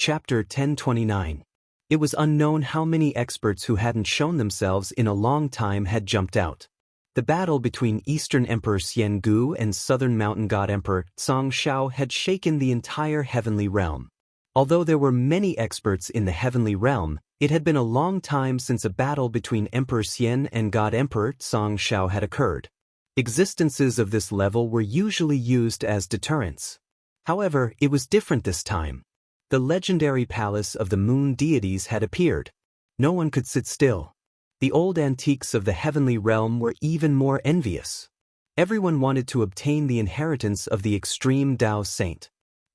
Chapter 1029. It was unknown how many experts who hadn't shown themselves in a long time had jumped out. The battle between Eastern Emperor Xian Gu and Southern Mountain God Emperor Zhang Shao had shaken the entire heavenly realm. Although there were many experts in the heavenly realm, it had been a long time since a battle between Emperor Xian and God Emperor Zhang Shao had occurred. Existences of this level were usually used as deterrents. However, it was different this time. The legendary palace of the moon deities had appeared. No one could sit still. The old antiques of the heavenly realm were even more envious. Everyone wanted to obtain the inheritance of the extreme Dao saint.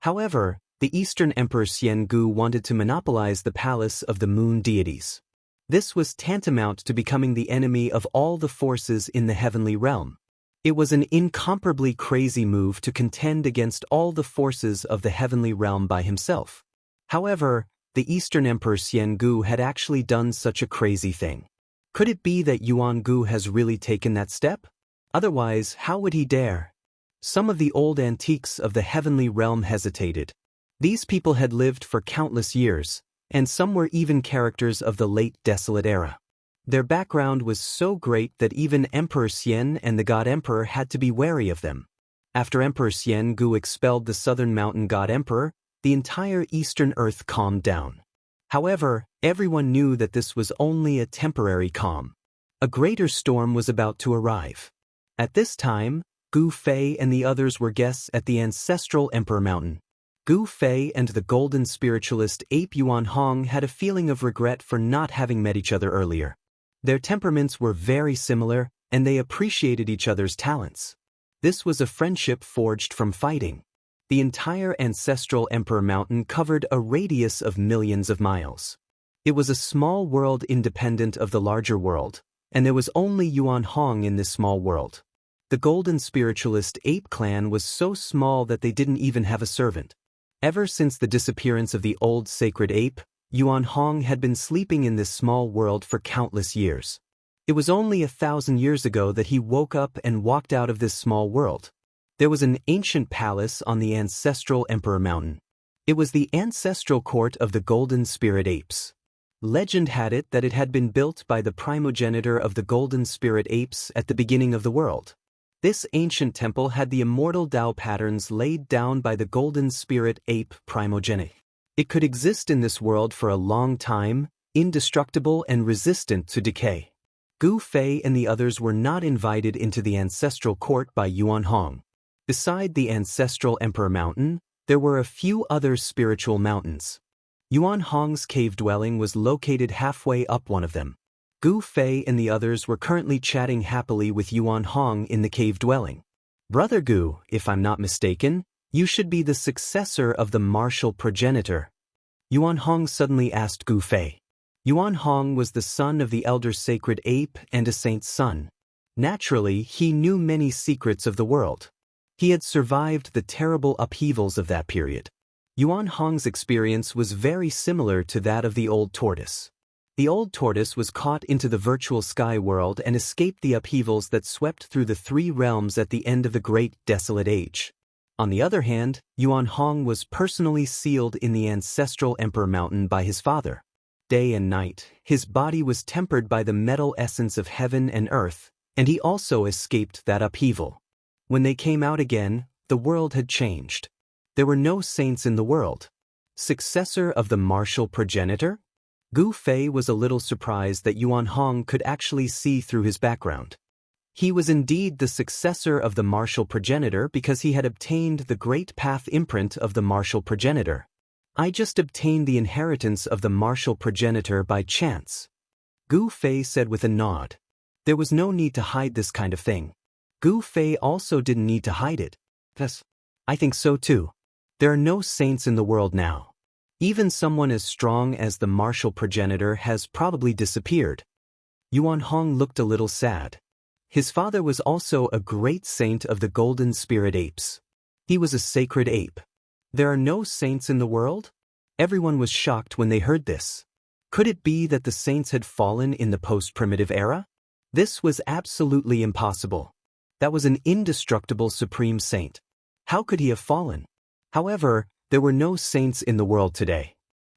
However, the Eastern Emperor Xian Gu wanted to monopolize the palace of the moon deities. This was tantamount to becoming the enemy of all the forces in the heavenly realm. It was an incomparably crazy move to contend against all the forces of the heavenly realm by himself. However, the Eastern Emperor Xian Gu had actually done such a crazy thing. Could it be that Yuan Gu has really taken that step? Otherwise, how would he dare? Some of the old antiques of the heavenly realm hesitated. These people had lived for countless years, and some were even characters of the late desolate era. Their background was so great that even Emperor Xian and the God Emperor had to be wary of them. After Emperor Xian Gu expelled the Southern Mountain God Emperor, the entire Eastern Earth calmed down. However, everyone knew that this was only a temporary calm. A greater storm was about to arrive. At this time, Gu Fei and the others were guests at the ancestral Emperor Mountain. Gu Fei and the golden spiritualist ape Yuan Hong had a feeling of regret for not having met each other earlier. Their temperaments were very similar, and they appreciated each other's talents. This was a friendship forged from fighting. The entire ancestral Emperor Mountain covered a radius of millions of miles. It was a small world independent of the larger world, and there was only Yuan Hong in this small world. The golden spiritualist ape clan was so small that they didn't even have a servant. Ever since the disappearance of the old sacred ape, Yuan Hong had been sleeping in this small world for countless years. It was only 1,000 years ago that he woke up and walked out of this small world. There was an ancient palace on the ancestral Emperor Mountain. It was the ancestral court of the golden spirit apes. Legend had it that it had been built by the primogenitor of the golden spirit apes at the beginning of the world. This ancient temple had the immortal Tao patterns laid down by the golden spirit ape primogenitor. It could exist in this world for a long time, indestructible and resistant to decay. Gu Fei and the others were not invited into the ancestral court by Yuan Hong. Beside the ancestral Emperor Mountain, there were a few other spiritual mountains. Yuan Hong's cave dwelling was located halfway up one of them. Gu Fei and the others were currently chatting happily with Yuan Hong in the cave dwelling. "Brother Gu, if I'm not mistaken, you should be the successor of the martial progenitor," Yuan Hong suddenly asked Gu Fei. Yuan Hong was the son of the elder sacred ape and a saint's son. Naturally, he knew many secrets of the world. He had survived the terrible upheavals of that period. Yuan Hong's experience was very similar to that of the old tortoise. The old tortoise was caught into the virtual sky world and escaped the upheavals that swept through the three realms at the end of the Great Desolate Age. On the other hand, Yuan Hong was personally sealed in the ancestral Emperor Mountain by his father. Day and night, his body was tempered by the metal essence of heaven and earth, and he also escaped that upheaval. When they came out again, the world had changed. There were no saints in the world. Successor of the martial progenitor? Gu Fei was a little surprised that Yuan Hong could actually see through his background. He was indeed the successor of the martial progenitor because he had obtained the great path imprint of the martial progenitor. "I just obtained the inheritance of the martial progenitor by chance," Gu Fei said with a nod. There was no need to hide this kind of thing. Gu Fei also didn't need to hide it. "Yes, I think so too. There are no saints in the world now. Even someone as strong as the martial progenitor has probably disappeared." Yuan Hong looked a little sad. His father was also a great saint of the golden spirit apes. He was a sacred ape. There are no saints in the world? Everyone was shocked when they heard this. Could it be that the saints had fallen in the post-primitive era? This was absolutely impossible. That was an indestructible supreme saint. How could he have fallen? However, there were no saints in the world today.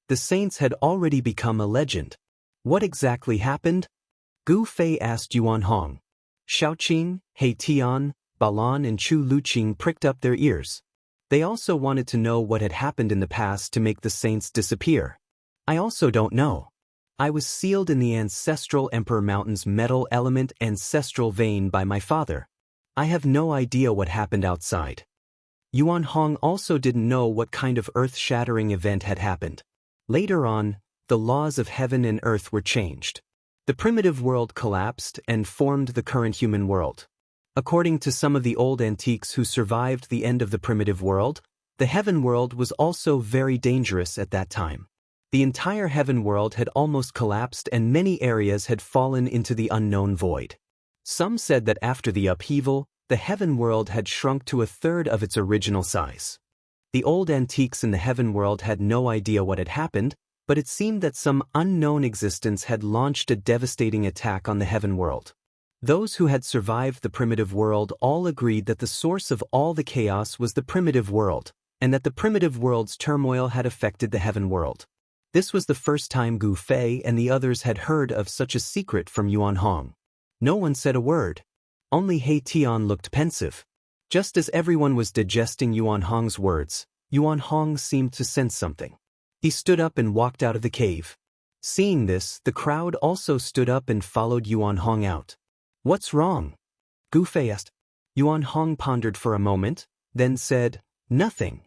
The saints had already become a legend. What exactly happened? Gu Fei asked Yuan Hong. Xiaoqing, He Tian, Balan and Chu Luqing pricked up their ears. They also wanted to know what had happened in the past to make the saints disappear. I also don't know. I was sealed in the ancestral Emperor Mountain's metal element ancestral vein by my father. I have no idea what happened outside. Yuan Hong also didn't know what kind of earth-shattering event had happened. Later on, the laws of heaven and earth were changed. The primitive world collapsed and formed the current human world. According to some of the old antiques who survived the end of the primitive world, the heaven world was also very dangerous at that time. The entire heaven world had almost collapsed and many areas had fallen into the unknown void. Some said that after the upheaval, the heaven world had shrunk to a third of its original size. The old antiques in the heaven world had no idea what had happened, but it seemed that some unknown existence had launched a devastating attack on the heaven world. Those who had survived the primitive world all agreed that the source of all the chaos was the primitive world, and that the primitive world's turmoil had affected the heaven world. This was the first time Gu Fei and the others had heard of such a secret from Yuan Hong. No one said a word. Only He Tian looked pensive. Just as everyone was digesting Yuan Hong's words, Yuan Hong seemed to sense something. He stood up and walked out of the cave. Seeing this, the crowd also stood up and followed Yuan Hong out. What's wrong? Gu Fei asked. Yuan Hong pondered for a moment, then said, Nothing.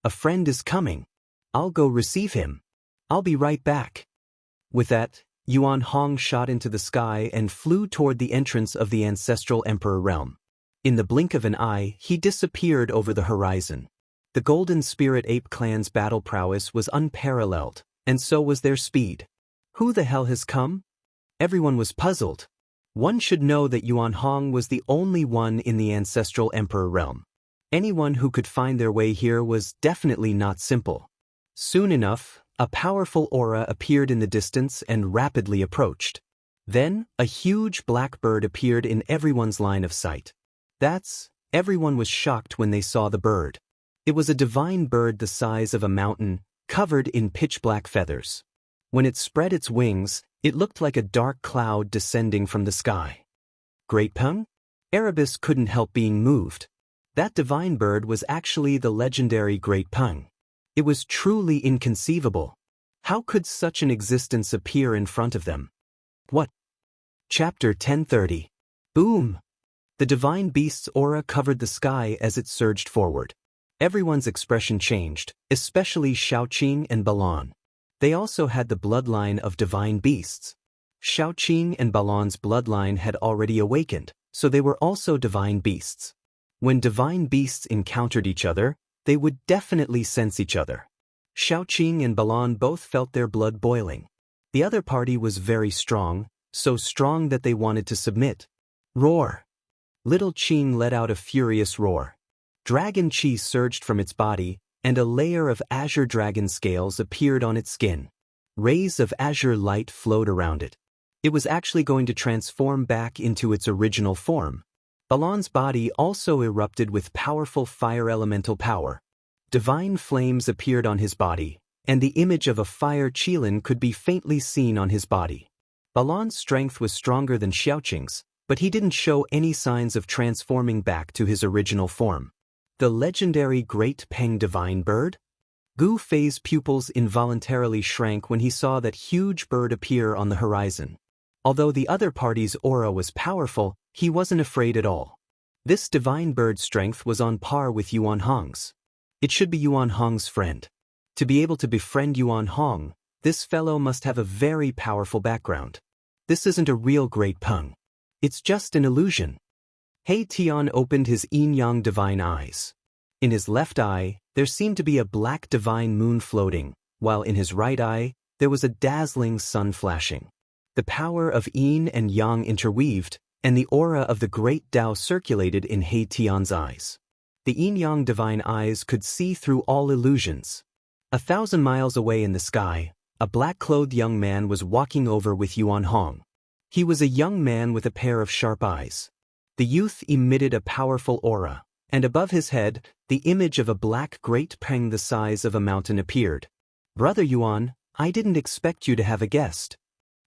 A friend is coming. I'll go receive him. I'll be right back. With that, Yuan Hong shot into the sky and flew toward the entrance of the ancestral emperor realm. In the blink of an eye, he disappeared over the horizon. The Golden Spirit Ape clan's battle prowess was unparalleled, and so was their speed. Who the hell has come? Everyone was puzzled. One should know that Yuan Hong was the only one in the ancestral emperor realm. Anyone who could find their way here was definitely not simple. Soon enough, a powerful aura appeared in the distance and rapidly approached. Then, a huge black bird appeared in everyone's line of sight. Everyone was shocked when they saw the bird. It was a divine bird the size of a mountain, covered in pitch-black feathers. When it spread its wings, it looked like a dark cloud descending from the sky. Great Peng? Erebus couldn't help being moved. That divine bird was actually the legendary Great Peng. It was truly inconceivable. How could such an existence appear in front of them? What? Chapter 1030. Boom! The divine beast's aura covered the sky as it surged forward. Everyone's expression changed, especially Xiaoqing and Balan. They also had the bloodline of divine beasts. Xiaoqing and Balan's bloodline had already awakened, so they were also divine beasts. When divine beasts encountered each other, they would definitely sense each other. Xiaoqing and Balan both felt their blood boiling. The other party was very strong, so strong that they wanted to submit. Roar! Little Qing let out a furious roar. Dragon chi surged from its body, and a layer of azure dragon scales appeared on its skin. Rays of azure light flowed around it. It was actually going to transform back into its original form. Balan's body also erupted with powerful fire elemental power. Divine flames appeared on his body, and the image of a fire qilin could be faintly seen on his body. Balan's strength was stronger than Xiaoqing's, but he didn't show any signs of transforming back to his original form. The legendary Great Peng divine bird? Gu Fei's pupils involuntarily shrank when he saw that huge bird appear on the horizon. Although the other party's aura was powerful, he wasn't afraid at all. This divine bird's strength was on par with Yuan Hong's. It should be Yuan Hong's friend. To be able to befriend Yuan Hong, this fellow must have a very powerful background. This isn't a real Great Peng. It's just an illusion. He Tian opened his yin-yang divine eyes. In his left eye, there seemed to be a black divine moon floating, while in his right eye, there was a dazzling sun flashing. The power of yin and yang interweaved, and the aura of the great Tao circulated in He Tian's eyes. The yin-yang divine eyes could see through all illusions. 1,000 miles away in the sky, a black-clothed young man was walking over with Yuan Hong. He was a young man with a pair of sharp eyes. The youth emitted a powerful aura, and above his head, the image of a black Great Peng the size of a mountain appeared. Brother Yuan, I didn't expect you to have a guest,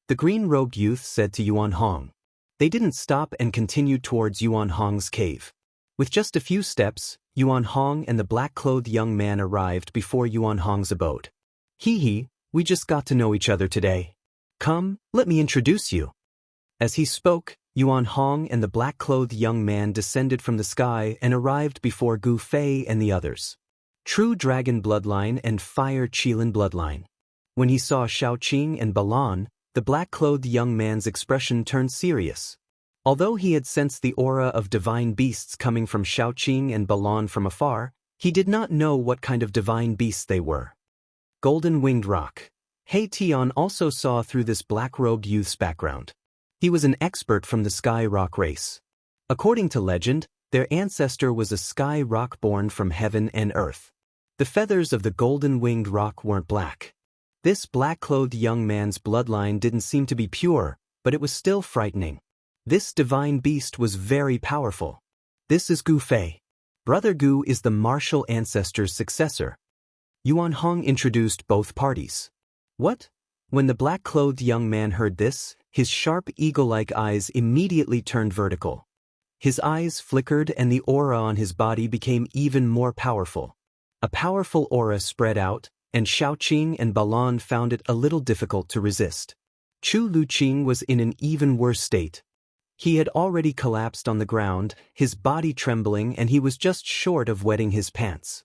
the green-robed youth said to Yuan Hong. They didn't stop and continued towards Yuan Hong's cave. With just a few steps, Yuan Hong and the black-clothed young man arrived before Yuan Hong's abode. Hee, we just got to know each other today. Come, let me introduce you. As he spoke, Yuan Hong and the black-clothed young man descended from the sky and arrived before Gu Fei and the others. True dragon bloodline and fire Qilin bloodline. When he saw Shaoqing and Balan, the black-clothed young man's expression turned serious. Although he had sensed the aura of divine beasts coming from Shaoqing and Balan from afar, he did not know what kind of divine beasts they were. Golden-winged rock. He Tian also saw through this black-robed youth's background. He was an expert from the sky rock race. According to legend, their ancestor was a sky rock born from heaven and earth. The feathers of the golden-winged rock weren't black. This black-clothed young man's bloodline didn't seem to be pure, but it was still frightening. This divine beast was very powerful. This is Gu Fei. Brother Gu is the martial ancestor's successor. Yuan Hong introduced both parties. What? When the black-clothed young man heard this, his sharp eagle-like eyes immediately turned vertical. His eyes flickered and the aura on his body became even more powerful. A powerful aura spread out, and Shaoqing and Balan found it a little difficult to resist. Chu Luqing was in an even worse state. He had already collapsed on the ground, his body trembling, and he was just short of wetting his pants.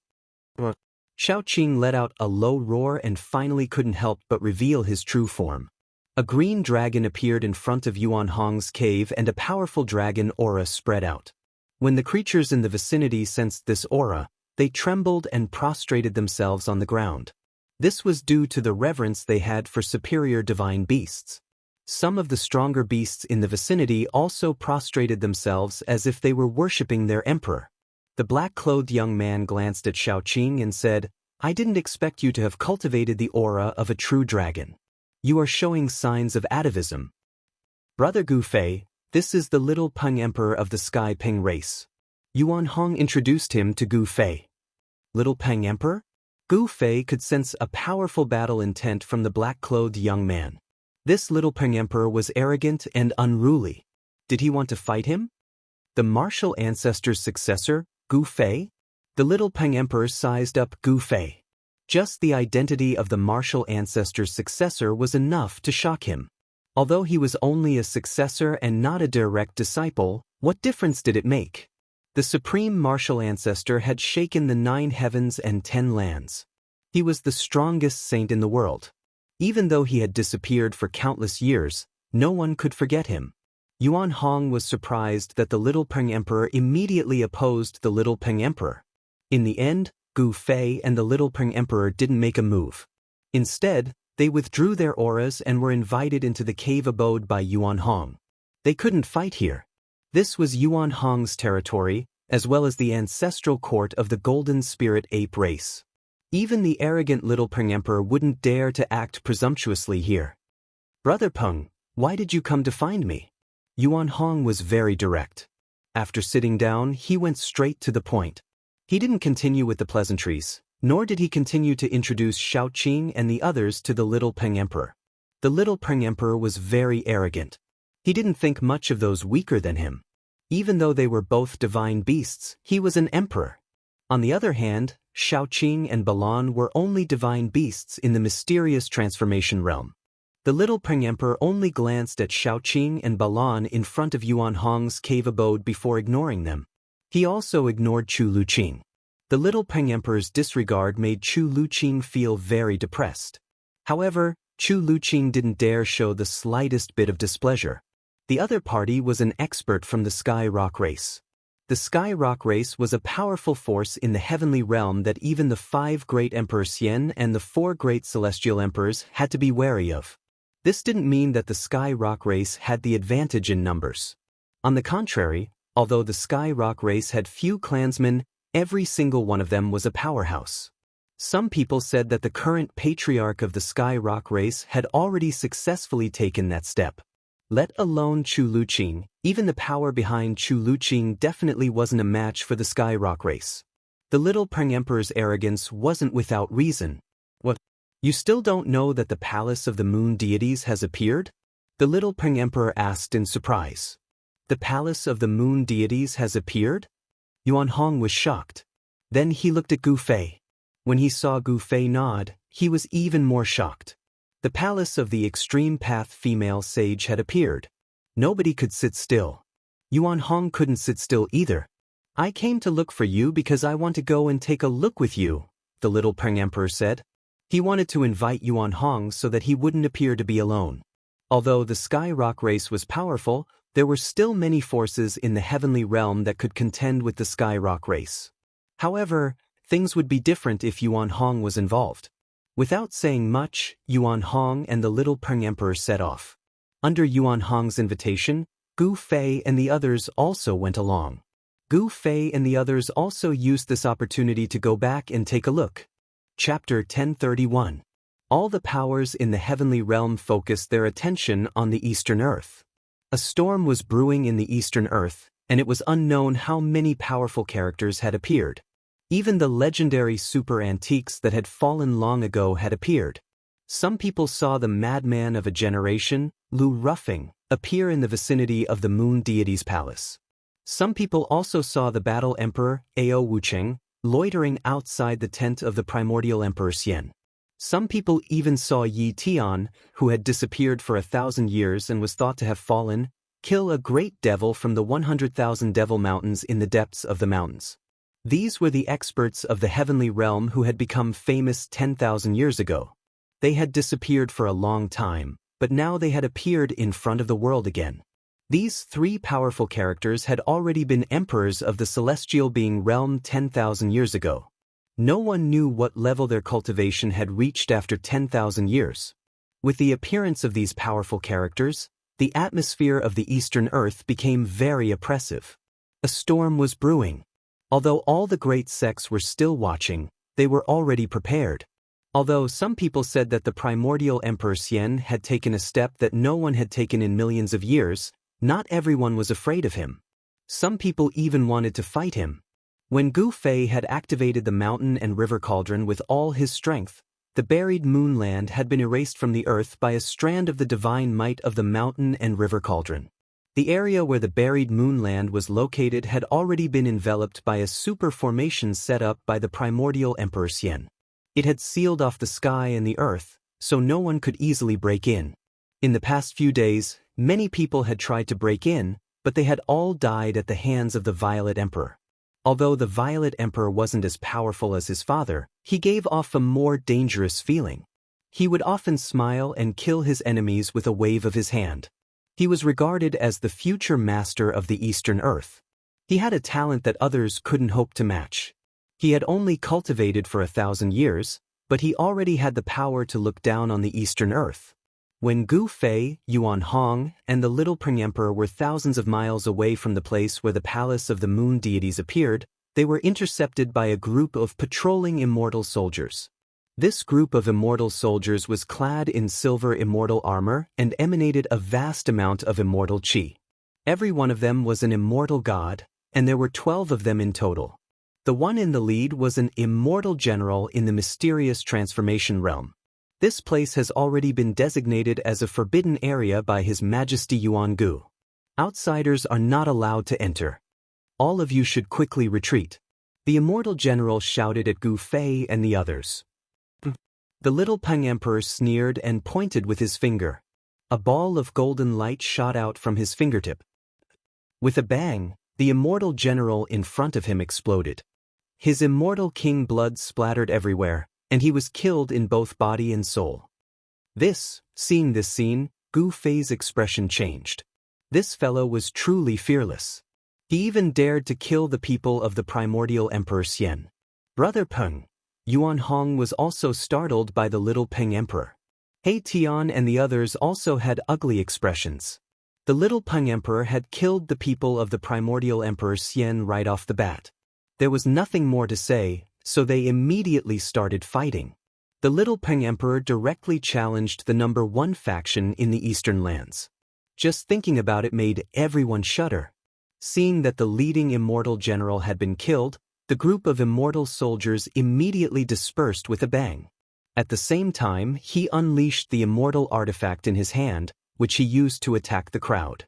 What? Shaoqing let out a low roar and finally couldn't help but reveal his true form. A green dragon appeared in front of Yuan Hong's cave and a powerful dragon aura spread out. When the creatures in the vicinity sensed this aura, they trembled and prostrated themselves on the ground. This was due to the reverence they had for superior divine beasts. Some of the stronger beasts in the vicinity also prostrated themselves as if they were worshipping their emperor. The black-clothed young man glanced at Shaoqing and said, I didn't expect you to have cultivated the aura of a true dragon. You are showing signs of atavism. Brother Gu Fei, this is the little Peng Emperor of the Sky Peng race. Yuan Hong introduced him to Gu Fei. Little Peng Emperor? Gu Fei could sense a powerful battle intent from the black-clothed young man. This little Peng Emperor was arrogant and unruly. Did he want to fight him? The martial ancestor's successor, Gu Fei? The little Peng Emperor sized up Gu Fei. Just the identity of the martial ancestor's successor was enough to shock him. Although he was only a successor and not a direct disciple, what difference did it make? The supreme martial ancestor had shaken the 9 heavens and 10 lands. He was the strongest saint in the world. Even though he had disappeared for countless years, no one could forget him. Yuan Hong was surprised that the little Peng Emperor immediately opposed the little Peng Emperor. In the end, Gu Fei and the little Peng Emperor didn't make a move. Instead, they withdrew their auras and were invited into the cave abode by Yuan Hong. They couldn't fight here. This was Yuan Hong's territory, as well as the ancestral court of the Golden Spirit Ape race. Even the arrogant little Peng Emperor wouldn't dare to act presumptuously here. Brother Peng, why did you come to find me? Yuan Hong was very direct. After sitting down, he went straight to the point. He didn't continue with the pleasantries, nor did he continue to introduce Shaoqing and the others to the little Peng Emperor. The little Peng Emperor was very arrogant. He didn't think much of those weaker than him. Even though they were both divine beasts, he was an emperor. On the other hand, Shaoqing and Balan were only divine beasts in the mysterious transformation realm. The little Peng Emperor only glanced at Shaoqing and Balan in front of Yuan Hong's cave abode before ignoring them. He also ignored Chu Luqing. The little Peng Emperor's disregard made Chu Luqing feel very depressed. However, Chu Luqing didn't dare show the slightest bit of displeasure. The other party was an expert from the Sky Rock race. The Sky Rock race was a powerful force in the heavenly realm that even the 5 great Emperor Xian and the 4 great celestial emperors had to be wary of. This didn't mean that the Sky Rock race had the advantage in numbers. On the contrary, although the Sky Rock race had few clansmen, every single one of them was a powerhouse. Some people said that the current patriarch of the Sky Rock race had already successfully taken that step. Let alone Chu Luqing, even the power behind Chu Luqing definitely wasn't a match for the Sky Rock race. The little Peng Emperor's arrogance wasn't without reason. What? You still don't know that the palace of the moon deities has appeared? The little Peng Emperor asked in surprise. The palace of the moon deities has appeared? Yuan Hong was shocked. Then he looked at Gu Fei. When he saw Gu Fei nod, he was even more shocked. The palace of the extreme path female sage had appeared. Nobody could sit still. Yuan Hong couldn't sit still either. I came to look for you because I want to go and take a look with you, the little Peng Emperor said. He wanted to invite Yuan Hong so that he wouldn't appear to be alone. Although the Sky Rock race was powerful, there were still many forces in the heavenly realm that could contend with the Sky Rock race. However, things would be different if Yuan Hong was involved. Without saying much, Yuan Hong and the little Peng Emperor set off. Under Yuan Hong's invitation, Gu Fei and the others also went along. Gu Fei and the others also used this opportunity to go back and take a look. Chapter 1031. All the powers in the heavenly realm focused their attention on the Eastern Earth. A storm was brewing in the Eastern Earth, and it was unknown how many powerful characters had appeared. Even the legendary super antiques that had fallen long ago had appeared. Some people saw the madman of a generation, Lu Ruffing, appear in the vicinity of the moon deity's palace. Some people also saw the battle emperor, Ao Wucheng, loitering outside the tent of the primordial emperor Xian. Some people even saw Yi Tian, who had disappeared for 1,000 years and was thought to have fallen, kill a great devil from the 100,000 devil mountains in the depths of the mountains. These were the experts of the heavenly realm who had become famous 10,000 years ago. They had disappeared for a long time, but now they had appeared in front of the world again. These three powerful characters had already been emperors of the celestial being realm 10,000 years ago. No one knew what level their cultivation had reached after 10,000 years. With the appearance of these powerful characters, the atmosphere of the Eastern Earth became very oppressive. A storm was brewing. Although all the great sects were still watching, they were already prepared. Although some people said that the primordial Emperor Xian had taken a step that no one had taken in millions of years, not everyone was afraid of him. Some people even wanted to fight him. When Gu Fei had activated the mountain and river cauldron with all his strength, the buried moonland had been erased from the earth by a strand of the divine might of the mountain and river cauldron. The area where the buried moonland was located had already been enveloped by a super formation set up by the primordial Emperor Xian. It had sealed off the sky and the earth, so no one could easily break in. In the past few days, many people had tried to break in, but they had all died at the hands of the Violet Emperor. Although the Violet Emperor wasn't as powerful as his father, he gave off a more dangerous feeling. He would often smile and kill his enemies with a wave of his hand. He was regarded as the future master of the Eastern Earth. He had a talent that others couldn't hope to match. He had only cultivated for 1,000 years, but he already had the power to look down on the Eastern Earth. When Gu Fei, Yuan Hong, and the little Peng Emperor were thousands of miles away from the place where the palace of the moon deities appeared, they were intercepted by a group of patrolling immortal soldiers. This group of immortal soldiers was clad in silver immortal armor and emanated a vast amount of immortal qi. Every one of them was an immortal god, and there were 12 of them in total. The one in the lead was an immortal general in the mysterious transformation realm. This place has already been designated as a forbidden area by His Majesty Yuan Gu. Outsiders are not allowed to enter. All of you should quickly retreat. The immortal general shouted at Gu Fei and the others. The little Peng Emperor sneered and pointed with his finger. A ball of golden light shot out from his fingertip. With a bang, the immortal general in front of him exploded. His immortal king blood splattered everywhere, and he was killed in both body and soul. Seeing this scene, Gu Fei's expression changed. This fellow was truly fearless. He even dared to kill the people of the primordial Emperor Xian. Brother Peng, Yuan Hong was also startled by the little Peng Emperor. He Tian and the others also had ugly expressions. The little Peng Emperor had killed the people of the primordial Emperor Xian right off the bat. There was nothing more to say, so they immediately started fighting. The little Peng Emperor directly challenged the number 1 faction in the Eastern lands. Just thinking about it made everyone shudder. Seeing that the leading immortal general had been killed, the group of immortal soldiers immediately dispersed with a bang. At the same time, he unleashed the immortal artifact in his hand, which he used to attack the crowd.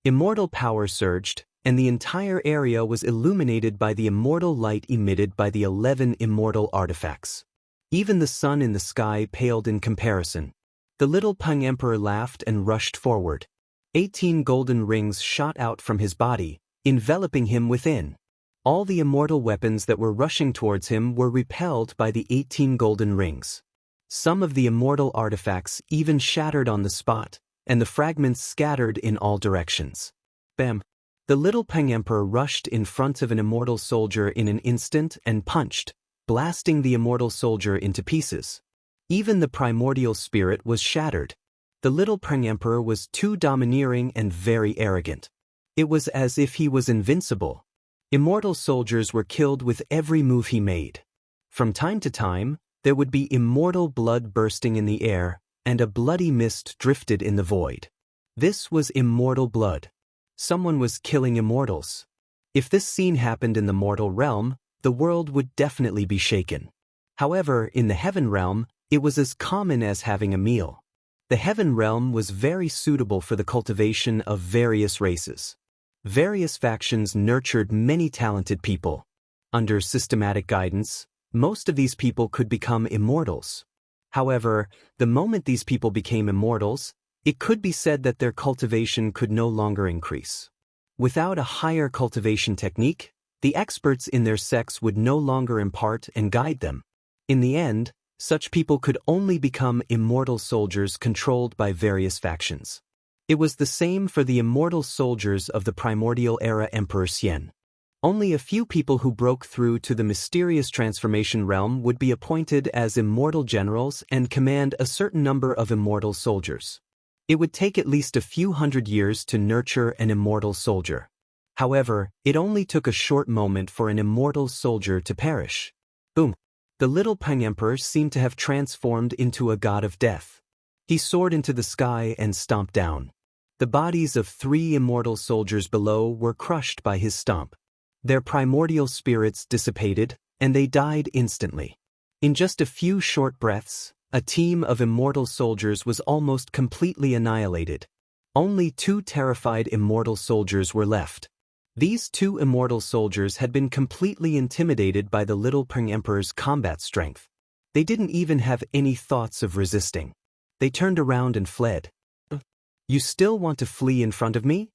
Immortal power surged, and the entire area was illuminated by the immortal light emitted by the 11 immortal artifacts. Even the sun in the sky paled in comparison. The little Peng Emperor laughed and rushed forward. 18 golden rings shot out from his body, enveloping him within. All the immortal weapons that were rushing towards him were repelled by the 18 golden rings. Some of the immortal artifacts even shattered on the spot, and the fragments scattered in all directions. Bam! The little Peng Emperor rushed in front of an immortal soldier in an instant and punched, blasting the immortal soldier into pieces. Even the primordial spirit was shattered. The little Peng Emperor was too domineering and very arrogant. It was as if he was invincible. Immortal soldiers were killed with every move he made. From time to time, there would be immortal blood bursting in the air, and a bloody mist drifted in the void. This was immortal blood. Someone was killing immortals. If this scene happened in the mortal realm, the world would definitely be shaken. However, in the heaven realm, it was as common as having a meal. The heaven realm was very suitable for the cultivation of various races. Various factions nurtured many talented people. Under systematic guidance, most of these people could become immortals. However, the moment these people became immortals, it could be said that their cultivation could no longer increase. Without a higher cultivation technique, the experts in their sects would no longer impart and guide them. In the end, such people could only become immortal soldiers controlled by various factions. It was the same for the immortal soldiers of the primordial era Emperor Xian. Only a few people who broke through to the mysterious transformation realm would be appointed as immortal generals and command a certain number of immortal soldiers. It would take at least a few hundred years to nurture an immortal soldier. However, it only took a short moment for an immortal soldier to perish. Boom! The little Peng Emperor seemed to have transformed into a god of death. He soared into the sky and stomped down. The bodies of 3 immortal soldiers below were crushed by his stomp. Their primordial spirits dissipated, and they died instantly. In just a few short breaths, a team of immortal soldiers was almost completely annihilated. Only 2 terrified immortal soldiers were left. These 2 immortal soldiers had been completely intimidated by the little Peng Emperor's combat strength. They didn't even have any thoughts of resisting. They turned around and fled. You still want to flee in front of me?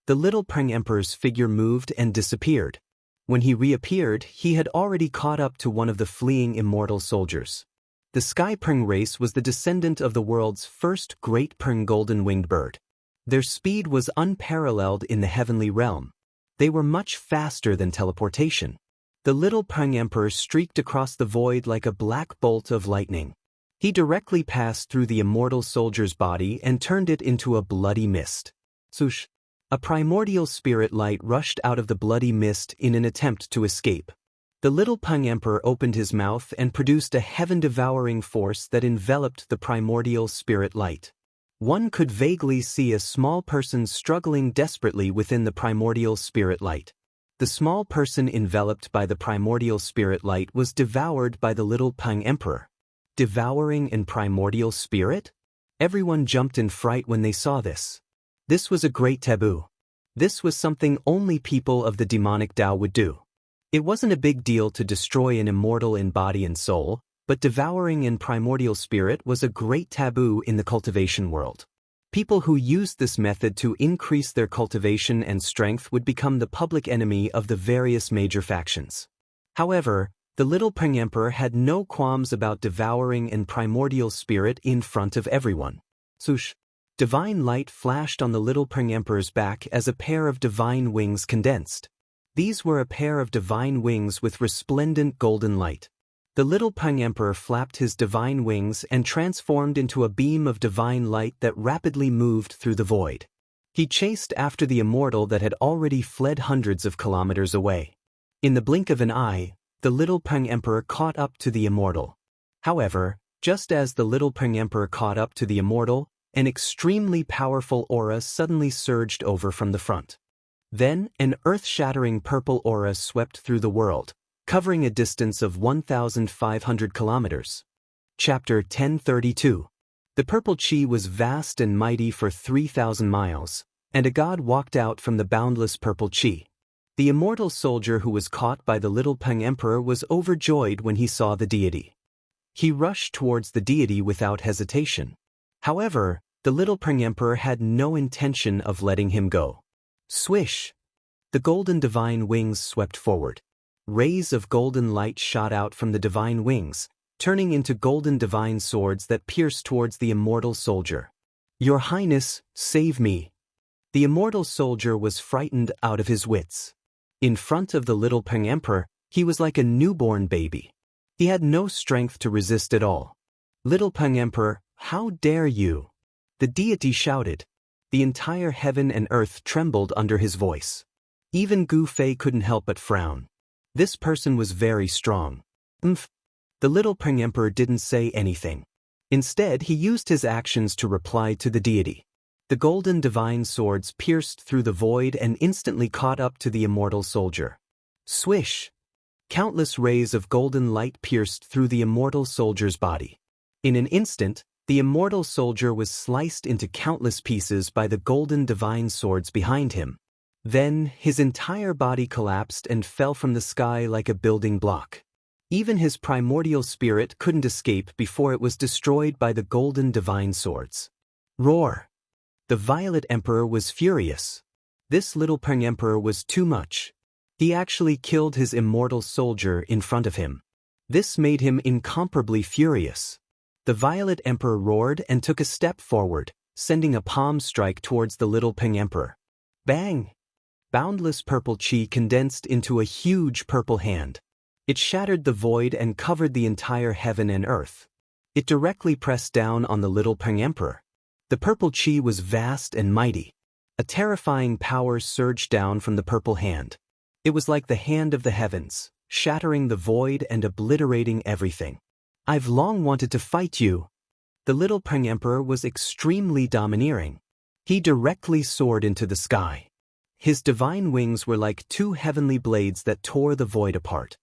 The little Peng Emperor's figure moved and disappeared. When he reappeared, he had already caught up to one of the fleeing immortal soldiers. The Sky Peng race was the descendant of the world's first great Peng golden-winged bird. Their speed was unparalleled in the heavenly realm. They were much faster than teleportation. The little Peng Emperor streaked across the void like a black bolt of lightning. He directly passed through the immortal soldier's body and turned it into a bloody mist. Swoosh! A primordial spirit light rushed out of the bloody mist in an attempt to escape. The little Peng Emperor opened his mouth and produced a heaven-devouring force that enveloped the primordial spirit light. One could vaguely see a small person struggling desperately within the primordial spirit light. The small person enveloped by the primordial spirit light was devoured by the little Peng Emperor. Devouring an primordial spirit? Everyone jumped in fright when they saw this. This was a great taboo. This was something only people of the demonic Tao would do. It wasn't a big deal to destroy an immortal in body and soul, but devouring an primordial spirit was a great taboo in the cultivation world. People who used this method to increase their cultivation and strength would become the public enemy of the various major factions. However, the little Peng Emperor had no qualms about devouring an primordial spirit in front of everyone. Swoosh! Divine light flashed on the little Peng Emperor's back as a pair of divine wings condensed. These were a pair of divine wings with resplendent golden light. The little Peng Emperor flapped his divine wings and transformed into a beam of divine light that rapidly moved through the void. He chased after the immortal that had already fled hundreds of kilometers away. In the blink of an eye, the little Peng Emperor caught up to the immortal. However, just as the little Peng Emperor caught up to the immortal, an extremely powerful aura suddenly surged over from the front. Then, an earth-shattering purple aura swept through the world, covering a distance of 1,500 kilometers. Chapter 1032. The purple chi was vast and mighty for 3,000 miles, and a god walked out from the boundless purple chi. The immortal soldier who was caught by the little Peng Emperor was overjoyed when he saw the deity. He rushed towards the deity without hesitation. However, the little Peng Emperor had no intention of letting him go. Swish! The golden divine wings swept forward. Rays of golden light shot out from the divine wings, turning into golden divine swords that pierced towards the immortal soldier. "Your Highness, save me!" The immortal soldier was frightened out of his wits. In front of the little Peng Emperor, he was like a newborn baby. He had no strength to resist at all. "Little Peng Emperor, how dare you!" The deity shouted. The entire heaven and earth trembled under his voice. Even Gu Fei couldn't help but frown. This person was very strong. The little Peng Emperor didn't say anything. Instead, he used his actions to reply to the deity. The golden divine swords pierced through the void and instantly caught up to the immortal soldier. Swish! Countless rays of golden light pierced through the immortal soldier's body. In an instant, the immortal soldier was sliced into countless pieces by the golden divine swords behind him. Then, his entire body collapsed and fell from the sky like a building block. Even his primordial spirit couldn't escape before it was destroyed by the golden divine swords. Roar! The Violet Emperor was furious. This little Peng Emperor was too much. He actually killed his immortal soldier in front of him. This made him incomparably furious. The Violet Emperor roared and took a step forward, sending a palm strike towards the little Peng Emperor. Bang! Boundless purple chi condensed into a huge purple hand. It shattered the void and covered the entire heaven and earth. It directly pressed down on the little Peng Emperor. The purple chi was vast and mighty. A terrifying power surged down from the purple hand. It was like the hand of the heavens, shattering the void and obliterating everything. "I've long wanted to fight you." The little Peng Emperor was extremely domineering. He directly soared into the sky. His divine wings were like two heavenly blades that tore the void apart.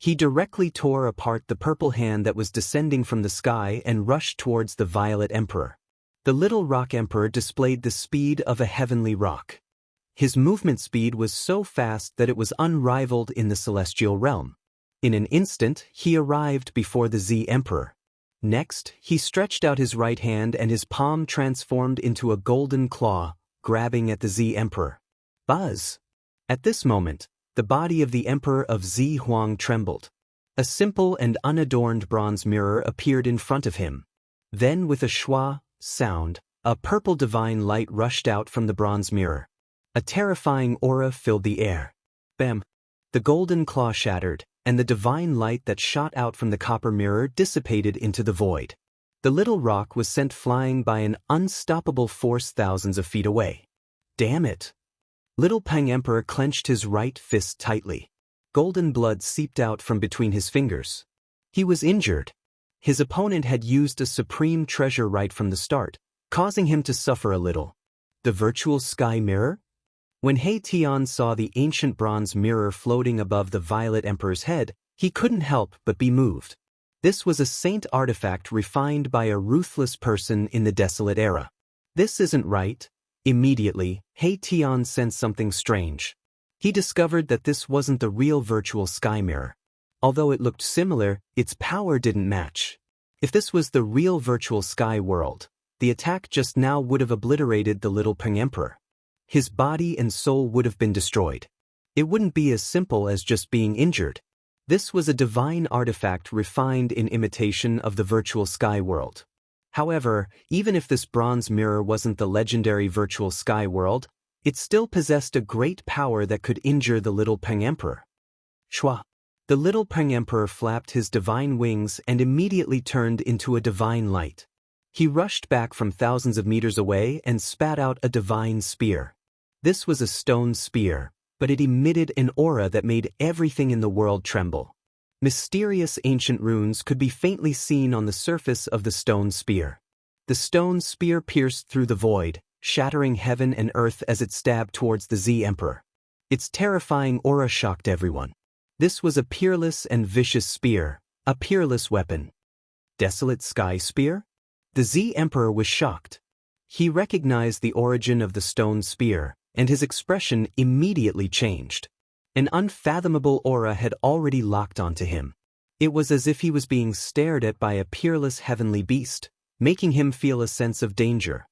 He directly tore apart the purple hand that was descending from the sky and rushed towards the Violet Emperor. The little Rock Emperor displayed the speed of a heavenly rock. His movement speed was so fast that it was unrivaled in the celestial realm. In an instant, he arrived before the Z Emperor. Next, he stretched out his right hand and his palm transformed into a golden claw, grabbing at the Z Emperor. Buzz! At this moment, the body of the Emperor of Z Huang trembled. A simple and unadorned bronze mirror appeared in front of him. Then with a schwa sound, a purple divine light rushed out from the bronze mirror. A terrifying aura filled the air. Bam! The golden claw shattered, and the divine light that shot out from the copper mirror dissipated into the void. The little rock was sent flying by an unstoppable force thousands of feet away. Damn it! Little Peng Emperor clenched his right fist tightly. Golden blood seeped out from between his fingers. He was injured. His opponent had used a supreme treasure right from the start, causing him to suffer a little. The virtual sky mirror? When He Tian saw the ancient bronze mirror floating above the Violet Emperor's head, he couldn't help but be moved. This was a saint artifact refined by a ruthless person in the desolate era. This isn't right. Immediately, He Tian sensed something strange. He discovered that this wasn't the real virtual sky mirror. Although it looked similar, its power didn't match. If this was the real virtual sky world, the attack just now would have obliterated the little Peng Emperor. His body and soul would have been destroyed. It wouldn't be as simple as just being injured. This was a divine artifact refined in imitation of the virtual sky world. However, even if this bronze mirror wasn't the legendary virtual sky world, it still possessed a great power that could injure the little Peng Emperor. Shwa! The little Peng Emperor flapped his divine wings and immediately turned into a divine light. He rushed back from thousands of meters away and spat out a divine spear. This was a stone spear, but it emitted an aura that made everything in the world tremble. Mysterious ancient runes could be faintly seen on the surface of the stone spear. The stone spear pierced through the void, shattering heaven and earth as it stabbed towards the Z Emperor. Its terrifying aura shocked everyone. This was a peerless and vicious spear, a peerless weapon. Desolate Sky Spear? The Z Emperor was shocked. He recognized the origin of the stone spear, and his expression immediately changed. An unfathomable aura had already locked onto him. It was as if he was being stared at by a peerless heavenly beast, making him feel a sense of danger.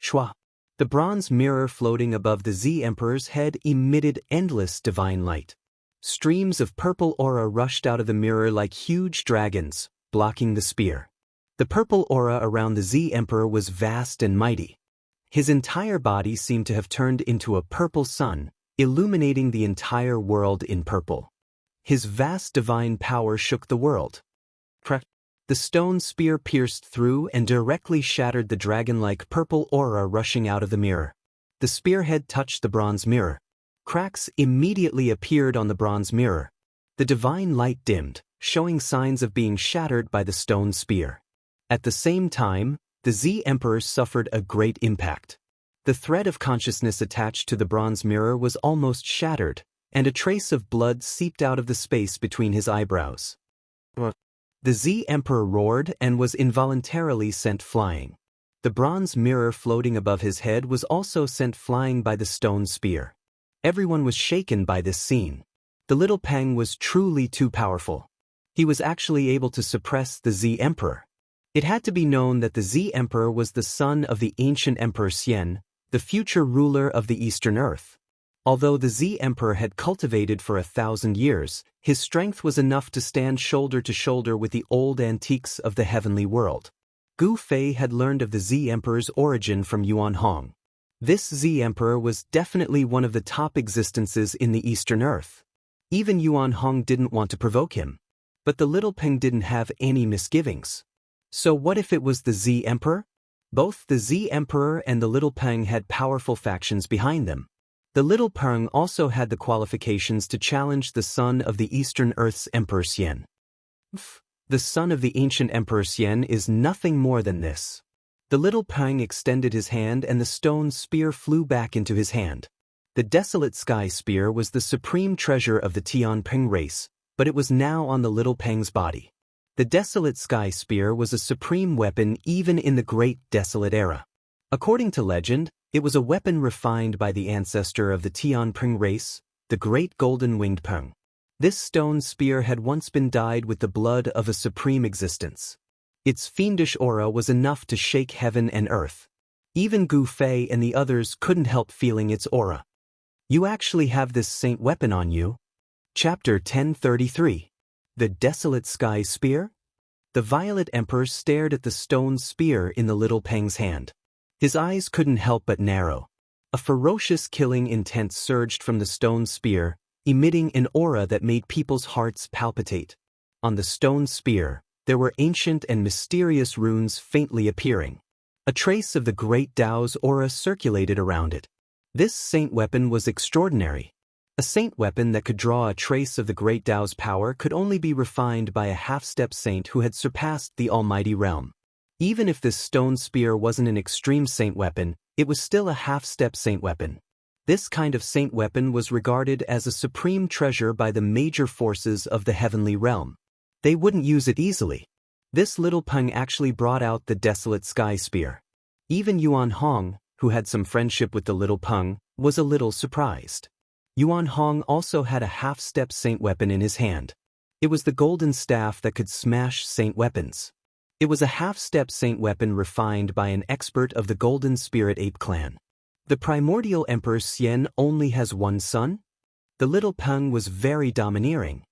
Shwa! The bronze mirror floating above the Z Emperor's head emitted endless divine light. Streams of purple aura rushed out of the mirror like huge dragons, blocking the spear. The purple aura around the Z Emperor was vast and mighty. His entire body seemed to have turned into a purple sun, illuminating the entire world in purple. His vast divine power shook the world. The stone spear pierced through and directly shattered the dragon-like purple aura rushing out of the mirror. The spearhead touched the bronze mirror. Cracks immediately appeared on the bronze mirror. The divine light dimmed, showing signs of being shattered by the stone spear. At the same time, the Z Emperor suffered a great impact. The thread of consciousness attached to the bronze mirror was almost shattered, and a trace of blood seeped out of the space between his eyebrows. The Z Emperor roared and was involuntarily sent flying. The bronze mirror floating above his head was also sent flying by the stone spear. Everyone was shaken by this scene. The little Peng was truly too powerful. He was actually able to suppress the Z Emperor. It had to be known that the Z Emperor was the son of the ancient Emperor Xian, the future ruler of the Eastern Earth. Although the Z Emperor had cultivated for 1,000 years, his strength was enough to stand shoulder to shoulder with the old antiques of the heavenly world. Gu Fei had learned of the Z Emperor's origin from Yuan Hong. This Z Emperor was definitely one of the top existences in the Eastern Earth. Even Yuan Hong didn't want to provoke him. But the little Peng didn't have any misgivings. So what if it was the Z Emperor? Both the Z Emperor and the little Peng had powerful factions behind them. The little Peng also had the qualifications to challenge the son of the Eastern Earth's Emperor Xian. The son of the ancient Emperor Xian is nothing more than this. The little Peng extended his hand and the stone spear flew back into his hand. The Desolate Sky Spear was the supreme treasure of the Tianping race, but it was now on the little Peng's body. The Desolate Sky Spear was a supreme weapon even in the Great Desolate Era. According to legend, it was a weapon refined by the ancestor of the Tianping race, the Great Golden Winged Peng. This stone spear had once been dyed with the blood of a supreme existence. Its fiendish aura was enough to shake heaven and earth. Even Gu Fei and the others couldn't help feeling its aura. You actually have this saint weapon on you? Chapter 1033. The Desolate Sky Spear? The Violet Emperor stared at the stone spear in the little Peng's hand. His eyes couldn't help but narrow. A ferocious killing intent surged from the stone spear, emitting an aura that made people's hearts palpitate. On the stone spear, there were ancient and mysterious runes faintly appearing. A trace of the Great Tao's aura circulated around it. This saint weapon was extraordinary. A saint weapon that could draw a trace of the Great Tao's power could only be refined by a half-step saint who had surpassed the almighty realm. Even if this stone spear wasn't an extreme saint weapon, it was still a half-step saint weapon. This kind of saint weapon was regarded as a supreme treasure by the major forces of the heavenly realm. They wouldn't use it easily. This little Peng actually brought out the Desolate Sky Spear. Even Yuan Hong, who had some friendship with the little Peng, was a little surprised. Yuan Hong also had a half-step saint weapon in his hand. It was the golden staff that could smash saint weapons. It was a half-step saint weapon refined by an expert of the Golden Spirit Ape clan. The primordial Emperor Xian only has one son? The little Peng was very domineering.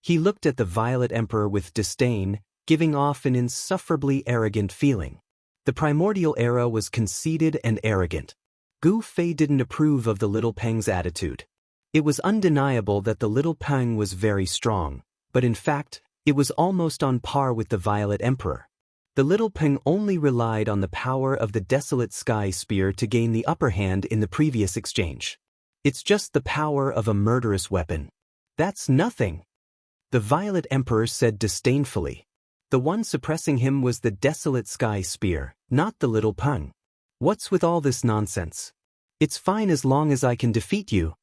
He looked at the Violet Emperor with disdain, giving off an insufferably arrogant feeling. The primordial era was conceited and arrogant. Gu Fei didn't approve of the little Peng's attitude. It was undeniable that the little Peng was very strong, but in fact, it was almost on par with the Violet Emperor. The little Peng only relied on the power of the Desolate Sky Spear to gain the upper hand in the previous exchange. It's just the power of a murderous weapon. That's nothing. The Violet Emperor said disdainfully. The one suppressing him was the Desolate Sky Spear, not the little Peng. What's with all this nonsense? It's fine as long as I can defeat you.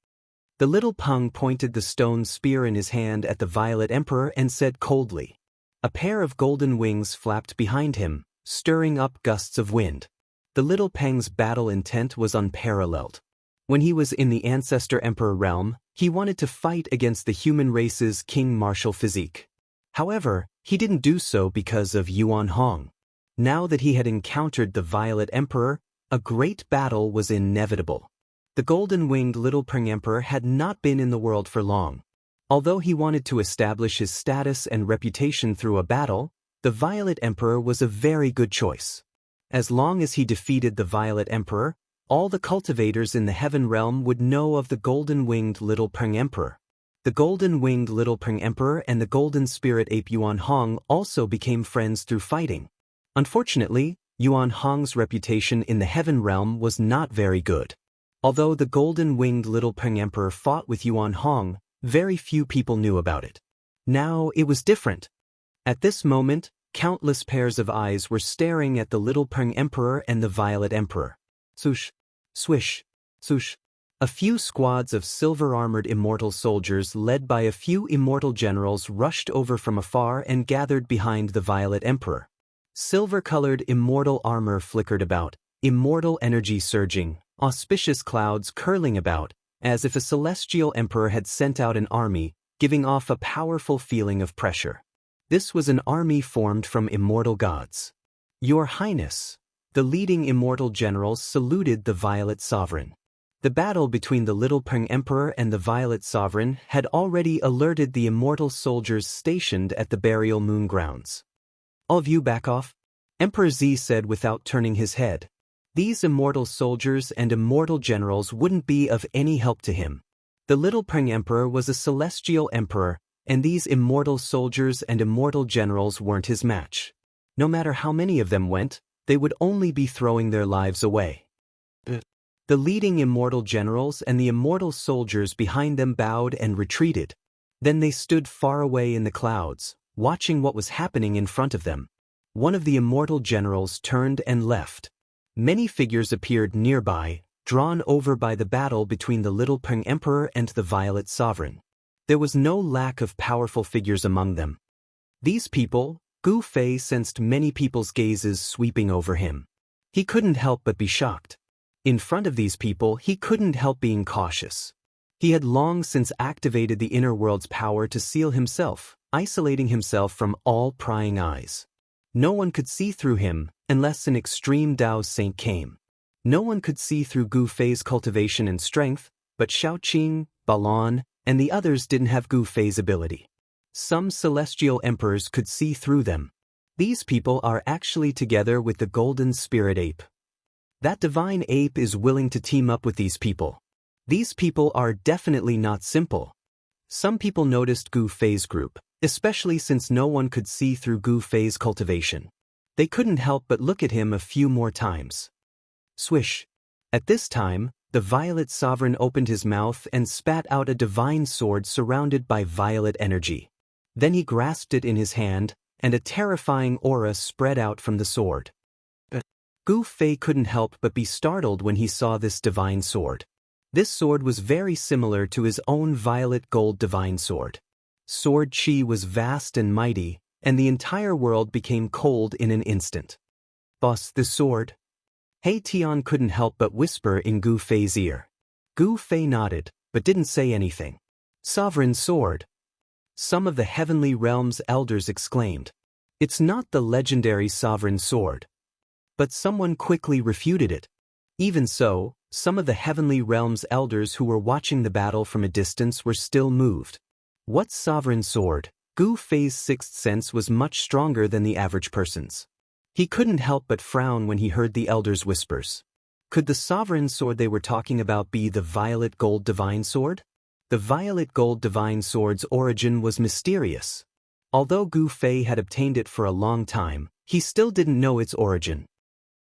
The little Peng pointed the stone spear in his hand at the Violet Emperor and said coldly. A pair of golden wings flapped behind him, stirring up gusts of wind. The little Peng's battle intent was unparalleled. When he was in the Ancestor Emperor realm, he wanted to fight against the human race's king martial physique. However, he didn't do so because of Yuan Hong. Now that he had encountered the Violet Emperor, a great battle was inevitable. The golden-winged little Peng Emperor had not been in the world for long. Although he wanted to establish his status and reputation through a battle, the Violet Emperor was a very good choice. As long as he defeated the Violet Emperor, all the cultivators in the Heaven Realm would know of the golden-winged little Peng Emperor. The golden-winged little Peng Emperor and the golden spirit ape Yuan Hong also became friends through fighting. Unfortunately, Yuan Hong's reputation in the Heaven Realm was not very good. Although the golden-winged little Peng Emperor fought with Yuan Hong, very few people knew about it. Now it was different. At this moment, countless pairs of eyes were staring at the little Peng Emperor and the Violet Emperor. Swoosh, swish, swoosh. A few squads of silver-armored immortal soldiers led by a few immortal generals rushed over from afar and gathered behind the Violet Emperor. Silver-colored immortal armor flickered about, immortal energy surging, auspicious clouds curling about, as if a celestial emperor had sent out an army, giving off a powerful feeling of pressure. This was an army formed from immortal gods. Your Highness, the leading immortal generals saluted the Violet Sovereign. The battle between the little Peng Emperor and the Violet Sovereign had already alerted the immortal soldiers stationed at the burial moon grounds. All of you back off, Emperor Z said without turning his head. These immortal soldiers and immortal generals wouldn't be of any help to him. The little Peng Emperor was a celestial emperor, and these immortal soldiers and immortal generals weren't his match. No matter how many of them went, they would only be throwing their lives away. The leading immortal generals and the immortal soldiers behind them bowed and retreated. Then they stood far away in the clouds, watching what was happening in front of them. One of the immortal generals turned and left. Many figures appeared nearby, drawn over by the battle between the little Peng Emperor and the Violet Sovereign. There was no lack of powerful figures among them. These people, Gu Fei sensed many people's gazes sweeping over him. He couldn't help but be shocked. In front of these people, he couldn't help being cautious. He had long since activated the inner world's power to seal himself, isolating himself from all prying eyes. No one could see through him, unless an extreme Dao saint came. No one could see through Gu Fei's cultivation and strength, but Shaoqing, Balon, and the others didn't have Gu Fei's ability. Some celestial emperors could see through them. These people are actually together with the golden spirit ape. That divine ape is willing to team up with these people. These people are definitely not simple. Some people noticed Gu Fei's group, especially since no one could see through Gu Fei's cultivation. They couldn't help but look at him a few more times. Swish. At this time, the Violet Sovereign opened his mouth and spat out a divine sword surrounded by violet energy. Then he grasped it in his hand, and a terrifying aura spread out from the sword. Gu Fei couldn't help but be startled when he saw this divine sword. This sword was very similar to his own violet gold divine sword. Sword Qi was vast and mighty, and the entire world became cold in an instant. Boss, the sword? He Tian couldn't help but whisper in Gu Fei's ear. Gu Fei nodded, but didn't say anything. Sovereign sword. Some of the heavenly realm's elders exclaimed. It's not the legendary sovereign sword. But someone quickly refuted it. Even so, some of the heavenly realm's elders who were watching the battle from a distance were still moved. What sovereign sword? Gu Fei's sixth sense was much stronger than the average person's. He couldn't help but frown when he heard the elders' whispers. Could the sovereign sword they were talking about be the violet gold divine sword? The violet gold divine sword's origin was mysterious. Although Gu Fei had obtained it for a long time, he still didn't know its origin.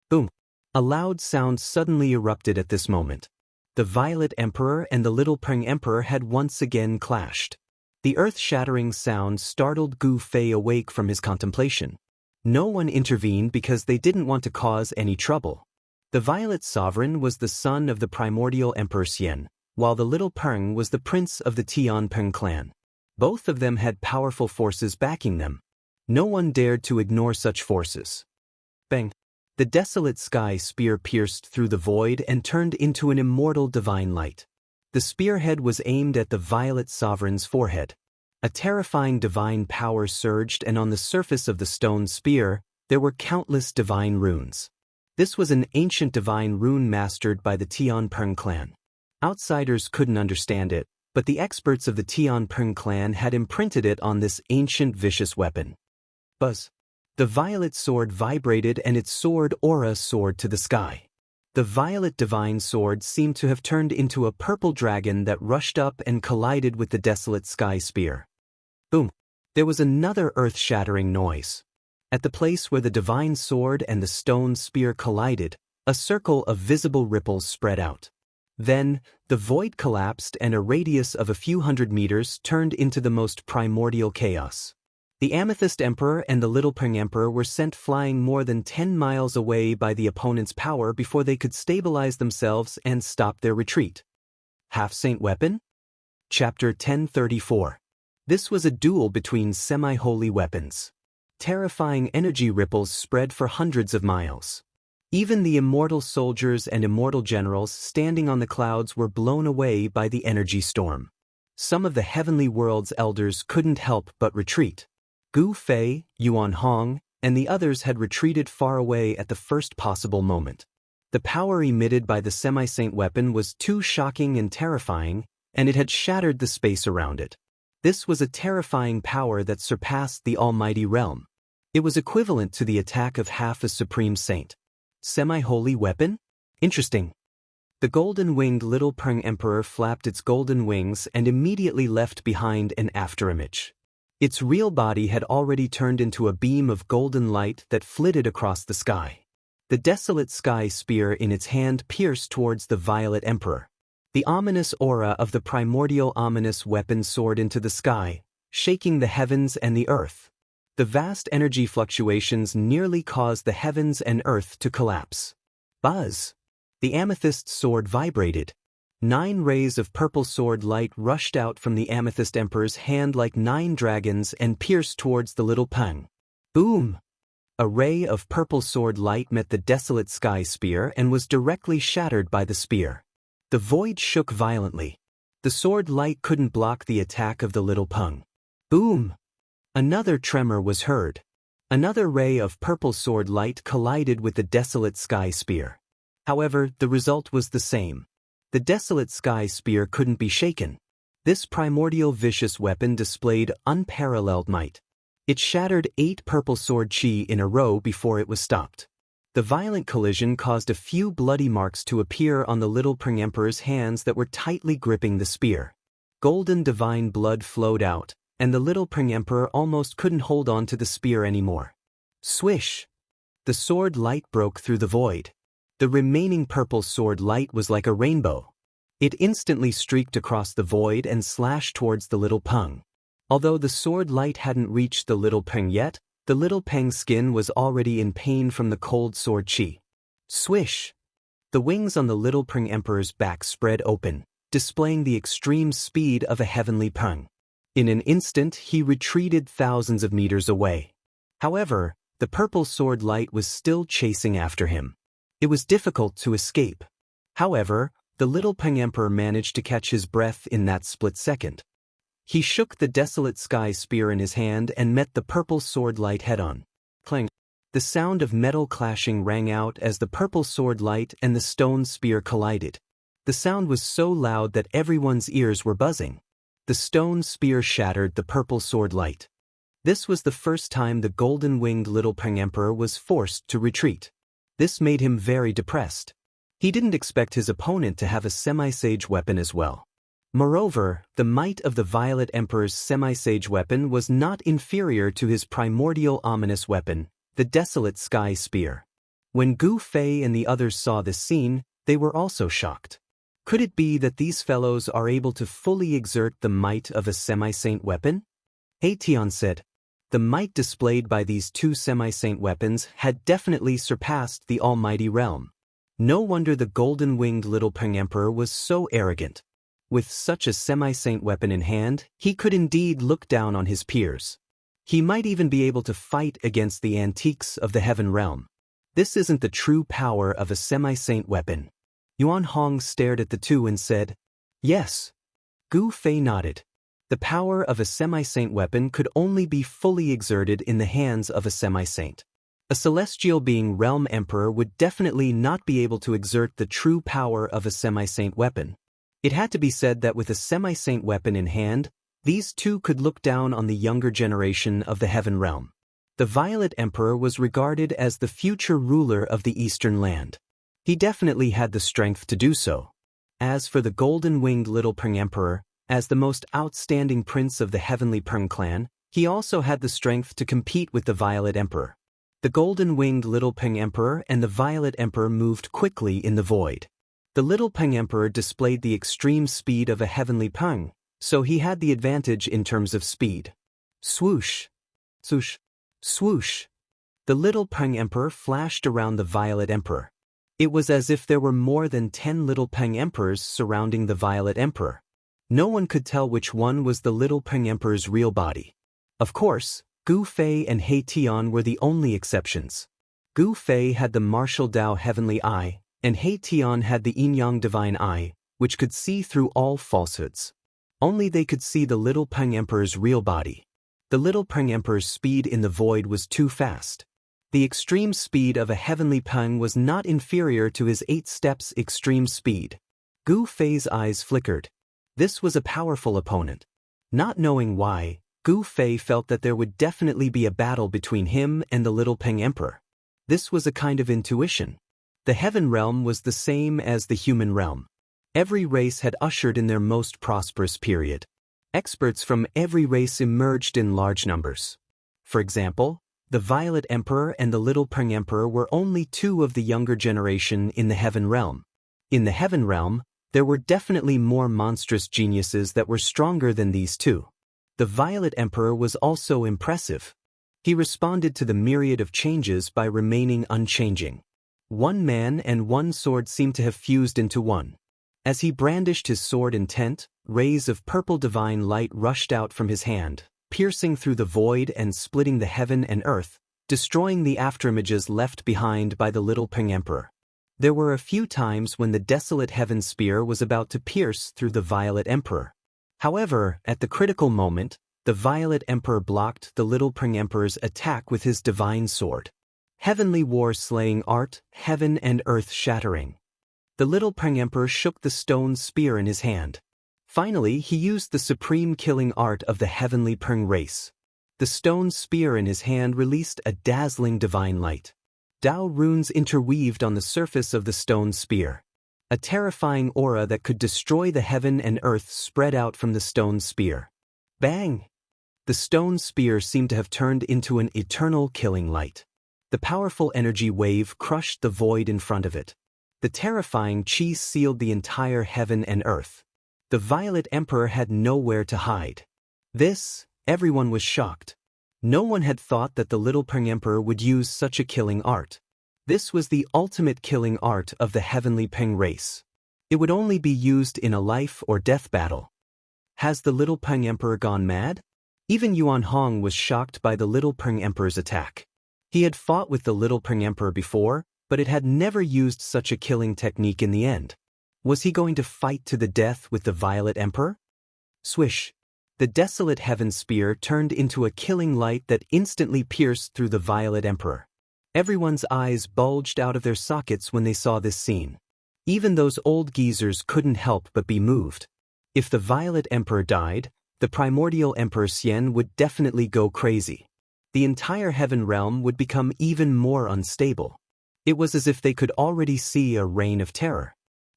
Boom! A loud sound suddenly erupted at this moment. The Violet Emperor and the Little Peng Emperor had once again clashed. The earth-shattering sound startled Gu Fei awake from his contemplation. No one intervened because they didn't want to cause any trouble. The Violet Sovereign was the son of the primordial Emperor Xian, while the Little Peng was the prince of the Tian Peng clan. Both of them had powerful forces backing them. No one dared to ignore such forces. Bang! The desolate sky spear pierced through the void and turned into an immortal divine light. The spearhead was aimed at the violet sovereign's forehead. A terrifying divine power surged, and on the surface of the stone spear, there were countless divine runes. This was an ancient divine rune mastered by the Tian Peng clan. Outsiders couldn't understand it, but the experts of the Tian Peng clan had imprinted it on this ancient vicious weapon. Buzz! The violet sword vibrated and its sword aura soared to the sky. The violet divine sword seemed to have turned into a purple dragon that rushed up and collided with the desolate sky spear. Boom! There was another earth-shattering noise. At the place where the divine sword and the stone spear collided, a circle of visible ripples spread out. Then, the void collapsed and a radius of a few hundred meters turned into the most primordial chaos. The Amethyst Emperor and the Little Peng Emperor were sent flying more than 10 miles away by the opponent's power before they could stabilize themselves and stop their retreat. Half-Saint Weapon? Chapter 1034. This was a duel between semi-holy weapons. Terrifying energy ripples spread for hundreds of miles. Even the immortal soldiers and immortal generals standing on the clouds were blown away by the energy storm. Some of the heavenly world's elders couldn't help but retreat. Gu Fei, Yuan Hong, and the others had retreated far away at the first possible moment. The power emitted by the semi-saint weapon was too shocking and terrifying, and it had shattered the space around it. This was a terrifying power that surpassed the almighty realm. It was equivalent to the attack of half a supreme saint. Semi-holy weapon? Interesting. The golden-winged Little Peng Emperor flapped its golden wings and immediately left behind an afterimage. Its real body had already turned into a beam of golden light that flitted across the sky. The desolate sky spear in its hand pierced towards the Violet Emperor. The ominous aura of the primordial ominous weapon soared into the sky, shaking the heavens and the earth. The vast energy fluctuations nearly caused the heavens and earth to collapse. Buzz! The amethyst sword vibrated. 9 rays of purple sword light rushed out from the Amethyst Emperor's hand like 9 dragons and pierced towards the Little Peng. Boom! A ray of purple sword light met the desolate sky spear and was directly shattered by the spear. The void shook violently. The sword light couldn't block the attack of the Little Peng. Boom! Another tremor was heard. Another ray of purple sword light collided with the desolate sky spear. However, the result was the same. The desolate sky spear couldn't be shaken. This primordial vicious weapon displayed unparalleled might. It shattered 8 purple sword chi in a row before it was stopped. The violent collision caused a few bloody marks to appear on the Little Peng Emperor's hands that were tightly gripping the spear. Golden divine blood flowed out, and the Little Peng Emperor almost couldn't hold on to the spear anymore. Swish! The sword light broke through the void. The remaining purple sword light was like a rainbow. It instantly streaked across the void and slashed towards the Little Peng. Although the sword light hadn't reached the Little Peng yet, the Little Peng's skin was already in pain from the cold sword chi. Swish! The wings on the Little Peng Emperor's back spread open, displaying the extreme speed of a heavenly Peng. In an instant, he retreated thousands of meters away. However, the purple sword light was still chasing after him. It was difficult to escape. However, the Little Peng Emperor managed to catch his breath in that split second. He shook the desolate sky spear in his hand and met the purple sword light head-on. Clang! The sound of metal clashing rang out as the purple sword light and the stone spear collided. The sound was so loud that everyone's ears were buzzing. The stone spear shattered the purple sword light. This was the first time the golden-winged Little Peng Emperor was forced to retreat. This made him very depressed. He didn't expect his opponent to have a semi-sage weapon as well. Moreover, the might of the Violet Emperor's semi-sage weapon was not inferior to his primordial ominous weapon, the desolate sky spear. When Gu Fei and the others saw this scene, they were also shocked. Could it be that these fellows are able to fully exert the might of a semi-saint weapon? He Tian said. The might displayed by these 2 semi-saint weapons had definitely surpassed the almighty realm. No wonder the golden-winged Little Peng Emperor was so arrogant. With such a semi-saint weapon in hand, he could indeed look down on his peers. He might even be able to fight against the antiques of the heaven realm. This isn't the true power of a semi-saint weapon. Yuan Hong stared at the two and said, "Yes." Gu Fei nodded. The power of a semi-saint weapon could only be fully exerted in the hands of a semi-saint. A celestial being realm emperor would definitely not be able to exert the true power of a semi-saint weapon. It had to be said that with a semi-saint weapon in hand, these two could look down on the younger generation of the heaven realm. The Violet Emperor was regarded as the future ruler of the Eastern Land. He definitely had the strength to do so. As for the golden-winged Little Peng Emperor, as the most outstanding prince of the heavenly Peng clan, he also had the strength to compete with the Violet Emperor. The golden-winged Little Peng Emperor and the Violet Emperor moved quickly in the void. The Little Peng Emperor displayed the extreme speed of a heavenly Peng, so he had the advantage in terms of speed. Swoosh! Swoosh! Swoosh! The Little Peng Emperor flashed around the Violet Emperor. It was as if there were more than 10 Little Peng Emperors surrounding the Violet Emperor. No one could tell which one was the Little Peng Emperor's real body. Of course, Gu Fei and He Tian were the only exceptions. Gu Fei had the martial Dao Heavenly Eye, and He Tian had the Yin-Yang Divine Eye, which could see through all falsehoods. Only they could see the Little Peng Emperor's real body. The Little Peng Emperor's speed in the void was too fast. The extreme speed of a heavenly Peng was not inferior to his 8 steps extreme speed. Gu Fei's eyes flickered. This was a powerful opponent. Not knowing why, Gu Fei felt that there would definitely be a battle between him and the Little Peng Emperor. This was a kind of intuition. The heaven realm was the same as the human realm. Every race had ushered in their most prosperous period. Experts from every race emerged in large numbers. For example, the Violet Emperor and the Little Peng Emperor were only 2 of the younger generation in the heaven realm. In the heaven realm, there were definitely more monstrous geniuses that were stronger than these two. The Violet Emperor was also impressive. He responded to the myriad of changes by remaining unchanging. One man and one sword seemed to have fused into one. As he brandished his sword intent, rays of purple divine light rushed out from his hand, piercing through the void and splitting the heaven and earth, destroying the afterimages left behind by the Little Peng Emperor. There were a few times when the desolate heaven spear was about to pierce through the Violet Emperor. However, at the critical moment, the Violet Emperor blocked the Little Peng Emperor's attack with his divine sword. Heavenly war slaying art, heaven and earth shattering. The Little Peng Emperor shook the stone spear in his hand. Finally, he used the supreme killing art of the heavenly Peng race. The stone spear in his hand released a dazzling divine light. Dao runes interweaved on the surface of the stone spear. A terrifying aura that could destroy the heaven and earth spread out from the stone spear. Bang! The stone spear seemed to have turned into an eternal killing light. The powerful energy wave crushed the void in front of it. The terrifying chi sealed the entire heaven and earth. The Violet Emperor had nowhere to hide. Everyone was shocked. No one had thought that the Little Peng Emperor would use such a killing art. This was the ultimate killing art of the heavenly Peng race. It would only be used in a life or death battle. Has the Little Peng Emperor gone mad? Even Yuan Hong was shocked by the Little Peng Emperor's attack. He had fought with the Little Peng Emperor before, but it had never used such a killing technique in the end. Was he going to fight to the death with the Violet Emperor? Swish! The desolate heaven spear turned into a killing light that instantly pierced through the Violet Emperor. Everyone's eyes bulged out of their sockets when they saw this scene. Even those old geezers couldn't help but be moved. If the Violet Emperor died, the primordial Emperor Xian would definitely go crazy. The entire heaven realm would become even more unstable. It was as if they could already see a reign of terror.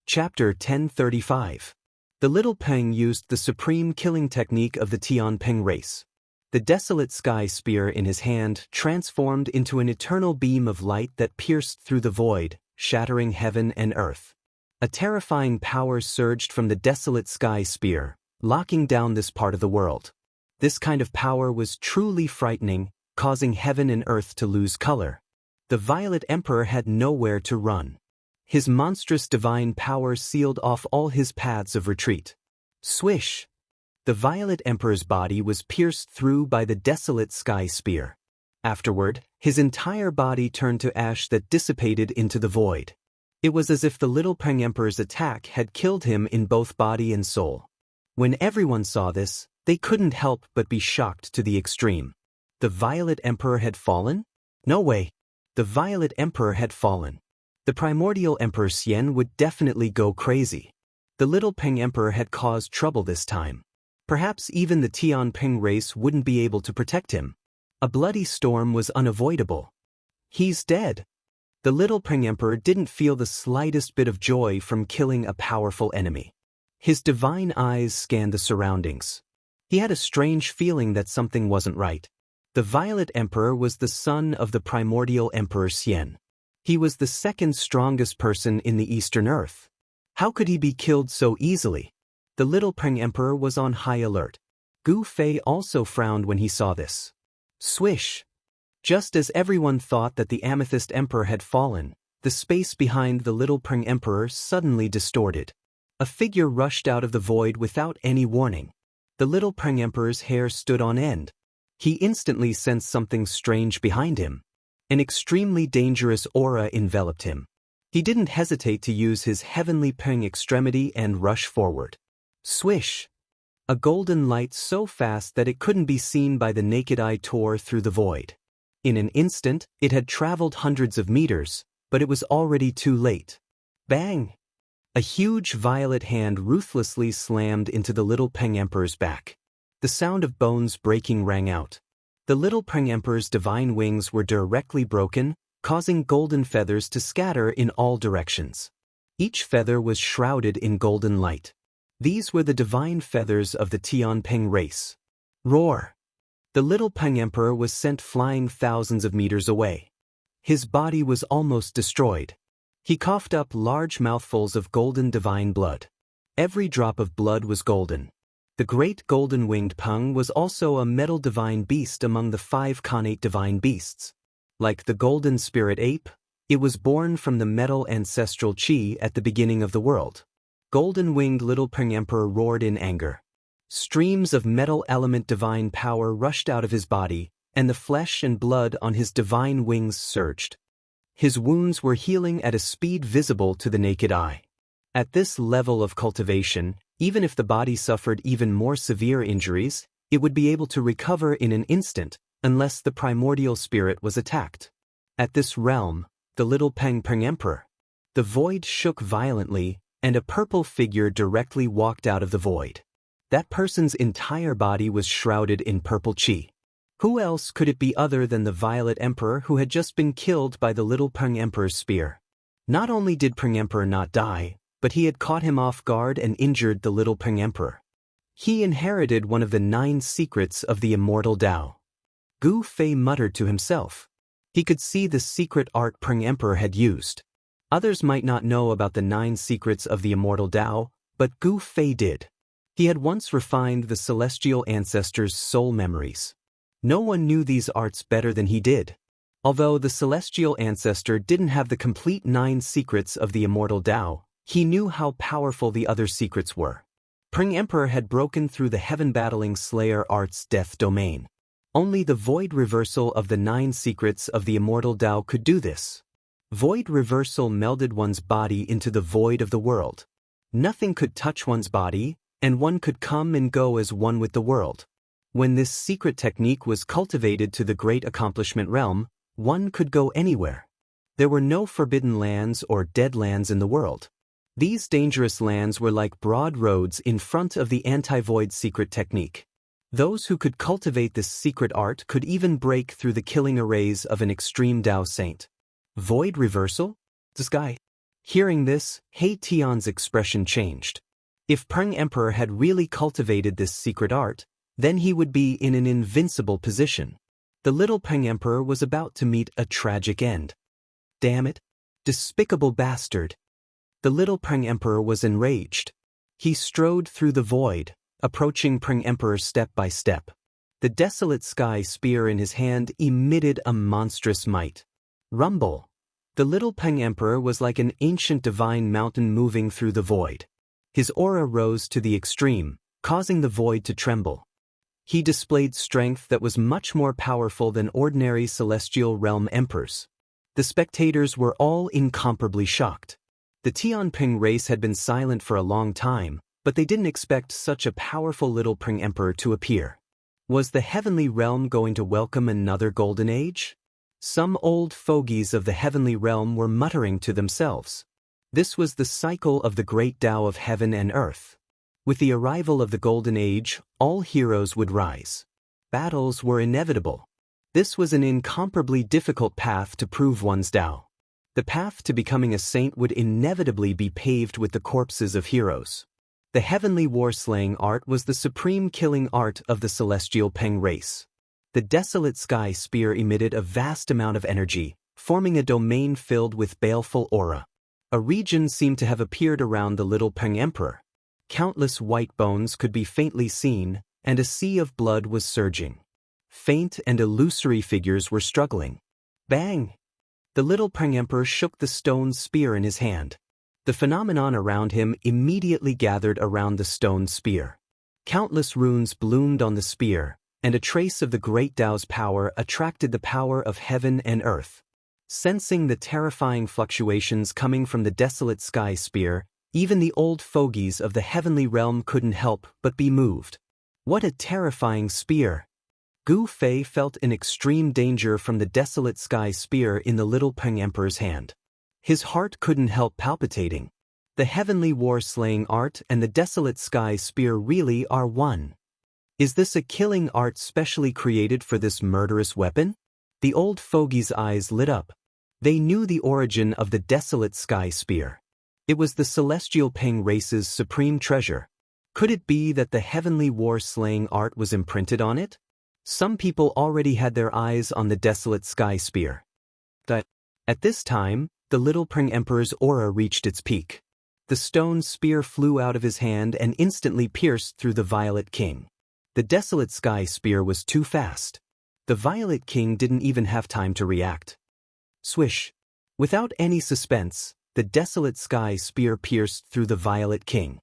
Chapter 1035. The Little Peng used the supreme killing technique of the Tian Peng race. The desolate sky spear in his hand transformed into an eternal beam of light that pierced through the void, shattering heaven and earth. A terrifying power surged from the desolate sky spear, locking down this part of the world. This kind of power was truly frightening, causing heaven and earth to lose color. The Violet Emperor had nowhere to run. His monstrous divine power sealed off all his paths of retreat. Swish! The Violet Emperor's body was pierced through by the desolate sky spear. Afterward, his entire body turned to ash that dissipated into the void. It was as if the little Peng Emperor's attack had killed him in both body and soul. When everyone saw this, they couldn't help but be shocked to the extreme. The Violet Emperor had fallen? No way. The Violet Emperor had fallen. The primordial Emperor Xian would definitely go crazy. The little Peng Emperor had caused trouble this time. Perhaps even the Tian Peng race wouldn't be able to protect him. A bloody storm was unavoidable. He's dead. The little Peng Emperor didn't feel the slightest bit of joy from killing a powerful enemy. His divine eyes scanned the surroundings. He had a strange feeling that something wasn't right. The Violet Emperor was the son of the primordial Emperor Xian. He was the second strongest person in the Eastern Earth. How could he be killed so easily? The little Peng Emperor was on high alert. Gu Fei also frowned when he saw this. Swish! Just as everyone thought that the Amethyst Emperor had fallen, the space behind the little Peng Emperor suddenly distorted. A figure rushed out of the void without any warning. The little Peng Emperor's hair stood on end. He instantly sensed something strange behind him. An extremely dangerous aura enveloped him. He didn't hesitate to use his heavenly Peng extremity and rush forward. Swish! A golden light so fast that it couldn't be seen by the naked eye tore through the void. In an instant, it had traveled hundreds of meters, but it was already too late. Bang! A huge violet hand ruthlessly slammed into the little Peng Emperor's back. The sound of bones breaking rang out. The little Peng Emperor's divine wings were directly broken, causing golden feathers to scatter in all directions. Each feather was shrouded in golden light. These were the divine feathers of the Tian Peng race. Roar! The little Peng Emperor was sent flying thousands of meters away. His body was almost destroyed. He coughed up large mouthfuls of golden divine blood. Every drop of blood was golden. The great golden-winged Peng was also a metal divine beast among the 5 connate divine beasts. Like the golden spirit ape, it was born from the metal ancestral qi at the beginning of the world. Golden-winged little Peng Emperor roared in anger. Streams of metal element divine power rushed out of his body, and the flesh and blood on his divine wings surged. His wounds were healing at a speed visible to the naked eye. At this level of cultivation, even if the body suffered even more severe injuries, it would be able to recover in an instant, unless the primordial spirit was attacked. At this realm, the little Peng Emperor. The void shook violently, and a purple figure directly walked out of the void. That person's entire body was shrouded in purple qi. Who else could it be other than the Violet Emperor who had just been killed by the little Peng Emperor's spear? Not only did Peng Emperor not die, but he had caught him off guard and injured the little Peng Emperor. He inherited one of the 9 secrets of the immortal Tao. Gu Fei muttered to himself. He could see the secret art Peng Emperor had used. Others might not know about the 9 secrets of the immortal Tao, but Gu Fei did. He had once refined the celestial ancestors' soul memories. No one knew these arts better than he did. Although the celestial ancestor didn't have the complete 9 secrets of the immortal Tao, he knew how powerful the other secrets were. Peng Emperor had broken through the heaven-battling Slayer art's death domain. Only the void reversal of the 9 secrets of the immortal Tao could do this. Void reversal melded one's body into the void of the world. Nothing could touch one's body, and one could come and go as one with the world. When this secret technique was cultivated to the great accomplishment realm, one could go anywhere. There were no forbidden lands or dead lands in the world. These dangerous lands were like broad roads in front of the anti-void secret technique. Those who could cultivate this secret art could even break through the killing arrays of an extreme Tao saint. Void reversal? This guy. Hearing this, He Tian's expression changed. If Peng Emperor had really cultivated this secret art, then he would be in an invincible position. The little Peng Emperor was about to meet a tragic end. Damn it! Despicable bastard! The little Peng Emperor was enraged. He strode through the void, approaching Peng Emperor step by step. The desolate sky spear in his hand emitted a monstrous might. Rumble! The little Peng Emperor was like an ancient divine mountain moving through the void. His aura rose to the extreme, causing the void to tremble. He displayed strength that was much more powerful than ordinary celestial realm emperors. The spectators were all incomparably shocked. The Tianping race had been silent for a long time, but they didn't expect such a powerful little Pring Emperor to appear. Was the heavenly realm going to welcome another golden age? Some old fogies of the heavenly realm were muttering to themselves. This was the cycle of the great Tao of heaven and earth. With the arrival of the golden age, all heroes would rise. Battles were inevitable. This was an incomparably difficult path to prove one's Tao. The path to becoming a saint would inevitably be paved with the corpses of heroes. The heavenly war-slaying art was the supreme killing art of the celestial Peng race. The desolate sky spear emitted a vast amount of energy, forming a domain filled with baleful aura. A region seemed to have appeared around the little Peng Emperor. Countless white bones could be faintly seen, and a sea of blood was surging. Faint and illusory figures were struggling. Bang! The little Peng Emperor shook the stone spear in his hand. The phenomenon around him immediately gathered around the stone spear. Countless runes bloomed on the spear, and a trace of the great Tao's power attracted the power of heaven and earth. Sensing the terrifying fluctuations coming from the desolate sky spear, even the old fogies of the heavenly realm couldn't help but be moved. What a terrifying spear! Gu Fei felt in extreme danger from the desolate sky spear in the little Peng Emperor's hand. His heart couldn't help palpitating. The heavenly war-slaying art and the desolate sky spear really are one. Is this a killing art specially created for this murderous weapon? The old fogie's eyes lit up. They knew the origin of the desolate sky spear. It was the celestial Peng race's supreme treasure. Could it be that the heavenly war-slaying art was imprinted on it? Some people already had their eyes on the desolate sky spear. At this time, the little Peng Emperor's aura reached its peak. The stone spear flew out of his hand and instantly pierced through the Violet King. The desolate sky spear was too fast. The Violet King didn't even have time to react. Swish! Without any suspense, the desolate sky spear pierced through the Violet King.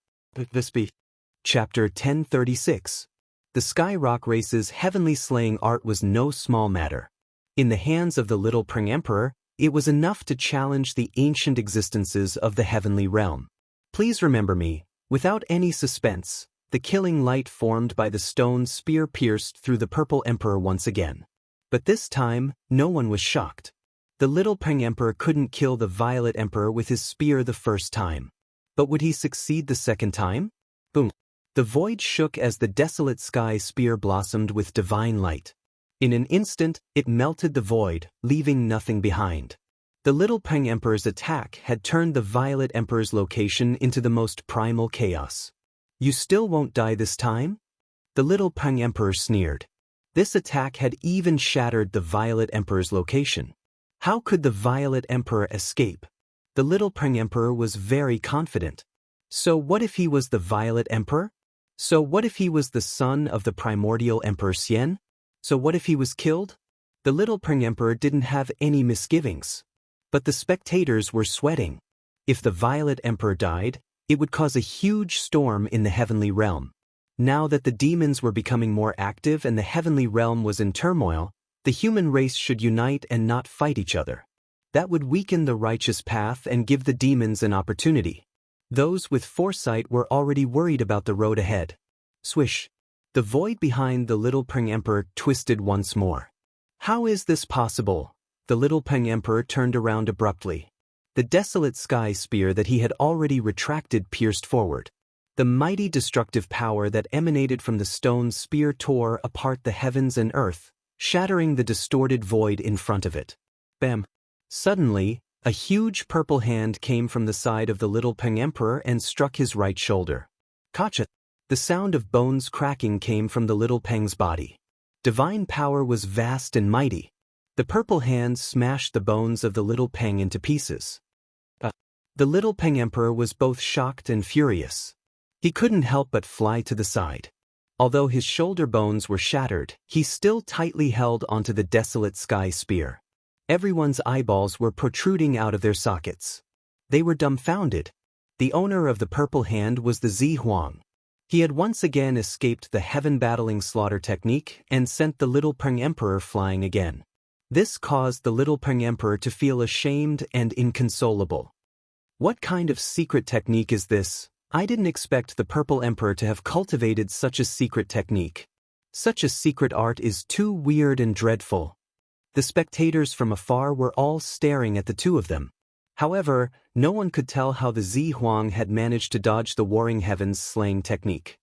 Chapter 1036. The Sky Rock race's heavenly slaying art was no small matter. In the hands of the little Peng Emperor, it was enough to challenge the ancient existences of the heavenly realm. Please remember me, without any suspense, the killing light formed by the stone spear pierced through the purple emperor once again. But this time, no one was shocked. The little Peng Emperor couldn't kill the Violet Emperor with his spear the first time. But would he succeed the second time? Boom! The void shook as the desolate sky spear blossomed with divine light. In an instant, it melted the void, leaving nothing behind. The little Peng Emperor's attack had turned the Violet Emperor's location into the most primal chaos. You still won't die this time? The little Peng Emperor sneered. This attack had even shattered the Violet Emperor's location. How could the Violet Emperor escape? The little Peng Emperor was very confident. So what if he was the Violet Emperor? So what if he was the son of the primordial Emperor Xian? So what if he was killed? The little Peng Emperor didn't have any misgivings. But the spectators were sweating. If the Violet Emperor died, it would cause a huge storm in the heavenly realm. Now that the demons were becoming more active and the heavenly realm was in turmoil, the human race should unite and not fight each other. That would weaken the righteous path and give the demons an opportunity. Those with foresight were already worried about the road ahead. Swish! The void behind the little Peng Emperor twisted once more. How is this possible? The little Peng Emperor turned around abruptly. The desolate sky spear that he had already retracted pierced forward. The mighty destructive power that emanated from the stone spear tore apart the heavens and earth, shattering the distorted void in front of it. Bam! Suddenly, a huge purple hand came from the side of the little Peng Emperor and struck his right shoulder. Kacha! The sound of bones cracking came from the little Peng's body. Divine power was vast and mighty. The purple hand smashed the bones of the little Peng into pieces. The little Peng Emperor was both shocked and furious. He couldn't help but fly to the side. Although his shoulder bones were shattered, he still tightly held onto the desolate sky spear. Everyone's eyeballs were protruding out of their sockets. They were dumbfounded. The owner of the purple hand was the Zi Huang. He had once again escaped the heaven-battling slaughter technique and sent the Little Peng Emperor flying again. This caused the Little Peng Emperor to feel ashamed and inconsolable. What kind of secret technique is this? I didn't expect the Purple Emperor to have cultivated such a secret technique. Such a secret art is too weird and dreadful. The spectators from afar were all staring at the two of them. However, no one could tell how the Zi Huang had managed to dodge the Warring Heavens slaying technique.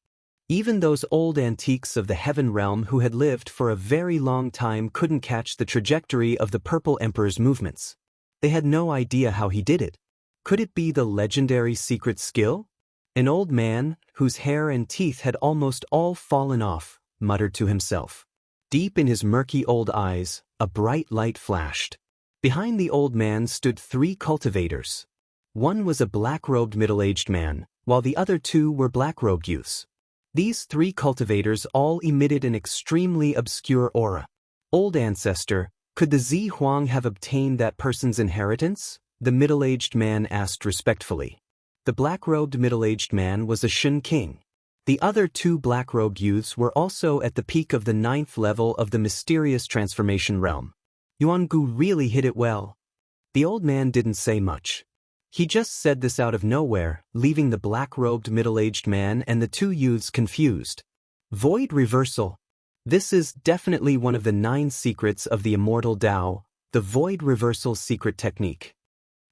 Even those old antiques of the Heaven Realm who had lived for a very long time couldn't catch the trajectory of the Purple Emperor's movements. They had no idea how he did it. Could it be the legendary secret skill? An old man, whose hair and teeth had almost all fallen off, muttered to himself. Deep in his murky old eyes, a bright light flashed. Behind the old man stood 3 cultivators. One was a black-robed middle-aged man, while the other 2 were black-robed youths. These 3 cultivators all emitted an extremely obscure aura. Old ancestor, could the Zi Huang have obtained that person's inheritance? The middle-aged man asked respectfully. The black-robed middle-aged man was a Shun king. The other 2 black-robed youths were also at the peak of the 9th level of the mysterious transformation realm. Yuan Gu really hit it well. The old man didn't say much. He just said this out of nowhere, leaving the black-robed middle-aged man and the 2 youths confused. Void reversal. This is definitely one of the 9 secrets of the immortal Tao, the void reversal secret technique.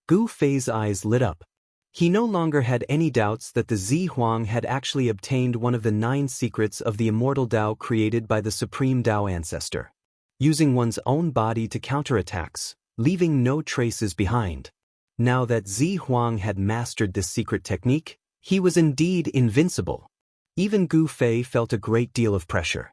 Gu Fei's eyes lit up. He no longer had any doubts that the Zi Huang had actually obtained one of the 9 secrets of the immortal Tao created by the Supreme Tao ancestor. Using one's own body to counterattacks, leaving no traces behind. Now that Zi Huang had mastered this secret technique, he was indeed invincible. Even Gu Fei felt a great deal of pressure.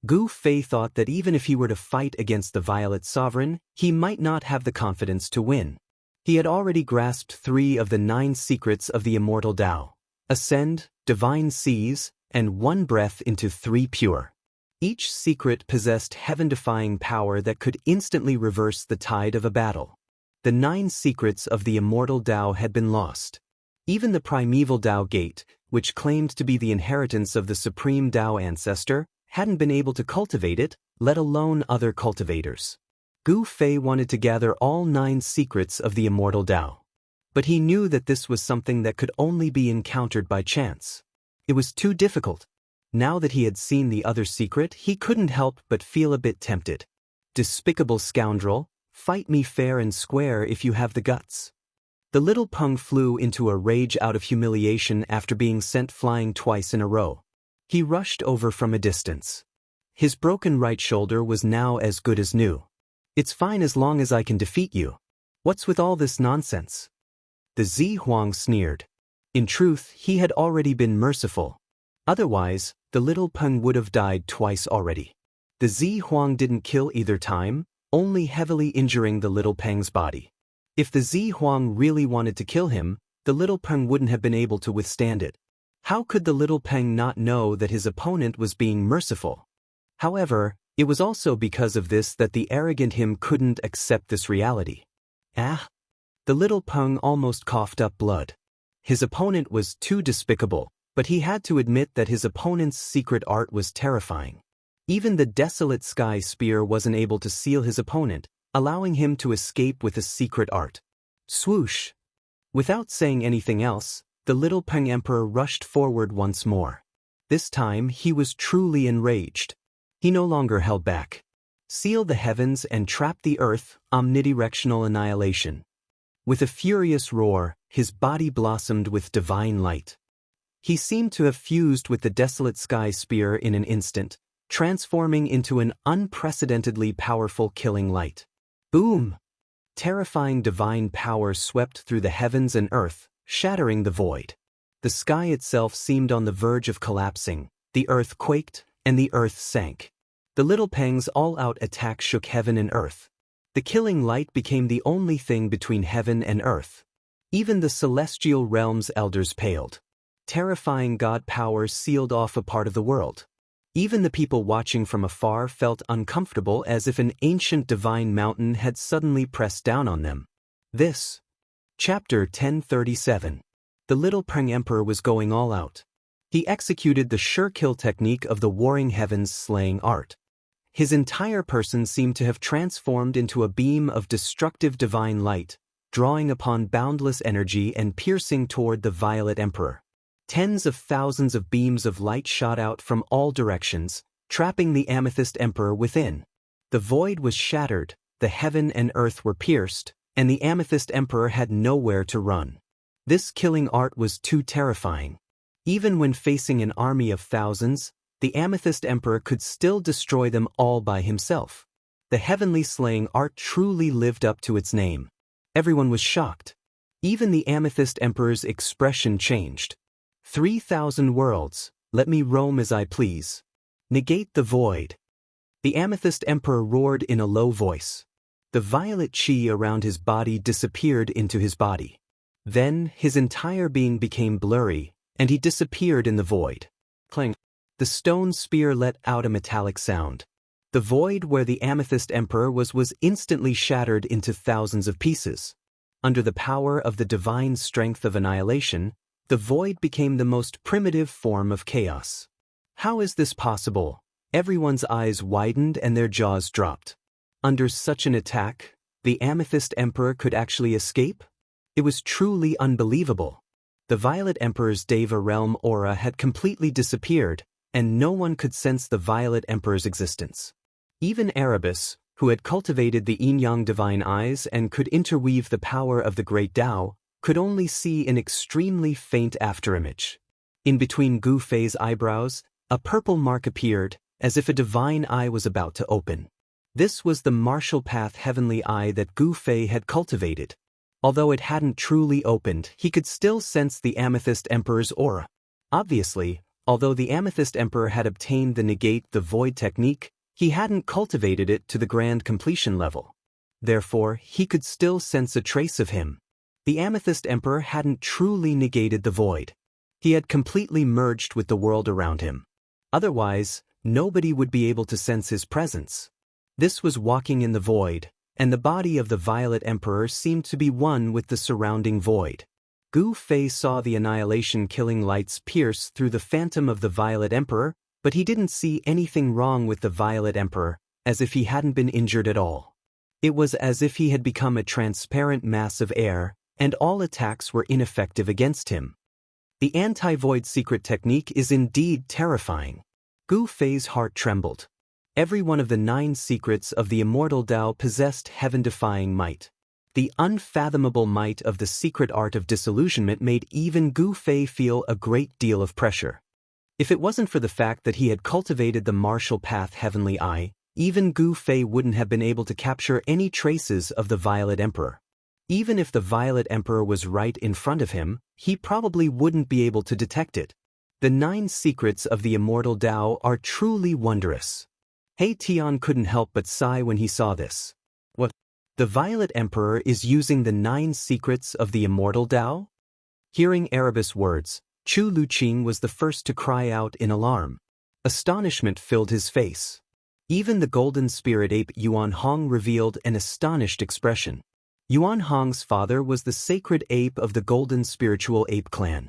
Gu Fei thought that even if he were to fight against the Violet Sovereign, he might not have the confidence to win. He had already grasped 3 of the 9 secrets of the immortal Tao: Ascend, Divine Seize, and One Breath into 3 Pure. Each secret possessed heaven-defying power that could instantly reverse the tide of a battle. The 9 secrets of the immortal Tao had been lost. Even the primeval Tao Gate, which claimed to be the inheritance of the Supreme Tao ancestor, hadn't been able to cultivate it, let alone other cultivators. Gu Fei wanted to gather all 9 secrets of the immortal Tao. But he knew that this was something that could only be encountered by chance. It was too difficult. Now that he had seen the other secret, he couldn't help but feel a bit tempted. Despicable scoundrel, fight me fair and square if you have the guts. The little Peng flew into a rage out of humiliation after being sent flying twice in a row. He rushed over from a distance. His broken right shoulder was now as good as new. It's fine as long as I can defeat you. What's with all this nonsense? The Zi Huang sneered. In truth, he had already been merciful. Otherwise, the little Peng would have died twice already. The Zi Huang didn't kill either time, only heavily injuring the little Peng's body. If the Zi Huang really wanted to kill him, the little Peng wouldn't have been able to withstand it. How could the little Peng not know that his opponent was being merciful? However, it was also because of this that the arrogant him couldn't accept this reality. Ah! The little Peng almost coughed up blood. His opponent was too despicable, but he had to admit that his opponent's secret art was terrifying. Even the desolate sky spear wasn't able to seal his opponent, allowing him to escape with a secret art. Swoosh! Without saying anything else, the little Peng Emperor rushed forward once more. This time he was truly enraged. He no longer held back. Seal the heavens and trap the earth, omnidirectional annihilation. With a furious roar, his body blossomed with divine light. He seemed to have fused with the desolate sky spear in an instant, transforming into an unprecedentedly powerful killing light. Boom! Terrifying divine power swept through the heavens and earth, shattering the void. The sky itself seemed on the verge of collapsing, the earth quaked, and the earth sank. The little Peng's all-out attack shook heaven and earth. The killing light became the only thing between heaven and earth. Even the celestial realm's elders paled. Terrifying god power sealed off a part of the world. Even the people watching from afar felt uncomfortable, as if an ancient divine mountain had suddenly pressed down on them. This. Chapter 1037. The little Peng Emperor was going all out. He executed the sure-kill technique of the warring heavens slaying art. His entire person seemed to have transformed into a beam of destructive divine light, drawing upon boundless energy and piercing toward the Violet Emperor. Tens of thousands of beams of light shot out from all directions, trapping the Amethyst Emperor within. The void was shattered, the heaven and earth were pierced, and the Amethyst Emperor had nowhere to run. This killing art was too terrifying. Even when facing an army of thousands, the Amethyst Emperor could still destroy them all by himself. The heavenly slaying art truly lived up to its name. Everyone was shocked. Even the Amethyst Emperor's expression changed. 3,000 worlds, let me roam as I please. Negate the void. The Amethyst Emperor roared in a low voice. The violet chi around his body disappeared into his body. Then, his entire being became blurry, and he disappeared in the void. Clang. The stone spear let out a metallic sound. The void where the Amethyst Emperor was instantly shattered into thousands of pieces. Under the power of the divine strength of annihilation, the void became the most primitive form of chaos. How is this possible? Everyone's eyes widened and their jaws dropped. Under such an attack, the Amethyst Emperor could actually escape? It was truly unbelievable. The Violet Emperor's Deva realm aura had completely disappeared, and no one could sense the Violet Emperor's existence. Even Erebus, who had cultivated the yin-yang divine eyes and could interweave the power of the great Tao, could only see an extremely faint afterimage. In between Gu Fei's eyebrows, a purple mark appeared, as if a divine eye was about to open. This was the martial path heavenly eye that Gu Fei had cultivated. Although it hadn't truly opened, he could still sense the Amethyst Emperor's aura. Obviously, although the Amethyst Emperor had obtained the negate the void technique, he hadn't cultivated it to the grand completion level. Therefore, he could still sense a trace of him. The Amethyst Emperor hadn't truly negated the void. He had completely merged with the world around him. Otherwise, nobody would be able to sense his presence. This was walking in the void, and the body of the Violet Emperor seemed to be one with the surrounding void. Gu Fei saw the annihilation-killing lights pierce through the phantom of the Violet Emperor, but he didn't see anything wrong with the Violet Emperor, as if he hadn't been injured at all. It was as if he had become a transparent mass of air, and all attacks were ineffective against him. The anti-void secret technique is indeed terrifying. Gu Fei's heart trembled. Every one of the 9 secrets of the immortal Tao possessed heaven-defying might. The unfathomable might of the secret art of disillusionment made even Gu Fei feel a great deal of pressure. If it wasn't for the fact that he had cultivated the martial path heavenly eye, even Gu Fei wouldn't have been able to capture any traces of the Violet Emperor. Even if the Violet Emperor was right in front of him, he probably wouldn't be able to detect it. The 9 secrets of the immortal Tao are truly wondrous. He Tian couldn't help but sigh when he saw this. What? The Violet Emperor is using the 9 secrets of the immortal Tao? Hearing Erebus' words, Chu Luqing was the first to cry out in alarm. Astonishment filled his face. Even the golden spirit ape Yuan Hong revealed an astonished expression. Yuan Hong's father was the sacred ape of the golden spiritual ape clan.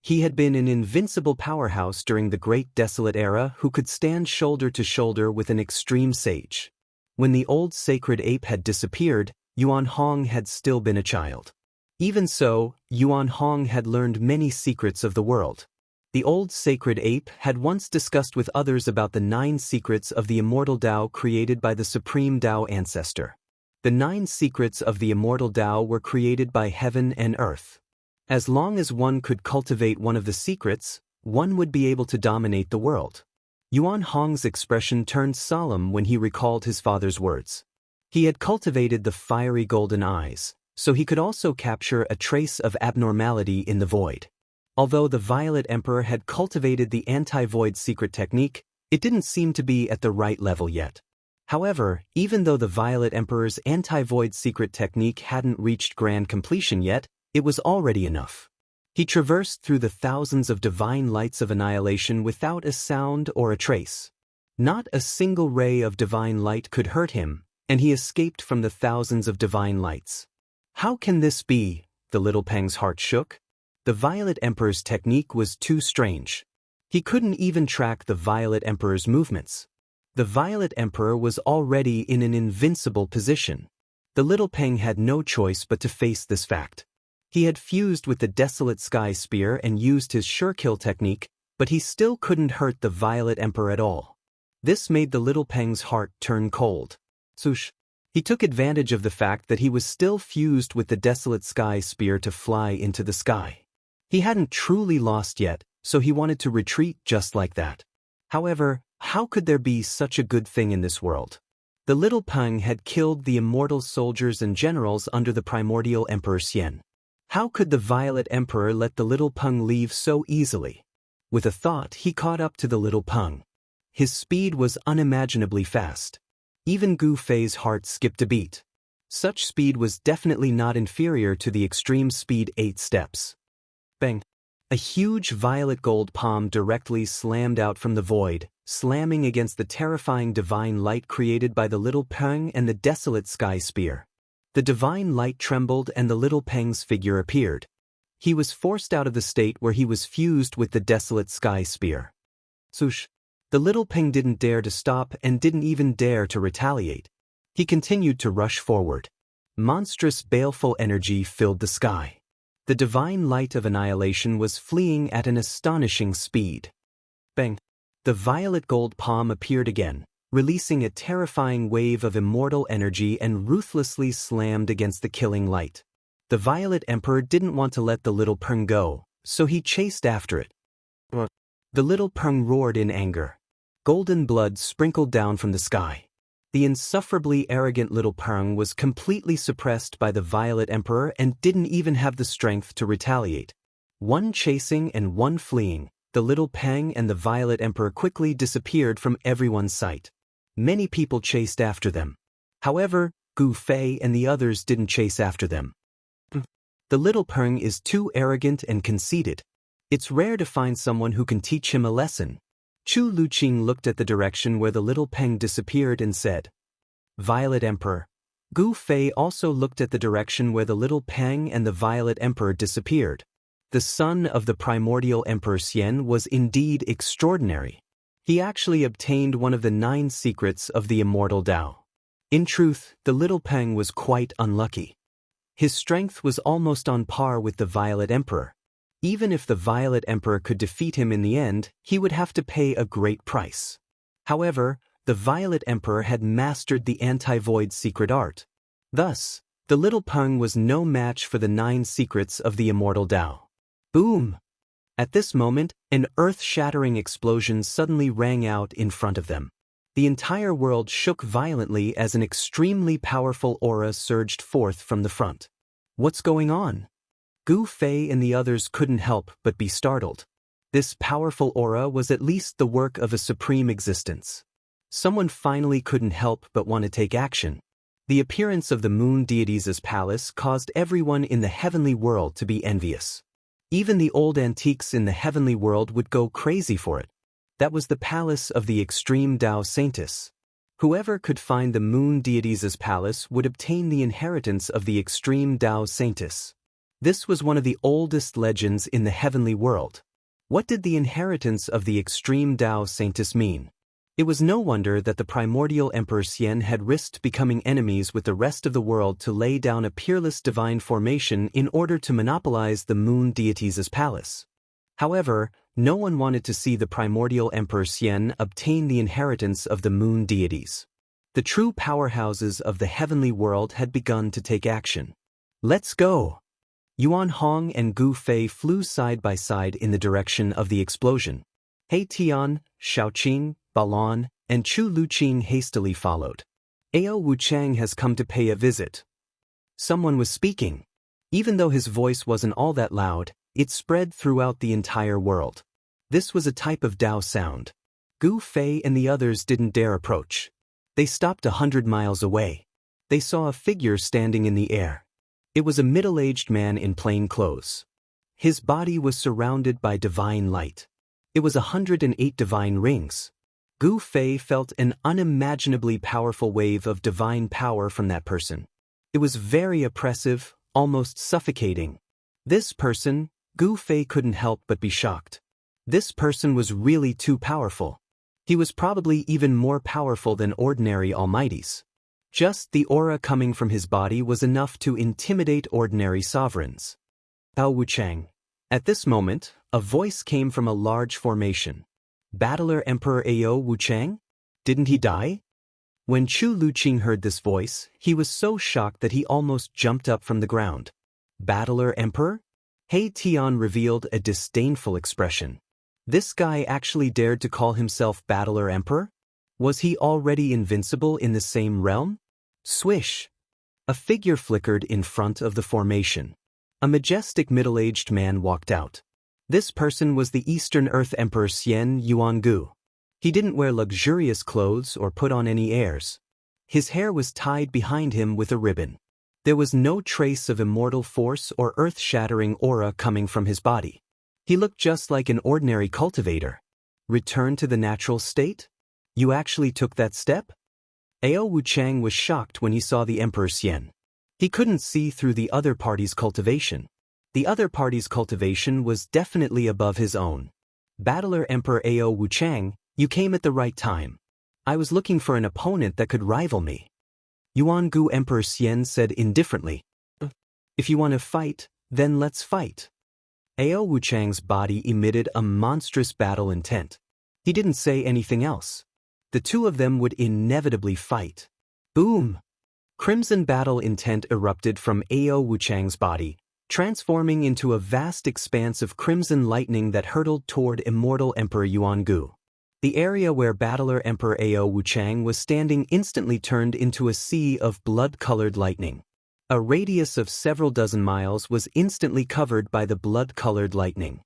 He had been an invincible powerhouse during the Great Desolate Era who could stand shoulder to shoulder with an extreme sage. When the old sacred ape had disappeared, Yuan Hong had still been a child. Even so, Yuan Hong had learned many secrets of the world. The old sacred ape had once discussed with others about the 9 secrets of the immortal Tao created by the supreme Tao ancestor. The 9 secrets of the immortal Tao were created by heaven and earth. As long as one could cultivate one of the secrets, one would be able to dominate the world. Yuan Hong's expression turned solemn when he recalled his father's words. He had cultivated the fiery golden eyes, so he could also capture a trace of abnormality in the void. Although the Violet Emperor had cultivated the anti-void secret technique, it didn't seem to be at the right level yet. However, even though the Violet Emperor's anti-void secret technique hadn't reached grand completion yet, it was already enough. He traversed through the thousands of divine lights of annihilation without a sound or a trace. Not a single ray of divine light could hurt him, and he escaped from the thousands of divine lights. How can this be? The little Peng's heart shook. The Violet Emperor's technique was too strange. He couldn't even track the Violet Emperor's movements. The Violet Emperor was already in an invincible position. The little Peng had no choice but to face this fact. He had fused with the Desolate Sky Spear and used his sure-kill technique, but he still couldn't hurt the Violet Emperor at all. This made the little Peng's heart turn cold. Swoosh! He took advantage of the fact that he was still fused with the Desolate Sky Spear to fly into the sky. He hadn't truly lost yet, so he wanted to retreat just like that. However, how could there be such a good thing in this world? The little Peng had killed the immortal soldiers and generals under the primordial Emperor Xian. How could the Violet Emperor let the little Peng leave so easily? With a thought, he caught up to the little Peng. His speed was unimaginably fast. Even Gu Fei's heart skipped a beat. Such speed was definitely not inferior to the extreme speed 8 steps. Bang! A huge violet gold palm directly slammed out from the void, slamming against the terrifying divine light created by the little Peng and the Desolate Sky Spear. The divine light trembled and the little Peng's figure appeared. He was forced out of the state where he was fused with the Desolate Sky Spear. Swoosh! The little Peng didn't dare to stop and didn't even dare to retaliate. He continued to rush forward. Monstrous baleful energy filled the sky. The divine light of annihilation was fleeing at an astonishing speed. Bang! The violet gold palm appeared again, releasing a terrifying wave of immortal energy and ruthlessly slammed against the killing light. The Violet Emperor didn't want to let the little Peng go, so he chased after it. The little Peng roared in anger. Golden blood sprinkled down from the sky. The insufferably arrogant little Peng was completely suppressed by the Violet Emperor and didn't even have the strength to retaliate. One chasing and one fleeing, the little Peng and the Violet Emperor quickly disappeared from everyone's sight. Many people chased after them. However, Gu Fei and the others didn't chase after them. The little Peng is too arrogant and conceited. It's rare to find someone who can teach him a lesson. Chu Luqing looked at the direction where the little Peng disappeared and said, "Violet Emperor." Gu Fei also looked at the direction where the little Peng and the Violet Emperor disappeared. The son of the primordial Emperor Xian was indeed extraordinary. He actually obtained one of the 9 secrets of the immortal Tao. In truth, the little Peng was quite unlucky. His strength was almost on par with the Violet Emperor. Even if the Violet Emperor could defeat him in the end, he would have to pay a great price. However, the Violet Emperor had mastered the anti-void secret art. Thus, the little Peng was no match for the 9 secrets of the immortal Tao. Boom! At this moment, an earth-shattering explosion suddenly rang out in front of them. The entire world shook violently as an extremely powerful aura surged forth from the front. What's going on? Gu Fei and the others couldn't help but be startled. This powerful aura was at least the work of a supreme existence. Someone finally couldn't help but want to take action. The appearance of the moon deities' palace caused everyone in the heavenly world to be envious. Even the old antiques in the heavenly world would go crazy for it. That was the palace of the extreme Tao Saintess. Whoever could find the moon deities' palace would obtain the inheritance of the extreme Tao Saintess. This was one of the oldest legends in the heavenly world. What did the inheritance of the extreme Tao Saintess mean? It was no wonder that the primordial Emperor Xian had risked becoming enemies with the rest of the world to lay down a peerless divine formation in order to monopolize the moon deities' palace. However, no one wanted to see the primordial Emperor Xian obtain the inheritance of the moon deities. The true powerhouses of the heavenly world had begun to take action. Let's go! Yuan Hong and Gu Fei flew side by side in the direction of the explosion. He Tian, Shaoqing, Balon, and Chu Luqing hastily followed. Ao Wuchang has come to pay a visit. Someone was speaking. Even though his voice wasn't all that loud, it spread throughout the entire world. This was a type of Tao sound. Gu Fei and the others didn't dare approach. They stopped 100 miles away. They saw a figure standing in the air. It was a middle-aged man in plain clothes. His body was surrounded by divine light. It was 108 divine rings. Gu Fei felt an unimaginably powerful wave of divine power from that person. It was very oppressive, almost suffocating. This person, Gu Fei couldn't help but be shocked. This person was really too powerful. He was probably even more powerful than ordinary almighties. Just the aura coming from his body was enough to intimidate ordinary sovereigns. Bao Wuchang. At this moment, a voice came from a large formation. Battler Emperor Ao Wuchang? Didn't he die? When Chu Luqing heard this voice, he was so shocked that he almost jumped up from the ground. Battler Emperor? He Tian revealed a disdainful expression. This guy actually dared to call himself Battler Emperor? Was he already invincible in the same realm? Swish! A figure flickered in front of the formation. A majestic middle-aged man walked out. This person was the Eastern Earth Emperor Xian Yuangu. He didn't wear luxurious clothes or put on any airs. His hair was tied behind him with a ribbon. There was no trace of immortal force or earth-shattering aura coming from his body. He looked just like an ordinary cultivator. Return to the natural state? You actually took that step? Ao Wuchang was shocked when he saw the Emperor Xian. He couldn't see through the other party's cultivation. The other party's cultivation was definitely above his own. Battler Emperor Ao Wuchang, you came at the right time. I was looking for an opponent that could rival me. Yuangu Emperor Xian said indifferently. If you want to fight, then let's fight. Ao Wuchang's body emitted a monstrous battle intent. He didn't say anything else. The two of them would inevitably fight. Boom! Crimson battle intent erupted from Ao Wuchang's body, transforming into a vast expanse of crimson lightning that hurtled toward immortal Emperor Yuangu. The area where battler Emperor Ao Wuchang was standing instantly turned into a sea of blood-colored lightning. A radius of several dozen miles was instantly covered by the blood-colored lightning.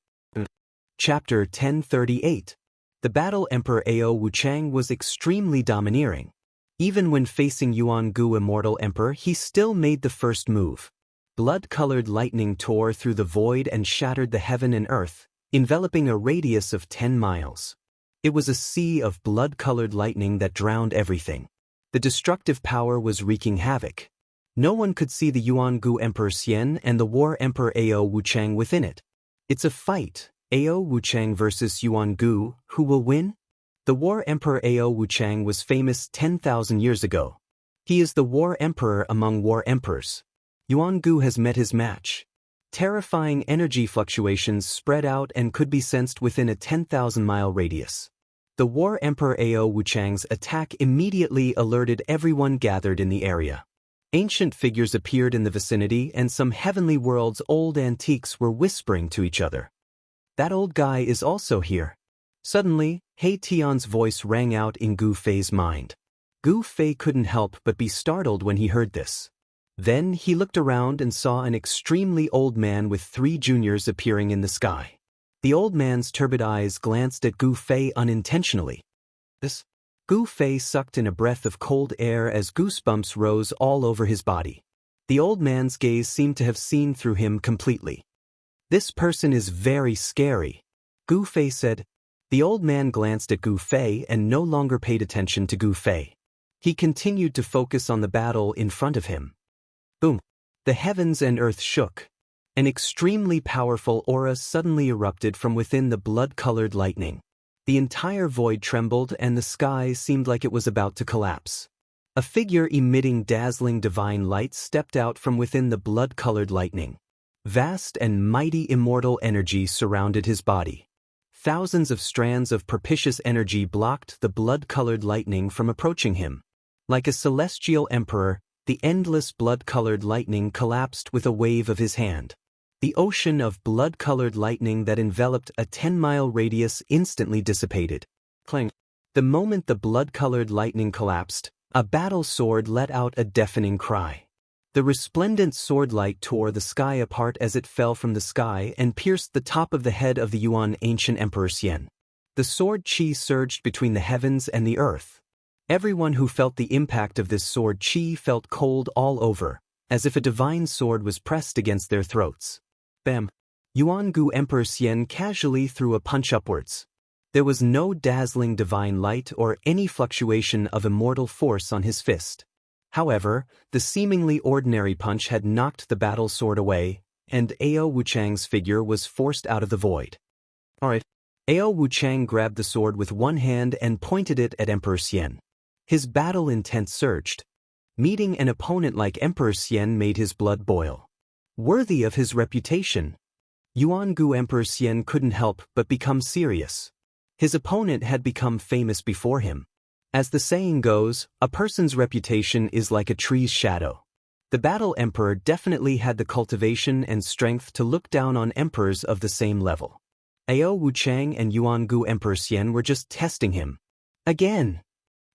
Chapter 1038. The battle Emperor Ao Wuchang was extremely domineering. Even when facing Yuangu Immortal Emperor, he still made the first move. Blood-colored lightning tore through the void and shattered the heaven and earth, enveloping a radius of 10 miles. It was a sea of blood-colored lightning that drowned everything. The destructive power was wreaking havoc. No one could see the Yuangu Emperor Xian and the War Emperor Ao Wuchang within it. It's a fight, Ao Wuchang versus Yuangu, who will win? The War Emperor Ao Wuchang was famous 10,000 years ago. He is the War Emperor among War Emperors. Yuangu has met his match. Terrifying energy fluctuations spread out and could be sensed within a 10,000-mile radius. The War Emperor Ao Wuchang's attack immediately alerted everyone gathered in the area. Ancient figures appeared in the vicinity and some heavenly world's old antiques were whispering to each other. That old guy is also here. Suddenly, He Tian's voice rang out in Gu Fei's mind. Gu Fei couldn't help but be startled when he heard this. Then he looked around and saw an extremely old man with 3 juniors appearing in the sky. The old man's turbid eyes glanced at Gu Fei unintentionally. Gu Fei sucked in a breath of cold air as goosebumps rose all over his body. The old man's gaze seemed to have seen through him completely. This person is very scary, Gu Fei said. The old man glanced at Gu Fei and no longer paid attention to Gu Fei. He continued to focus on the battle in front of him. Boom! The heavens and earth shook. An extremely powerful aura suddenly erupted from within the blood-colored lightning. The entire void trembled and the sky seemed like it was about to collapse. A figure emitting dazzling divine light stepped out from within the blood-colored lightning. Vast and mighty immortal energy surrounded his body. Thousands of strands of propitious energy blocked the blood-colored lightning from approaching him. Like a celestial emperor, the endless blood-colored lightning collapsed with a wave of his hand. The ocean of blood-colored lightning that enveloped a 10-mile radius instantly dissipated. Clang! The moment the blood-colored lightning collapsed, a battle sword let out a deafening cry. The resplendent sword light tore the sky apart as it fell from the sky and pierced the top of the head of the Yuan ancient Emperor Xian. The sword chi surged between the heavens and the earth. Everyone who felt the impact of this sword chi felt cold all over, as if a divine sword was pressed against their throats. Bam! Yuangu Emperor Xian casually threw a punch upwards. There was no dazzling divine light or any fluctuation of immortal force on his fist. However, the seemingly ordinary punch had knocked the battle sword away, and Ao Wuchang's figure was forced out of the void. Alright. Ao Wuchang grabbed the sword with one hand and pointed it at Emperor Xian. His battle intent surged. Meeting an opponent like Emperor Xian made his blood boil. Worthy of his reputation, Yuangu Emperor Xian couldn't help but become serious. His opponent had become famous before him. As the saying goes, a person's reputation is like a tree's shadow. The battle emperor definitely had the cultivation and strength to look down on emperors of the same level. Ao Wuchang and Yuangu Emperor Xian were just testing him. Again!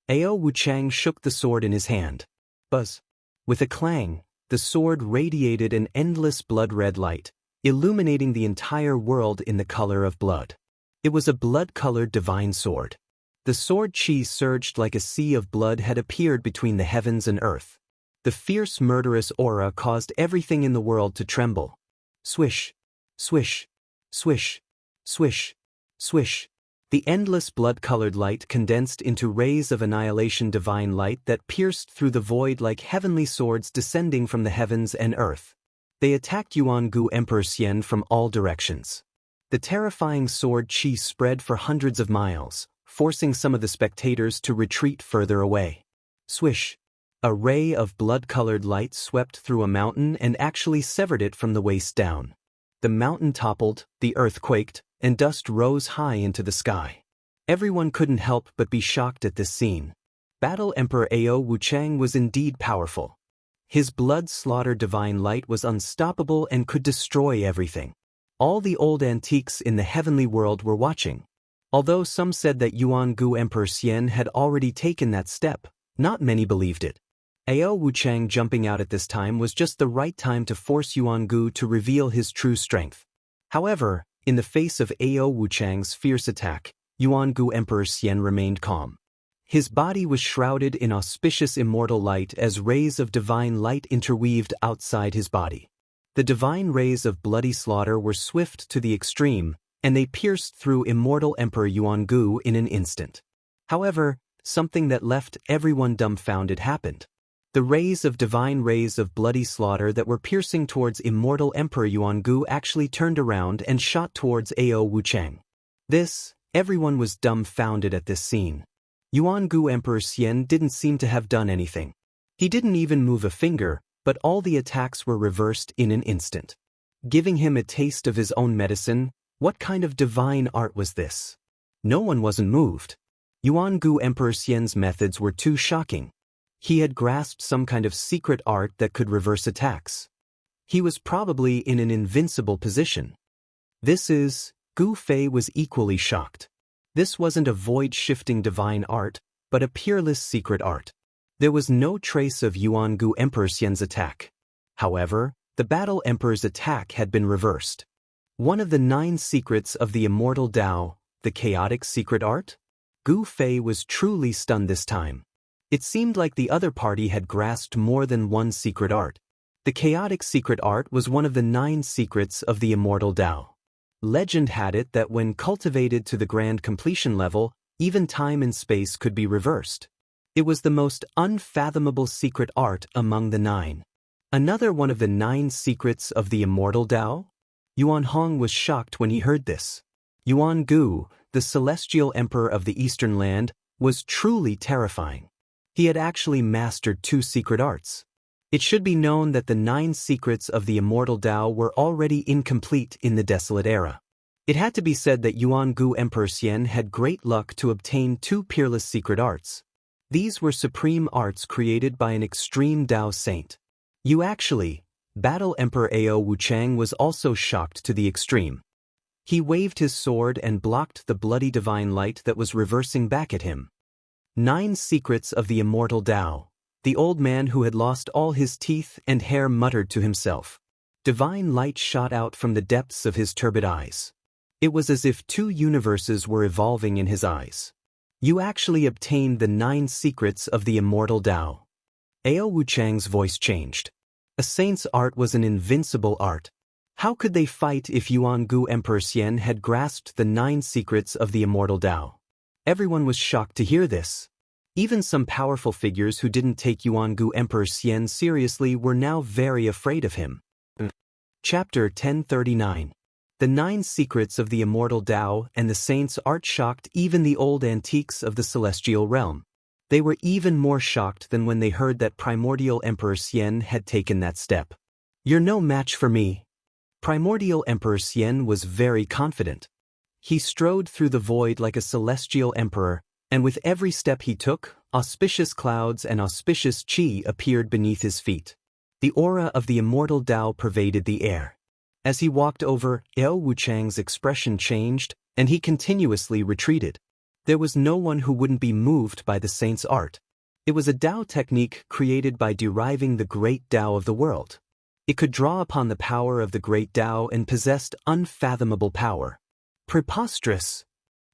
Ao Wuchang shook the sword in his hand. Buzz! With a clang, the sword radiated an endless blood-red light, illuminating the entire world in the color of blood. It was a blood-colored divine sword. The sword chi surged like a sea of blood had appeared between the heavens and earth. The fierce murderous aura caused everything in the world to tremble. Swish! Swish! Swish! Swish! Swish! The endless blood-colored light condensed into rays of annihilation divine light that pierced through the void like heavenly swords descending from the heavens and earth. They attacked Yuangu Emperor Xian from all directions. The terrifying sword chi spread for hundreds of miles, forcing some of the spectators to retreat further away. Swish! A ray of blood-colored light swept through a mountain and actually severed it from the waist down. The mountain toppled, the earth quaked, and dust rose high into the sky. Everyone couldn't help but be shocked at this scene. Battle Emperor Ao Wuchang was indeed powerful. His blood-slaughtered divine light was unstoppable and could destroy everything. All the old antiques in the heavenly world were watching. Although some said that Yuangu Emperor Xian had already taken that step, not many believed it. Ao Wuchang jumping out at this time was just the right time to force Yuangu to reveal his true strength. However, in the face of Ao Wuchang's fierce attack, Yuangu Emperor Xian remained calm. His body was shrouded in auspicious immortal light as rays of divine light interweaved outside his body. The divine rays of bloody slaughter were swift to the extreme, and they pierced through immortal Emperor Yuangu in an instant. However, something that left everyone dumbfounded happened. The rays of bloody slaughter that were piercing towards immortal Emperor Yuangu actually turned around and shot towards Ao Wuchang. Everyone was dumbfounded at this scene. Yuangu Emperor Xian didn't seem to have done anything. He didn't even move a finger, but all the attacks were reversed in an instant. Giving him a taste of his own medicine, what kind of divine art was this? No one wasn't moved. Yuangu Emperor Xian's methods were too shocking. He had grasped some kind of secret art that could reverse attacks. He was probably in an invincible position. Gu Fei was equally shocked. This wasn't a void-shifting divine art, but a peerless secret art. There was no trace of Yuangu Emperor Xian's attack. However, the Battle Emperor's attack had been reversed. One of the 9 secrets of the immortal Tao, the chaotic secret art? Gu Fei was truly stunned this time. It seemed like the other party had grasped more than one secret art. The chaotic secret art was one of the 9 secrets of the immortal Tao. Legend had it that when cultivated to the grand completion level, even time and space could be reversed. It was the most unfathomable secret art among the 9. Another one of the 9 secrets of the immortal Tao? Yuan Hong was shocked when he heard this. Yuan Gu, the celestial emperor of the eastern land, was truly terrifying. He had actually mastered 2 secret arts. It should be known that the 9 secrets of the immortal Tao were already incomplete in the desolate era. It had to be said that Yuangu Emperor Xian had great luck to obtain 2 peerless secret arts. These were supreme arts created by an extreme Tao saint. Battle Emperor Ao Wuchang was also shocked to the extreme. He waved his sword and blocked the bloody divine light that was reversing back at him. 9 secrets of the immortal Tao. The old man who had lost all his teeth and hair muttered to himself. Divine light shot out from the depths of his turbid eyes. It was as if 2 universes were evolving in his eyes. You actually obtained the 9 secrets of the immortal Tao. Ao Wuchang's voice changed. A saint's art was an invincible art. How could they fight if Yuangu Emperor Xian had grasped the 9 secrets of the immortal Tao? Everyone was shocked to hear this. Even some powerful figures who didn't take Yuangu Emperor Xian seriously were now very afraid of him. Chapter 1039. The 9 secrets of the immortal Tao and the saint's art shocked even the old antiques of the celestial realm. They were even more shocked than when they heard that primordial Emperor Xian had taken that step. "You're no match for me." Primordial Emperor Xian was very confident. He strode through the void like a celestial emperor, and with every step he took, auspicious clouds and auspicious qi appeared beneath his feet. The aura of the immortal Tao pervaded the air. As he walked over, Yao Wuchang's expression changed, and he continuously retreated. There was no one who wouldn't be moved by the saint's art. It was a Tao technique created by deriving the great Tao of the world. It could draw upon the power of the great Tao and possessed unfathomable power. Preposterous!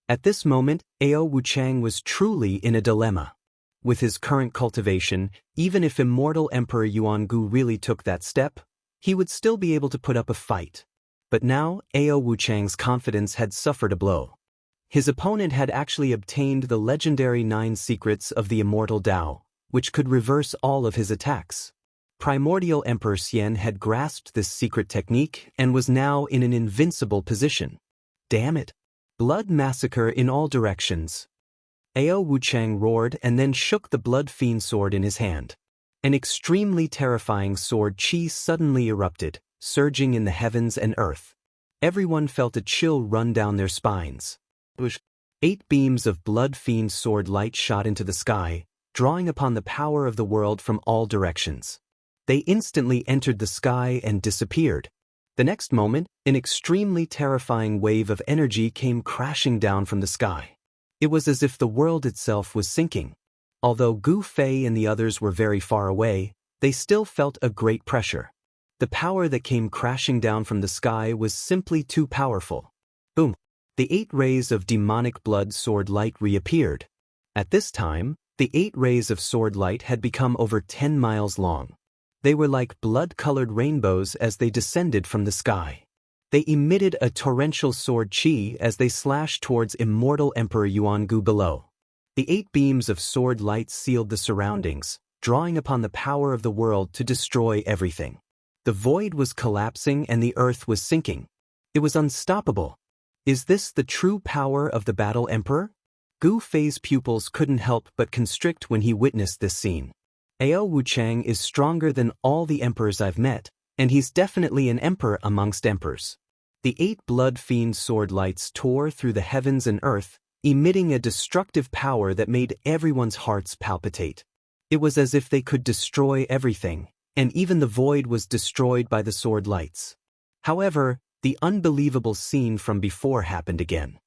At this moment, Ao Wuchang was truly in a dilemma. With his current cultivation, even if immortal Emperor Yuangu really took that step, he would still be able to put up a fight. But now, Ao Wuchang's confidence had suffered a blow. His opponent had actually obtained the legendary 9 secrets of the immortal Tao, which could reverse all of his attacks. Primordial Emperor Xian had grasped this secret technique and was now in an invincible position. Damn it! Blood massacre in all directions. Ao Wuchang roared and then shook the blood fiend sword in his hand. An extremely terrifying sword qi suddenly erupted, surging in the heavens and earth. Everyone felt a chill run down their spines. 8 beams of blood fiend sword light shot into the sky, drawing upon the power of the world from all directions. They instantly entered the sky and disappeared. The next moment, an extremely terrifying wave of energy came crashing down from the sky. It was as if the world itself was sinking. Although Gu Fei and the others were very far away, they still felt a great pressure. The power that came crashing down from the sky was simply too powerful. Boom! The 8 rays of demonic blood sword light reappeared. At this time, the 8 rays of sword light had become over 10 miles long. They were like blood-colored rainbows as they descended from the sky. They emitted a torrential sword qi as they slashed towards immortal Emperor Yuangu below. The 8 beams of sword light sealed the surroundings, drawing upon the power of the world to destroy everything. The void was collapsing and the earth was sinking. It was unstoppable. Is this the true power of the Battle Emperor? Gu Fei's pupils couldn't help but constrict when he witnessed this scene. Ao Wuchang is stronger than all the emperors I've met, and he's definitely an emperor amongst emperors. The 8 blood fiend sword lights tore through the heavens and earth, emitting a destructive power that made everyone's hearts palpitate. It was as if they could destroy everything, and even the void was destroyed by the sword lights. However, the unbelievable scene from before happened again.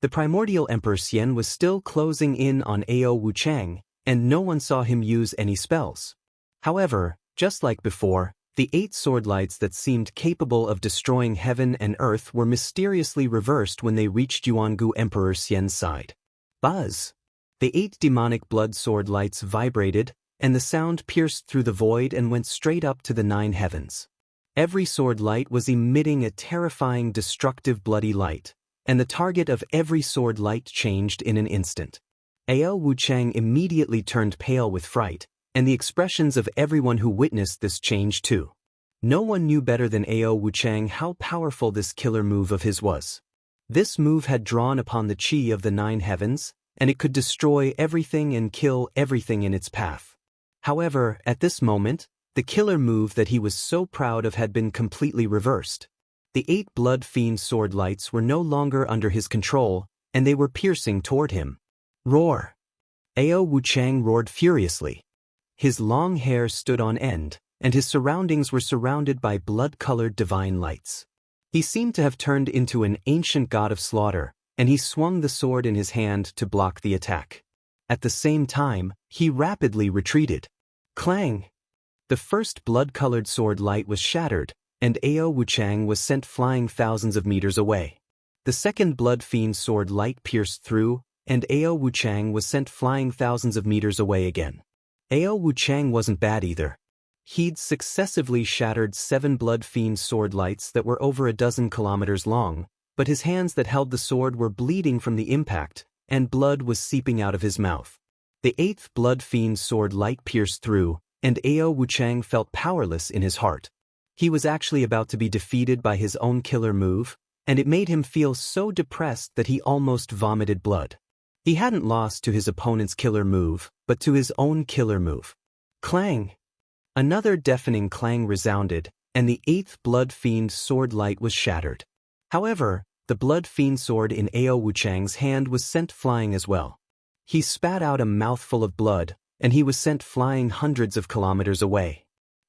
The primordial Emperor Xian was still closing in on Ao Wuchang, and no one saw him use any spells. However, just like before, the 8 sword lights that seemed capable of destroying heaven and earth were mysteriously reversed when they reached Yuangu Emperor Xian's side. Buzz! The 8 demonic blood sword lights vibrated, and the sound pierced through the void and went straight up to the 9 heavens. Every sword light was emitting a terrifying, destructive, bloody light, and the target of every sword light changed in an instant. Ao Wuchang immediately turned pale with fright, and the expressions of everyone who witnessed this changed too. No one knew better than Ao Wuchang how powerful this killer move of his was. This move had drawn upon the qi of the 9 heavens, and it could destroy everything and kill everything in its path. However, at this moment, the killer move that he was so proud of had been completely reversed. The 8 blood fiend sword lights were no longer under his control, and they were piercing toward him. Roar! Ao Wuchang roared furiously. His long hair stood on end, and his surroundings were surrounded by blood-colored divine lights. He seemed to have turned into an ancient god of slaughter, and he swung the sword in his hand to block the attack. At the same time, he rapidly retreated. Clang! The first blood-colored sword light was shattered, and Ao Wuchang was sent flying thousands of meters away. The second blood fiend sword light pierced through, and Ao Wuchang was sent flying thousands of meters away again. Ao Wuchang wasn't bad either. He'd successively shattered 7 blood fiend sword lights that were over a dozen kilometers long, but his hands that held the sword were bleeding from the impact, and blood was seeping out of his mouth. The 8th blood fiend sword light pierced through, and Ao Wuchang felt powerless in his heart. He was actually about to be defeated by his own killer move, and it made him feel so depressed that he almost vomited blood. He hadn't lost to his opponent's killer move, but to his own killer move. Clang! Another deafening clang resounded, and the 8th Blood Fiend sword light was shattered. However, the Blood Fiend sword in Ao Wuchang's hand was sent flying as well. He spat out a mouthful of blood, and he was sent flying hundreds of kilometers away.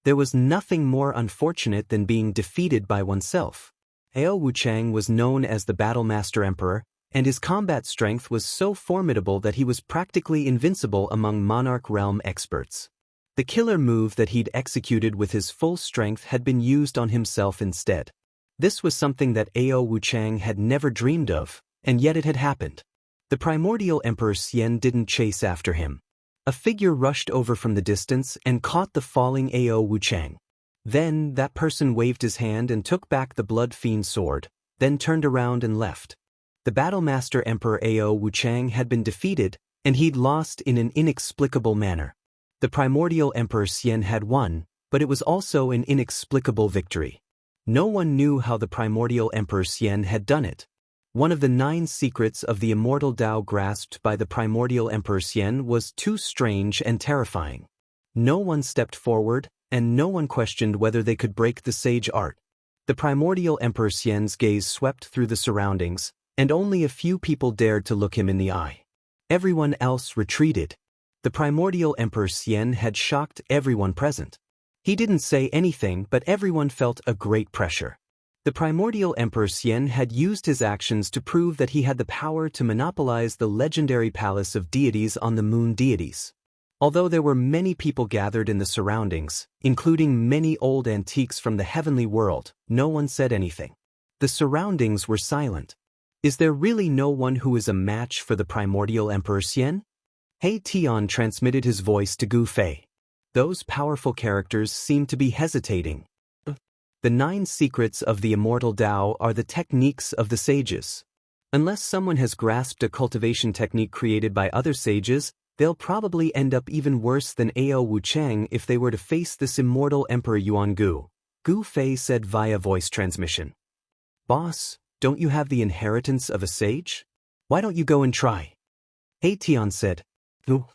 There was nothing more unfortunate than being defeated by oneself. Ao Wuchang was known as the Battlemaster Emperor, and his combat strength was so formidable that he was practically invincible among Monarch Realm experts. The killer move that he'd executed with his full strength had been used on himself instead. This was something that Ao Wuchang had never dreamed of, and yet it had happened. The primordial Emperor Xian didn't chase after him. A figure rushed over from the distance and caught the falling Ao Wuchang. Then, that person waved his hand and took back the Blood Fiend sword, then turned around and left. The Battlemaster Emperor Ao Wuchang had been defeated, and he'd lost in an inexplicable manner. The primordial Emperor Xian had won, but it was also an inexplicable victory. No one knew how the primordial Emperor Xian had done it. One of the 9 secrets of the immortal Tao grasped by the primordial Emperor Xian was too strange and terrifying. No one stepped forward, and no one questioned whether they could break the sage art. The primordial Emperor Xian's gaze swept through the surroundings, and only a few people dared to look him in the eye. Everyone else retreated. The primordial Emperor Xian had shocked everyone present. He didn't say anything, but everyone felt a great pressure. The primordial Emperor Xian had used his actions to prove that he had the power to monopolize the legendary palace of deities on the moon deities. Although there were many people gathered in the surroundings, including many old antiques from the heavenly world, no one said anything. The surroundings were silent. Is there really no one who is a match for the primordial Emperor Xian? He Tian transmitted his voice to Gu Fei. Those powerful characters seemed to be hesitating. The 9 secrets of the immortal Tao are the techniques of the sages. Unless someone has grasped a cultivation technique created by other sages, they'll probably end up even worse than Ao Wuchang if they were to face this immortal Emperor Yuan Gu. Gu Fei said via voice transmission. Boss, don't you have the inheritance of a sage? Why don't you go and try? He Tian said. No.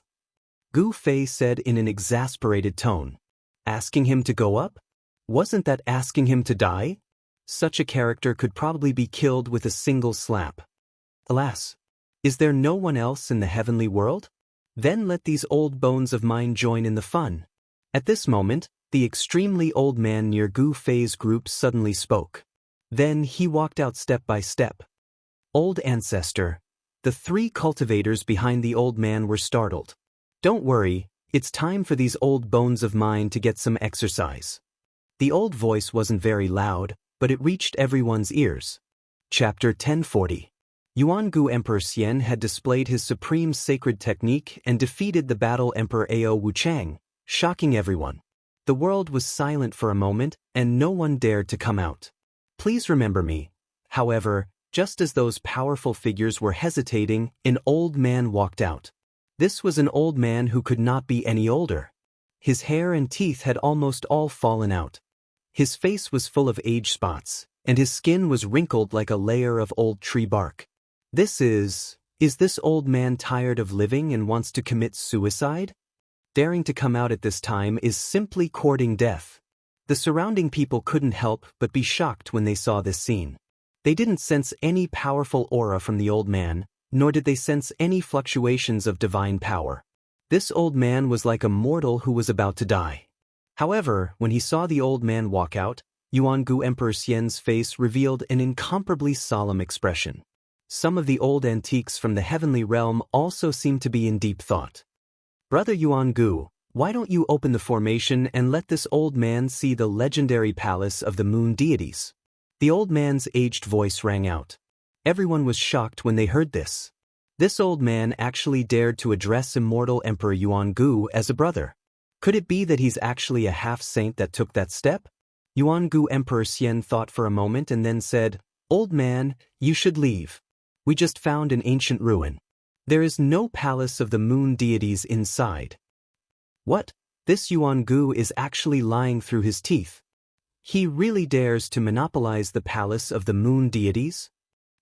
Gu Fei said in an exasperated tone. Asking him to go up? Wasn't that asking him to die? Such a character could probably be killed with a single slap. Alas, is there no one else in the heavenly world? Then let these old bones of mine join in the fun. At this moment, the extremely old man near Gu Fei's group suddenly spoke. Then he walked out step by step. Old ancestor. The 3 cultivators behind the old man were startled. Don't worry, it's time for these old bones of mine to get some exercise. The old voice wasn't very loud, but it reached everyone's ears. Chapter 1040. Yuan Gu Emperor Xian had displayed his supreme sacred technique and defeated the Battle Emperor Ao Wuchang, shocking everyone. The world was silent for a moment, and no one dared to come out. Please remember me. However, just as those powerful figures were hesitating, an old man walked out. This was an old man who could not be any older. His hair and teeth had almost all fallen out. His face was full of age spots, and his skin was wrinkled like a layer of old tree bark. Is this old man tired of living and wants to commit suicide? Daring to come out at this time is simply courting death. The surrounding people couldn't help but be shocked when they saw this scene. They didn't sense any powerful aura from the old man, nor did they sense any fluctuations of divine power. This old man was like a mortal who was about to die. However, when he saw the old man walk out, Yuan Gu Emperor Xian's face revealed an incomparably solemn expression. Some of the old antiques from the heavenly realm also seemed to be in deep thought. Brother Yuan Gu, why don't you open the formation and let this old man see the legendary palace of the moon deities? The old man's aged voice rang out. Everyone was shocked when they heard this. This old man actually dared to address immortal Emperor Yuan Gu as a brother. Could it be that he's actually a half-saint that took that step? Yuan Gu Emperor Xian thought for a moment and then said, Old man, you should leave. We just found an ancient ruin. There is no palace of the moon deities inside. What? This Yuan Gu is actually lying through his teeth. He really dares to monopolize the palace of the moon deities?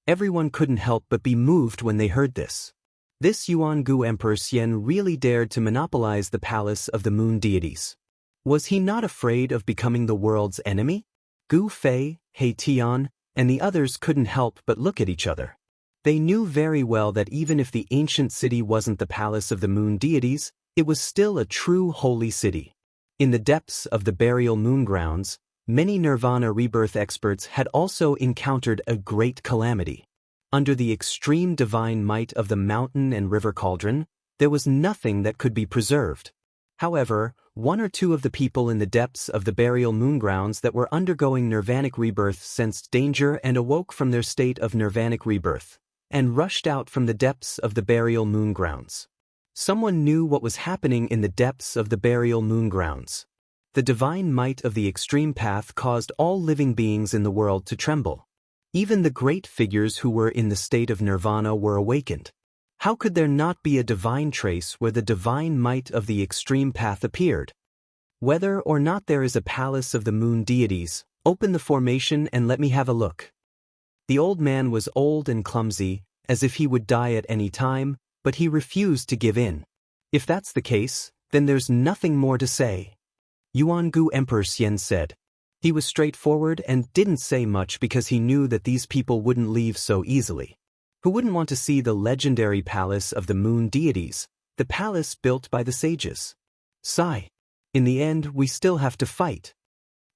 Everyone couldn't help but be moved when they heard this. This Yuan-gu Emperor Xian really dared to monopolize the palace of the moon deities. Was he not afraid of becoming the world's enemy? Gu Fei, He Tian, and the others couldn't help but look at each other. They knew very well that even if the ancient city wasn't the palace of the moon deities, it was still a true holy city. In the depths of the burial moon grounds, many nirvana rebirth experts had also encountered a great calamity. Under the extreme divine might of the mountain and river cauldron, there was nothing that could be preserved. However, one or two of the people in the depths of the burial moon grounds that were undergoing nirvanic rebirth sensed danger and awoke from their state of nirvanic rebirth, and rushed out from the depths of the burial moon grounds. Someone knew what was happening in the depths of the burial moon grounds. The divine might of the extreme path caused all living beings in the world to tremble. Even the great figures who were in the state of nirvana were awakened. How could there not be a divine trace where the divine might of the extreme path appeared? Whether or not there is a palace of the moon deities, open the formation and let me have a look. The old man was old and clumsy, as if he would die at any time, but he refused to give in. If that's the case, then there's nothing more to say. Yuan-gu Emperor Xian said. He was straightforward and didn't say much because he knew that these people wouldn't leave so easily. Who wouldn't want to see the legendary palace of the moon deities, the palace built by the sages? Sigh. In the end, we still have to fight.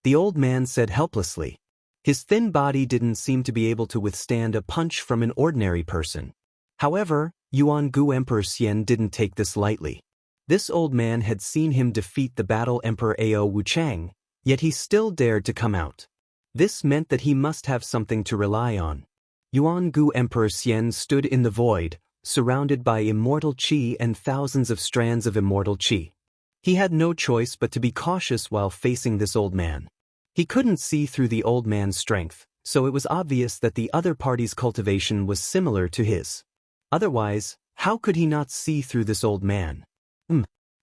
The old man said helplessly. His thin body didn't seem to be able to withstand a punch from an ordinary person. However, Yuan-gu Emperor Xian didn't take this lightly. This old man had seen him defeat the battle Emperor Ao Wuchang, yet he still dared to come out. This meant that he must have something to rely on. Yuan-gu Emperor Xian stood in the void, surrounded by immortal qi and thousands of strands of immortal qi. He had no choice but to be cautious while facing this old man. He couldn't see through the old man's strength, so it was obvious that the other party's cultivation was similar to his. Otherwise, how could he not see through this old man?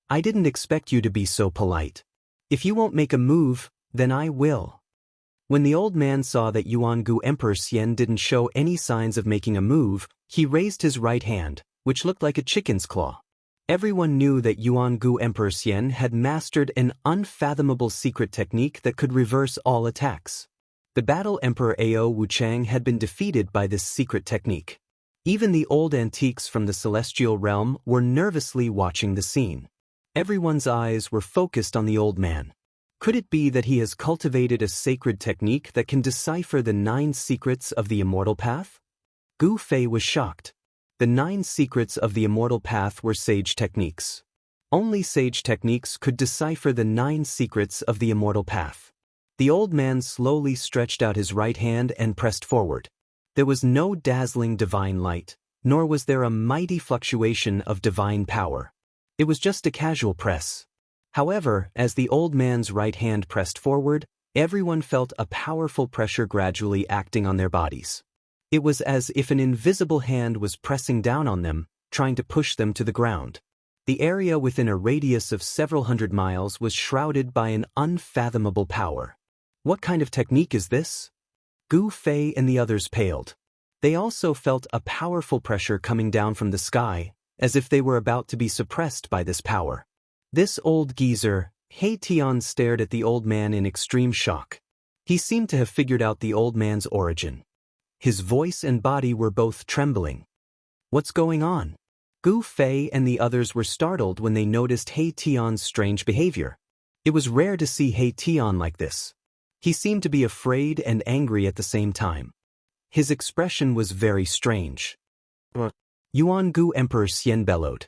I didn't expect you to be so polite. If you won't make a move, then I will. When the old man saw that Yuan-gu Emperor Xian didn't show any signs of making a move, he raised his right hand, which looked like a chicken's claw. Everyone knew that Yuan-gu Emperor Xian had mastered an unfathomable secret technique that could reverse all attacks. The battle Emperor Ao Wuchang had been defeated by this secret technique. Even the old antiques from the celestial realm were nervously watching the scene. Everyone's eyes were focused on the old man. Could it be that he has cultivated a sacred technique that can decipher the 9 secrets of the immortal path? Gu Fei was shocked. The 9 secrets of the immortal path were sage techniques. Only sage techniques could decipher the 9 secrets of the immortal path. The old man slowly stretched out his right hand and pressed forward. There was no dazzling divine light, nor was there a mighty fluctuation of divine power. It was just a casual press. However, as the old man's right hand pressed forward, everyone felt a powerful pressure gradually acting on their bodies. It was as if an invisible hand was pressing down on them, trying to push them to the ground. The area within a radius of several hundred miles was shrouded by an unfathomable power. What kind of technique is this? Gu Fei and the others paled. They also felt a powerful pressure coming down from the sky, as if they were about to be suppressed by this power. This old geezer, He Tian, stared at the old man in extreme shock. He seemed to have figured out the old man's origin. His voice and body were both trembling. What's going on? Gu Fei and the others were startled when they noticed He Tian's strange behavior. It was rare to see He Tian like this. He seemed to be afraid and angry at the same time. His expression was very strange. Yuan-gu Emperor Xian bellowed.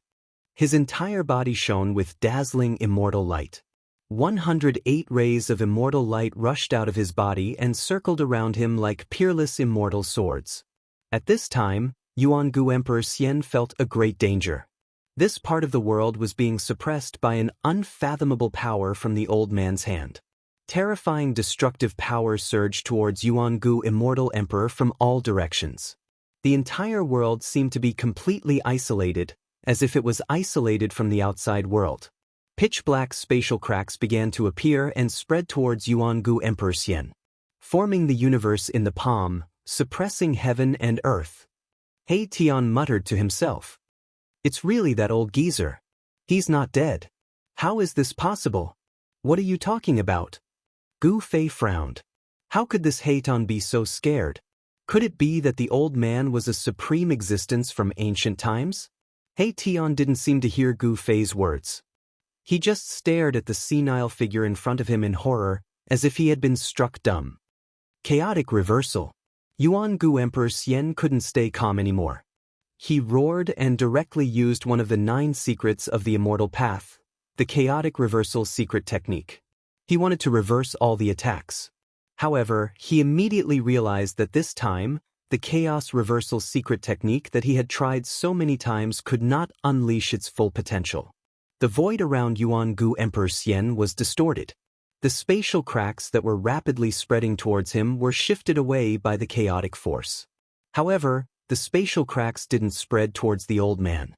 His entire body shone with dazzling immortal light. 108 rays of immortal light rushed out of his body and circled around him like peerless immortal swords. At this time, Yuan-gu Emperor Xian felt a great danger. This part of the world was being suppressed by an unfathomable power from the old man's hand. Terrifying destructive power surged towards Yuan-gu Immortal Emperor from all directions. The entire world seemed to be completely isolated, as if it was isolated from the outside world. Pitch-black spatial cracks began to appear and spread towards Yuan-gu Emperor Xian, forming the universe in the palm, suppressing heaven and earth. He Tian muttered to himself. It's really that old geezer. He's not dead. How is this possible? What are you talking about? Gu Fei frowned. How could this Heitan be so scared? Could it be that the old man was a supreme existence from ancient times? He Tian didn't seem to hear Gu Fei's words. He just stared at the senile figure in front of him in horror, as if he had been struck dumb. Chaotic reversal. Yuan-gu Emperor Xian couldn't stay calm anymore. He roared and directly used one of the 9 secrets of the immortal path, the chaotic reversal secret technique. He wanted to reverse all the attacks. However, he immediately realized that this time, the chaos reversal secret technique that he had tried so many times could not unleash its full potential. The void around Yuan-gu Emperor Xian was distorted. The spatial cracks that were rapidly spreading towards him were shifted away by the chaotic force. However, the spatial cracks didn't spread towards the old man.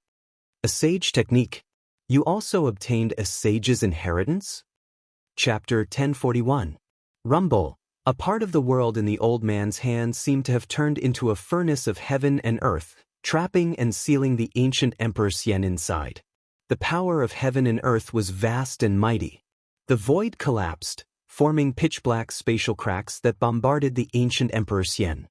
A sage technique. You also obtained a sage's inheritance? Chapter 1041. Rumble. A part of the world in the old man's hand seemed to have turned into a furnace of heaven and earth, trapping and sealing the ancient Emperor Xian inside. The power of heaven and earth was vast and mighty. The void collapsed, forming pitch-black spatial cracks that bombarded the ancient Emperor Xian.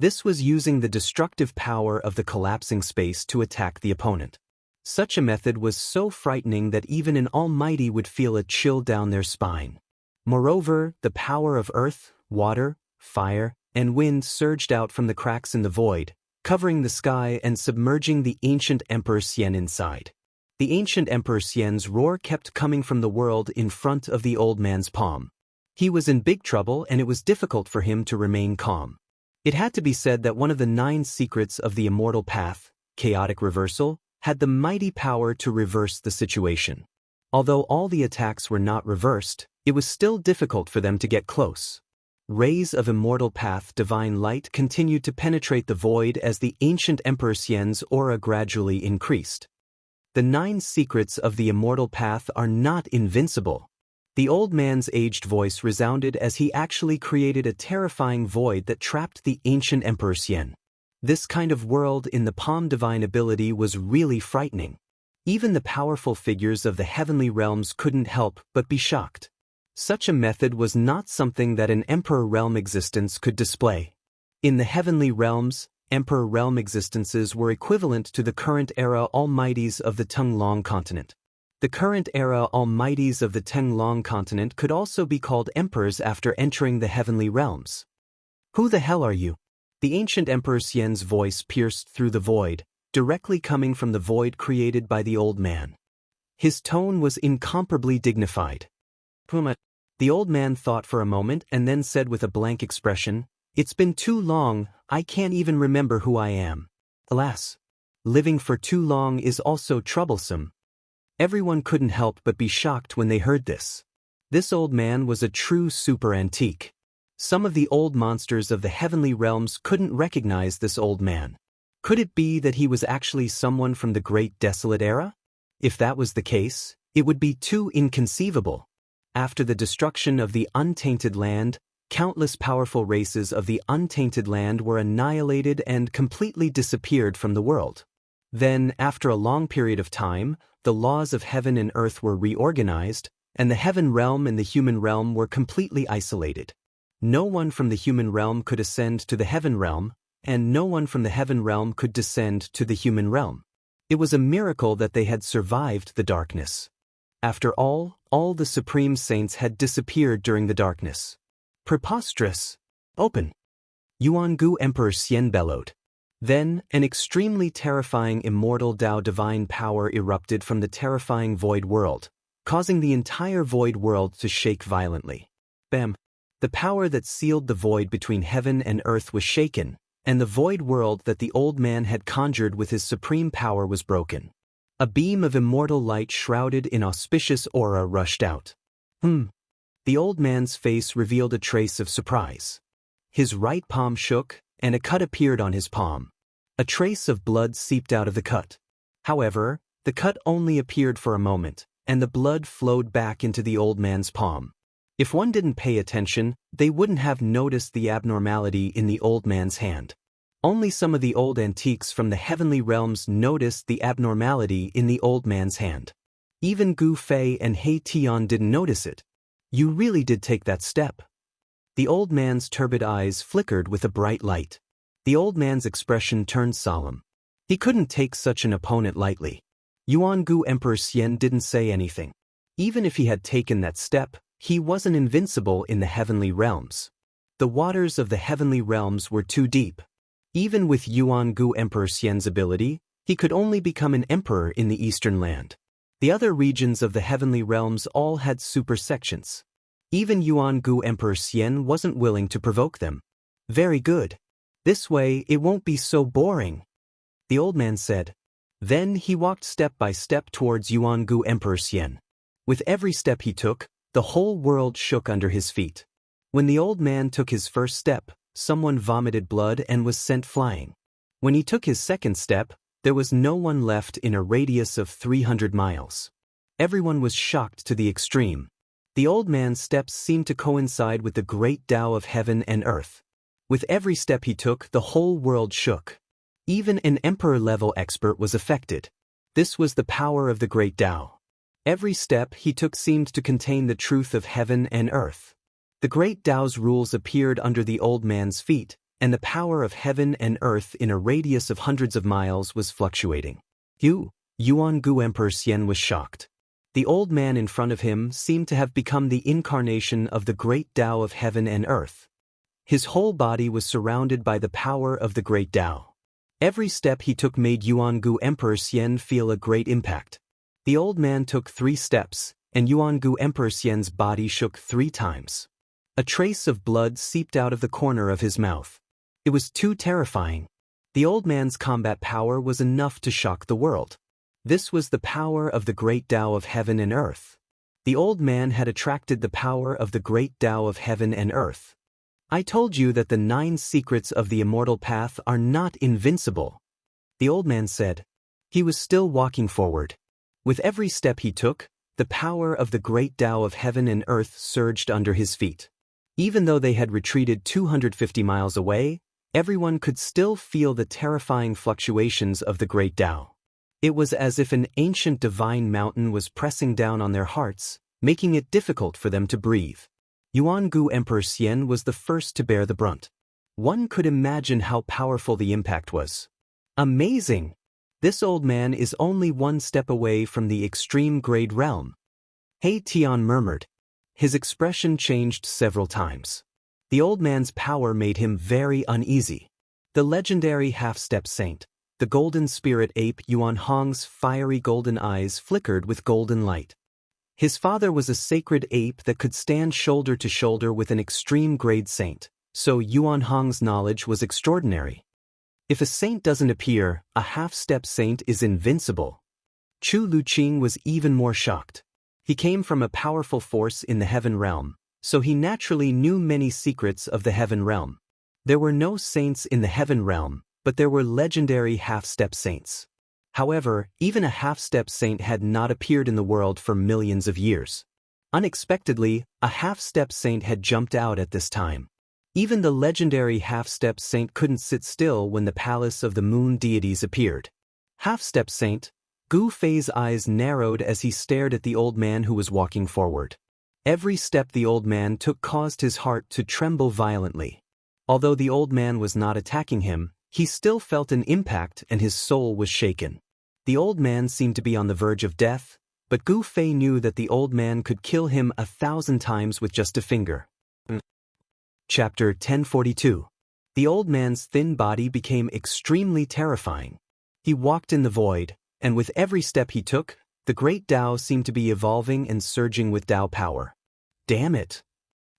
This was using the destructive power of the collapsing space to attack the opponent. Such a method was so frightening that even an almighty would feel a chill down their spine. Moreover, the power of earth, water, fire, and wind surged out from the cracks in the void, covering the sky and submerging the ancient Emperor Xian inside. The ancient Emperor Xian's roar kept coming from the world in front of the old man's palm. He was in big trouble and it was difficult for him to remain calm. It had to be said that one of the 9 secrets of the immortal path, chaotic reversal, had the mighty power to reverse the situation. Although all the attacks were not reversed, it was still difficult for them to get close. Rays of immortal path divine light continued to penetrate the void as the ancient Emperor Xian's aura gradually increased. The 9 secrets of the immortal path are not invincible. The old man's aged voice resounded as he actually created a terrifying void that trapped the ancient Emperor Xian. This kind of world in the palm divine ability was really frightening. Even the powerful figures of the heavenly realms couldn't help but be shocked. Such a method was not something that an Emperor realm existence could display. In the heavenly realms, Emperor realm existences were equivalent to the current era almighties of the Tenglong continent. The current era almighties of the Tenglong continent could also be called emperors after entering the heavenly realms. Who the hell are you? The ancient Emperor Xian's voice pierced through the void, directly coming from the void created by the old man. His tone was incomparably dignified. Puma. The old man thought for a moment and then said with a blank expression, "It's been too long, I can't even remember who I am." Alas, living for too long is also troublesome. Everyone couldn't help but be shocked when they heard this. This old man was a true super antique. Some of the old monsters of the heavenly realms couldn't recognize this old man. Could it be that he was actually someone from the Great Desolate Era? If that was the case, it would be too inconceivable. After the destruction of the untainted land, countless powerful races of the untainted land were annihilated and completely disappeared from the world. Then, after a long period of time, the laws of heaven and earth were reorganized, and the heaven realm and the human realm were completely isolated. No one from the human realm could ascend to the heaven realm, and no one from the heaven realm could descend to the human realm. It was a miracle that they had survived the darkness. After all the supreme saints had disappeared during the darkness. Preposterous! Open! Yuan-gu Emperor Xian bellowed. Then, an extremely terrifying immortal Tao divine power erupted from the terrifying void world, causing the entire void world to shake violently. Bam! The power that sealed the void between heaven and earth was shaken, and the void world that the old man had conjured with his supreme power was broken. A beam of immortal light shrouded in auspicious aura rushed out. The old man's face revealed a trace of surprise. His right palm shook, and a cut appeared on his palm. A trace of blood seeped out of the cut. However, the cut only appeared for a moment, and the blood flowed back into the old man's palm. If one didn't pay attention, they wouldn't have noticed the abnormality in the old man's hand. Only some of the old antiques from the heavenly realms noticed the abnormality in the old man's hand. Even Gu Fei and He Tian didn't notice it. You really did take that step. The old man's turbid eyes flickered with a bright light. The old man's expression turned solemn. He couldn't take such an opponent lightly. Yuan Gu Emperor Xian didn't say anything. Even if he had taken that step, he wasn't invincible in the heavenly realms. The waters of the heavenly realms were too deep. Even with Yuan Gu Emperor Xian's ability, he could only become an emperor in the eastern land. The other regions of the heavenly realms all had super sections. Even Yuan Gu Emperor Xian wasn't willing to provoke them. Very good. This way it won't be so boring, the old man said. Then he walked step by step towards Yuan Gu Emperor Xian. With every step he took, the whole world shook under his feet. When the old man took his first step, someone vomited blood and was sent flying. When he took his second step, there was no one left in a radius of 300 miles. Everyone was shocked to the extreme. The old man's steps seemed to coincide with the great Tao of heaven and earth. With every step he took, the whole world shook. Even an emperor-level expert was affected. This was the power of the great Tao. Every step he took seemed to contain the truth of heaven and earth. The great Tao's rules appeared under the old man's feet, and the power of heaven and earth in a radius of hundreds of miles was fluctuating. Yuan Gu Emperor Xian was shocked. The old man in front of him seemed to have become the incarnation of the great Tao of heaven and earth. His whole body was surrounded by the power of the great Tao. Every step he took made Yuan Gu Emperor Xian feel a great impact. The old man took 3 steps, and Yuan Gu Emperor Xian's body shook 3 times. A trace of blood seeped out of the corner of his mouth. It was too terrifying. The old man's combat power was enough to shock the world. This was the power of the great Tao of heaven and earth. The old man had attracted the power of the great Tao of heaven and earth. I told you that the 9 secrets of the immortal path are not invincible, the old man said. He was still walking forward. With every step he took, the power of the great Tao of heaven and earth surged under his feet. Even though they had retreated 250 miles away, everyone could still feel the terrifying fluctuations of the great Tao. It was as if an ancient divine mountain was pressing down on their hearts, making it difficult for them to breathe. Yuan Gu Emperor Xian was the first to bear the brunt. One could imagine how powerful the impact was. Amazing! This old man is only 1 step away from the extreme grade realm. He Tian murmured. His expression changed several times. The old man's power made him very uneasy. The legendary half-step saint, the golden spirit ape Yuan Hong's fiery golden eyes flickered with golden light. His father was a sacred ape that could stand shoulder to shoulder with an extreme grade saint, so Yuan Hong's knowledge was extraordinary. If a saint doesn't appear, a half-step saint is invincible. Chu Luqing was even more shocked. He came from a powerful force in the heaven realm, so he naturally knew many secrets of the heaven realm. There were no saints in the heaven realm, but there were legendary half-step saints. However, even a half-step saint had not appeared in the world for millions of years. Unexpectedly, a half-step saint had jumped out at this time. Even the legendary half-step saint couldn't sit still when the palace of the moon deities appeared. Half-step saint, Gu Fei's eyes narrowed as he stared at the old man who was walking forward. Every step the old man took caused his heart to tremble violently. Although the old man was not attacking him, he still felt an impact and his soul was shaken. The old man seemed to be on the verge of death, but Gu Fei knew that the old man could kill him 1,000 times with just a finger. Chapter 1042. The old man's thin body became extremely terrifying. He walked in the void, and with every step he took, the great Tao seemed to be evolving and surging with Tao power. Damn it!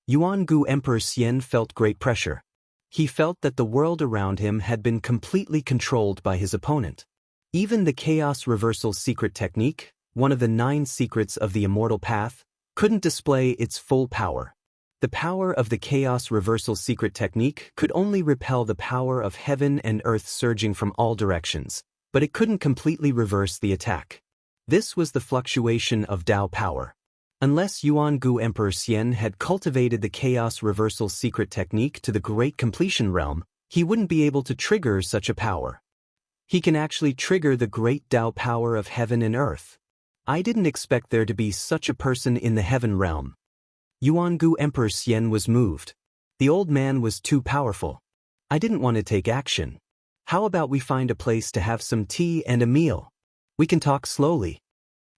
Yuan Gu Emperor Xian felt great pressure. He felt that the world around him had been completely controlled by his opponent. Even the Chaos Reversal Secret Technique, one of the 9 secrets of the Immortal Path, couldn't display its full power. The power of the Chaos Reversal Secret Technique could only repel the power of heaven and earth surging from all directions, but it couldn't completely reverse the attack. This was the fluctuation of Tao power. Unless Yuan-gu Emperor Xian had cultivated the chaos reversal secret technique to the great completion realm, he wouldn't be able to trigger such a power. He can actually trigger the great Tao power of heaven and earth. I didn't expect there to be such a person in the heaven realm. Yuan-gu Emperor Xian was moved. The old man was too powerful. I didn't want to take action. How about we find a place to have some tea and a meal? We can talk slowly.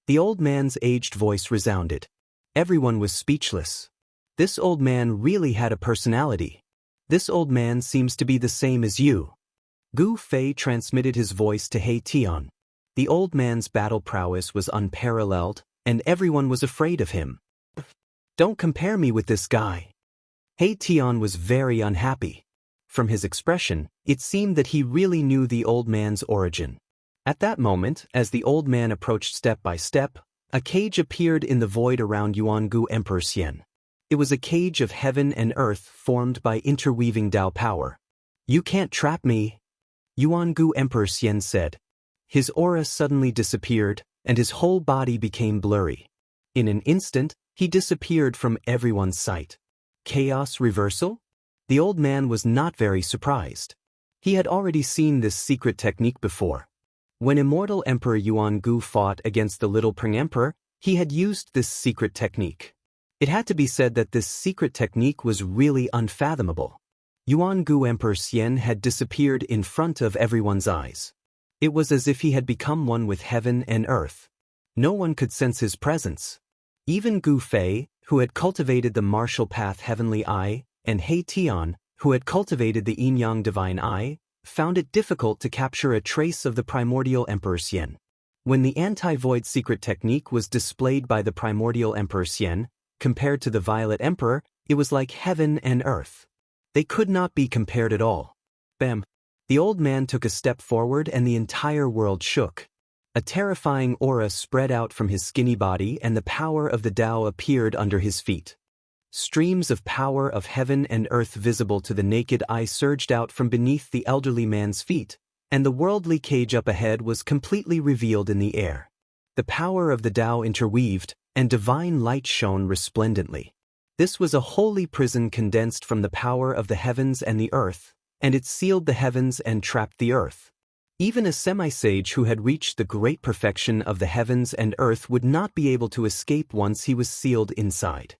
The old man's aged voice resounded. Everyone was speechless. This old man really had a personality. This old man seems to be the same as you. Gu Fei transmitted his voice to He Tian. The old man's battle prowess was unparalleled, and everyone was afraid of him. Don't compare me with this guy. He Tian was very unhappy. From his expression, it seemed that he really knew the old man's origin. At that moment, as the old man approached step by step, a cage appeared in the void around Yuan-gu Emperor Xian. It was a cage of heaven and earth formed by interweaving Tao power. You can't trap me, Yuan-gu Emperor Xian said. His aura suddenly disappeared, and his whole body became blurry. In an instant, he disappeared from everyone's sight. Chaos reversal? The old man was not very surprised. He had already seen this secret technique before. When immortal Emperor Yuan-gu fought against the little Pring Emperor, he had used this secret technique. It had to be said that this secret technique was really unfathomable. Yuan-gu Emperor Xian had disappeared in front of everyone's eyes. It was as if he had become one with heaven and earth. No one could sense his presence. Even Gu Fei, who had cultivated the martial path Heavenly Eye, and He Tian, who had cultivated the Yin-Yang Divine Eye, found it difficult to capture a trace of the primordial Emperor Xian. When the anti-void secret technique was displayed by the primordial Emperor Xian, compared to the Violet Emperor, it was like heaven and earth. They could not be compared at all. Bam! The old man took a step forward and the entire world shook. A terrifying aura spread out from his skinny body and the power of the Tao appeared under his feet. Streams of power of heaven and earth visible to the naked eye surged out from beneath the elderly man's feet, and the worldly cage up ahead was completely revealed in the air. The power of the Tao interweaved, and divine light shone resplendently. This was a holy prison condensed from the power of the heavens and the earth, and it sealed the heavens and trapped the earth. Even a semi-sage who had reached the great perfection of the heavens and earth would not be able to escape once he was sealed inside.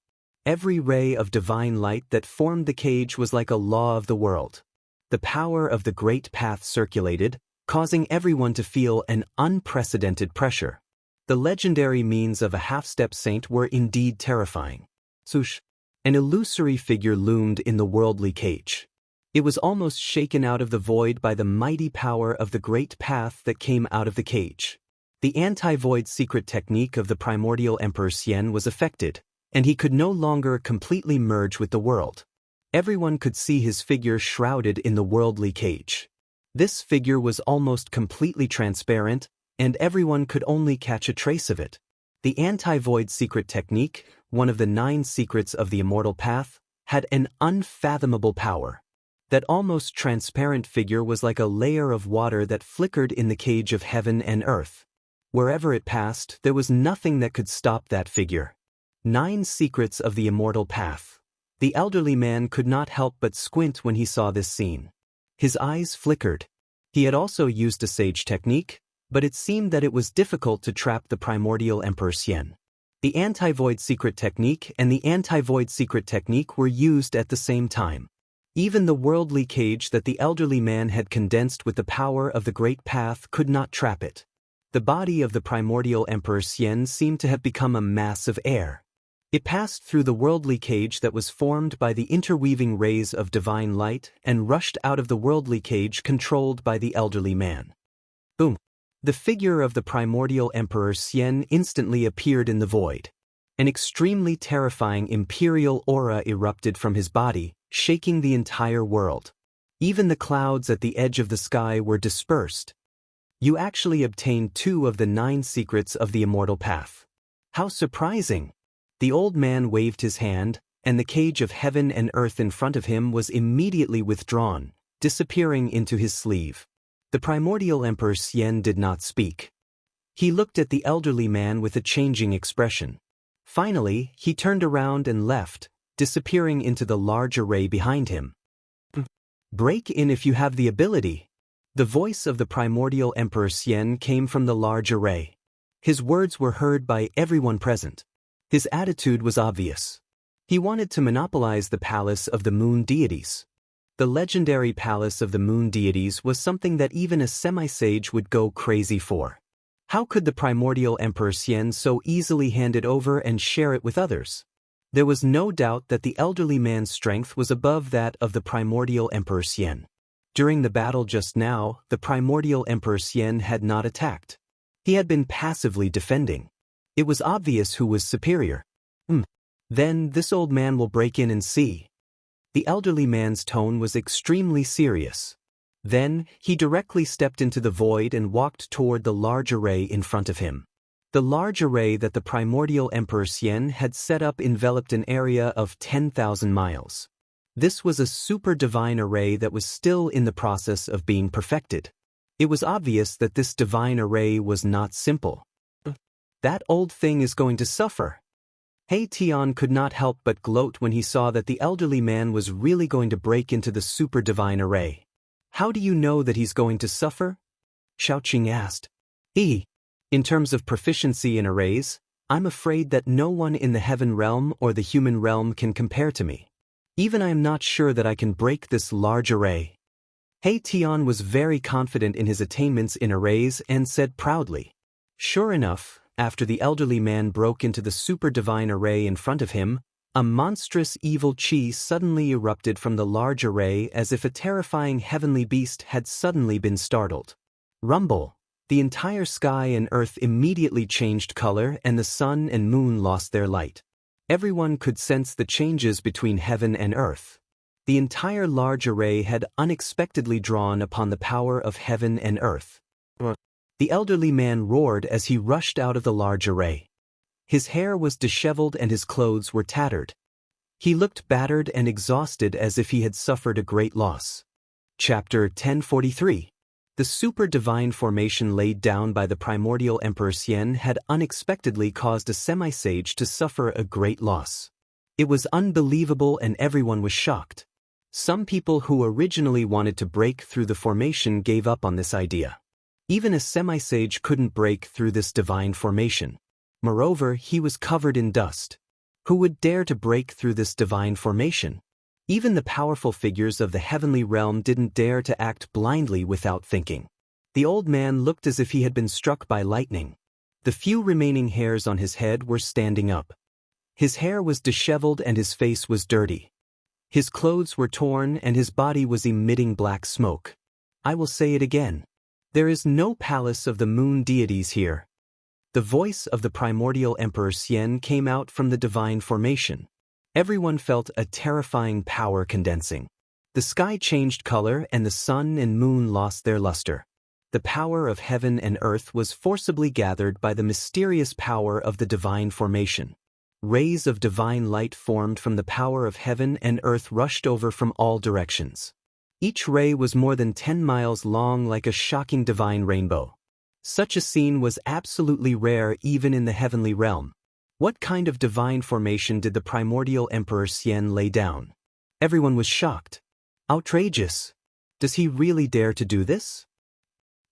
Every ray of divine light that formed the cage was like a law of the world. The power of the great path circulated, causing everyone to feel an unprecedented pressure. The legendary means of a half-step saint were indeed terrifying. Swoosh! An illusory figure loomed in the worldly cage. It was almost shaken out of the void by the mighty power of the great path that came out of the cage. The anti-void secret technique of the primordial Emperor Xian was affected, and he could no longer completely merge with the world. Everyone could see his figure shrouded in the worldly cage. This figure was almost completely transparent, and everyone could only catch a trace of it. The anti-void secret technique, one of the 9 secrets of the immortal path, had an unfathomable power. That almost transparent figure was like a layer of water that flickered in the cage of heaven and earth. Wherever it passed, there was nothing that could stop that figure. 9 secrets of the immortal path. The elderly man could not help but squint when he saw this scene. His eyes flickered. He had also used a sage technique, but it seemed that it was difficult to trap the primordial Emperor Xian. The anti-void secret technique and the anti-void secret technique were used at the same time. Even the worldly cage that the elderly man had condensed with the power of the great path could not trap it. The body of the primordial Emperor Xian seemed to have become a mass of air. It passed through the worldly cage that was formed by the interweaving rays of divine light and rushed out of the worldly cage controlled by the elderly man. Boom! The figure of the primordial Emperor Xian instantly appeared in the void. An extremely terrifying imperial aura erupted from his body, shaking the entire world. Even the clouds at the edge of the sky were dispersed. You actually obtained 2 of the 9 secrets of the immortal path. How surprising! The old man waved his hand, and the cage of heaven and earth in front of him was immediately withdrawn, disappearing into his sleeve. The primordial Emperor Xian did not speak. He looked at the elderly man with a changing expression. Finally, he turned around and left, disappearing into the large array behind him. Break in if you have the ability. The voice of the primordial Emperor Xian came from the large array. His words were heard by everyone present. His attitude was obvious. He wanted to monopolize the palace of the moon deities. The legendary palace of the moon deities was something that even a semi-sage would go crazy for. How could the primordial Emperor Xian so easily hand it over and share it with others? There was no doubt that the elderly man's strength was above that of the primordial Emperor Xian. During the battle just now, the primordial Emperor Xian had not attacked. He had been passively defending. It was obvious who was superior. Then this old man will break in and see. The elderly man's tone was extremely serious. Then, he directly stepped into the void and walked toward the large array in front of him. The large array that the primordial Emperor Xian had set up enveloped an area of 10,000 miles. This was a super divine array that was still in the process of being perfected. It was obvious that this divine array was not simple. That old thing is going to suffer. He Tian could not help but gloat when he saw that the elderly man was really going to break into the super divine array. How do you know that he's going to suffer? Xiaoqing asked. In terms of proficiency in arrays, I'm afraid that no one in the heaven realm or the human realm can compare to me. Even I am not sure that I can break this large array. He Tian was very confident in his attainments in arrays and said proudly. Sure enough, after the elderly man broke into the super divine array in front of him, a monstrous evil chi suddenly erupted from the large array as if a terrifying heavenly beast had suddenly been startled. Rumble! The entire sky and earth immediately changed color and the sun and moon lost their light. Everyone could sense the changes between heaven and earth. The entire large array had unexpectedly drawn upon the power of heaven and earth. The elderly man roared as he rushed out of the large array. His hair was disheveled and his clothes were tattered. He looked battered and exhausted as if he had suffered a great loss. Chapter 1043. The super divine formation laid down by the primordial Emperor Xian had unexpectedly caused a semi-sage to suffer a great loss. It was unbelievable and everyone was shocked. Some people who originally wanted to break through the formation gave up on this idea. Even a semi-sage couldn't break through this divine formation. Moreover, he was covered in dust. Who would dare to break through this divine formation? Even the powerful figures of the heavenly realm didn't dare to act blindly without thinking. The old man looked as if he had been struck by lightning. The few remaining hairs on his head were standing up. His hair was disheveled and his face was dirty. His clothes were torn and his body was emitting black smoke. I will say it again. There is no palace of the moon deities here. The voice of the primordial Emperor Xian came out from the divine formation. Everyone felt a terrifying power condensing. The sky changed color and the sun and moon lost their luster. The power of heaven and earth was forcibly gathered by the mysterious power of the divine formation. Rays of divine light formed from the power of heaven and earth rushed over from all directions. Each ray was more than 10 miles long like a shocking divine rainbow. Such a scene was absolutely rare even in the heavenly realm. What kind of divine formation did the primordial Emperor Xian lay down? Everyone was shocked. Outrageous! Does he really dare to do this?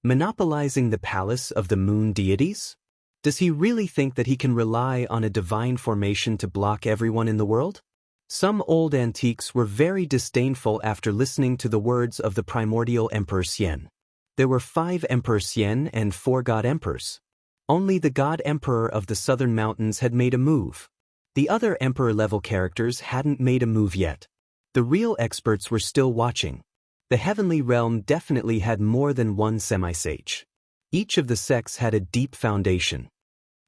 Monopolizing the palace of the moon deities? Does he really think that he can rely on a divine formation to block everyone in the world? Some old antiques were very disdainful after listening to the words of the primordial Emperor Xian. There were 5 Emperor Xian and 4 God Emperors. Only the God Emperor of the Southern Mountains had made a move. The other Emperor-level characters hadn't made a move yet. The real experts were still watching. The heavenly realm definitely had more than one semi-sage. Each of the sects had a deep foundation.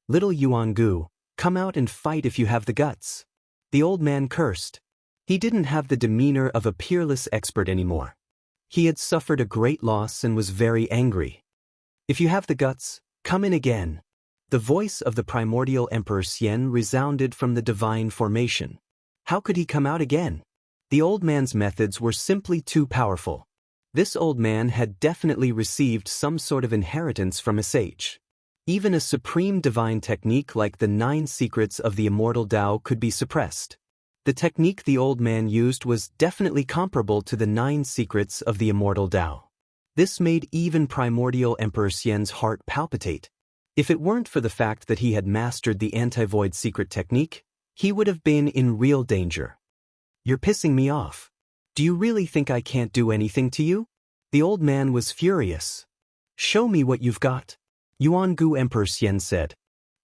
Little Yuangu, come out and fight if you have the guts. The old man cursed. He didn't have the demeanor of a peerless expert anymore. He had suffered a great loss and was very angry. If you have the guts, come in again. The voice of the primordial Emperor Xian resounded from the divine formation. How could he come out again? The old man's methods were simply too powerful. This old man had definitely received some sort of inheritance from a sage. Even a supreme divine technique like the 9 secrets of the immortal Tao could be suppressed. The technique the old man used was definitely comparable to the 9 secrets of the immortal Tao. This made even primordial Emperor Xian's heart palpitate. If it weren't for the fact that he had mastered the anti-void secret technique, he would have been in real danger. "You're pissing me off. Do you really think I can't do anything to you?" The old man was furious. "Show me what you've got," Yuangu Emperor Xian said.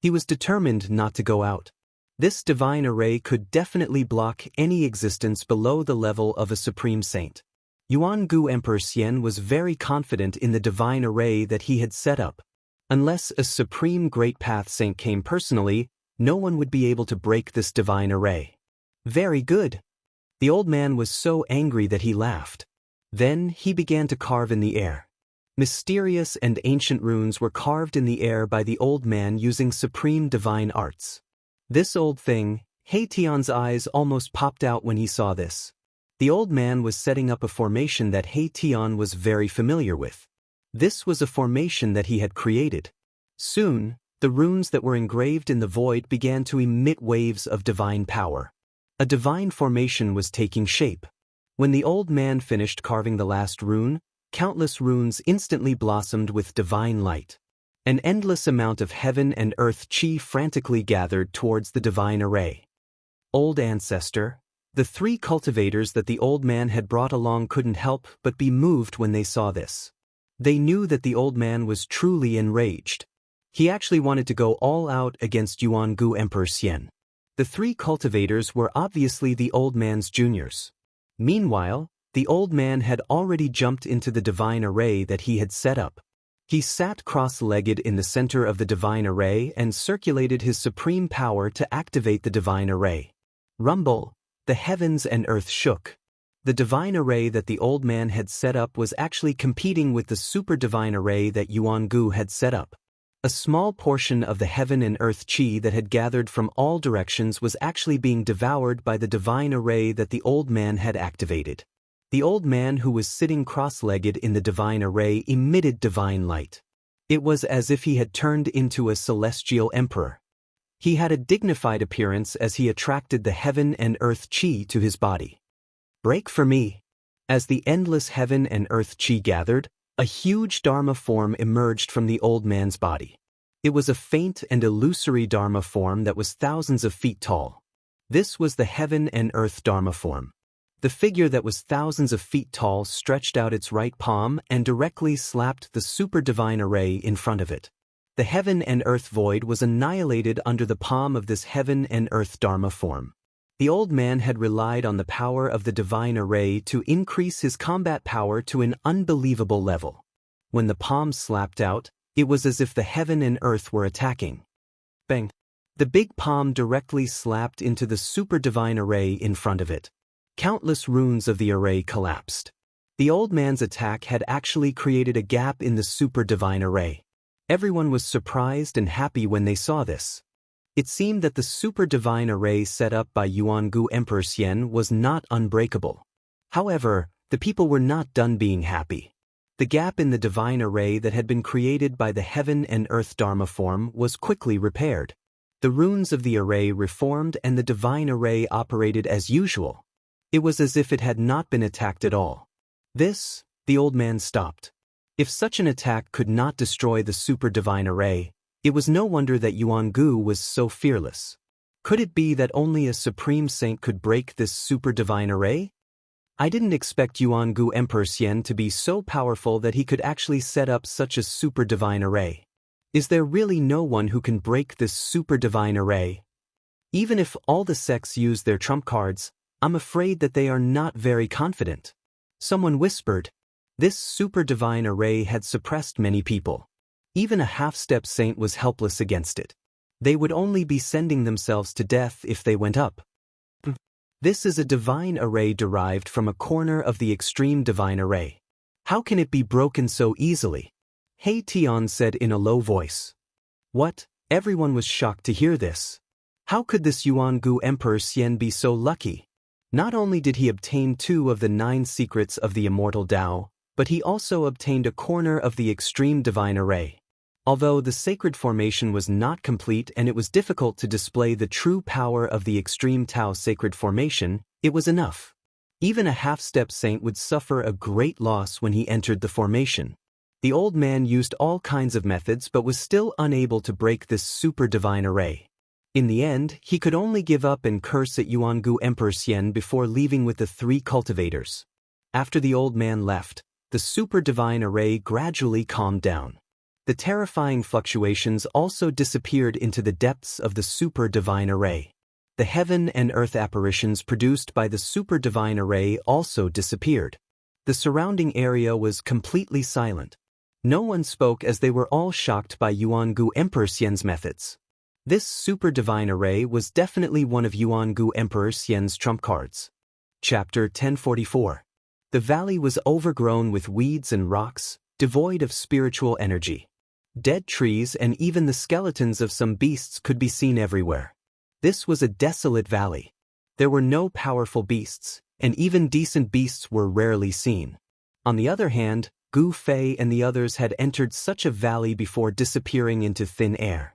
He was determined not to go out. This divine array could definitely block any existence below the level of a supreme saint. Yuangu Emperor Xian was very confident in the divine array that he had set up. Unless a supreme great path saint came personally, no one would be able to break this divine array. "Very good." The old man was so angry that he laughed. Then he began to carve in the air. Mysterious and ancient runes were carved in the air by the old man using supreme divine arts. This old thing, Tian's eyes almost popped out when he saw this. The old man was setting up a formation that Tian was very familiar with. This was a formation that he had created. Soon, the runes that were engraved in the void began to emit waves of divine power. A divine formation was taking shape. When the old man finished carving the last rune, countless runes instantly blossomed with divine light. An endless amount of heaven and earth chi frantically gathered towards the divine array. Old ancestor, the 3 cultivators that the old man had brought along couldn't help but be moved when they saw this. They knew that the old man was truly enraged. He actually wanted to go all out against Yuangu Emperor Xian. The 3 cultivators were obviously the old man's juniors. Meanwhile, the old man had already jumped into the divine array that he had set up. He sat cross-legged in the center of the divine array and circulated his supreme power to activate the divine array. Rumble, the heavens and earth shook. The divine array that the old man had set up was actually competing with the super divine array that Yuangu had set up. A small portion of the heaven and earth chi that had gathered from all directions was actually being devoured by the divine array that the old man had activated. The old man who was sitting cross-legged in the divine array emitted divine light. It was as if he had turned into a celestial emperor. He had a dignified appearance as he attracted the heaven and earth chi to his body. "Break for me." As the endless heaven and earth chi gathered, a huge Dharma form emerged from the old man's body. It was a faint and illusory Dharma form that was thousands of feet tall. This was the heaven and earth Dharma form. The figure that was thousands of feet tall stretched out its right palm and directly slapped the super divine array in front of it. The heaven and earth void was annihilated under the palm of this heaven and earth Dharma form. The old man had relied on the power of the divine array to increase his combat power to an unbelievable level. When the palm slapped out, it was as if the heaven and earth were attacking. Bang! The big palm directly slapped into the super divine array in front of it. Countless runes of the array collapsed. The old man's attack had actually created a gap in the super divine array. Everyone was surprised and happy when they saw this. It seemed that the super divine array set up by Yuangu Emperor Xian was not unbreakable. However, the people were not done being happy. The gap in the divine array that had been created by the heaven and earth Dharma form was quickly repaired. The runes of the array reformed and the divine array operated as usual. It was as if it had not been attacked at all. This, the old man stopped. If such an attack could not destroy the super divine array, it was no wonder that Yuangu was so fearless. Could it be that only a supreme saint could break this super divine array? I didn't expect Yuangu Emperor Xian to be so powerful that he could actually set up such a super divine array. Is there really no one who can break this super divine array? Even if all the sects use their trump cards, I'm afraid that they are not very confident. Someone whispered. This super divine array had suppressed many people. Even a half-step saint was helpless against it. They would only be sending themselves to death if they went up. This is a divine array derived from a corner of the extreme divine array. How can it be broken so easily? Tian said in a low voice. What? Everyone was shocked to hear this. How could this Yuangu Emperor Xian be so lucky? Not only did he obtain 2 of the 9 secrets of the immortal Tao, but he also obtained a corner of the extreme divine array. Although the sacred formation was not complete and it was difficult to display the true power of the extreme Tao sacred formation, it was enough. Even a half-step saint would suffer a great loss when he entered the formation. The old man used all kinds of methods but was still unable to break this super divine array. In the end, he could only give up and curse at Yuangu Emperor Xian before leaving with the 3 cultivators. After the old man left, the super divine array gradually calmed down. The terrifying fluctuations also disappeared into the depths of the super divine array. The heaven and earth apparitions produced by the super divine array also disappeared. The surrounding area was completely silent. No one spoke as they were all shocked by Yuangu Emperor Xian's methods. This super divine array was definitely one of Yuangu Emperor Xian's trump cards. Chapter 1044. The valley was overgrown with weeds and rocks, devoid of spiritual energy. Dead trees and even the skeletons of some beasts could be seen everywhere. This was a desolate valley. There were no powerful beasts, and even decent beasts were rarely seen. On the other hand, Gu Fei and the others had entered such a valley before disappearing into thin air.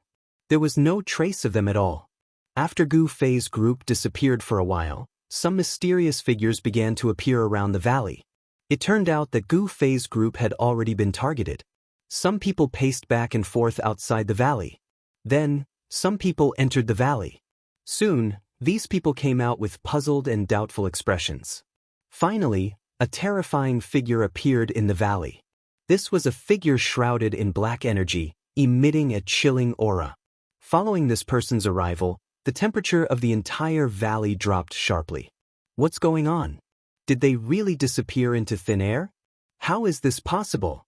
There was no trace of them at all. After Gu Fei's group disappeared for a while, some mysterious figures began to appear around the valley. It turned out that Gu Fei's group had already been targeted. Some people paced back and forth outside the valley. Then, some people entered the valley. Soon, these people came out with puzzled and doubtful expressions. Finally, a terrifying figure appeared in the valley. This was a figure shrouded in black energy, emitting a chilling aura. Following this person's arrival, the temperature of the entire valley dropped sharply. What's going on? Did they really disappear into thin air? How is this possible?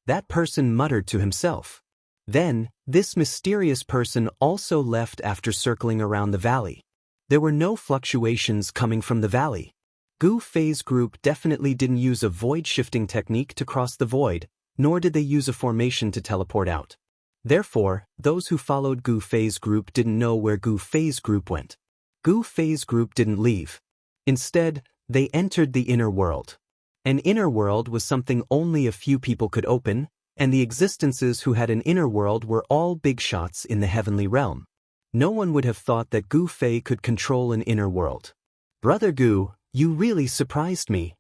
That person muttered to himself. Then, this mysterious person also left after circling around the valley. There were no fluctuations coming from the valley. Gu Fei's group definitely didn't use a void-shifting technique to cross the void, nor did they use a formation to teleport out. Therefore, those who followed Gu Fei's group didn't know where Gu Fei's group went. Gu Fei's group didn't leave. Instead, they entered the inner world. An inner world was something only a few people could open, and the existences who had an inner world were all big shots in the heavenly realm. No one would have thought that Gu Fei could control an inner world. Brother Gu, you really surprised me.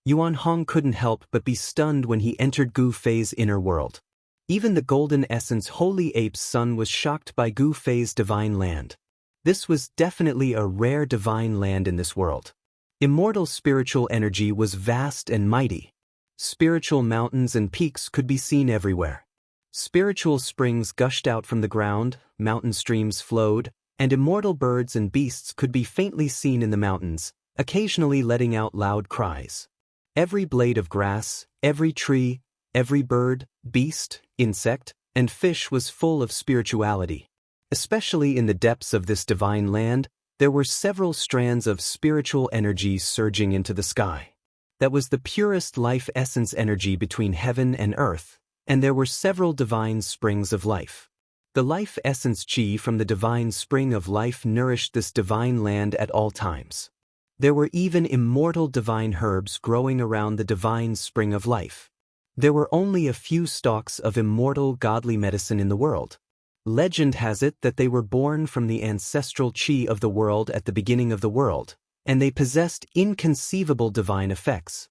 Yuan Hong couldn't help but be stunned when he entered Gu Fei's inner world. Even the Golden Essence Holy Ape's son was shocked by Gu Fei's divine land. This was definitely a rare divine land in this world. Immortal spiritual energy was vast and mighty. Spiritual mountains and peaks could be seen everywhere. Spiritual springs gushed out from the ground, mountain streams flowed, and immortal birds and beasts could be faintly seen in the mountains, occasionally letting out loud cries. Every blade of grass, every tree, every bird, beast, insect, and fish was full of spirituality. Especially in the depths of this divine land, there were several strands of spiritual energy surging into the sky. That was the purest life essence energy between heaven and earth, and there were several divine springs of life. The life essence chi from the divine spring of life nourished this divine land at all times. There were even immortal divine herbs growing around the divine spring of life. There were only a few stalks of immortal godly medicine in the world. Legend has it that they were born from the ancestral chi of the world at the beginning of the world, and they possessed inconceivable divine effects.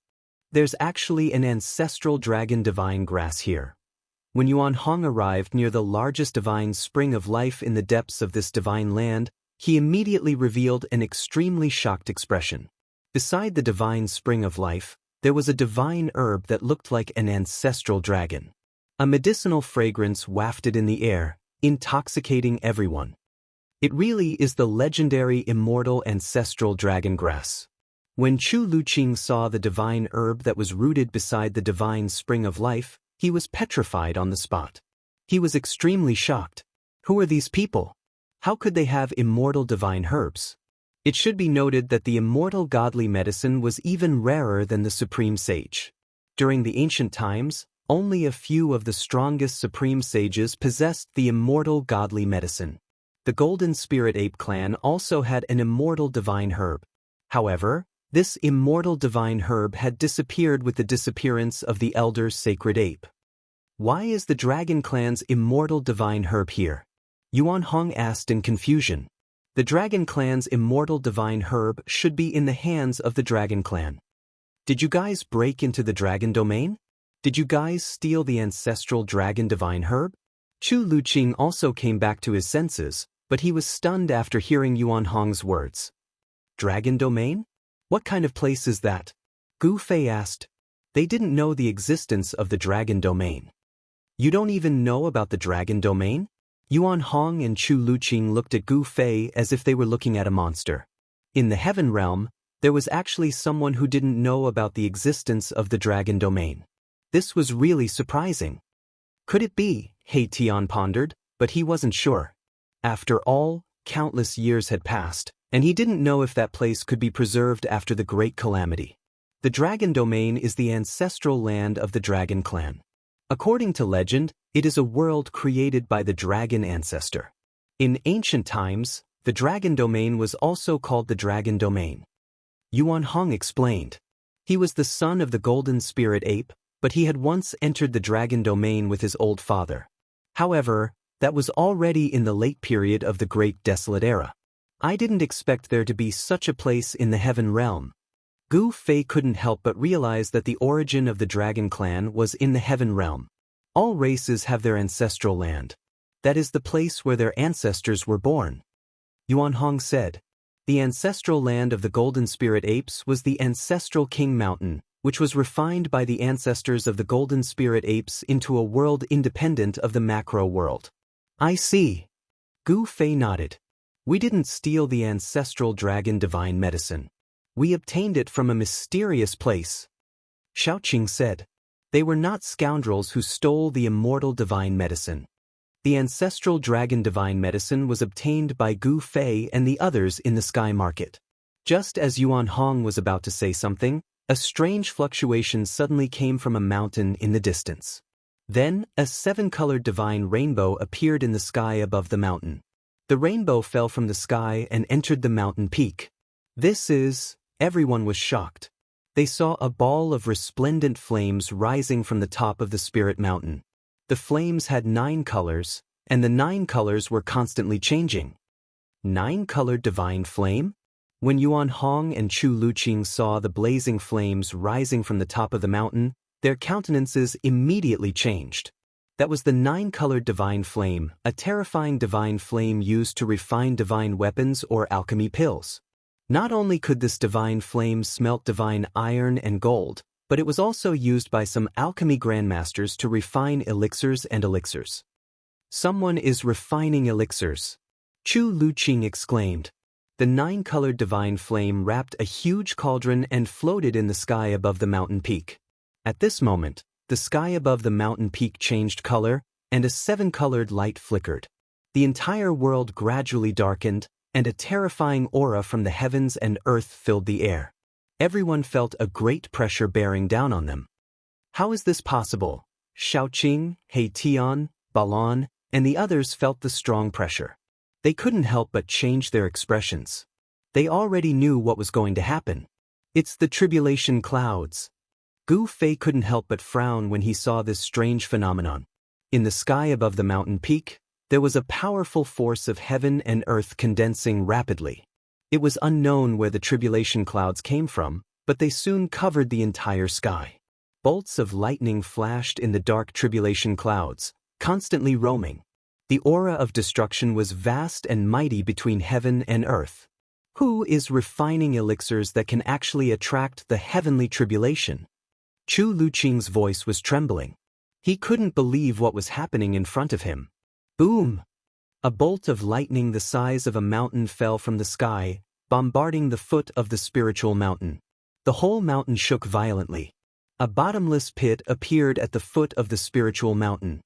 There's actually an ancestral dragon divine grass here. When Yuan Hong arrived near the largest divine spring of life in the depths of this divine land, he immediately revealed an extremely shocked expression. Beside the divine spring of life, there was a divine herb that looked like an ancestral dragon. A medicinal fragrance wafted in the air, intoxicating everyone. It really is the legendary immortal ancestral dragon grass. When Chu Luqing saw the divine herb that was rooted beside the divine spring of life, he was petrified on the spot. He was extremely shocked. Who are these people? How could they have immortal divine herbs? It should be noted that the immortal godly medicine was even rarer than the supreme sage. During the ancient times, only a few of the strongest supreme sages possessed the immortal godly medicine. The Golden Spirit Ape clan also had an immortal divine herb. However, this immortal divine herb had disappeared with the disappearance of the elder sacred ape. Why is the Dragon Clan's immortal divine herb here? Yuan Hong asked in confusion. The Dragon Clan's immortal divine herb should be in the hands of the Dragon Clan. Did you guys break into the Dragon Domain? Did you guys steal the ancestral Dragon divine herb? Chu Luqing also came back to his senses, but he was stunned after hearing Yuan Hong's words. Dragon Domain? What kind of place is that? Gu Fei asked. They didn't know the existence of the Dragon Domain. You don't even know about the Dragon Domain? Yuan Hong and Chu Luqing looked at Gu Fei as if they were looking at a monster. In the Heaven Realm, there was actually someone who didn't know about the existence of the Dragon Domain. This was really surprising. Could it be? He Tian pondered, but he wasn't sure. After all, countless years had passed, and he didn't know if that place could be preserved after the Great Calamity. The Dragon Domain is the ancestral land of the Dragon Clan. According to legend, it is a world created by the dragon ancestor. In ancient times, the Dragon Domain was also called the Dragon Domain. Yuan Hong explained. He was the son of the Golden Spirit Ape, but he had once entered the Dragon Domain with his old father. However, that was already in the late period of the Great Desolate Era. I didn't expect there to be such a place in the Heaven Realm. Gu Fei couldn't help but realize that the origin of the Dragon Clan was in the Heaven Realm. All races have their ancestral land. That is the place where their ancestors were born. Yuan Hong said. The ancestral land of the Golden Spirit Apes was the ancestral King Mountain, which was refined by the ancestors of the Golden Spirit Apes into a world independent of the macro world. I see. Gu Fei nodded. We didn't steal the ancestral dragon divine medicine. We obtained it from a mysterious place. Xiaoqing said. They were not scoundrels who stole the immortal divine medicine. The ancestral dragon divine medicine was obtained by Gu Fei and the others in the sky market. Just as Yuan Hong was about to say something, a strange fluctuation suddenly came from a mountain in the distance. Then, a 7-colored divine rainbow appeared in the sky above the mountain. The rainbow fell from the sky and entered the mountain peak. Everyone was shocked. They saw a ball of resplendent flames rising from the top of the Spirit Mountain. The flames had 9 colors, and the 9 colors were constantly changing. 9-colored divine flame? When Yuan Hong and Chu Luqing saw the blazing flames rising from the top of the mountain, their countenances immediately changed. That was the 9-colored divine flame, a terrifying divine flame used to refine divine weapons or alchemy pills. Not only could this divine flame smelt divine iron and gold, but it was also used by some alchemy grandmasters to refine elixirs and elixirs. Someone is refining elixirs. Chu Luqing exclaimed. The 9-colored divine flame wrapped a huge cauldron and floated in the sky above the mountain peak. At this moment, the sky above the mountain peak changed color, and a 7-colored light flickered. The entire world gradually darkened, and a terrifying aura from the heavens and earth filled the air. Everyone felt a great pressure bearing down on them. How is this possible? Xiaoqing, He Tian, Balan, and the others felt the strong pressure. They couldn't help but change their expressions. They already knew what was going to happen. It's the tribulation clouds. Gu Fei couldn't help but frown when he saw this strange phenomenon. In the sky above the mountain peak, there was a powerful force of heaven and earth condensing rapidly. It was unknown where the tribulation clouds came from, but they soon covered the entire sky. Bolts of lightning flashed in the dark tribulation clouds, constantly roaming. The aura of destruction was vast and mighty between heaven and earth. Who is refining elixirs that can actually attract the heavenly tribulation? Chu Luqing's voice was trembling. He couldn't believe what was happening in front of him. Boom! A bolt of lightning the size of a mountain fell from the sky, bombarding the foot of the spiritual mountain. The whole mountain shook violently. A bottomless pit appeared at the foot of the spiritual mountain.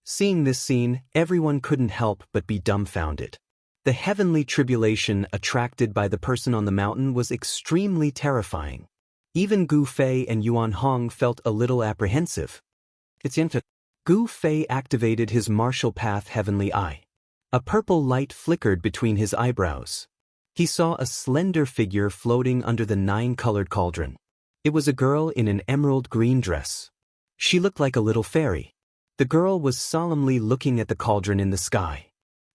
Seeing this scene, everyone couldn't help but be dumbfounded. The heavenly tribulation attracted by the person on the mountain was extremely terrifying. Even Gu Fei and Yuan Hong felt a little apprehensive. Gu Fei activated his martial path heavenly eye. A purple light flickered between his eyebrows. He saw a slender figure floating under the 9-colored cauldron. It was a girl in an emerald green dress. She looked like a little fairy. The girl was solemnly looking at the cauldron in the sky.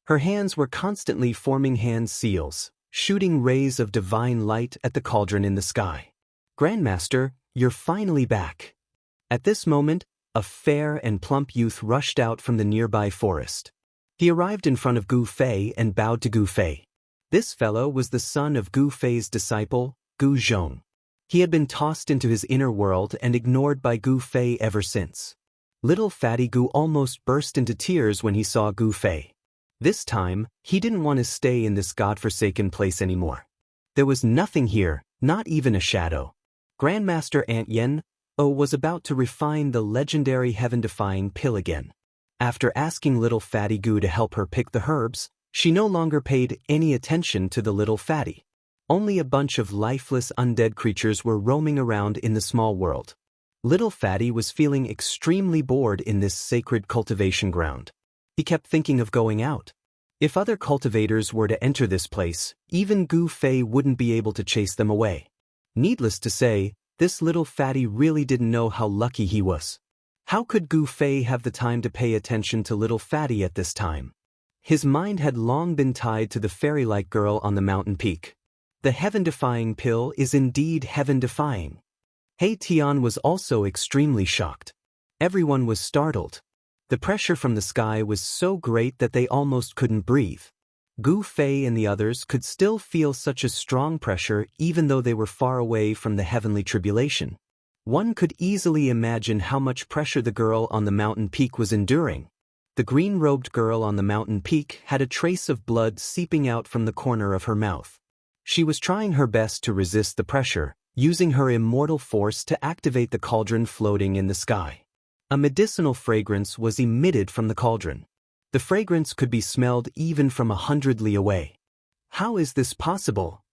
Her hands were constantly forming hand seals, shooting rays of divine light at the cauldron in the sky. "Grandmaster, you're finally back." At this moment, a fair and plump youth rushed out from the nearby forest. He arrived in front of Gu Fei and bowed to Gu Fei. This fellow was the son of Gu Fei's disciple, Gu Zhong. He had been tossed into his inner world and ignored by Gu Fei ever since. Little fatty Gu almost burst into tears when he saw Gu Fei. This time, he didn't want to stay in this godforsaken place anymore. There was nothing here, not even a shadow. Grandmaster Aunt Yen was about to refine the legendary heaven-defying pill again. After asking little fatty Gu to help her pick the herbs, she no longer paid any attention to the little fatty. Only a bunch of lifeless undead creatures were roaming around in the small world. Little fatty was feeling extremely bored in this sacred cultivation ground. He kept thinking of going out. If other cultivators were to enter this place, even Gu Fei wouldn't be able to chase them away. Needless to say, this little fatty really didn't know how lucky he was. How could Gu Fei have the time to pay attention to little fatty at this time? His mind had long been tied to the fairy-like girl on the mountain peak. The heaven-defying pill is indeed heaven-defying. He Tian was also extremely shocked. Everyone was startled. The pressure from the sky was so great that they almost couldn't breathe. Gu Fei and the others could still feel such a strong pressure even though they were far away from the heavenly tribulation. One could easily imagine how much pressure the girl on the mountain peak was enduring. The green-robed girl on the mountain peak had a trace of blood seeping out from the corner of her mouth. She was trying her best to resist the pressure, using her immortal force to activate the cauldron floating in the sky. A medicinal fragrance was emitted from the cauldron. The fragrance could be smelled even from 100 li away. How is this possible?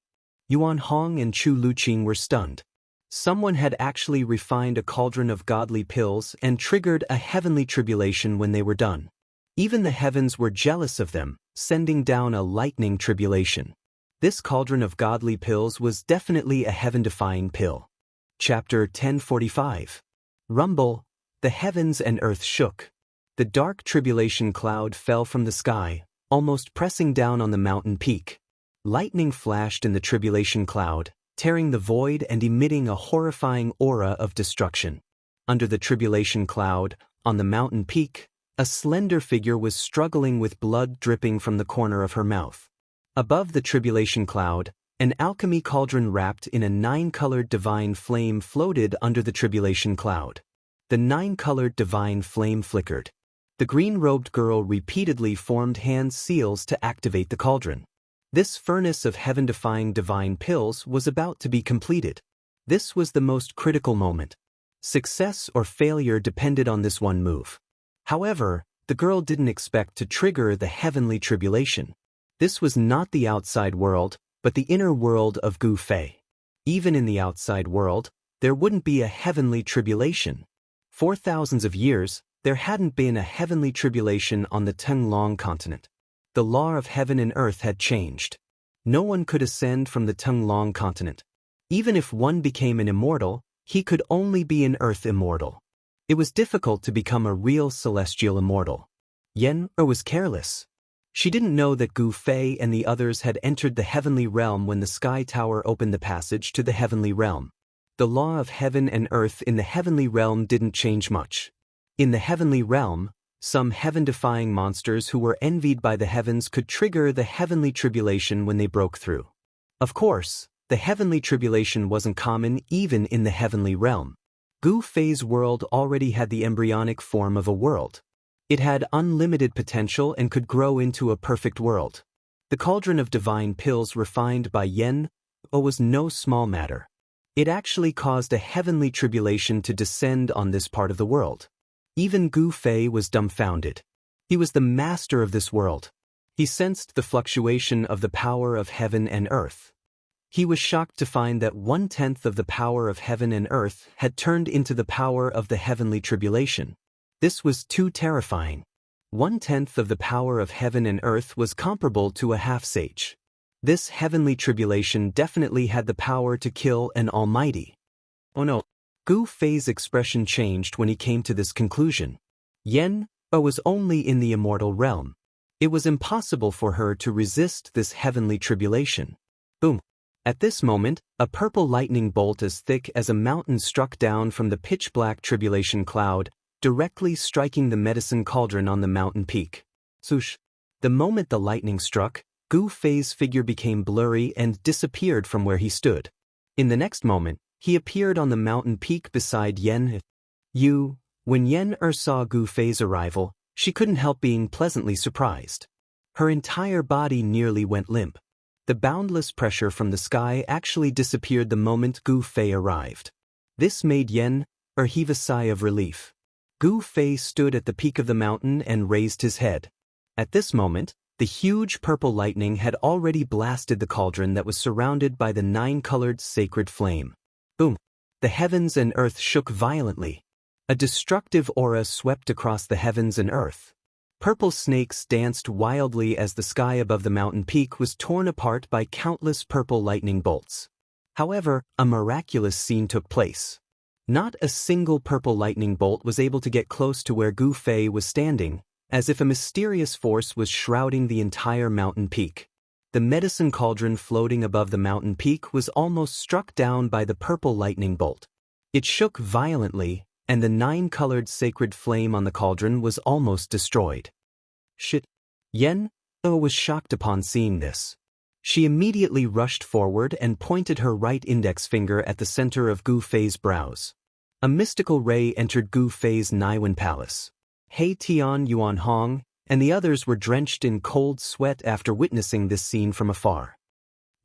Yuan Hong and Chu Luqing were stunned. Someone had actually refined a cauldron of godly pills and triggered a heavenly tribulation when they were done. Even the heavens were jealous of them, sending down a lightning tribulation. This cauldron of godly pills was definitely a heaven-defying pill. Chapter 1045. Rumble. The heavens and earth shook. The dark tribulation cloud fell from the sky, almost pressing down on the mountain peak. Lightning flashed in the tribulation cloud, tearing the void and emitting a horrifying aura of destruction. Under the tribulation cloud, on the mountain peak, a slender figure was struggling with blood dripping from the corner of her mouth. Above the tribulation cloud, an alchemy cauldron wrapped in a 9-colored divine flame floated under the tribulation cloud. The 9-colored divine flame flickered. The green-robed girl repeatedly formed hand seals to activate the cauldron. This furnace of heaven-defying divine pills was about to be completed. This was the most critical moment. Success or failure depended on this one move. However, the girl didn't expect to trigger the heavenly tribulation. This was not the outside world, but the inner world of Gu Fei. Even in the outside world, there wouldn't be a heavenly tribulation. For thousands of years, there hadn't been a heavenly tribulation on the Tenglong continent. The law of heaven and earth had changed. No one could ascend from the Tenglong continent. Even if one became an immortal, he could only be an earth immortal. It was difficult to become a real celestial immortal. Yen was careless. She didn't know that Gu Fei and the others had entered the heavenly realm when the sky tower opened the passage to the heavenly realm. The law of heaven and earth in the heavenly realm didn't change much. In the heavenly realm, some heaven-defying monsters who were envied by the heavens could trigger the heavenly tribulation when they broke through. Of course, the heavenly tribulation wasn't common even in the heavenly realm. Gu Fei's world already had the embryonic form of a world. It had unlimited potential and could grow into a perfect world. The cauldron of divine pills refined by Yen was no small matter. It actually caused a heavenly tribulation to descend on this part of the world. Even Gu Fei was dumbfounded. He was the master of this world. He sensed the fluctuation of the power of heaven and earth. He was shocked to find that 1/10 of the power of heaven and earth had turned into the power of the heavenly tribulation. This was too terrifying. 1/10 of the power of heaven and earth was comparable to a half-sage. This heavenly tribulation definitely had the power to kill an almighty. Oh no. Gu Fei's expression changed when he came to this conclusion. Yen was only in the immortal realm. It was impossible for her to resist this heavenly tribulation. Boom! At this moment, a purple lightning bolt as thick as a mountain struck down from the pitch-black tribulation cloud, directly striking the medicine cauldron on the mountain peak. Swoosh! The moment the lightning struck, Gu Fei's figure became blurry and disappeared from where he stood. In the next moment, he appeared on the mountain peak beside Yen. When Yen saw Gu Fei's arrival, she couldn't help being pleasantly surprised. Her entire body nearly went limp. The boundless pressure from the sky actually disappeared the moment Gu Fei arrived. This made Yen heave a sigh of relief. Gu Fei stood at the peak of the mountain and raised his head. At this moment, the huge purple lightning had already blasted the cauldron that was surrounded by the 9-colored sacred flame. Boom! The heavens and earth shook violently. A destructive aura swept across the heavens and earth. Purple snakes danced wildly as the sky above the mountain peak was torn apart by countless purple lightning bolts. However, a miraculous scene took place. Not a single purple lightning bolt was able to get close to where Gu Fei was standing, as if a mysterious force was shrouding the entire mountain peak. The medicine cauldron floating above the mountain peak was almost struck down by the purple lightning bolt. It shook violently, and the 9-colored sacred flame on the cauldron was almost destroyed. Shit! Yen was shocked upon seeing this. She immediately rushed forward and pointed her right index finger at the center of Gu Fei's brows. A mystical ray entered Gu Fei's Niwen Palace. He Tian, Yuan Hong, and the others were drenched in cold sweat after witnessing this scene from afar.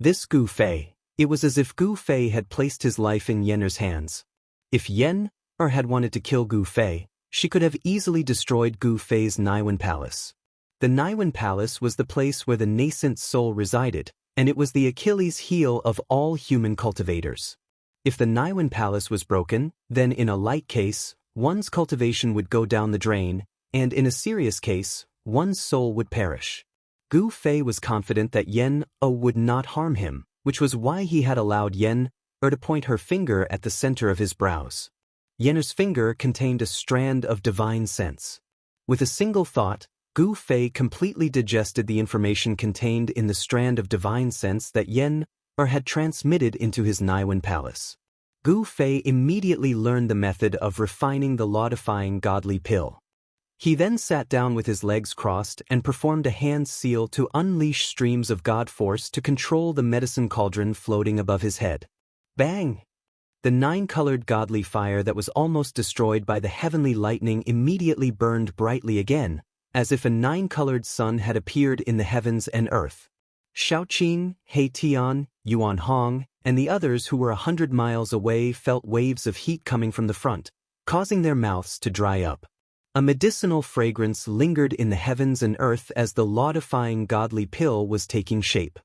This Gu Fei, it was as if Gu Fei had placed his life in Yen's hands. If Yen had wanted to kill Gu Fei, she could have easily destroyed Gu Fei's Niwen Palace. The Niwen Palace was the place where the nascent soul resided, and it was the Achilles heel of all human cultivators. If the Niwen Palace was broken, then in a light case, one's cultivation would go down the drain, and in a serious case, one's soul would perish. Gu Fei was confident that Yen would not harm him, which was why he had allowed Yen to point her finger at the center of his brows. Yen's finger contained a strand of divine sense. With a single thought, Gu Fei completely digested the information contained in the strand of divine sense that Yen had transmitted into his Niwen Palace. Gu Fei immediately learned the method of refining the law-defying godly pill. He then sat down with his legs crossed and performed a hand seal to unleash streams of God force to control the medicine cauldron floating above his head. Bang! The 9-colored godly fire that was almost destroyed by the heavenly lightning immediately burned brightly again, as if a 9-colored sun had appeared in the heavens and earth. Shaoqing, He Tian, Yuan Hong, and the others who were 100 miles away felt waves of heat coming from the front, causing their mouths to dry up. A medicinal fragrance lingered in the heavens and earth as the law-defying godly pill was taking shape.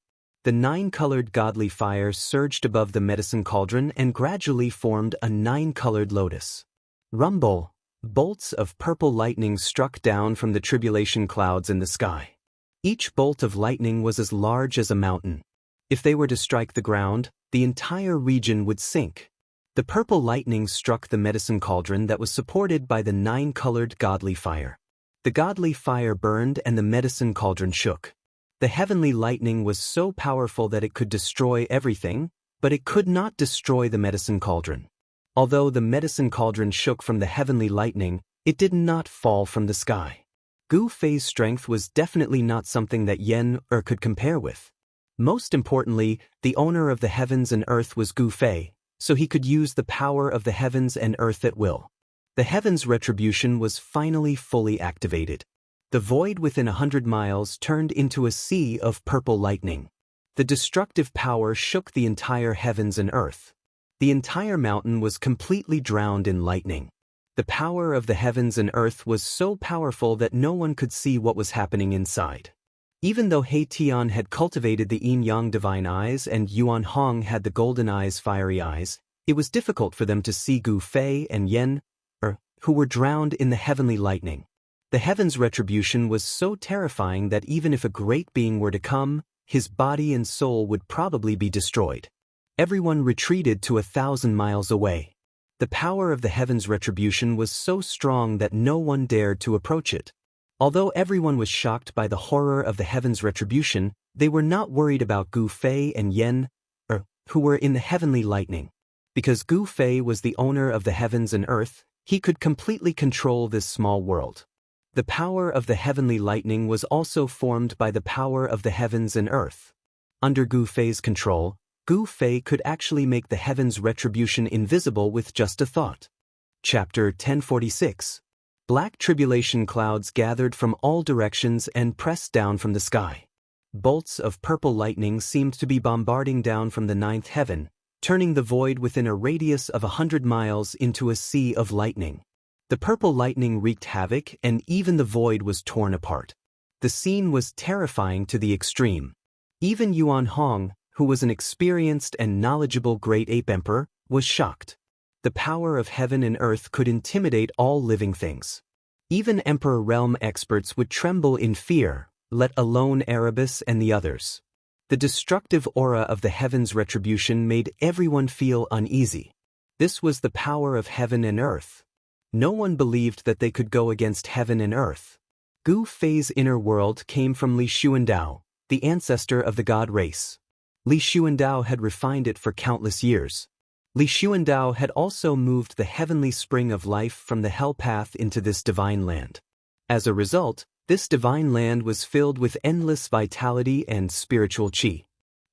The 9-colored godly fire surged above the medicine cauldron and gradually formed a 9-colored lotus. Rumble! Bolts of purple lightning struck down from the tribulation clouds in the sky. Each bolt of lightning was as large as a mountain. If they were to strike the ground, the entire region would sink. The purple lightning struck the medicine cauldron that was supported by the 9-colored godly fire. The godly fire burned and the medicine cauldron shook. The heavenly lightning was so powerful that it could destroy everything, but it could not destroy the medicine cauldron. Although the medicine cauldron shook from the heavenly lightning, it did not fall from the sky. Gu Fei's strength was definitely not something that Yen could compare with. Most importantly, the owner of the heavens and earth was Gu Fei, so he could use the power of the heavens and earth at will. The heavens' retribution was finally fully activated. The void within 100 miles turned into a sea of purple lightning. The destructive power shook the entire heavens and earth. The entire mountain was completely drowned in lightning. The power of the heavens and earth was so powerful that no one could see what was happening inside. Even though He Tian had cultivated the yin-yang divine eyes and Yuan Hong had the golden eyes fiery eyes, it was difficult for them to see Gu Fei and Yen, who were drowned in the heavenly lightning. The heavens' retribution was so terrifying that even if a great being were to come, his body and soul would probably be destroyed. Everyone retreated to 1,000 miles away. The power of the heavens' retribution was so strong that no one dared to approach it. Although everyone was shocked by the horror of the heavens' retribution, they were not worried about Gu Fei and Yen, who were in the heavenly lightning. Because Gu Fei was the owner of the heavens and earth, he could completely control this small world. The power of the heavenly lightning was also formed by the power of the heavens and earth. Under Gu Fei's control, Gu Fei could actually make the heavens' retribution invisible with just a thought. Chapter 1046. Black tribulation clouds gathered from all directions and pressed down from the sky. Bolts of purple lightning seemed to be bombarding down from the ninth heaven, turning the void within a radius of 100 miles into a sea of lightning. The purple lightning wreaked havoc, and even the void was torn apart. The scene was terrifying to the extreme. Even Yuan Hong, who was an experienced and knowledgeable great ape emperor, was shocked. The power of heaven and earth could intimidate all living things. Even Emperor Realm experts would tremble in fear, let alone Erebus and the others. The destructive aura of the heavens' retribution made everyone feel uneasy. This was the power of heaven and earth. No one believed that they could go against heaven and earth. Gu Fei's inner world came from Li Xuandao, the ancestor of the god race. Li Xuandao had refined it for countless years. Li Xuandao had also moved the heavenly spring of life from the hell path into this divine land. As a result, this divine land was filled with endless vitality and spiritual qi.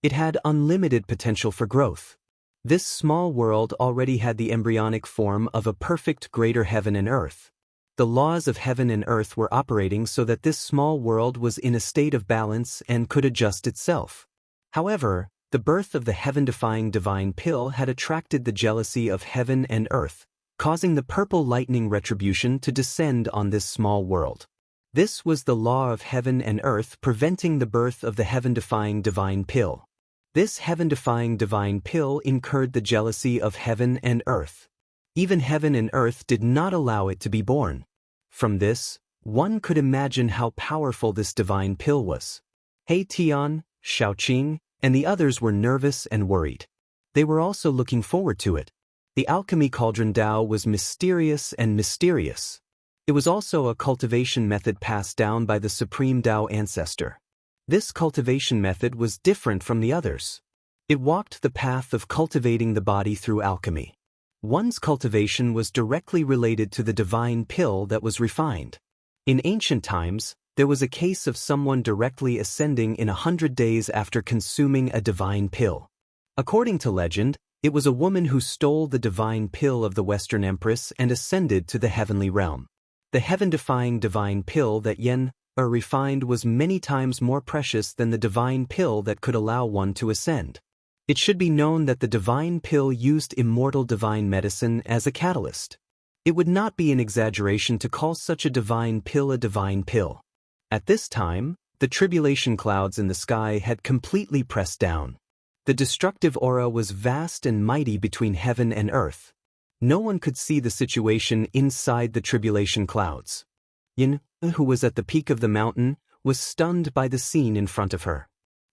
It had unlimited potential for growth. This small world already had the embryonic form of a perfect greater heaven and earth. The laws of heaven and earth were operating so that this small world was in a state of balance and could adjust itself. However, the birth of the heaven-defying divine pill had attracted the jealousy of heaven and earth, causing the purple lightning retribution to descend on this small world. This was the law of heaven and earth preventing the birth of the heaven-defying divine pill. This heaven-defying divine pill incurred the jealousy of heaven and earth. Even heaven and earth did not allow it to be born. From this, one could imagine how powerful this divine pill was. He Tian, Shaoqing, and the others were nervous and worried. They were also looking forward to it. The alchemy cauldron Dao was mysterious and mysterious. It was also a cultivation method passed down by the Supreme Dao ancestor. This cultivation method was different from the others. It walked the path of cultivating the body through alchemy. One's cultivation was directly related to the divine pill that was refined. In ancient times, there was a case of someone directly ascending in 100 days after consuming a divine pill. According to legend, it was a woman who stole the divine pill of the Western Empress and ascended to the heavenly realm. The heaven-defying divine pill that Yen refined was many times more precious than the divine pill that could allow one to ascend. It should be known that the divine pill used immortal divine medicine as a catalyst. It would not be an exaggeration to call such a divine pill a divine pill. At this time, the tribulation clouds in the sky had completely pressed down. The destructive aura was vast and mighty between heaven and earth. No one could see the situation inside the tribulation clouds. Yin, who was at the peak of the mountain, was stunned by the scene in front of her.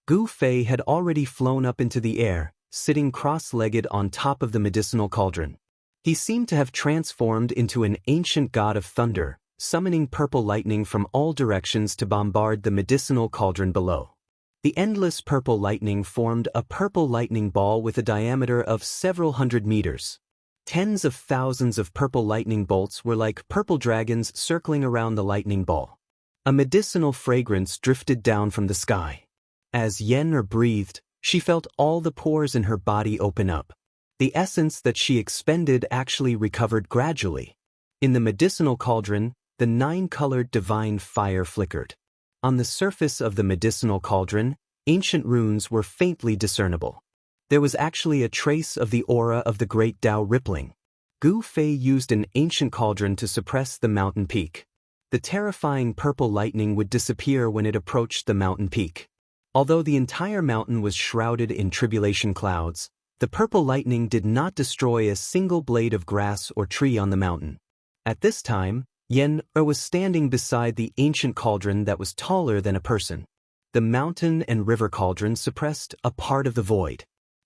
Gu Fei had already flown up into the air, sitting cross-legged on top of the medicinal cauldron. He seemed to have transformed into an ancient god of thunder, summoning purple lightning from all directions to bombard the medicinal cauldron below. The endless purple lightning formed a purple lightning ball with a diameter of several hundred meters. Tens of thousands of purple lightning bolts were like purple dragons circling around the lightning ball. A medicinal fragrance drifted down from the sky. As Yen breathed, she felt all the pores in her body open up. The essence that she expended actually recovered gradually. In the medicinal cauldron, the 9-colored divine fire flickered. On the surface of the medicinal cauldron, ancient runes were faintly discernible. There was actually a trace of the aura of the great Tao rippling. Gu Fei used an ancient cauldron to suppress the mountain peak. The terrifying purple lightning would disappear when it approached the mountain peak. Although the entire mountain was shrouded in tribulation clouds, the purple lightning did not destroy a single blade of grass or tree on the mountain. At this time, Yen was standing beside the ancient cauldron that was taller than a person. The mountain and river cauldron suppressed a part of the void.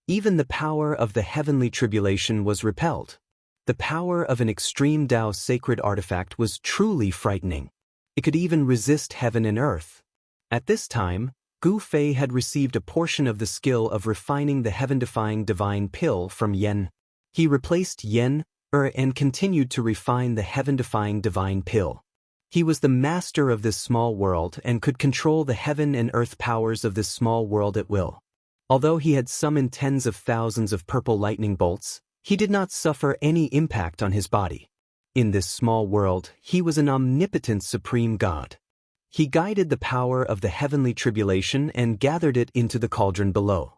Even the power of the heavenly tribulation was repelled. The power of an extreme Tao sacred artifact was truly frightening. It could even resist heaven and earth. At this time, Gu Fei had received a portion of the skill of refining the heaven-defying divine pill from Yen. He replaced Yen, and continued to refine the heaven-defying divine pill. He was the master of this small world and could control the heaven and earth powers of this small world at will. Although he had summoned tens of thousands of purple lightning bolts, he did not suffer any impact on his body. In this small world, he was an omnipotent supreme god. He guided the power of the heavenly tribulation and gathered it into the cauldron below.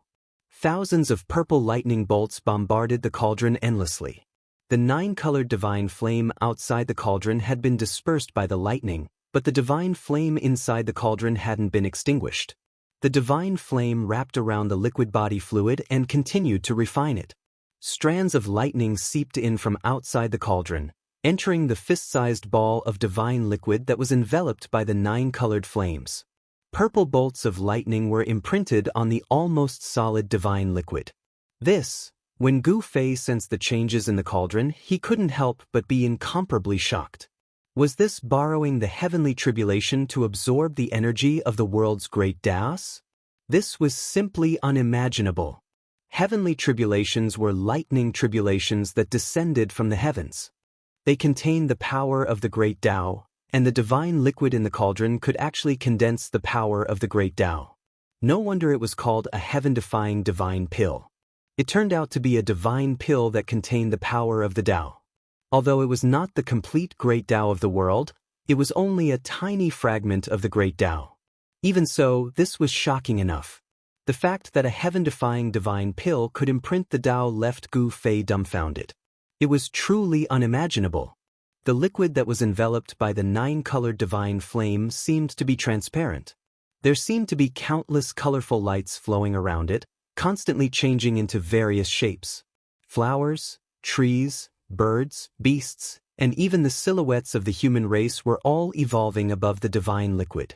Thousands of purple lightning bolts bombarded the cauldron endlessly. The 9-colored divine flame outside the cauldron had been dispersed by the lightning, but the divine flame inside the cauldron hadn't been extinguished. The divine flame wrapped around the liquid body fluid and continued to refine it. Strands of lightning seeped in from outside the cauldron, entering the fist-sized ball of divine liquid that was enveloped by the 9-colored flames. Purple bolts of lightning were imprinted on the almost solid divine liquid. When Gu Fei sensed the changes in the cauldron, he couldn't help but be incomparably shocked. Was this borrowing the heavenly tribulation to absorb the energy of the world's great Taos? This was simply unimaginable. Heavenly tribulations were lightning tribulations that descended from the heavens. They contained the power of the great Tao, and the divine liquid in the cauldron could actually condense the power of the great Tao. No wonder it was called a heaven-defying divine pill. It turned out to be a divine pill that contained the power of the Tao. Although it was not the complete great Tao of the world, it was only a tiny fragment of the great Tao. Even so, this was shocking enough. The fact that a heaven-defying divine pill could imprint the Tao left Gu Fei dumbfounded. It was truly unimaginable. The liquid that was enveloped by the 9-colored divine flame seemed to be transparent. There seemed to be countless colorful lights flowing around it, constantly changing into various shapes. Flowers, trees, birds, beasts, and even the silhouettes of the human race were all evolving above the divine liquid.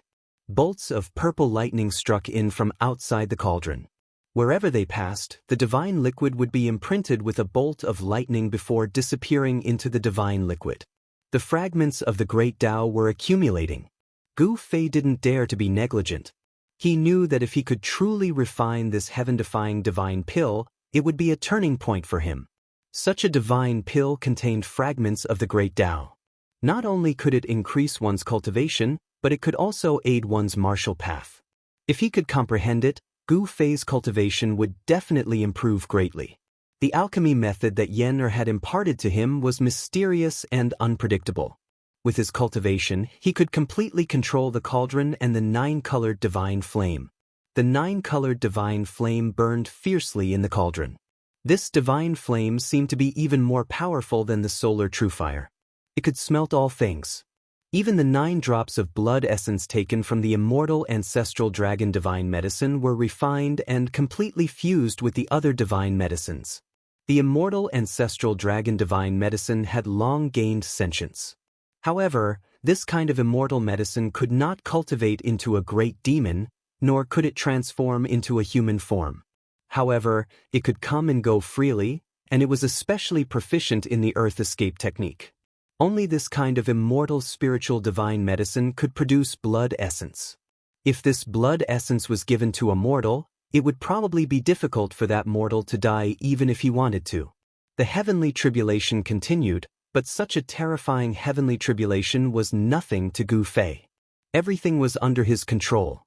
Bolts of purple lightning struck in from outside the cauldron. Wherever they passed, the divine liquid would be imprinted with a bolt of lightning before disappearing into the divine liquid. The fragments of the great Tao were accumulating. Gu Fei didn't dare to be negligent. He knew that if he could truly refine this heaven-defying divine pill, it would be a turning point for him. Such a divine pill contained fragments of the great Tao. Not only could it increase one's cultivation, but it could also aid one's martial path. If he could comprehend it, Gu Fei's cultivation would definitely improve greatly. The alchemy method that Yen had imparted to him was mysterious and unpredictable. With his cultivation, he could completely control the cauldron and the 9-colored divine flame. The 9-colored divine flame burned fiercely in the cauldron. This divine flame seemed to be even more powerful than the solar true fire. It could smelt all things. Even the 9 drops of blood essence taken from the immortal ancestral dragon divine medicine were refined and completely fused with the other divine medicines. The immortal ancestral dragon divine medicine had long gained sentience. However, this kind of immortal medicine could not cultivate into a great demon, nor could it transform into a human form. However, it could come and go freely, and it was especially proficient in the earth escape technique. Only this kind of immortal spiritual divine medicine could produce blood essence. If this blood essence was given to a mortal, it would probably be difficult for that mortal to die even if he wanted to. The heavenly tribulation continued, but such a terrifying heavenly tribulation was nothing to Gu Fei. Everything was under his control.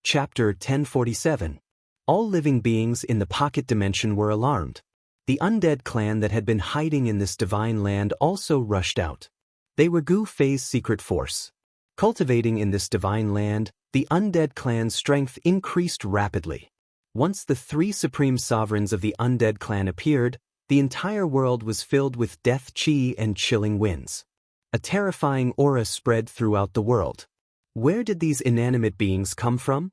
Chapter 1047. All living beings in the pocket dimension were alarmed. The undead clan that had been hiding in this divine land also rushed out. They were Gu Fei's secret force. Cultivating in this divine land, the undead clan's strength increased rapidly. Once the 3 supreme sovereigns of the undead clan appeared, the entire world was filled with death chi and chilling winds. A terrifying aura spread throughout the world. Where did these inanimate beings come from?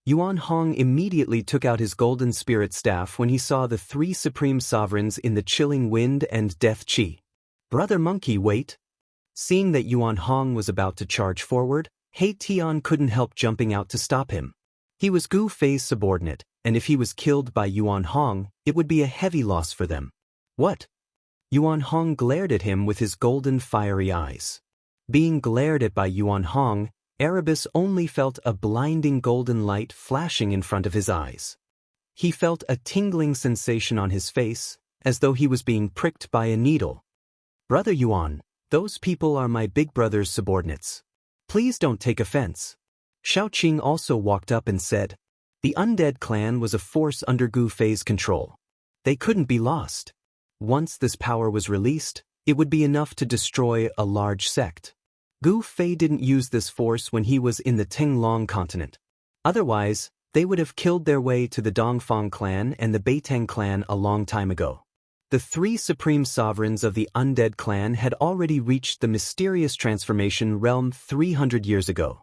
Yuan Hong immediately took out his golden spirit staff when he saw the 3 supreme sovereigns in the chilling wind and death chi. Brother Monkey, wait! Seeing that Yuan Hong was about to charge forward, He Tian couldn't help jumping out to stop him. He was Gu Fei's subordinate, and if he was killed by Yuan Hong, it would be a heavy loss for them. What? Yuan Hong glared at him with his golden fiery eyes. Being glared at by Yuan Hong, Erebus only felt a blinding golden light flashing in front of his eyes. He felt a tingling sensation on his face, as though he was being pricked by a needle. "Brother Yuan, those people are my big brother's subordinates. Please don't take offense." Xiao Qing also walked up and said, "The undead clan was a force under Gu Fei's control. They couldn't be lost. Once this power was released, it would be enough to destroy a large sect. Gu Fei didn't use this force when he was in the Tinglong continent. Otherwise, they would have killed their way to the Dongfang clan and the Beiteng clan a long time ago." The three supreme sovereigns of the undead clan had already reached the mysterious transformation realm 300 years ago.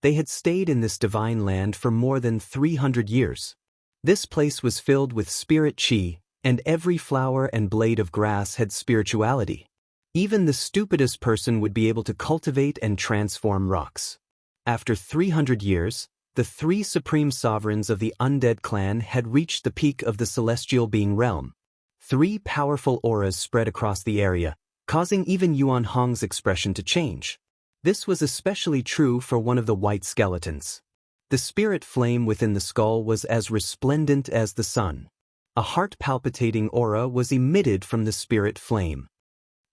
They had stayed in this divine land for more than 300 years. This place was filled with spirit qi, and every flower and blade of grass had spirituality. Even the stupidest person would be able to cultivate and transform rocks. After 300 years, the three supreme sovereigns of the undead clan had reached the peak of the celestial being realm. Three powerful auras spread across the area, causing even Yuan Hong's expression to change. This was especially true for one of the white skeletons. The spirit flame within the skull was as resplendent as the sun. A heart-palpitating aura was emitted from the spirit flame.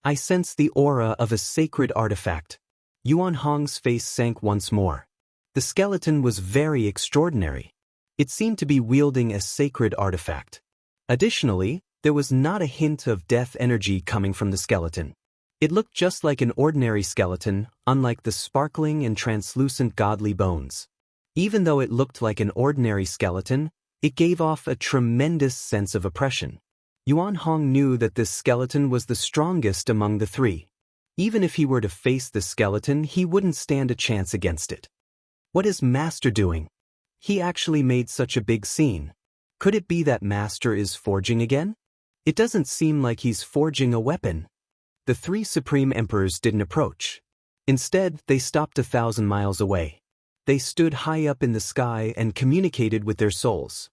"I sense the aura of a sacred artifact." Yuan Hong's face sank once more. The skeleton was very extraordinary. It seemed to be wielding a sacred artifact. Additionally, there was not a hint of death energy coming from the skeleton. It looked just like an ordinary skeleton, unlike the sparkling and translucent godly bones. Even though it looked like an ordinary skeleton, it gave off a tremendous sense of oppression. Yuan Hong knew that this skeleton was the strongest among the three. Even if he were to face the skeleton, he wouldn't stand a chance against it. What is Master doing? He actually made such a big scene. Could it be that Master is forging again? It doesn't seem like he's forging a weapon. The three supreme emperors didn't approach. Instead, they stopped 1,000 miles away. They stood high up in the sky and communicated with their souls.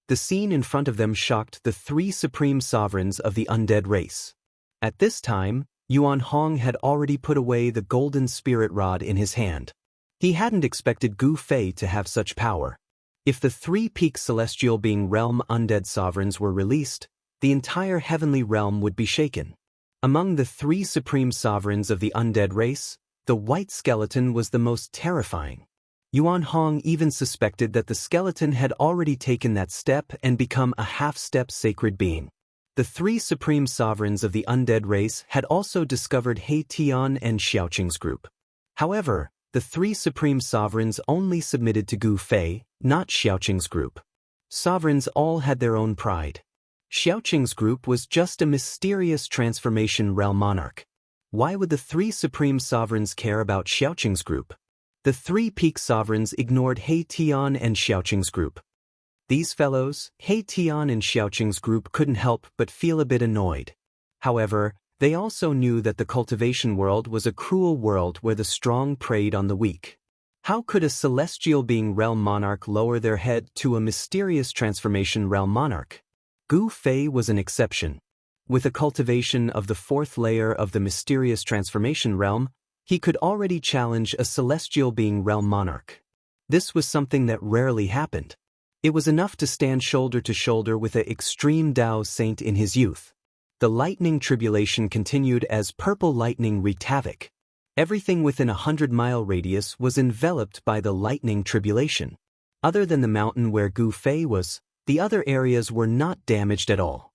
The scene in front of them shocked the three supreme sovereigns of the undead race. At this time, Yuan Hong had already put away the golden spirit rod in his hand. He hadn't expected Gu Fei to have such power. If the three-peak celestial being realm undead sovereigns were released, the entire heavenly realm would be shaken. Among the three supreme sovereigns of the undead race, the white skeleton was the most terrifying. Yuan Hong even suspected that the skeleton had already taken that step and become a half-step sacred being. The three supreme sovereigns of the undead race had also discovered He Tian and Xiaoqing's group. However, the three supreme sovereigns only submitted to Gu Fei, not Xiaoqing's group. Sovereigns all had their own pride. Xiaoqing's group was just a mysterious transformation realm monarch. Why would the three supreme sovereigns care about Xiaoqing's group? The three peak sovereigns ignored He Tian and Xiaoqing's group. These fellows, He Tian and Xiaoqing's group, couldn't help but feel a bit annoyed. However, they also knew that the cultivation world was a cruel world where the strong preyed on the weak. How could a celestial being realm monarch lower their head to a mysterious transformation realm monarch? Gu Fei was an exception. With a cultivation of the fourth layer of the mysterious transformation realm, he could already challenge a celestial being realm monarch. This was something that rarely happened. It was enough to stand shoulder to shoulder with an extreme Dao saint in his youth. The lightning tribulation continued as purple lightning wreaked havoc. Everything within a 100-mile radius was enveloped by the lightning tribulation. Other than the mountain where Gu Fei was, the other areas were not damaged at all.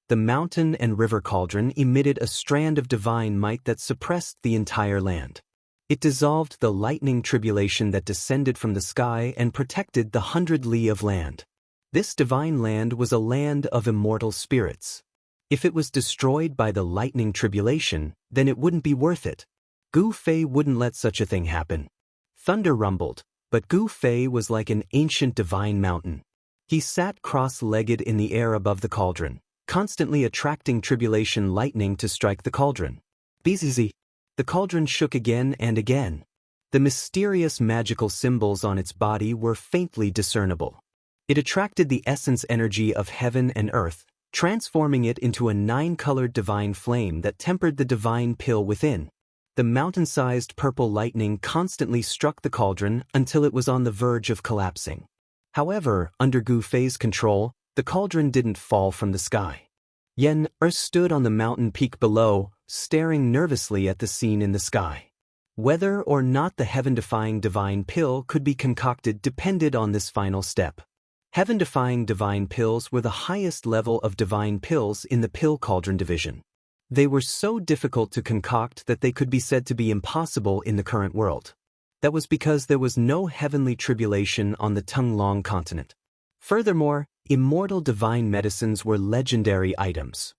The mountain and river cauldron emitted a strand of divine might that suppressed the entire land. It dissolved the lightning tribulation that descended from the sky and protected the 100 li of land. This divine land was a land of immortal spirits. If it was destroyed by the lightning tribulation, then it wouldn't be worth it. Gu Fei wouldn't let such a thing happen. Thunder rumbled, but Gu Fei was like an ancient divine mountain. He sat cross-legged in the air above the cauldron, constantly attracting tribulation lightning to strike the cauldron. Bzzz. The cauldron shook again and again. The mysterious magical symbols on its body were faintly discernible. It attracted the essence energy of heaven and earth, transforming it into a 9-colored divine flame that tempered the divine pill within. The mountain-sized purple lightning constantly struck the cauldron until it was on the verge of collapsing. However, under Gu Fei's control, the cauldron didn't fall from the sky. Yen stood on the mountain peak below, staring nervously at the scene in the sky. Whether or not the heaven-defying divine pill could be concocted depended on this final step. Heaven-defying divine pills were the highest level of divine pills in the pill cauldron division. They were so difficult to concoct that they could be said to be impossible in the current world. That was because there was no heavenly tribulation on the Tunglong continent. Furthermore, immortal divine medicines were legendary items.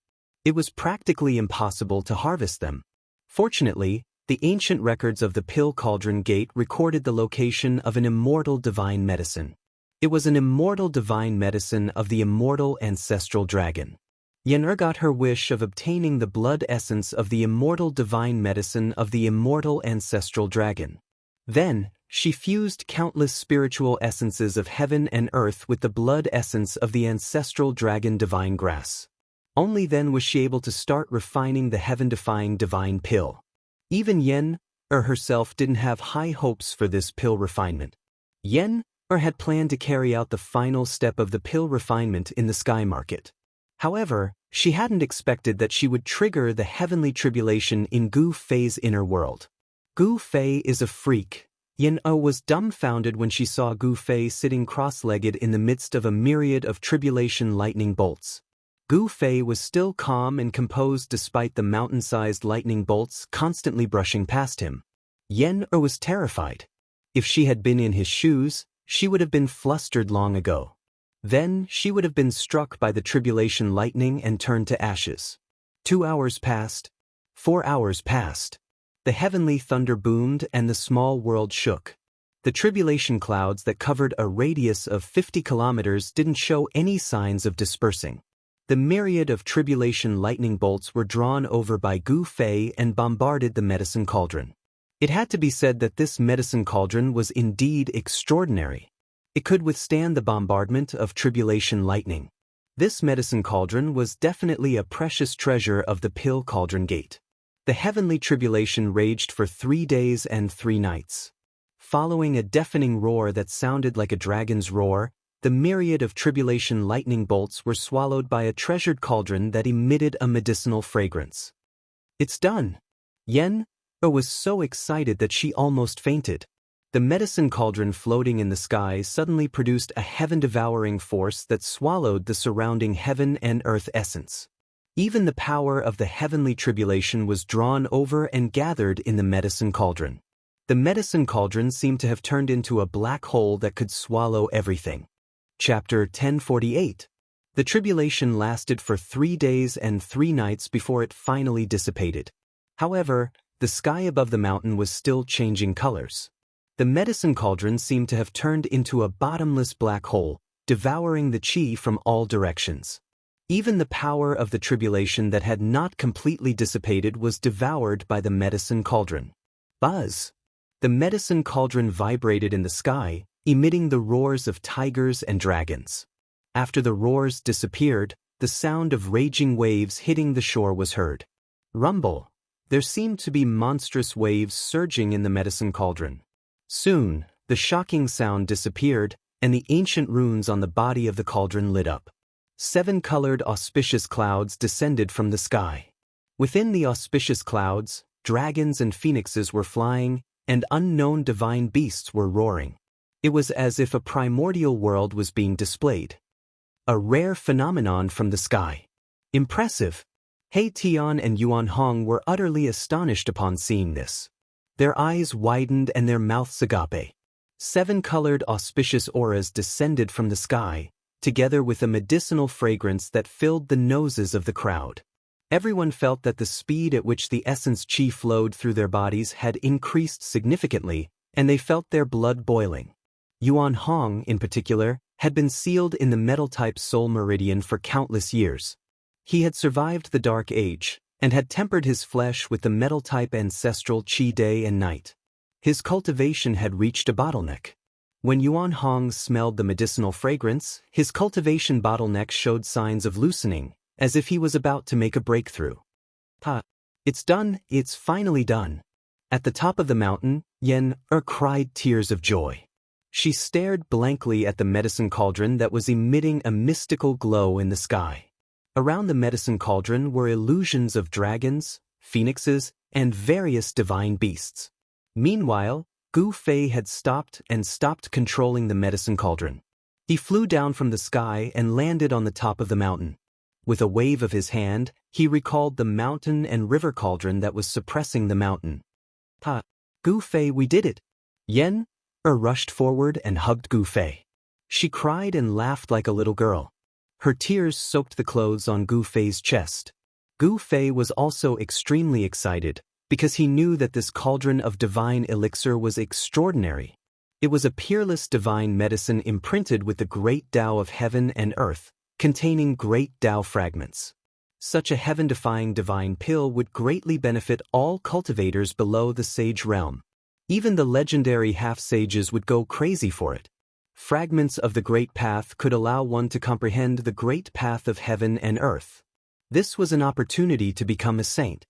It was practically impossible to harvest them. Fortunately, the ancient records of the Pill Cauldron Gate recorded the location of an immortal divine medicine. It was an immortal divine medicine of the immortal ancestral dragon. Yen got her wish of obtaining the blood essence of the immortal divine medicine of the immortal ancestral dragon. Then, she fused countless spiritual essences of heaven and earth with the blood essence of the ancestral dragon divine grass. Only then was she able to start refining the heaven-defying divine pill. Even Yen herself didn't have high hopes for this pill refinement. Yen had planned to carry out the final step of the pill refinement in the sky market. However, she hadn't expected that she would trigger the heavenly tribulation in Gu Fei's inner world. Gu Fei is a freak. Yen was dumbfounded when she saw Gu Fei sitting cross-legged in the midst of a myriad of tribulation lightning bolts. Gu Fei was still calm and composed despite the mountain-sized lightning bolts constantly brushing past him. Yen was terrified. If she had been in his shoes, she would have been flustered long ago. Then she would have been struck by the tribulation lightning and turned to ashes. 2 hours passed. 4 hours passed. The heavenly thunder boomed and the small world shook. The tribulation clouds that covered a radius of 50 kilometers didn't show any signs of dispersing. The myriad of tribulation lightning bolts were drawn over by Gu Fei and bombarded the medicine cauldron. It had to be said that this medicine cauldron was indeed extraordinary. It could withstand the bombardment of tribulation lightning. This medicine cauldron was definitely a precious treasure of the Pill Cauldron Gate. The heavenly tribulation raged for 3 days and 3 nights. Following a deafening roar that sounded like a dragon's roar, the myriad of tribulation lightning bolts were swallowed by a treasured cauldron that emitted a medicinal fragrance. It's done! Yen was so excited that she almost fainted. The medicine cauldron floating in the sky suddenly produced a heaven-devouring force that swallowed the surrounding heaven and earth essence. Even the power of the heavenly tribulation was drawn over and gathered in the medicine cauldron. The medicine cauldron seemed to have turned into a black hole that could swallow everything. Chapter 1048. The tribulation lasted for 3 days and 3 nights before it finally dissipated. However, the sky above the mountain was still changing colors. The medicine cauldron seemed to have turned into a bottomless black hole, devouring the qi from all directions. Even the power of the tribulation that had not completely dissipated was devoured by the medicine cauldron. Buzz! The medicine cauldron vibrated in the sky, emitting the roars of tigers and dragons. After the roars disappeared, the sound of raging waves hitting the shore was heard. Rumble! There seemed to be monstrous waves surging in the medicine cauldron. Soon, the shocking sound disappeared, and the ancient runes on the body of the cauldron lit up. 7-colored auspicious clouds descended from the sky. Within the auspicious clouds, dragons and phoenixes were flying, and unknown divine beasts were roaring. It was as if a primordial world was being displayed. A rare phenomenon from the sky. Impressive! He Tian and Yuan Hong were utterly astonished upon seeing this. Their eyes widened and their mouths agape. 7-colored auspicious auras descended from the sky, together with a medicinal fragrance that filled the noses of the crowd. Everyone felt that the speed at which the essence qi flowed through their bodies had increased significantly, and they felt their blood boiling. Yuan Hong, in particular, had been sealed in the metal-type soul meridian for countless years. He had survived the Dark Age, and had tempered his flesh with the metal-type ancestral qi day and night. His cultivation had reached a bottleneck. When Yuan Hong smelled the medicinal fragrance, his cultivation bottleneck showed signs of loosening, as if he was about to make a breakthrough. Ha! It's done, it's finally done. At the top of the mountain, Yen-er cried tears of joy. She stared blankly at the medicine cauldron that was emitting a mystical glow in the sky. Around the medicine cauldron were illusions of dragons, phoenixes, and various divine beasts. Meanwhile, Gu Fei had stopped controlling the medicine cauldron. He flew down from the sky and landed on the top of the mountain. With a wave of his hand, he recalled the mountain and river cauldron that was suppressing the mountain. Ha! Gu Fei, we did it! Yen-er rushed forward and hugged Gu Fei. She cried and laughed like a little girl. Her tears soaked the clothes on Gu Fei's chest. Gu Fei was also extremely excited, because he knew that this cauldron of divine elixir was extraordinary. It was a peerless divine medicine imprinted with the great Tao of heaven and earth, containing great Tao fragments. Such a heaven-defying divine pill would greatly benefit all cultivators below the sage realm. Even the legendary half-sages would go crazy for it. Fragments of the Great Path could allow one to comprehend the Great Path of heaven and earth. This was an opportunity to become a saint.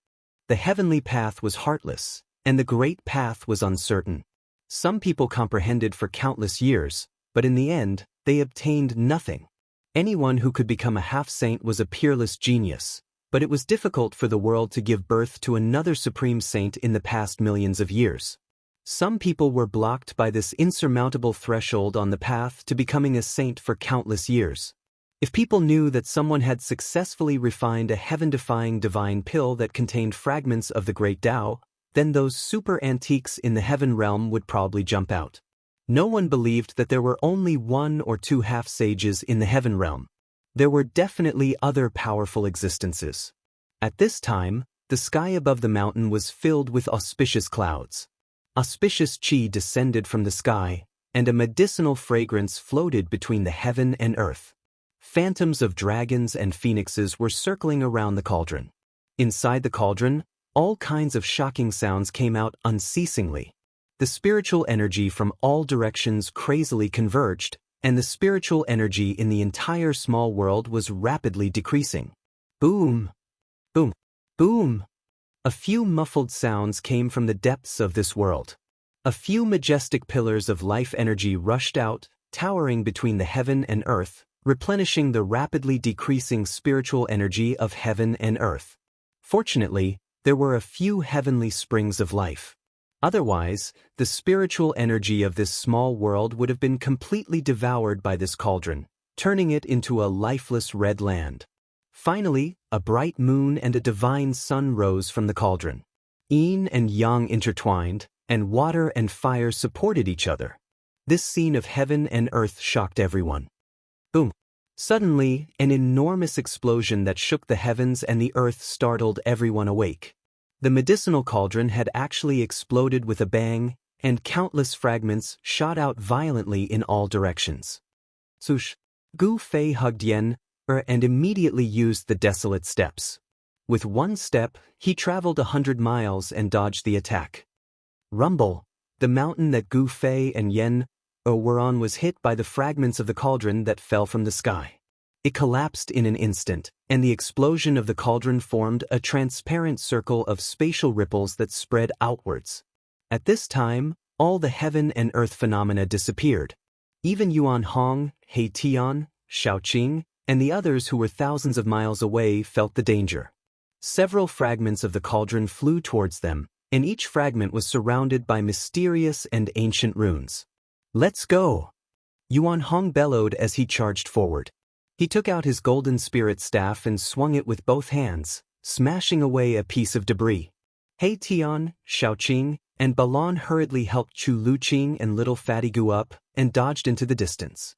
The heavenly path was heartless, and the Great Path was uncertain. Some people comprehended for countless years, but in the end, they obtained nothing. Anyone who could become a half-saint was a peerless genius, but it was difficult for the world to give birth to another supreme saint in the past millions of years. Some people were blocked by this insurmountable threshold on the path to becoming a saint for countless years. If people knew that someone had successfully refined a heaven-defying divine pill that contained fragments of the great Tao, then those super antiques in the heaven realm would probably jump out. No one believed that there were only 1 or 2 half-sages in the heaven realm. There were definitely other powerful existences. At this time, the sky above the mountain was filled with auspicious clouds. Auspicious qi descended from the sky, and a medicinal fragrance floated between the heaven and earth. Phantoms of dragons and phoenixes were circling around the cauldron. Inside the cauldron, all kinds of shocking sounds came out unceasingly. The spiritual energy from all directions crazily converged, and the spiritual energy in the entire small world was rapidly decreasing. Boom! Boom! Boom! A few muffled sounds came from the depths of this world. A few majestic pillars of life energy rushed out, towering between the heaven and earth, replenishing the rapidly decreasing spiritual energy of heaven and earth. Fortunately, there were a few heavenly springs of life. Otherwise, the spiritual energy of this small world would have been completely devoured by this cauldron, turning it into a lifeless red land. Finally, a bright moon and a divine sun rose from the cauldron. Yin and yang intertwined, and water and fire supported each other. This scene of heaven and earth shocked everyone. Boom! Suddenly, an enormous explosion that shook the heavens and the earth startled everyone awake. The medicinal cauldron had actually exploded with a bang, and countless fragments shot out violently in all directions. Swoosh! Gu Fei hugged Yen-er and immediately used the desolate steps. With one step, he traveled 100 miles and dodged the attack. Rumble! The mountain that Gu Fei and Yen-er were on was hit by the fragments of the cauldron that fell from the sky. It collapsed in an instant, and the explosion of the cauldron formed a transparent circle of spatial ripples that spread outwards. At this time, all the heaven and earth phenomena disappeared. Even Yuan Hong, He Tian, Shaoqing, and the others who were thousands of miles away felt the danger. Several fragments of the cauldron flew towards them, and each fragment was surrounded by mysterious and ancient runes. "Let's go!" Yuan Hong bellowed as he charged forward. He took out his golden spirit staff and swung it with both hands, smashing away a piece of debris. He Tian, Shaoqing, and Balon hurriedly helped Chu Luqing and little Fatty Gu up and dodged into the distance.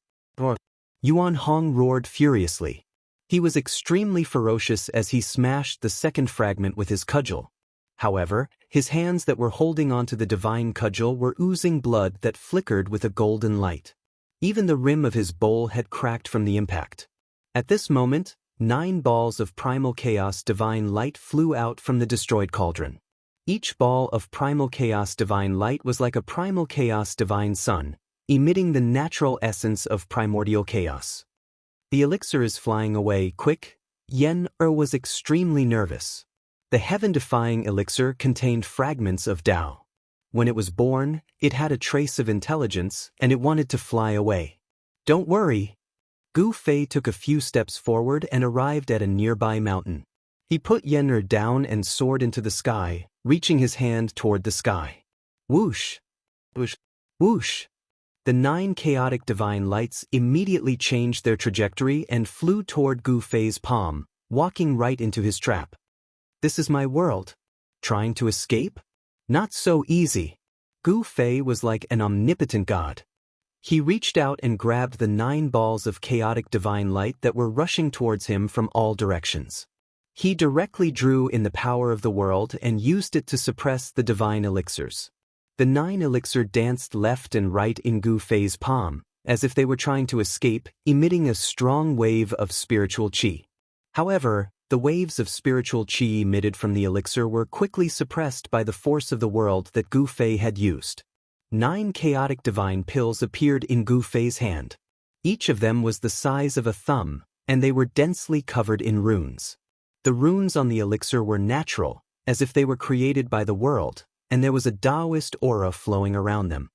Yuan Hong roared furiously. He was extremely ferocious as he smashed the second fragment with his cudgel. However, his hands that were holding onto the divine cudgel were oozing blood that flickered with a golden light. Even the rim of his bowl had cracked from the impact. At this moment, 9 balls of primal chaos divine light flew out from the destroyed cauldron. Each ball of primal chaos divine light was like a primal chaos divine sun, emitting the natural essence of primordial chaos. "The elixir is flying away, quick, Yen was extremely nervous. The heaven-defying elixir contained fragments of Tao. When it was born, it had a trace of intelligence, and it wanted to fly away. Don't worry. Gu Fei took a few steps forward and arrived at a nearby mountain. He put Yen down and soared into the sky, reaching his hand toward the sky. Whoosh! Whoosh! Whoosh! The 9 chaotic divine lights immediately changed their trajectory and flew toward Gu Fei's palm, walking right into his trap. This is my world. Trying to escape? Not so easy. Gu Fei was like an omnipotent god. He reached out and grabbed the 9 balls of chaotic divine light that were rushing towards him from all directions. He directly drew in the power of the world and used it to suppress the divine elixirs. The 9 elixir danced left and right in Gu Fei's palm, as if they were trying to escape, emitting a strong wave of spiritual qi. However, the waves of spiritual qi emitted from the elixir were quickly suppressed by the force of the world that Gu Fei had used. 9 chaotic divine pills appeared in Gu Fei's hand. Each of them was the size of a thumb, and they were densely covered in runes. The runes on the elixir were natural, as if they were created by the world, and there was a Taoist aura flowing around them.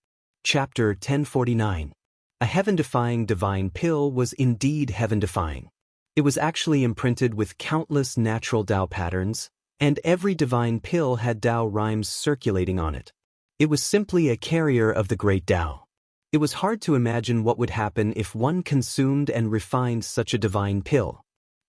Chapter 1049. A heaven-defying divine pill was indeed heaven-defying. It was actually imprinted with countless natural Tao patterns, and every divine pill had Tao rhymes circulating on it. It was simply a carrier of the great Tao. It was hard to imagine what would happen if one consumed and refined such a divine pill.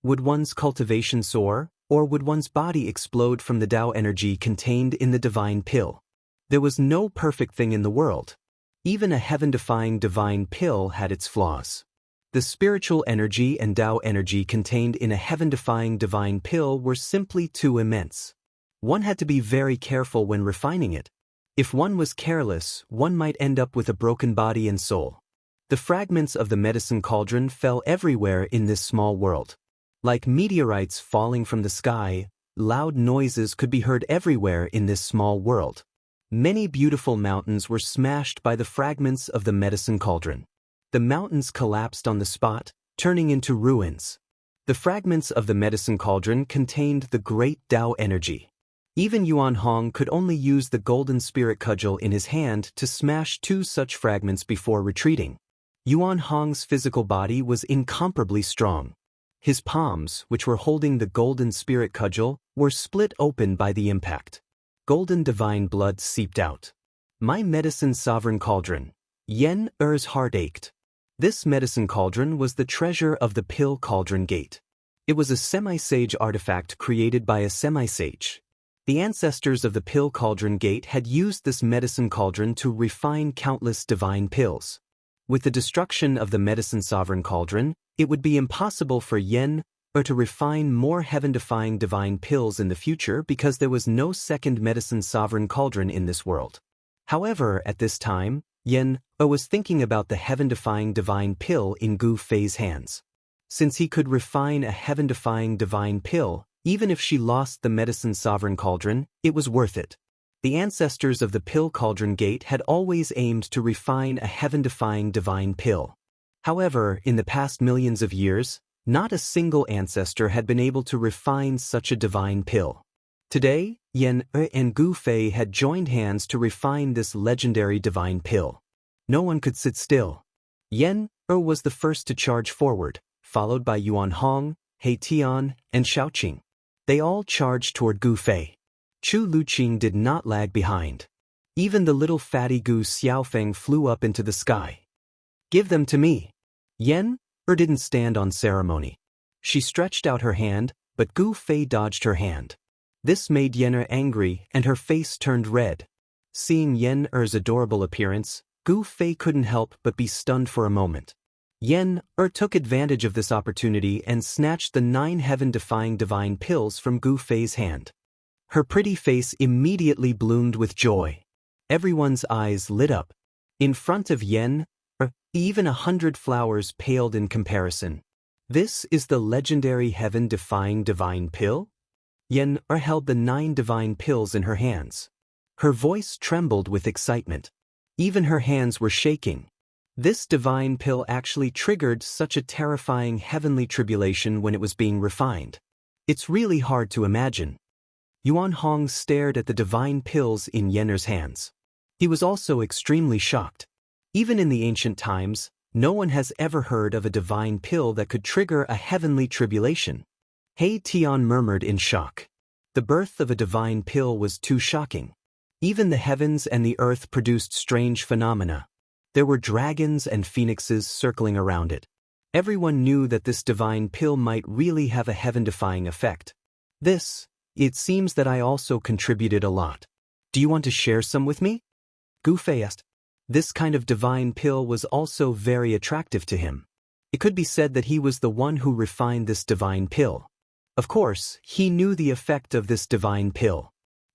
Would one's cultivation soar, or would one's body explode from the Tao energy contained in the divine pill? There was no perfect thing in the world. Even a heaven-defying divine pill had its flaws. The spiritual energy and Tao energy contained in a heaven-defying divine pill were simply too immense. One had to be very careful when refining it. If one was careless, one might end up with a broken body and soul. The fragments of the medicine cauldron fell everywhere in this small world. Like meteorites falling from the sky, loud noises could be heard everywhere in this small world. Many beautiful mountains were smashed by the fragments of the medicine cauldron. The mountains collapsed on the spot, turning into ruins. The fragments of the medicine cauldron contained the great Tao energy. Even Yuan Hong could only use the golden spirit cudgel in his hand to smash 2 such fragments before retreating. Yuan Hong's physical body was incomparably strong. His palms, which were holding the golden spirit cudgel, were split open by the impact. Golden divine blood seeped out. My medicine sovereign cauldron. Yen Er's heart ached. This medicine cauldron was the treasure of the Pill Cauldron Gate. It was a semi-sage artifact created by a semi-sage. The ancestors of the Pill Cauldron Gate had used this medicine cauldron to refine countless divine pills. With the destruction of the medicine sovereign cauldron, it would be impossible for Yen to refine more heaven-defying divine pills in the future because there was no second medicine sovereign cauldron in this world. However, at this time, Yen was thinking about the heaven-defying divine pill in Gu Fei's hands. Since he could refine a heaven-defying divine pill, even if she lost the medicine sovereign cauldron, it was worth it. The ancestors of the Pill Cauldron Gate had always aimed to refine a heaven-defying divine pill. However, in the past millions of years, not a single ancestor had been able to refine such a divine pill. Today, Yen and Gu Fei had joined hands to refine this legendary divine pill. No one could sit still. Yen was the first to charge forward, followed by Yuan Hong, He Tian, and Shaoqing. They all charged toward Gu Fei. Chu Luqing did not lag behind. Even the little fatty Gu Xiaofeng flew up into the sky. Give them to me. Yen didn't stand on ceremony. She stretched out her hand, but Gu Fei dodged her hand. This made Yen angry, and her face turned red. Seeing Yen adorable appearance, Gu Fei couldn't help but be stunned for a moment. Yen took advantage of this opportunity and snatched the 9 heaven-defying divine pills from Gu Fei's hand. Her pretty face immediately bloomed with joy. Everyone's eyes lit up. In front of Yen, even 100 flowers paled in comparison. This is the legendary heaven-defying divine pill? Yen held the 9 divine pills in her hands. Her voice trembled with excitement. Even her hands were shaking. This divine pill actually triggered such a terrifying heavenly tribulation when it was being refined. It's really hard to imagine. Yuan Hong stared at the divine pills in Yenner's hands. He was also extremely shocked. Even in the ancient times, no one has ever heard of a divine pill that could trigger a heavenly tribulation. He Tian murmured in shock. The birth of a divine pill was too shocking. Even the heavens and the earth produced strange phenomena. There were dragons and phoenixes circling around it. Everyone knew that this divine pill might really have a heaven-defying effect. It seems that I also contributed a lot. Do you want to share some with me? Gu Fei asked. This kind of divine pill was also very attractive to him. It could be said that he was the one who refined this divine pill. Of course, he knew the effect of this divine pill.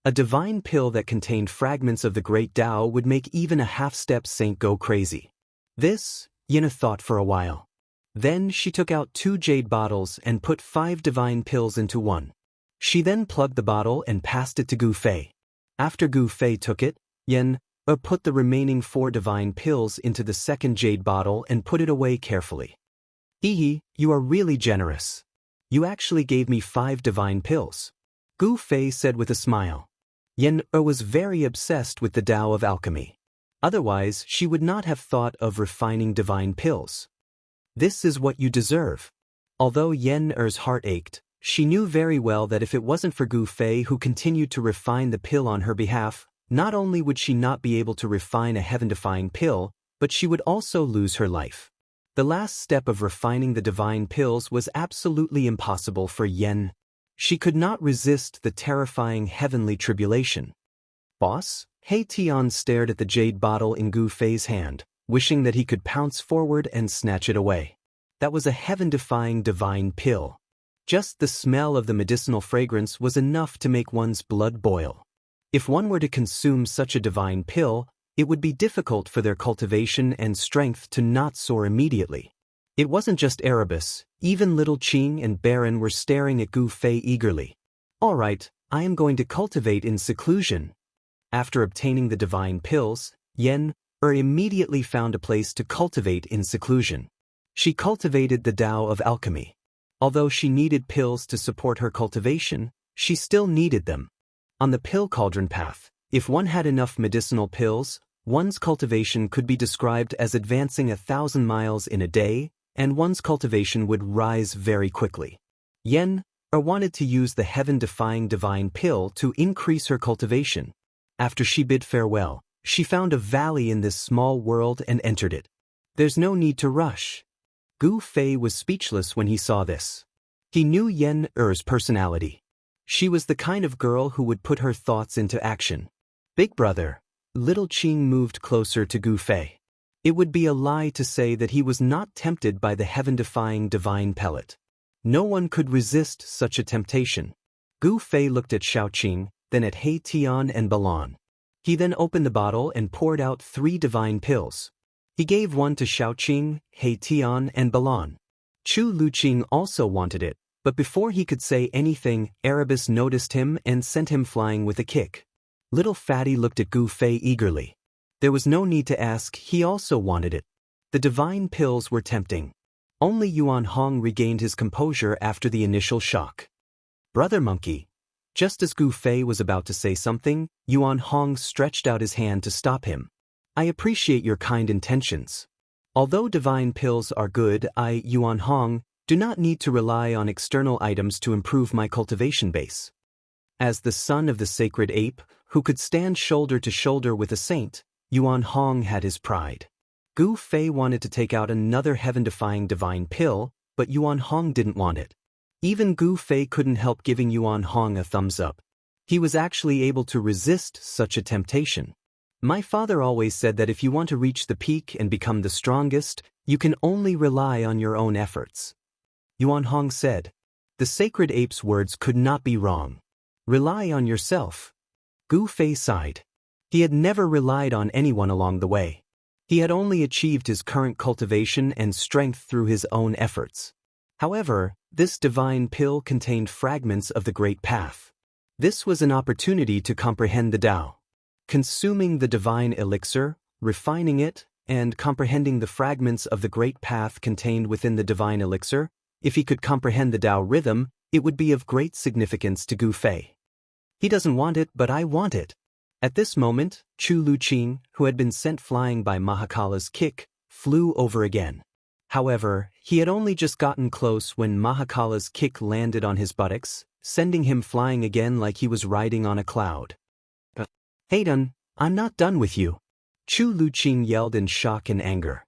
A divine pill that contained fragments of the great Tao would make even a half-step saint go crazy. Yenna thought for a while. Then she took out 2 jade bottles and put 5 divine pills into one. She then plugged the bottle and passed it to Gu Fei. After Gu Fei took it, Yenna put the remaining 4 divine pills into the second jade bottle and put it away carefully. You are really generous. You actually gave me 5 divine pills. Gu Fei said with a smile. Yenna was very obsessed with the Tao of alchemy. Otherwise, she would not have thought of refining divine pills. This is what you deserve. Although Yenna's heart ached, she knew very well that if it wasn't for Gu Fei who continued to refine the pill on her behalf, not only would she not be able to refine a heaven-defying pill, but she would also lose her life. The last step of refining the divine pills was absolutely impossible for Yenna. She could not resist the terrifying heavenly tribulation. Boss? He Tian stared at the jade bottle in Gu Fei's hand, wishing that he could pounce forward and snatch it away. That was a heaven-defying divine pill. Just the smell of the medicinal fragrance was enough to make one's blood boil. If one were to consume such a divine pill, it would be difficult for their cultivation and strength to not soar immediately. It wasn't just Erebus, even little Qing and Baron were staring at Gu Fei eagerly. All right, I am going to cultivate in seclusion. After obtaining the divine pills, Yenna immediately found a place to cultivate in seclusion. She cultivated the Tao of alchemy. Although she needed pills to support her cultivation, she still needed them. On the pill cauldron path, if one had enough medicinal pills, one's cultivation could be described as advancing 1,000 miles in a day, and one's cultivation would rise very quickly. Yenna wanted to use the heaven-defying divine pill to increase her cultivation. After she bid farewell, she found a valley in this small world and entered it. There's no need to rush. Gu Fei was speechless when he saw this. He knew Yenna's personality. She was the kind of girl who would put her thoughts into action. Big brother, little Qing moved closer to Gu Fei. It would be a lie to say that he was not tempted by the heaven-defying divine pellet. No one could resist such a temptation. Gu Fei looked at Shaoqing, then at He Tian and Balan. He then opened the bottle and poured out 3 divine pills. He gave one to Shaoqing, He Tian and Balan. Chu Luqing also wanted it, but before he could say anything, Erebus noticed him and sent him flying with a kick. Little Fatty looked at Gu Fei eagerly. There was no need to ask, he also wanted it. The divine pills were tempting. Only Yuan Hong regained his composure after the initial shock. Brother Monkey. Just as Gu Fei was about to say something, Yuan Hong stretched out his hand to stop him. I appreciate your kind intentions. Although divine pills are good, I, Yuan Hong, do not need to rely on external items to improve my cultivation base. As the son of the sacred ape, who could stand shoulder to shoulder with a saint, Yuan Hong had his pride. Gu Fei wanted to take out another heaven-defying divine pill, but Yuan Hong didn't want it. Even Gu Fei couldn't help giving Yuan Hong a thumbs up. He was actually able to resist such a temptation. My father always said that if you want to reach the peak and become the strongest, you can only rely on your own efforts. Yuan Hong said. The sacred ape's words could not be wrong. Rely on yourself. Gu Fei sighed. He had never relied on anyone along the way. He had only achieved his current cultivation and strength through his own efforts. However, this divine pill contained fragments of the great path. This was an opportunity to comprehend the Tao. Consuming the divine elixir, refining it, and comprehending the fragments of the great path contained within the divine elixir, if he could comprehend the Tao rhythm, it would be of great significance to Gu Fei. He doesn't want it, but I want it. At this moment, Chu Luqing, who had been sent flying by Mahakala's kick, flew over again. However, he had only just gotten close when Mahakala's kick landed on his buttocks, sending him flying again like he was riding on a cloud. Hayden, I'm not done with you. Chu Luqing yelled in shock and anger.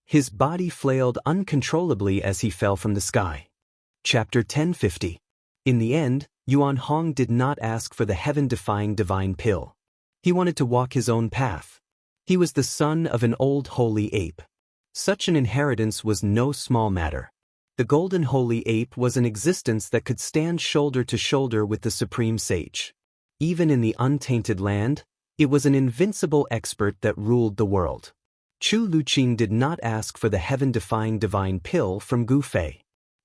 His body flailed uncontrollably as he fell from the sky. Chapter 1050. In the end, Yuan Hong did not ask for the heaven-defying divine pill. He wanted to walk his own path. He was the son of an old holy ape. Such an inheritance was no small matter. The golden holy ape was an existence that could stand shoulder to shoulder with the supreme sage. Even in the untainted land, it was an invincible expert that ruled the world. Chu Luqing did not ask for the heaven-defying divine pill from Gu Fei.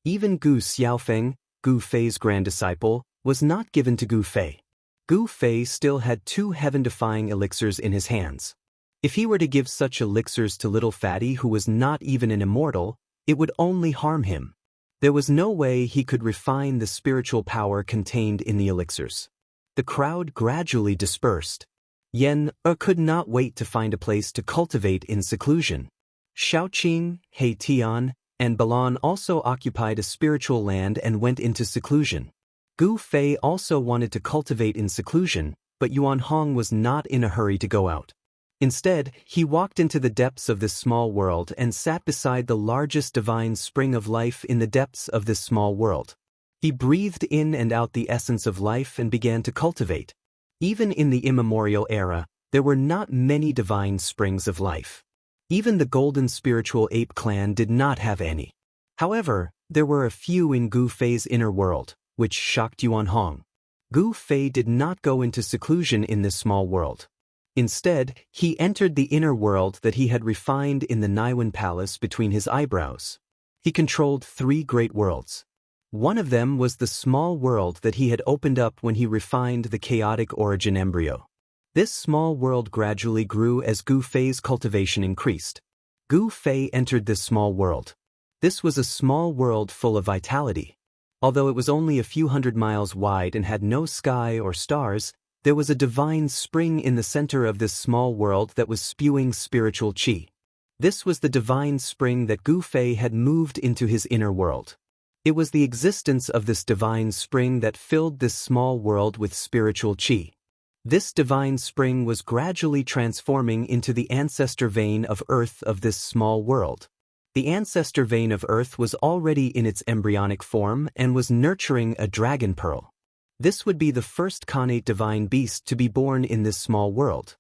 Even Gu Xiaofeng, Gu Fei's grand disciple, was not given to Gu Fei. Gu Fei still had 2 heaven-defying elixirs in his hands. If he were to give such elixirs to little Fatty who was not even an immortal, it would only harm him. There was no way he could refine the spiritual power contained in the elixirs. The crowd gradually dispersed. Yen could not wait to find a place to cultivate in seclusion. Shaoqing, He Tian, and Balan also occupied a spiritual land and went into seclusion. Gu Fei also wanted to cultivate in seclusion, but Yuan Hong was not in a hurry to go out. Instead, he walked into the depths of this small world and sat beside the largest divine spring of life in the depths of this small world. He breathed in and out the essence of life and began to cultivate. Even in the immemorial era, there were not many divine springs of life. Even the golden spiritual ape clan did not have any. However, there were a few in Gu Fei's inner world, which shocked Yuan Hong. Gu Fei did not go into seclusion in this small world. Instead, he entered the inner world that he had refined in the Naiwan Palace between his eyebrows. He controlled 3 great worlds. One of them was the small world that he had opened up when he refined the chaotic origin embryo. This small world gradually grew as Gu Fei's cultivation increased. Gu Fei entered this small world. This was a small world full of vitality. Although it was only a few hundred miles wide and had no sky or stars, there was a divine spring in the center of this small world that was spewing spiritual qi. This was the divine spring that Gu Fei had moved into his inner world. It was the existence of this divine spring that filled this small world with spiritual qi. This divine spring was gradually transforming into the ancestor vein of earth of this small world. The ancestor vein of earth was already in its embryonic form and was nurturing a dragon pearl. This would be the first connate divine beast to be born in this small world.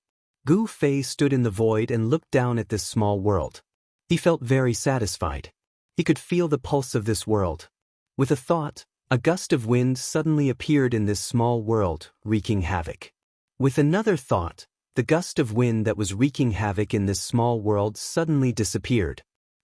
Gu Fei stood in the void and looked down at this small world. He felt very satisfied. He could feel the pulse of this world. With a thought, a gust of wind suddenly appeared in this small world, wreaking havoc. With another thought, the gust of wind that was wreaking havoc in this small world suddenly disappeared.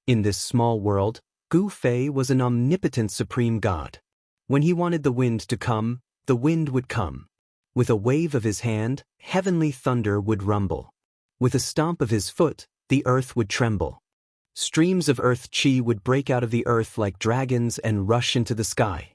In this small world, Gu Fei was an omnipotent supreme god. When he wanted the wind to come, the wind would come. With a wave of his hand, heavenly thunder would rumble. With a stomp of his foot, the earth would tremble. Streams of earth qi would break out of the earth like dragons and rush into the sky.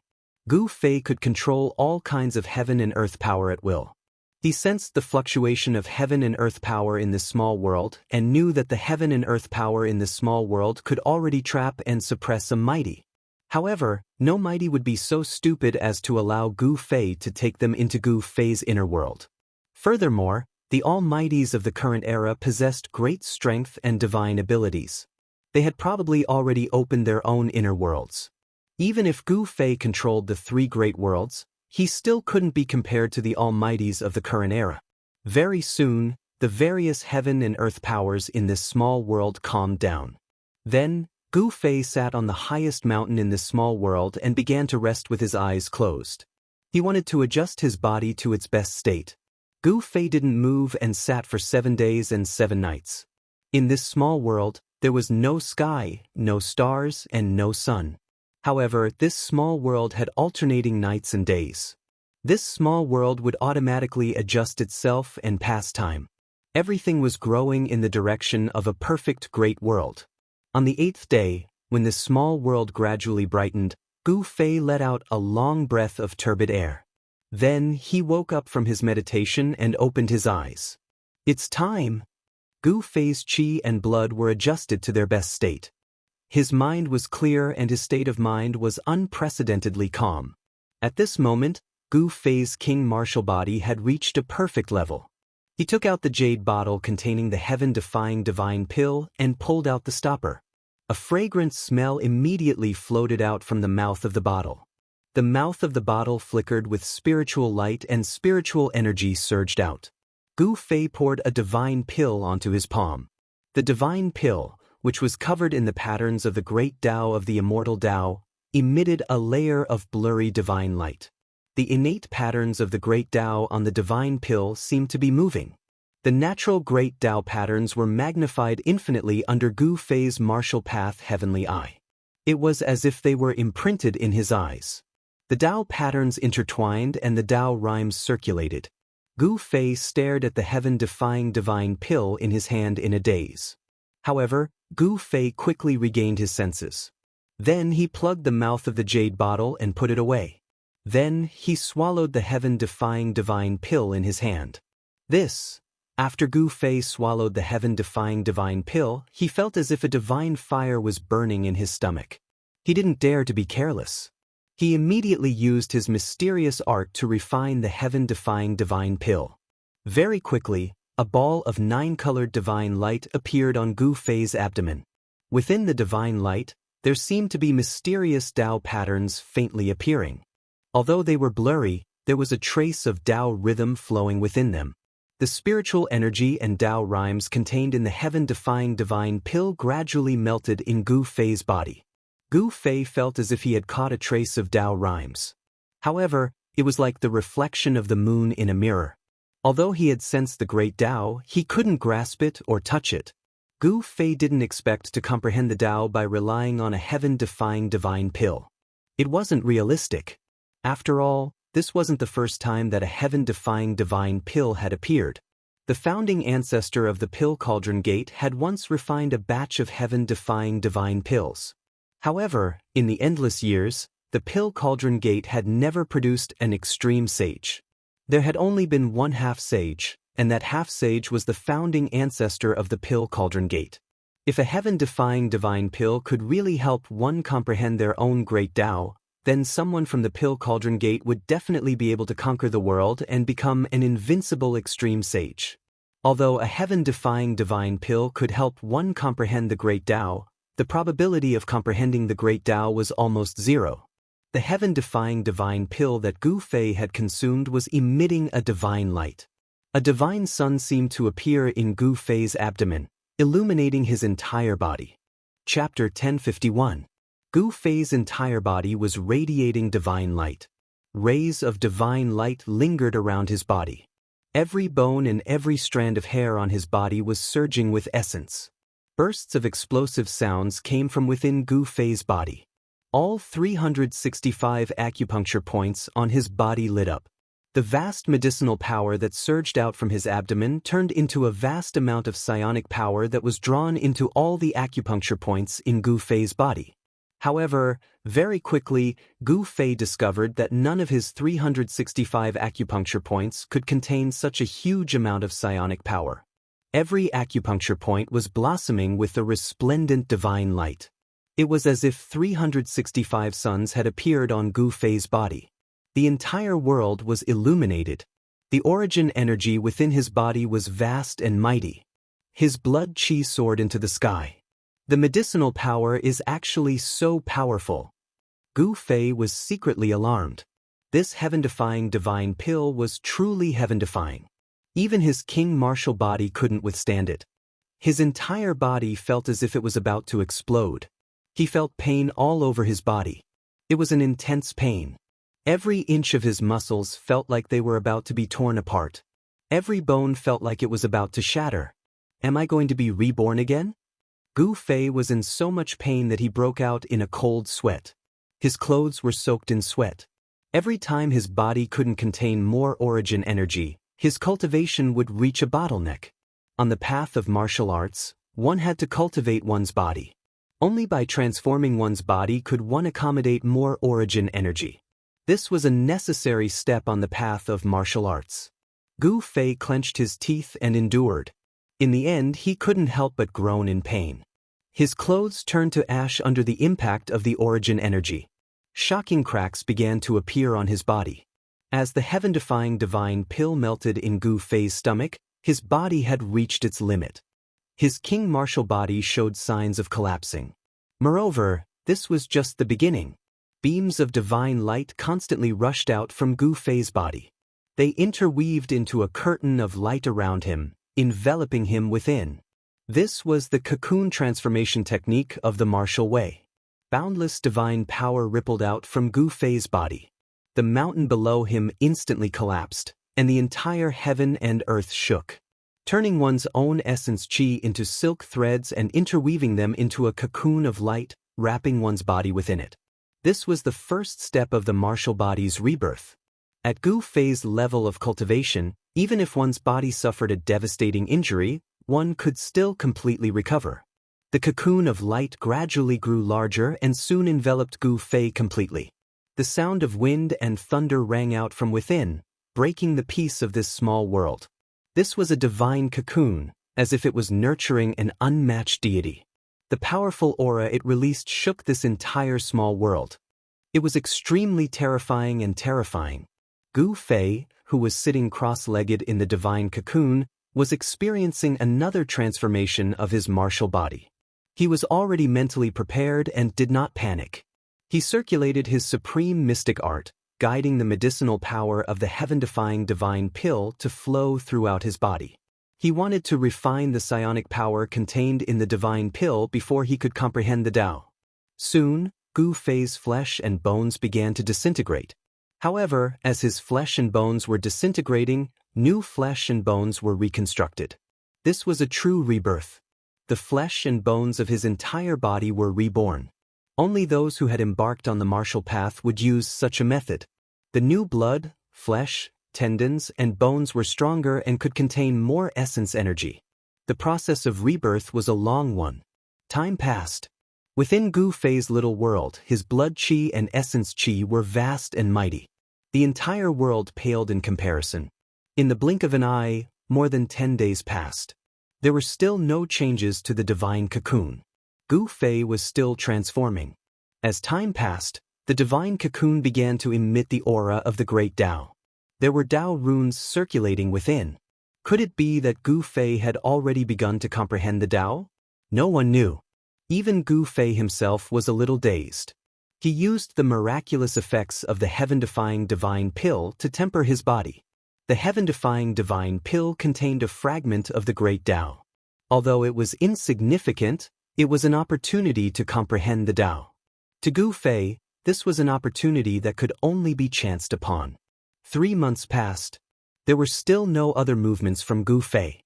Gu Fei could control all kinds of heaven and earth power at will. He sensed the fluctuation of heaven and earth power in this small world and knew that the heaven and earth power in this small world could already trap and suppress a mighty. However, no mighty would be so stupid as to allow Gu Fei to take them into Gu Fei's inner world. Furthermore, the almighties of the current era possessed great strength and divine abilities. They had probably already opened their own inner worlds. Even if Gu Fei controlled the 3 great worlds, he still couldn't be compared to the almighties of the current era. Very soon, the various heaven and earth powers in this small world calmed down. Then, Gu Fei sat on the highest mountain in this small world and began to rest with his eyes closed. He wanted to adjust his body to its best state. Gu Fei didn't move and sat for 7 days and 7 nights. In this small world, there was no sky, no stars, and no sun. However, this small world had alternating nights and days. This small world would automatically adjust itself and pass time. Everything was growing in the direction of a perfect great world. On the 8th day, when this small world gradually brightened, Gu Fei let out a long breath of turbid air. Then he woke up from his meditation and opened his eyes. It's time! Gu Fei's qi and blood were adjusted to their best state. His mind was clear and his state of mind was unprecedentedly calm. At this moment, Gu Fei's king martial body had reached a perfect level. He took out the jade bottle containing the heaven-defying divine pill and pulled out the stopper. A fragrant smell immediately floated out from the mouth of the bottle. The mouth of the bottle flickered with spiritual light and spiritual energy surged out. Gu Fei poured a divine pill onto his palm. The divine pill, which was covered in the patterns of the great Tao of the immortal Tao, emitted a layer of blurry divine light. The innate patterns of the great Tao on the divine pill seemed to be moving. The natural great Tao patterns were magnified infinitely under Gu Fei's martial path heavenly eye. It was as if they were imprinted in his eyes. The Tao patterns intertwined and the Tao rhymes circulated. Gu Fei stared at the heaven-defying divine pill in his hand in a daze. However, Gu Fei quickly regained his senses. Then he plugged the mouth of the jade bottle and put it away. Then he swallowed the heaven-defying divine pill in his hand. After Gu Fei swallowed the heaven-defying divine pill, he felt as if a divine fire was burning in his stomach. He didn't dare to be careless. He immediately used his mysterious art to refine the heaven-defying divine pill. Very quickly, a ball of 9-colored divine light appeared on Gu Fei's abdomen. Within the divine light, there seemed to be mysterious Tao patterns faintly appearing. Although they were blurry, there was a trace of Tao rhythm flowing within them. The spiritual energy and Tao rhymes contained in the heaven-defying divine pill gradually melted in Gu Fei's body. Gu Fei felt as if he had caught a trace of Tao rhymes. However, it was like the reflection of the moon in a mirror. Although he had sensed the great Tao, he couldn't grasp it or touch it. Gu Fei didn't expect to comprehend the Tao by relying on a heaven-defying divine pill. It wasn't realistic. After all, this wasn't the first time that a heaven-defying divine pill had appeared. The founding ancestor of the pill cauldron gate had once refined a batch of heaven-defying divine pills. However, in the endless years, the pill cauldron gate had never produced an extreme sage. There had only been one half-sage, and that half-sage was the founding ancestor of the pill cauldron gate. If a heaven-defying divine pill could really help one comprehend their own great Tao, then someone from the pill cauldron gate would definitely be able to conquer the world and become an invincible extreme sage. Although a heaven-defying divine pill could help one comprehend the great Tao, the probability of comprehending the great Tao was almost zero. The heaven-defying divine pill that Gu Fei had consumed was emitting a divine light. A divine sun seemed to appear in Gu Fei's abdomen, illuminating his entire body. Chapter 1051. Gu Fei's entire body was radiating divine light. Rays of divine light lingered around his body. Every bone and every strand of hair on his body was surging with essence. Bursts of explosive sounds came from within Gu Fei's body. All 365 acupuncture points on his body lit up. The vast medicinal power that surged out from his abdomen turned into a vast amount of psionic power that was drawn into all the acupuncture points in Gu Fei's body. However, very quickly, Gu Fei discovered that none of his 365 acupuncture points could contain such a huge amount of psionic power. Every acupuncture point was blossoming with a resplendent divine light. It was as if 365 suns had appeared on Gu Fei's body. The entire world was illuminated. The origin energy within his body was vast and mighty. His blood qi soared into the sky. The medicinal power is actually so powerful. Gu Fei was secretly alarmed. This heaven-defying divine pill was truly heaven-defying. Even his king martial body couldn't withstand it. His entire body felt as if it was about to explode. He felt pain all over his body. It was an intense pain. Every inch of his muscles felt like they were about to be torn apart. Every bone felt like it was about to shatter. Am I going to be reborn again? Gu Fei was in so much pain that he broke out in a cold sweat. His clothes were soaked in sweat. Every time his body couldn't contain more origin energy, his cultivation would reach a bottleneck. On the path of martial arts, one had to cultivate one's body. Only by transforming one's body could one accommodate more origin energy. This was a necessary step on the path of martial arts. Gu Fei clenched his teeth and endured. In the end, he couldn't help but groan in pain. His clothes turned to ash under the impact of the origin energy. Shocking cracks began to appear on his body. As the heaven-defying divine pill melted in Gu Fei's stomach, his body had reached its limit. His king martial body showed signs of collapsing. Moreover, this was just the beginning. Beams of divine light constantly rushed out from Gu Fei's body. They interweaved into a curtain of light around him, enveloping him within. This was the cocoon transformation technique of the martial way. Boundless divine power rippled out from Gu Fei's body. The mountain below him instantly collapsed, and the entire heaven and earth shook. Turning one's own essence chi into silk threads and interweaving them into a cocoon of light, wrapping one's body within it. This was the first step of the martial body's rebirth. At Gu Fei's level of cultivation, even if one's body suffered a devastating injury, one could still completely recover. The cocoon of light gradually grew larger and soon enveloped Gu Fei completely. The sound of wind and thunder rang out from within, breaking the peace of this small world. This was a divine cocoon, as if it was nurturing an unmatched deity. The powerful aura it released shook this entire small world. It was extremely terrifying and terrifying. Gu Fei, who was sitting cross-legged in the divine cocoon, was experiencing another transformation of his martial body. He was already mentally prepared and did not panic. He circulated his supreme mystic art, guiding the medicinal power of the heaven-defying divine pill to flow throughout his body. He wanted to refine the psionic power contained in the divine pill before he could comprehend the Tao. Soon, Gu Fei's flesh and bones began to disintegrate. However, as his flesh and bones were disintegrating, new flesh and bones were reconstructed. This was a true rebirth. The flesh and bones of his entire body were reborn. Only those who had embarked on the martial path would use such a method. The new blood, flesh, tendons, and bones were stronger and could contain more essence energy. The process of rebirth was a long one. Time passed. Within Gu Fei's little world, his blood chi and essence chi were vast and mighty. The entire world paled in comparison. In the blink of an eye, more than 10 days passed. There were still no changes to the divine cocoon. Gu Fei was still transforming. As time passed, the divine cocoon began to emit the aura of the great Tao. There were Tao runes circulating within. Could it be that Gu Fei had already begun to comprehend the Tao? No one knew. Even Gu Fei himself was a little dazed. He used the miraculous effects of the heaven-defying divine pill to temper his body. The heaven-defying divine pill contained a fragment of the great Tao. Although it was insignificant, it was an opportunity to comprehend the Tao. To Gu Fei, this was an opportunity that could only be chanced upon. 3 months passed. There were still no other movements from Gu Fei.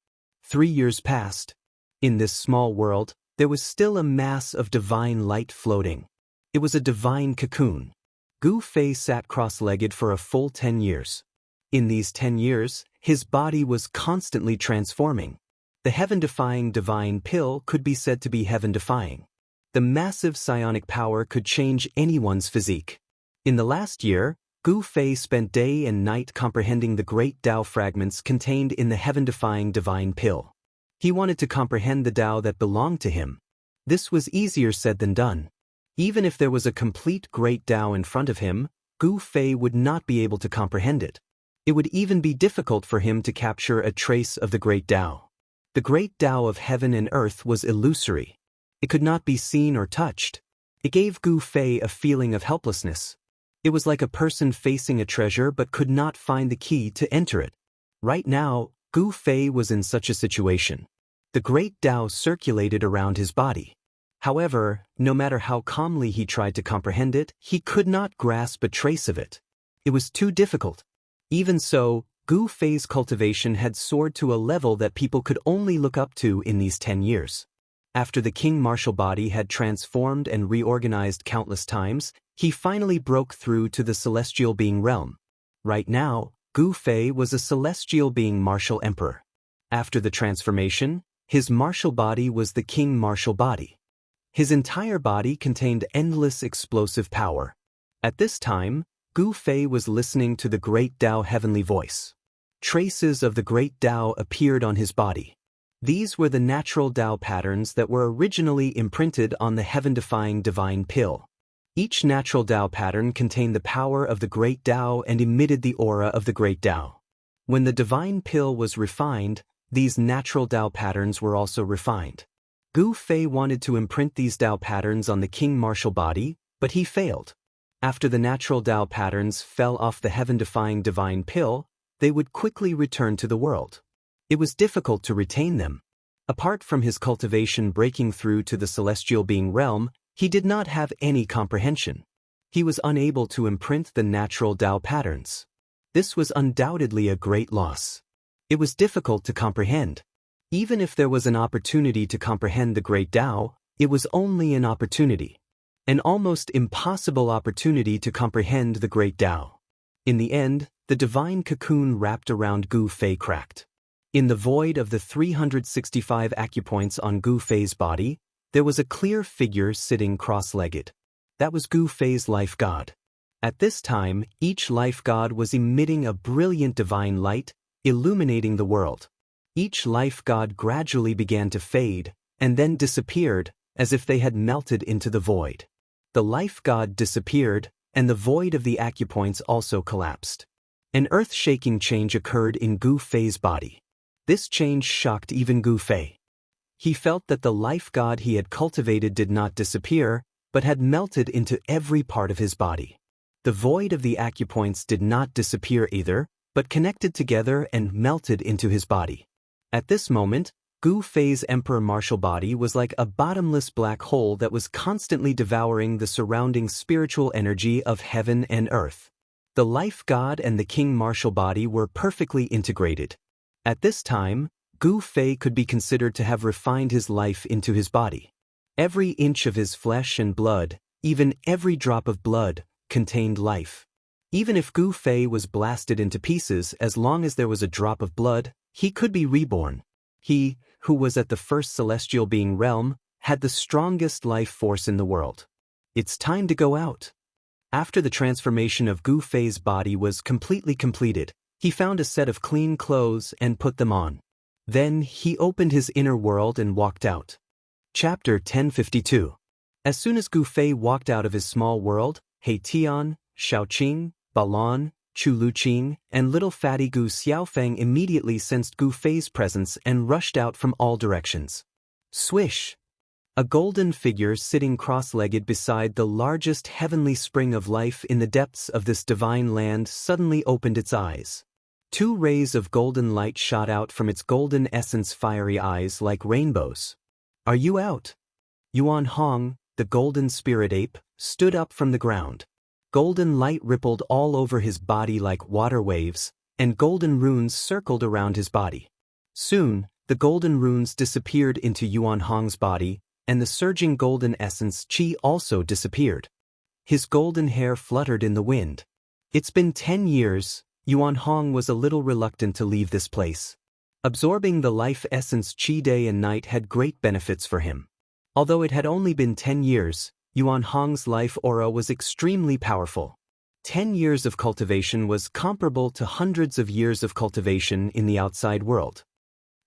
3 years passed. In this small world, there was still a mass of divine light floating. It was a divine cocoon. Gu Fei sat cross-legged for a full 10 years. In these 10 years, his body was constantly transforming. The heaven-defying divine pill could be said to be heaven-defying. The massive psionic power could change anyone's physique. In the last year, Gu Fei spent day and night comprehending the great Tao fragments contained in the heaven-defying divine pill. He wanted to comprehend the Tao that belonged to him. This was easier said than done. Even if there was a complete great Tao in front of him, Gu Fei would not be able to comprehend it. It would even be difficult for him to capture a trace of the great Tao. The great Tao of heaven and earth was illusory. It could not be seen or touched. It gave Gu Fei a feeling of helplessness. It was like a person facing a treasure but could not find the key to enter it. Right now, Gu Fei was in such a situation. The great Tao circulated around his body. However, no matter how calmly he tried to comprehend it, he could not grasp a trace of it. It was too difficult. Even so, Gu Fei's cultivation had soared to a level that people could only look up to in these 10 years. After the king martial body had transformed and reorganized countless times, he finally broke through to the celestial being realm. Right now, Gu Fei was a celestial being martial emperor. After the transformation, his martial body was the king martial body. His entire body contained endless explosive power. At this time, Gu Fei was listening to the great Tao heavenly voice. Traces of the great Tao appeared on his body. These were the natural Tao patterns that were originally imprinted on the heaven-defying divine pill. Each natural Tao pattern contained the power of the great Tao and emitted the aura of the great Tao. When the divine pill was refined, these natural Tao patterns were also refined. Gu Fei wanted to imprint these Tao patterns on the king martial body, but he failed. After the natural Tao patterns fell off the heaven-defying divine pill, they would quickly return to the world. It was difficult to retain them. Apart from his cultivation breaking through to the celestial being realm, he did not have any comprehension. He was unable to imprint the natural Tao patterns. This was undoubtedly a great loss. It was difficult to comprehend. Even if there was an opportunity to comprehend the great Tao, it was only an opportunity. An almost impossible opportunity to comprehend the great Tao. In the end, the divine cocoon wrapped around Gu Fei cracked. In the void of the 365 acupoints on Gu Fei's body, there was a clear figure sitting cross-legged. That was Gu Fei's life god. At this time, each life god was emitting a brilliant divine light, illuminating the world. Each life god gradually began to fade, and then disappeared, as if they had melted into the void. The life god disappeared, and the void of the acupoints also collapsed. An earth-shaking change occurred in Gu Fei's body. This change shocked even Gu Fei. He felt that the life god he had cultivated did not disappear, but had melted into every part of his body. The void of the acupoints did not disappear either, but connected together and melted into his body. At this moment, Gu Fei's emperor martial body was like a bottomless black hole that was constantly devouring the surrounding spiritual energy of heaven and earth. The life god and the king martial body were perfectly integrated. At this time, Gu Fei could be considered to have refined his life into his body. Every inch of his flesh and blood, even every drop of blood, contained life. Even if Gu Fei was blasted into pieces, as long as there was a drop of blood, he could be reborn. He, who was at the first celestial being realm, had the strongest life force in the world. It's time to go out. After the transformation of Gu Fei's body was completely completed, he found a set of clean clothes and put them on. Then he opened his inner world and walked out. Chapter 1052. As soon as Gu Fei walked out of his small world, He Tian, Shaoqing, Balan, Chu Luqing, and little fatty Gu Xiaofeng immediately sensed Gu Fei's presence and rushed out from all directions. Swish! A golden figure sitting cross-legged beside the largest heavenly spring of life in the depths of this divine land suddenly opened its eyes. 2 rays of golden light shot out from its golden essence fiery eyes like rainbows. Are you out? Yuan Hong, the golden spirit ape, stood up from the ground. Golden light rippled all over his body like water waves, and golden runes circled around his body. Soon, the golden runes disappeared into Yuan Hong's body, and the surging golden essence qi also disappeared. His golden hair fluttered in the wind. It's been 10 years, Yuan Hong was a little reluctant to leave this place. Absorbing the life essence qi day and night had great benefits for him. Although it had only been 10 years, Yuan Hong's life aura was extremely powerful. 10 years of cultivation was comparable to hundreds of years of cultivation in the outside world.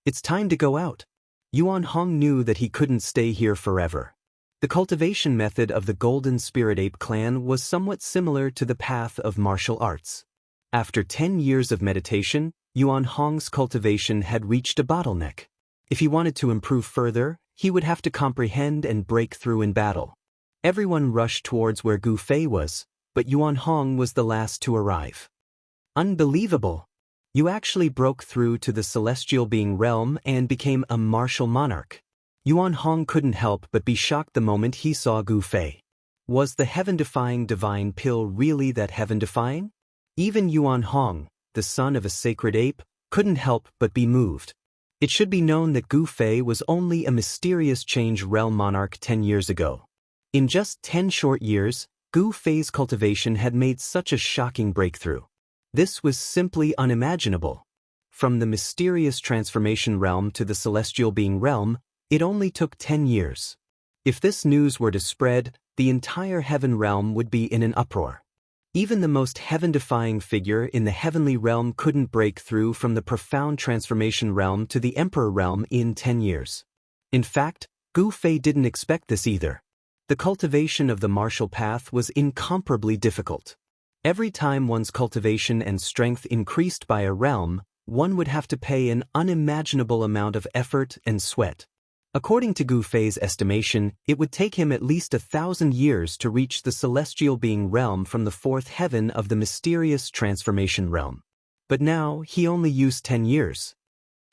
It's time to go out. Yuan Hong knew that he couldn't stay here forever. The cultivation method of the Golden Spirit Ape clan was somewhat similar to the path of martial arts. After 10 years of meditation, Yuan Hong's cultivation had reached a bottleneck. If he wanted to improve further, he would have to comprehend and break through in battle. Everyone rushed towards where Gu Fei was, but Yuan Hong was the last to arrive. Unbelievable! You actually broke through to the celestial being realm and became a martial monarch. Yuan Hong couldn't help but be shocked the moment he saw Gu Fei. Was the heaven-defying divine pill really that heaven-defying? Even Yuan Hong, the son of a sacred ape, couldn't help but be moved. It should be known that Gu Fei was only a mysterious change realm monarch 10 years ago. In just 10 short years, Gu Fei's cultivation had made such a shocking breakthrough. This was simply unimaginable. from the mysterious transformation realm to the celestial being realm, it only took 10 years. If this news were to spread, the entire heaven realm would be in an uproar. Even the most heaven-defying figure in the heavenly realm couldn't break through from the profound transformation realm to the emperor realm in 10 years. In fact, Gu Fei didn't expect this either. The cultivation of the martial path was incomparably difficult. Every time one's cultivation and strength increased by a realm, one would have to pay an unimaginable amount of effort and sweat. According to Gu Fei's estimation, it would take him at least 1,000 years to reach the celestial being realm from the fourth heaven of the mysterious transformation realm. But now, he only used 10 years.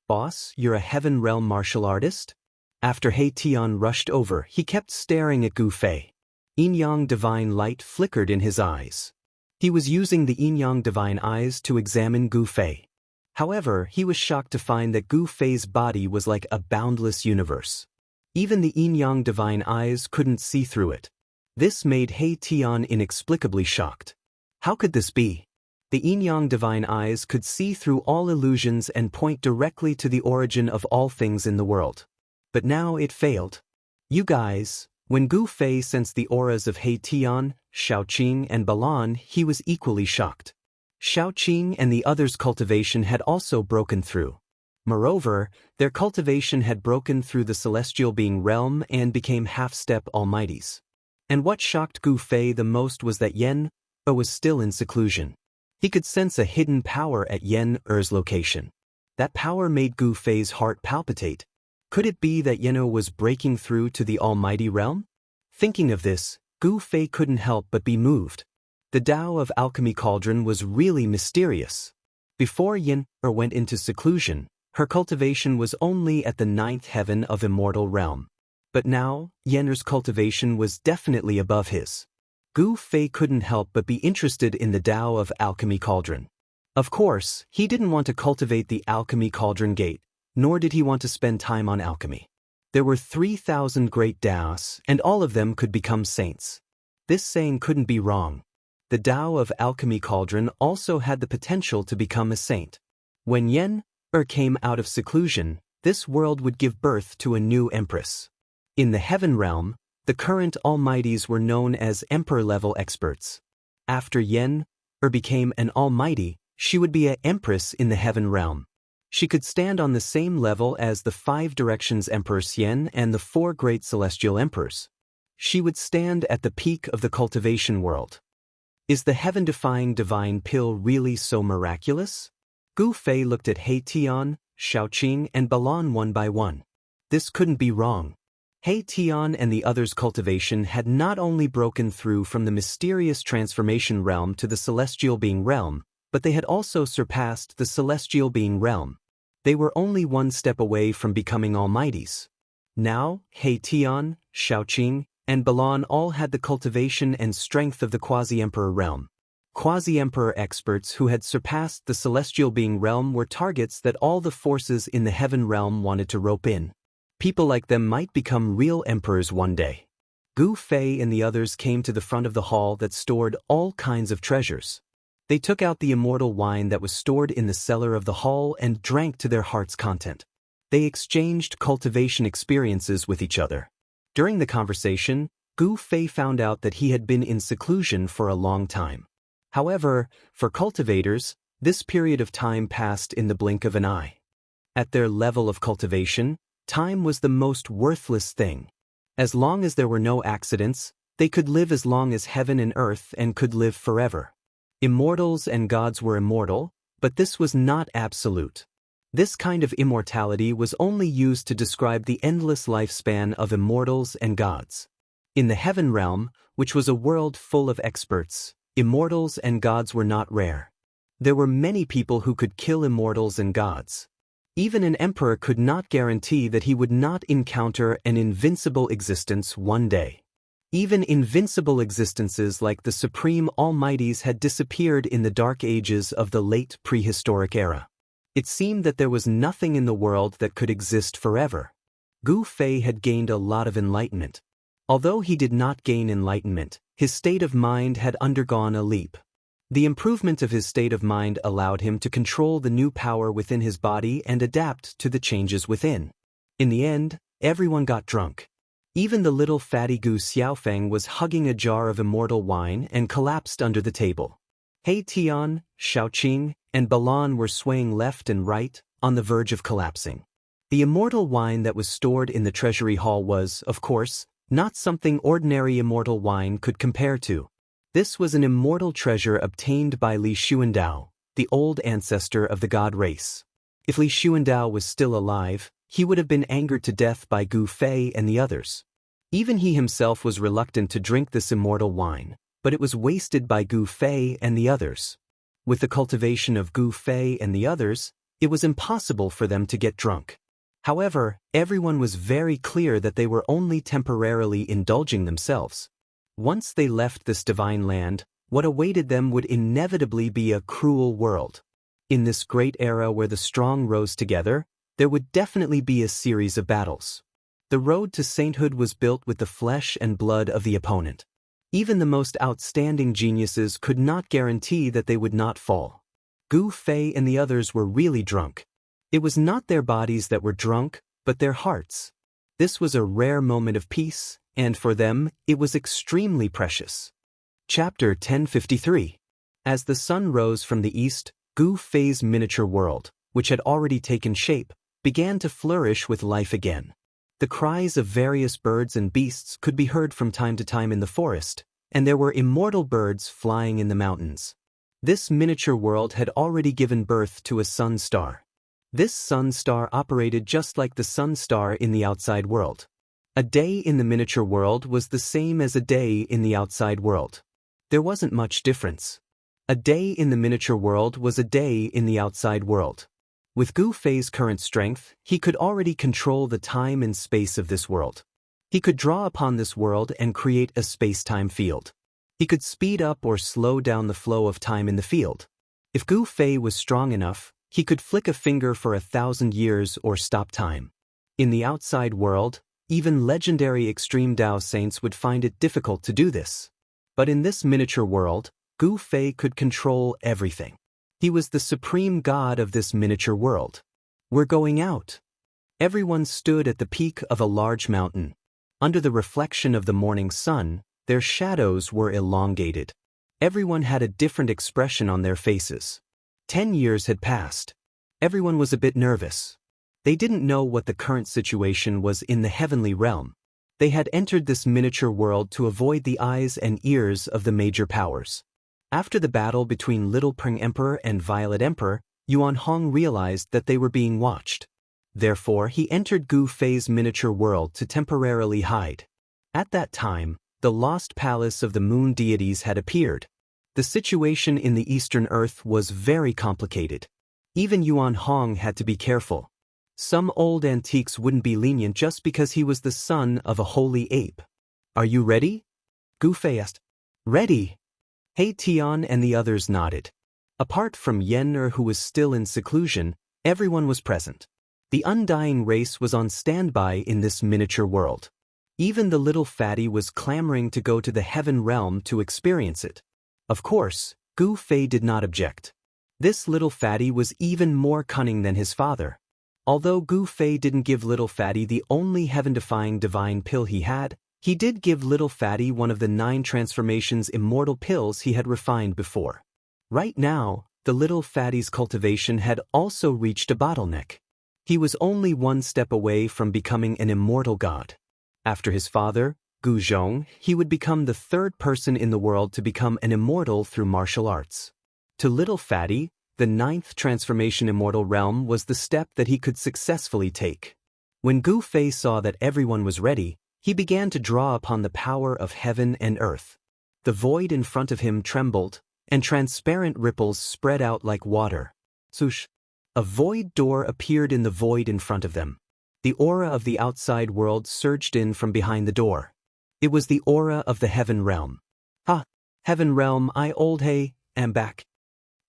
"Boss, you're a heaven realm martial artist?" After He Tian rushed over, he kept staring at Gu Fei. Yin-yang divine light flickered in his eyes. He was using the yin-yang divine eyes to examine Gu Fei. However, he was shocked to find that Gu Fei's body was like a boundless universe. Even the yin-yang divine eyes couldn't see through it. This made He Tian inexplicably shocked. How could this be? The yin-yang divine eyes could see through all illusions and point directly to the origin of all things in the world. But now it failed. "You guys," when Gu Fei sensed the auras of He Tian, Shaoqing and Balan, he was equally shocked. Shaoqing and the others' cultivation had also broken through. Moreover, their cultivation had broken through the celestial being realm and became half-step almighties. And what shocked Gu Fei the most was that Yen was still in seclusion. He could sense a hidden power at Yen Er's location. That power made Gu Fei's heart palpitate. Could it be that Yen was breaking through to the almighty realm? Thinking of this, Gu Fei couldn't help but be moved. The Tao of Alchemy Cauldron was really mysterious. Before Yen went into seclusion, her cultivation was only at the 9th heaven of immortal realm. But now, Yen's cultivation was definitely above his. Gu Fei couldn't help but be interested in the Tao of Alchemy Cauldron. Of course, he didn't want to cultivate the Alchemy Cauldron Gate, nor did he want to spend time on alchemy. There were 3,000 great Taos, and all of them could become saints. This saying couldn't be wrong. The Tao of Alchemy Cauldron also had the potential to become a saint. When Yen came out of seclusion, this world would give birth to a new empress. In the heaven realm, the current almighties were known as emperor-level experts. After Yen became an almighty, she would be an empress in the heaven realm. She could stand on the same level as the 5 directions Emperor Xian and the 4 great celestial emperors. She would stand at the peak of the cultivation world. Is the heaven-defying divine pill really so miraculous? Gu Fei looked at He Tian, Shaoqing and Balan one by one. This couldn't be wrong. He Tian and the others' cultivation had not only broken through from the mysterious transformation realm to the celestial being realm, but they had also surpassed the celestial being realm. They were only one step away from becoming almighties. Now, He Tian, Shaoqing, and Balan all had the cultivation and strength of the quasi-emperor realm. Quasi-emperor experts who had surpassed the celestial being realm were targets that all the forces in the heaven realm wanted to rope in. People like them might become real emperors one day. Gu Fei and the others came to the front of the hall that stored all kinds of treasures. They took out the immortal wine that was stored in the cellar of the hall and drank to their heart's content. They exchanged cultivation experiences with each other. During the conversation, Gu Fei found out that he had been in seclusion for a long time. However, for cultivators, this period of time passed in the blink of an eye. At their level of cultivation, time was the most worthless thing. As long as there were no accidents, they could live as long as heaven and earth and could live forever. Immortals and gods were immortal, but this was not absolute. This kind of immortality was only used to describe the endless lifespan of immortals and gods. In the heaven realm, which was a world full of experts, immortals and gods were not rare. There were many people who could kill immortals and gods. Even an emperor could not guarantee that he would not encounter an invincible existence one day. Even invincible existences like the supreme almighties had disappeared in the dark ages of the late prehistoric era. It seemed that there was nothing in the world that could exist forever. Gu Fei had gained a lot of enlightenment. Although he did not gain enlightenment, his state of mind had undergone a leap. The improvement of his state of mind allowed him to control the new power within his body and adapt to the changes within. In the end, everyone got drunk. Even the little fatty Gu Xiaofeng was hugging a jar of immortal wine and collapsed under the table. He Tian, Shaoqing, and Balan were swaying left and right, on the verge of collapsing. The immortal wine that was stored in the treasury hall was, of course, not something ordinary immortal wine could compare to. This was an immortal treasure obtained by Li Xuandao, the old ancestor of the god race. If Li Xuandao was still alive, he would have been angered to death by Gu Fei and the others. Even he himself was reluctant to drink this immortal wine, but it was wasted by Gu Fei and the others. With the cultivation of Gu Fei and the others, it was impossible for them to get drunk. However, everyone was very clear that they were only temporarily indulging themselves. Once they left this divine land, what awaited them would inevitably be a cruel world. In this great era where the strong rose together, there would definitely be a series of battles. The road to sainthood was built with the flesh and blood of the opponent. Even the most outstanding geniuses could not guarantee that they would not fall. Gu Fei and the others were really drunk. It was not their bodies that were drunk, but their hearts. This was a rare moment of peace, and for them, it was extremely precious. Chapter 1053. As the sun rose from the east, Gu Fei's miniature world, which had already taken shape, began to flourish with life again. The cries of various birds and beasts could be heard from time to time in the forest, and there were immortal birds flying in the mountains. This miniature world had already given birth to a sun star. This sun star operated just like the sun star in the outside world. A day in the miniature world was the same as a day in the outside world. There wasn't much difference. A day in the miniature world was a day in the outside world. With Gu Fei's current strength, he could already control the time and space of this world. He could draw upon this world and create a space-time field. He could speed up or slow down the flow of time in the field. If Gu Fei was strong enough, he could flick a finger for 1,000 years or stop time. In the outside world, even legendary extreme Dao saints would find it difficult to do this. But in this miniature world, Gu Fei could control everything. He was the supreme god of this miniature world. We're going out. Everyone stood at the peak of a large mountain. Under the reflection of the morning sun, their shadows were elongated. Everyone had a different expression on their faces. 10 years had passed. Everyone was a bit nervous. They didn't know what the current situation was in the heavenly realm. They had entered this miniature world to avoid the eyes and ears of the major powers. After the battle between Little Peng Emperor and Violet Emperor, Yuan Hong realized that they were being watched. Therefore, he entered Gu Fei's miniature world to temporarily hide. At that time, the lost palace of the moon deities had appeared. The situation in the Eastern Earth was very complicated. Even Yuan Hong had to be careful. Some old antiques wouldn't be lenient just because he was the son of a holy ape. Are you ready? Gu Fei asked. Ready. He Tian and the others nodded. Apart from Yen who was still in seclusion, everyone was present. The undying race was on standby in this miniature world. Even the little fatty was clamoring to go to the heaven realm to experience it. Of course, Gu Fei did not object. This little fatty was even more cunning than his father. Although Gu Fei didn't give little fatty the only heaven-defying divine pill he did give little fatty one of the 9 transformations immortal pills he had refined before. Right now, the little fatty's cultivation had also reached a bottleneck. He was only one step away from becoming an immortal god. After his father, Gu Zhong, he would become the 3rd person in the world to become an immortal through martial arts. To little fatty, the 9th transformation immortal realm was the step that he could successfully take. When Gu Fei saw that everyone was ready, he began to draw upon the power of heaven and earth. The void in front of him trembled, and transparent ripples spread out like water. Swoosh! A void door appeared in the void in front of them. The aura of the outside world surged in from behind the door. It was the aura of the heaven realm. Ha! Heaven realm, I old He, am back.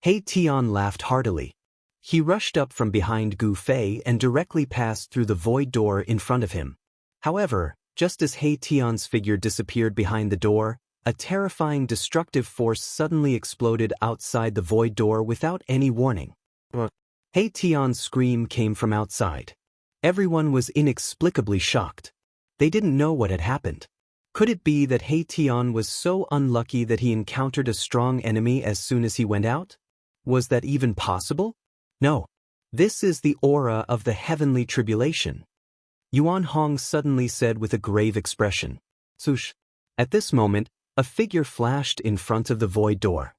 He Tian laughed heartily. He rushed up from behind Gu Fei and directly passed through the void door in front of him. However, just as He Tian's figure disappeared behind the door, a terrifying destructive force suddenly exploded outside the void door without any warning. Haetion's scream came from outside. Everyone was inexplicably shocked. They didn't know what had happened. Could it be that Haetion was so unlucky that he encountered a strong enemy as soon as he went out? Was that even possible? No. This is the aura of the heavenly tribulation. Yuan Hong suddenly said with a grave expression. Swoosh. At this moment, a figure flashed in front of the void door.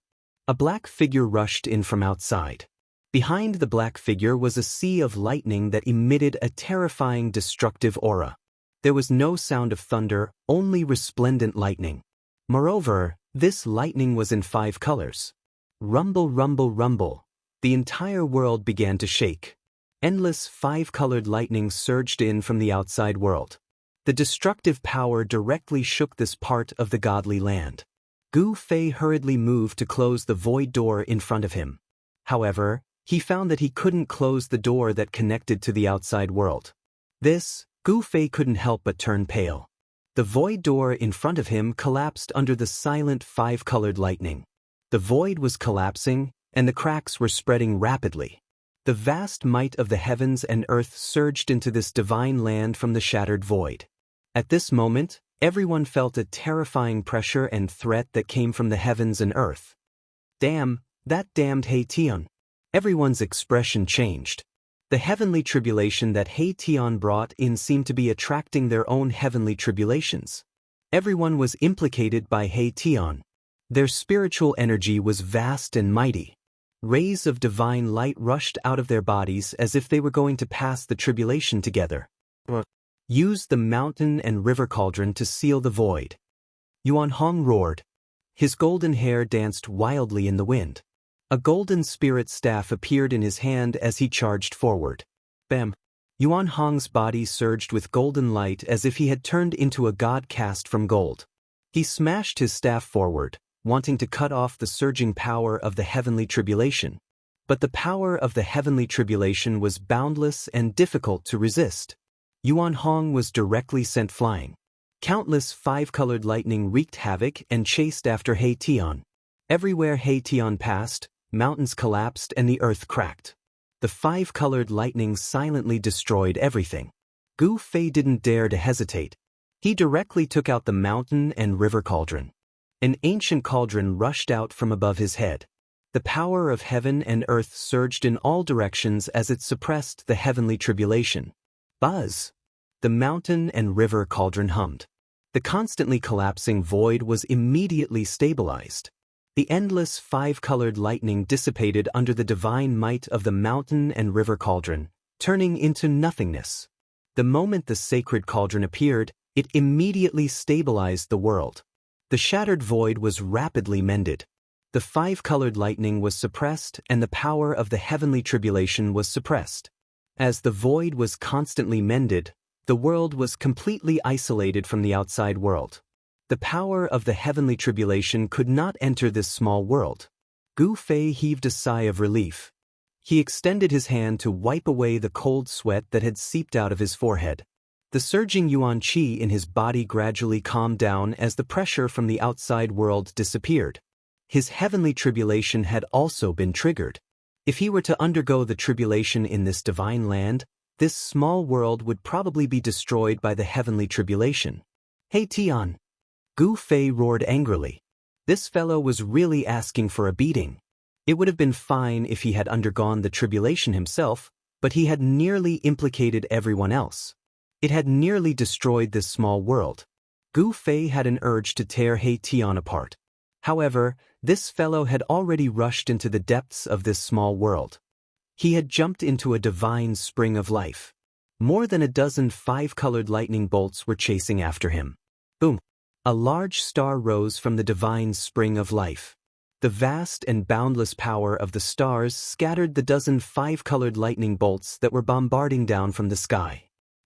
A black figure rushed in from outside. Behind the black figure was a sea of lightning that emitted a terrifying destructive aura. There was no sound of thunder, only resplendent lightning. Moreover, this lightning was in 5 colors. Rumble, rumble, rumble. The entire world began to shake. Endless 5-colored lightning surged in from the outside world. The destructive power directly shook this part of the godly land. Gu Fei hurriedly moved to close the void door in front of him. However, he found that he couldn't close the door that connected to the outside world. Gu Fei couldn't help but turn pale. The void door in front of him collapsed under the silent 5-colored lightning. The void was collapsing, and the cracks were spreading rapidly. The vast might of the heavens and earth surged into this divine land from the shattered void. At this moment, everyone felt a terrifying pressure and threat that came from the heavens and earth. Damn, that damned Haetion. Everyone's expression changed. The heavenly tribulation that Haetion brought in seemed to be attracting their own heavenly tribulations. Everyone was implicated by Haetion. Their spiritual energy was vast and mighty. Rays of divine light rushed out of their bodies as if they were going to pass the tribulation together. Use the mountain and river cauldron to seal the void. Yuan Hong roared. His golden hair danced wildly in the wind. A golden spirit staff appeared in his hand as he charged forward. Bam! Yuan Hong's body surged with golden light as if he had turned into a god cast from gold. He smashed his staff forward, wanting to cut off the surging power of the heavenly tribulation. But the power of the heavenly tribulation was boundless and difficult to resist. Yuan Hong was directly sent flying. Countless 5-colored lightning wreaked havoc and chased after Haetion. Everywhere Haetion passed, mountains collapsed and the earth cracked. The 5-colored lightning silently destroyed everything. Gu Fei didn't dare to hesitate. He directly took out the mountain and river cauldron. An ancient cauldron rushed out from above his head. The power of heaven and earth surged in all directions as it suppressed the heavenly tribulation. Buzz! The mountain and river cauldron hummed. The constantly collapsing void was immediately stabilized. The endless 5-colored lightning dissipated under the divine might of the mountain and river cauldron, turning into nothingness. The moment the sacred cauldron appeared, it immediately stabilized the world. The shattered void was rapidly mended. The 5-colored lightning was suppressed and the power of the heavenly tribulation was suppressed. As the void was constantly mended, the world was completely isolated from the outside world. The power of the heavenly tribulation could not enter this small world. Gu Fei heaved a sigh of relief. He extended his hand to wipe away the cold sweat that had seeped out of his forehead. The surging yuan qi in his body gradually calmed down as the pressure from the outside world disappeared. His heavenly tribulation had also been triggered. If he were to undergo the tribulation in this divine land, this small world would probably be destroyed by the heavenly tribulation. Haetion! Gu Fei roared angrily. This fellow was really asking for a beating. It would have been fine if he had undergone the tribulation himself, but he had nearly implicated everyone else. It had nearly destroyed this small world. Gu Fei had an urge to tear Haetion apart. However, this fellow had already rushed into the depths of this small world. He had jumped into a divine spring of life. More than a dozen 5-colored lightning bolts were chasing after him. Boom! A large star rose from the divine spring of life. The vast and boundless power of the stars scattered the dozen 5-colored lightning bolts that were bombarding down from the sky.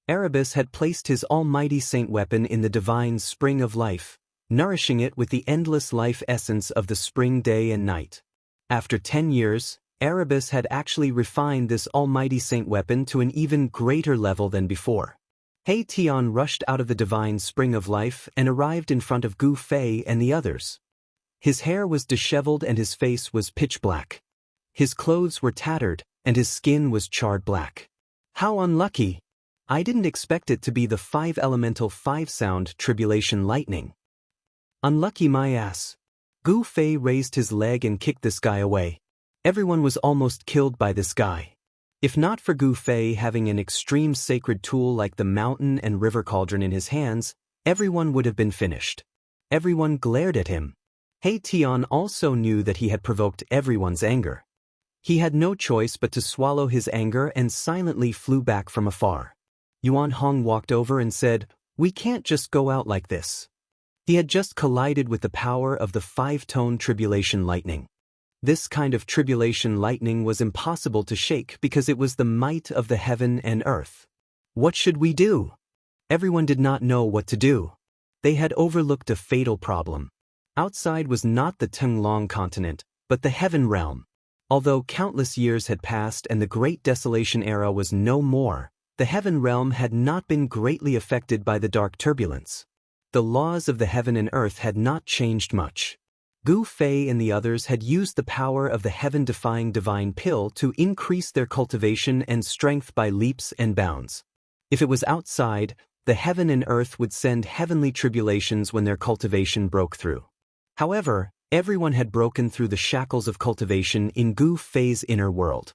Erebus had placed his almighty saint weapon in the divine spring of life, nourishing it with the endless life essence of the spring day and night. After 10 years, Erebus had actually refined this almighty saint weapon to an even greater level than before. He Tian rushed out of the divine spring of life and arrived in front of Gu Fei and the others. His hair was disheveled and his face was pitch black. His clothes were tattered, and his skin was charred black. How unlucky! I didn't expect it to be the 5-elemental 5-sound tribulation lightning. Unlucky my ass. Gu Fei raised his leg and kicked this guy away. Everyone was almost killed by this guy. If not for Gu Fei having an extreme sacred tool like the mountain and river cauldron in his hands, everyone would have been finished. Everyone glared at him. He Tian also knew that he had provoked everyone's anger. He had no choice but to swallow his anger and silently flew back from afar. Yuan Hong walked over and said, "We can't just go out like this." He had just collided with the power of the 5-tone tribulation lightning. This kind of tribulation lightning was impossible to shake because it was the might of the heaven and earth. What should we do? Everyone did not know what to do. They had overlooked a fatal problem. Outside was not the Tenglong continent, but the heaven realm. Although countless years had passed and the Great Desolation era was no more, the heaven realm had not been greatly affected by the dark turbulence. The laws of the heaven and earth had not changed much. Gu Fei and the others had used the power of the heaven-defying divine pill to increase their cultivation and strength by leaps and bounds. If it was outside, the heaven and earth would send heavenly tribulations when their cultivation broke through. However, everyone had broken through the shackles of cultivation in Gu Fei's inner world.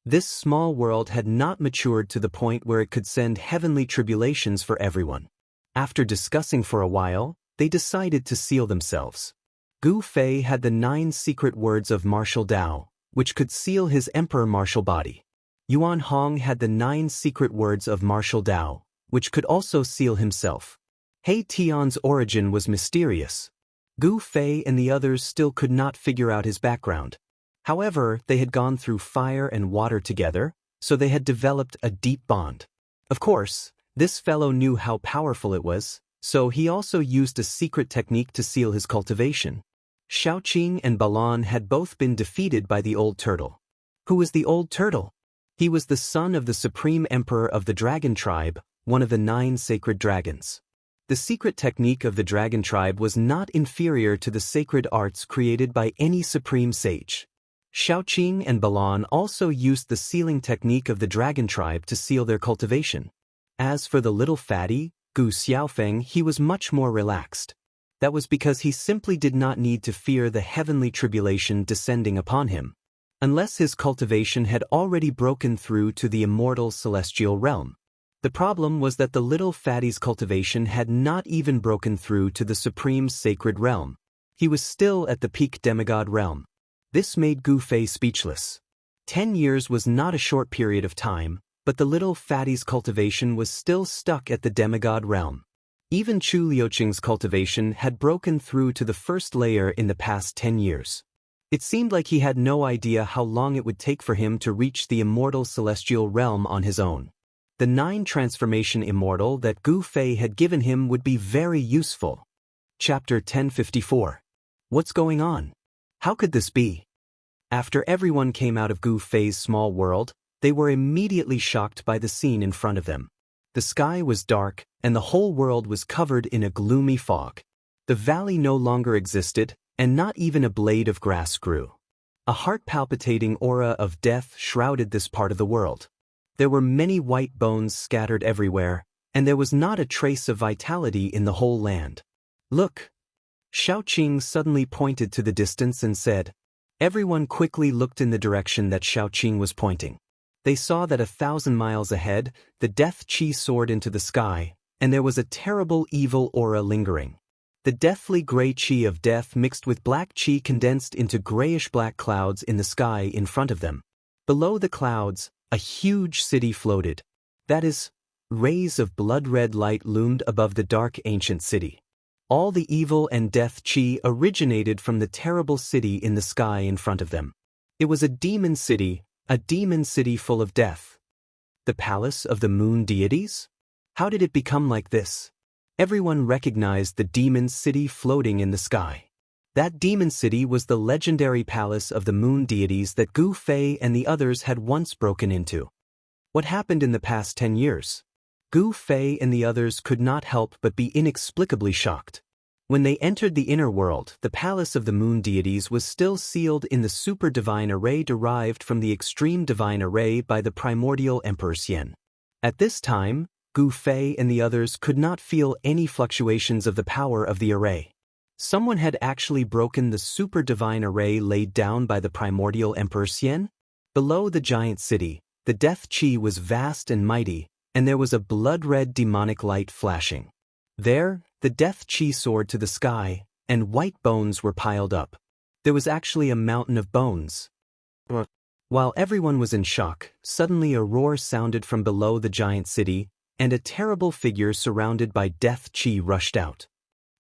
This small world had not matured to the point where it could send heavenly tribulations for everyone. After discussing for a while, they decided to seal themselves. Gu Fei had the 9 secret words of martial Tao, which could seal his emperor martial body. Yuan Hong had the 9 secret words of martial Tao, which could also seal himself. He Tian's origin was mysterious. Gu Fei and the others still could not figure out his background. However, they had gone through fire and water together, so they had developed a deep bond. Of course, this fellow knew how powerful it was, so he also used a secret technique to seal his cultivation. Shaoqing and Balan had both been defeated by the old turtle. Who was the old turtle? He was the son of the supreme emperor of the dragon tribe, one of the 9 sacred dragons. The secret technique of the dragon tribe was not inferior to the sacred arts created by any supreme sage. Shaoqing and Balan also used the sealing technique of the dragon tribe to seal their cultivation. As for the little fatty, Gu Xiaofeng, he was much more relaxed. That was because he simply did not need to fear the heavenly tribulation descending upon him, unless his cultivation had already broken through to the immortal celestial realm. The problem was that the little fatty's cultivation had not even broken through to the supreme sacred realm. He was still at the peak demigod realm. This made Gu Fei speechless. 10 years was not a short period of time, but the little fatty's cultivation was still stuck at the demigod realm. Even Chu Liuqing's cultivation had broken through to the first layer in the past 10 years. It seemed like he had no idea how long it would take for him to reach the immortal celestial realm on his own. The 9 transformation immortal that Gu Fei had given him would be very useful. Chapter 1054. What's going on? How could this be? After everyone came out of Gu Fei's small world, they were immediately shocked by the scene in front of them. The sky was dark, and the whole world was covered in a gloomy fog. The valley no longer existed, and not even a blade of grass grew. A heart-palpitating aura of death shrouded this part of the world. There were many white bones scattered everywhere, and there was not a trace of vitality in the whole land. Look! Shaoqing suddenly pointed to the distance and said. Everyone quickly looked in the direction that Shaoqing was pointing. They saw that 1,000 miles ahead, the death chi soared into the sky, and there was a terrible evil aura lingering. The deathly gray chi of death mixed with black chi condensed into grayish-black clouds in the sky in front of them. Below the clouds, a huge city floated. That is, rays of blood-red light loomed above the dark ancient city. All the evil and death chi originated from the terrible city in the sky in front of them. It was a demon city full of death. The palace of the moon deities? How did it become like this? Everyone recognized the demon city floating in the sky. That demon city was the legendary palace of the moon deities that Gu Fei and the others had once broken into. What happened in the past 10 years? Gu Fei and the others could not help but be inexplicably shocked. When they entered the inner world, the palace of the moon deities was still sealed in the super-divine array derived from the extreme divine array by the primordial Emperor Xian. At this time, Gu Fei and the others could not feel any fluctuations of the power of the array. Someone had actually broken the super-divine array laid down by the primordial Emperor Xian. Below the giant city, the death chi was vast and mighty, and there was a blood-red demonic light flashing. There, the death chi soared to the sky, and white bones were piled up. There was actually a mountain of bones. While everyone was in shock, suddenly a roar sounded from below the giant city, and a terrible figure surrounded by death chi rushed out.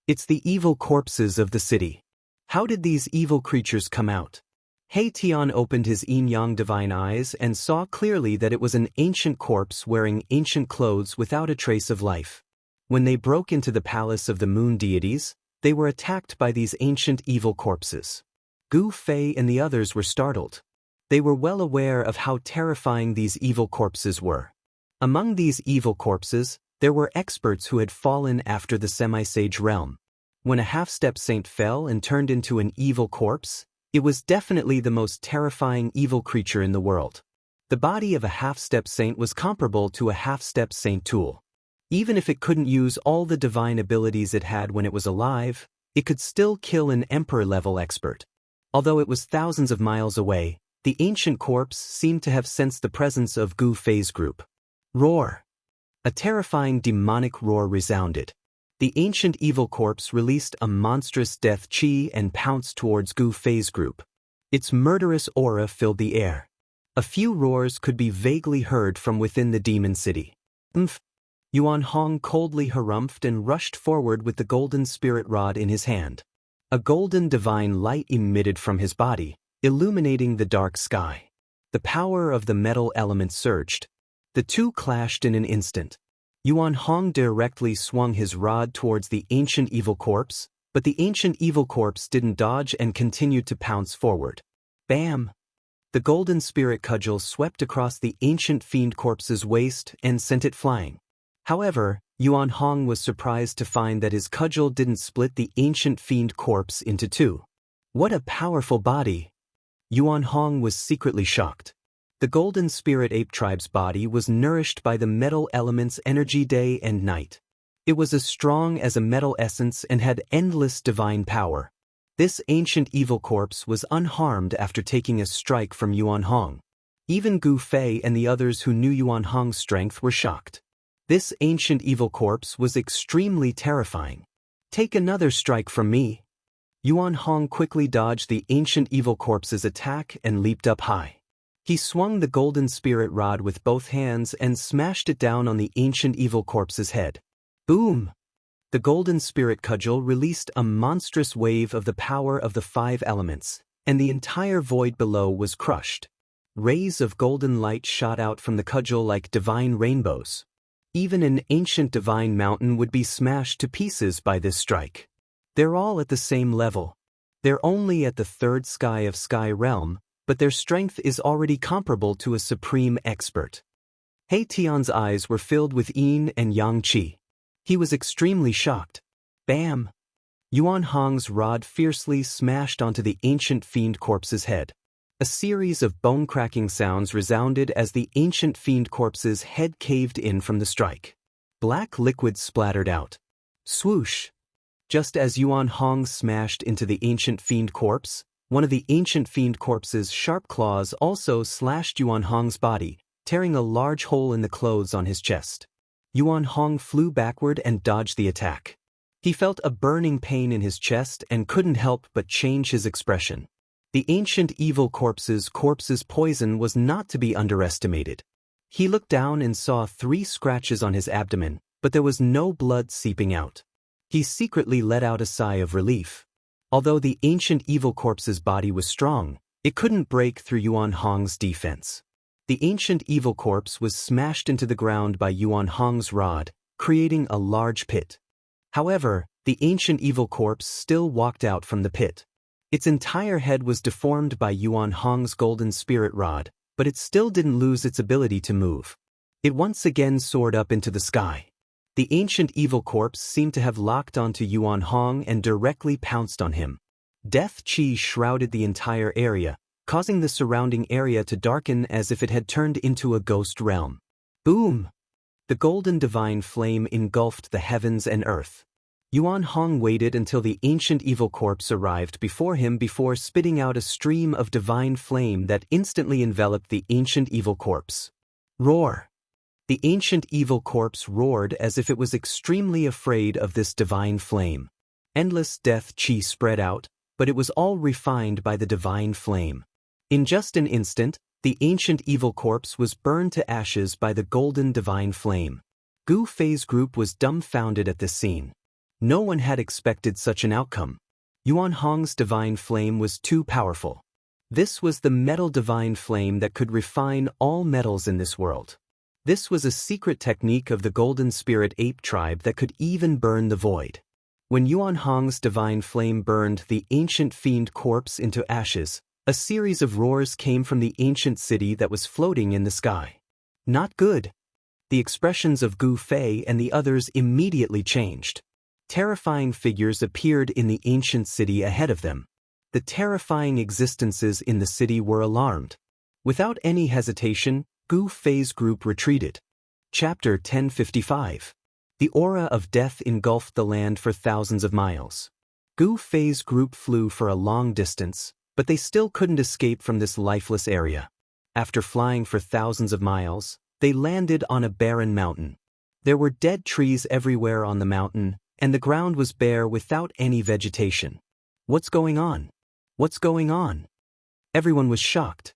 It's the evil corpses of the city. How did these evil creatures come out? He Tian opened his yin-yang divine eyes and saw clearly that it was an ancient corpse wearing ancient clothes without a trace of life. When they broke into the palace of the moon deities, they were attacked by these ancient evil corpses. Gu Fei and the others were startled. They were well aware of how terrifying these evil corpses were. Among these evil corpses, there were experts who had fallen after the semi-sage realm. When a half-step saint fell and turned into an evil corpse, it was definitely the most terrifying evil creature in the world. The body of a half-step saint was comparable to a half-step saint tool. Even if it couldn't use all the divine abilities it had when it was alive, it could still kill an emperor-level expert. Although it was thousands of miles away, the ancient corpse seemed to have sensed the presence of Gu Fei's group. Roar! A terrifying demonic roar resounded. The ancient evil corpse released a monstrous death chi and pounced towards Gu Fei's group. Its murderous aura filled the air. A few roars could be vaguely heard from within the demon city. Yuan Hong coldly harumphed and rushed forward with the golden spirit rod in his hand. A golden divine light emitted from his body, illuminating the dark sky. The power of the metal element surged. The two clashed in an instant. Yuan Hong directly swung his rod towards the ancient evil corpse, but the ancient evil corpse didn't dodge and continued to pounce forward. Bam! The golden spirit cudgel swept across the ancient fiend corpse's waist and sent it flying. However, Yuan Hong was surprised to find that his cudgel didn't split the ancient fiend corpse into two. What a powerful body! Yuan Hong was secretly shocked. The golden spirit ape tribe's body was nourished by the metal element's energy day and night. It was as strong as a metal essence and had endless divine power. This ancient evil corpse was unharmed after taking a strike from Yuan Hong. Even Gu Fei and the others who knew Yuan Hong's strength were shocked. This ancient evil corpse was extremely terrifying. Take another strike from me. Yuan Hong quickly dodged the ancient evil corpse's attack and leaped up high. He swung the golden spirit rod with both hands and smashed it down on the ancient evil corpse's head. Boom! The golden spirit cudgel released a monstrous wave of the power of the 5 elements, and the entire void below was crushed. Rays of golden light shot out from the cudgel like divine rainbows. Even an ancient divine mountain would be smashed to pieces by this strike. They're all at the same level. They're only at the 3rd sky of Sky Realm, but their strength is already comparable to a supreme expert. He Tian's eyes were filled with yin and yang qi. He was extremely shocked. Bam! Yuan Hong's rod fiercely smashed onto the ancient fiend corpse's head. A series of bone-cracking sounds resounded as the ancient fiend corpse's head caved in from the strike. Black liquid splattered out. Swoosh! Just as Yuan Hong smashed into the ancient fiend corpse, one of the ancient fiend corpse's sharp claws also slashed Yuan Hong's body, tearing a large hole in the clothes on his chest. Yuan Hong flew backward and dodged the attack. He felt a burning pain in his chest and couldn't help but change his expression. The ancient evil corpse's poison was not to be underestimated. He looked down and saw 3 scratches on his abdomen, but there was no blood seeping out. He secretly let out a sigh of relief. Although the ancient evil corpse's body was strong, it couldn't break through Yuan Hong's defense. The ancient evil corpse was smashed into the ground by Yuan Hong's rod, creating a large pit. However, the ancient evil corpse still walked out from the pit. Its entire head was deformed by Yuan Hong's golden spirit rod, but it still didn't lose its ability to move. It once again soared up into the sky. The ancient evil corpse seemed to have locked onto Yuan Hong and directly pounced on him. Death Qi shrouded the entire area, causing the surrounding area to darken as if it had turned into a ghost realm. Boom! The golden divine flame engulfed the heavens and earth. Yuan Hong waited until the ancient evil corpse arrived before him before spitting out a stream of divine flame that instantly enveloped the ancient evil corpse. Roar! The ancient evil corpse roared as if it was extremely afraid of this divine flame. Endless death Qi spread out, but it was all refined by the divine flame. In just an instant, the ancient evil corpse was burned to ashes by the golden divine flame. Gu Fei's group was dumbfounded at this scene. No one had expected such an outcome. Yuan Hong's divine flame was too powerful. This was the metal divine flame that could refine all metals in this world. This was a secret technique of the golden spirit ape tribe that could even burn the void. When Yuan Hong's divine flame burned the ancient fiend corpse into ashes, a series of roars came from the ancient city that was floating in the sky. Not good. The expressions of Gu Fei and the others immediately changed. Terrifying figures appeared in the ancient city ahead of them. The terrifying existences in the city were alarmed. Without any hesitation, Gu Fei's group retreated. Chapter 1055. The aura of death engulfed the land for thousands of miles. Gu Fei's group flew for a long distance, but they still couldn't escape from this lifeless area. After flying for thousands of miles, they landed on a barren mountain. There were dead trees everywhere on the mountain, and the ground was bare without any vegetation. What's going on? What's going on? Everyone was shocked.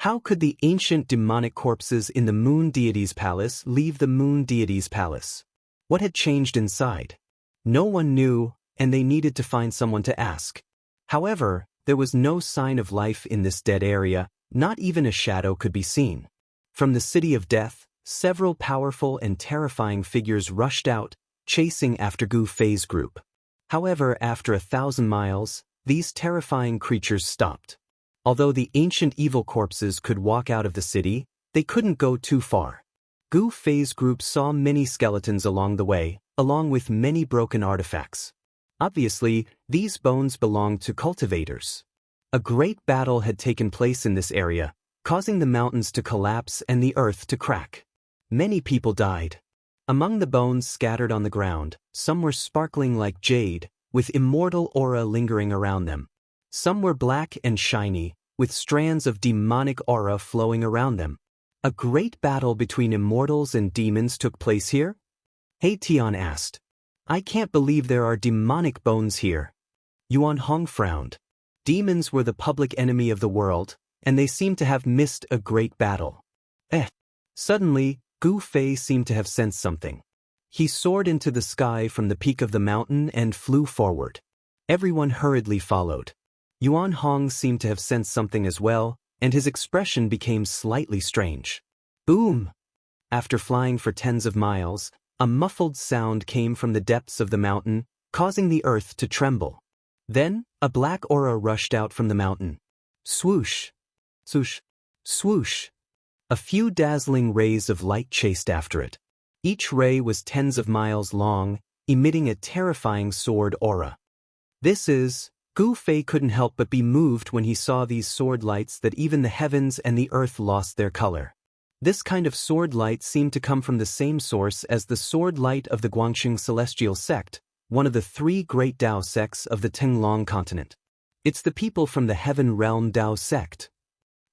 How could the ancient demonic corpses in the moon deity's palace leave the moon deity's palace? What had changed inside? No one knew, and they needed to find someone to ask. However, there was no sign of life in this dead area, not even a shadow could be seen. From the city of death, several powerful and terrifying figures rushed out, chasing after Gu Fei's group. However, after 1,000 miles, these terrifying creatures stopped. Although the ancient evil corpses could walk out of the city, they couldn't go too far. Gu Fei's group saw many skeletons along the way, along with many broken artifacts. Obviously, these bones belonged to cultivators. A great battle had taken place in this area, causing the mountains to collapse and the earth to crack. Many people died. Among the bones scattered on the ground, some were sparkling like jade, with immortal aura lingering around them. Some were black and shiny, with strands of demonic aura flowing around them. A great battle between immortals and demons took place here? He Tian asked. I can't believe there are demonic bones here. Yuan Hong frowned. Demons were the public enemy of the world, and they seemed to have missed a great battle. Suddenly, Gu Fei seemed to have sensed something. He soared into the sky from the peak of the mountain and flew forward. Everyone hurriedly followed. Yuan Hong seemed to have sensed something as well, and his expression became slightly strange. Boom! After flying for tens of miles, a muffled sound came from the depths of the mountain, causing the earth to tremble. Then, a black aura rushed out from the mountain. Swoosh! Swoosh! Swoosh! A few dazzling rays of light chased after it. Each ray was tens of miles long, emitting a terrifying sword aura. Gu Fei couldn't help but be moved when he saw these sword lights that even the heavens and the earth lost their color. This kind of sword light seemed to come from the same source as the sword light of the Guangxing Celestial Sect, one of the 3 great Dao sects of the Tenglong continent. It's the people from the Heaven Realm Dao sect.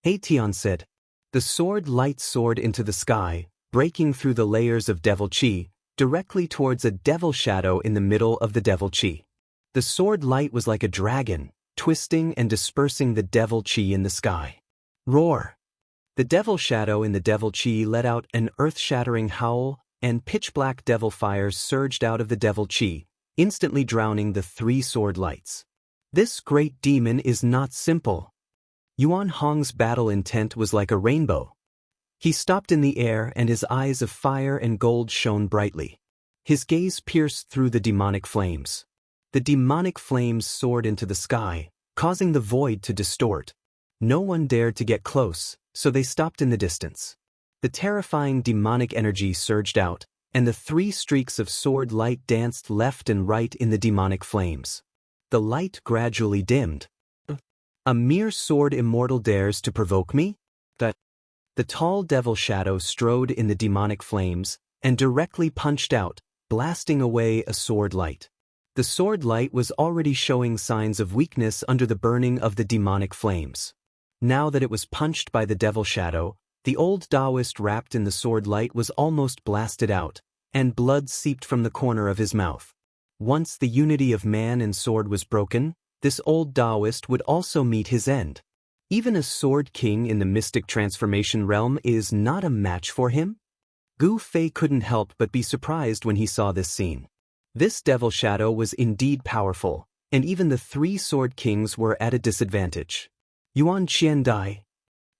He Tian said. The sword light soared into the sky, breaking through the layers of devil qi, directly towards a devil shadow in the middle of the devil qi. The sword light was like a dragon, twisting and dispersing the devil qi in the sky. Roar! The devil shadow in the devil qi let out an earth-shattering howl, and pitch-black devil fires surged out of the devil qi, instantly drowning the 3 sword lights. This great demon is not simple. Yuan Hong's battle intent was like a rainbow. He stopped in the air and his eyes of fire and gold shone brightly. His gaze pierced through the demonic flames. The demonic flames soared into the sky, causing the void to distort. No one dared to get close, so they stopped in the distance. The terrifying demonic energy surged out, and the 3 streaks of sword light danced left and right in the demonic flames. The light gradually dimmed. A mere sword immortal dares to provoke me? The tall devil shadow strode in the demonic flames, and directly punched out, blasting away a sword light. The sword light was already showing signs of weakness under the burning of the demonic flames. Now that it was punched by the devil shadow, the old Taoist wrapped in the sword light was almost blasted out, and blood seeped from the corner of his mouth. Once the unity of man and sword was broken, this old Taoist would also meet his end. Even a sword king in the mystic transformation realm is not a match for him? Gu Fei couldn't help but be surprised when he saw this scene. This devil shadow was indeed powerful, and even the 3 sword kings were at a disadvantage. Yuan Qian Dai.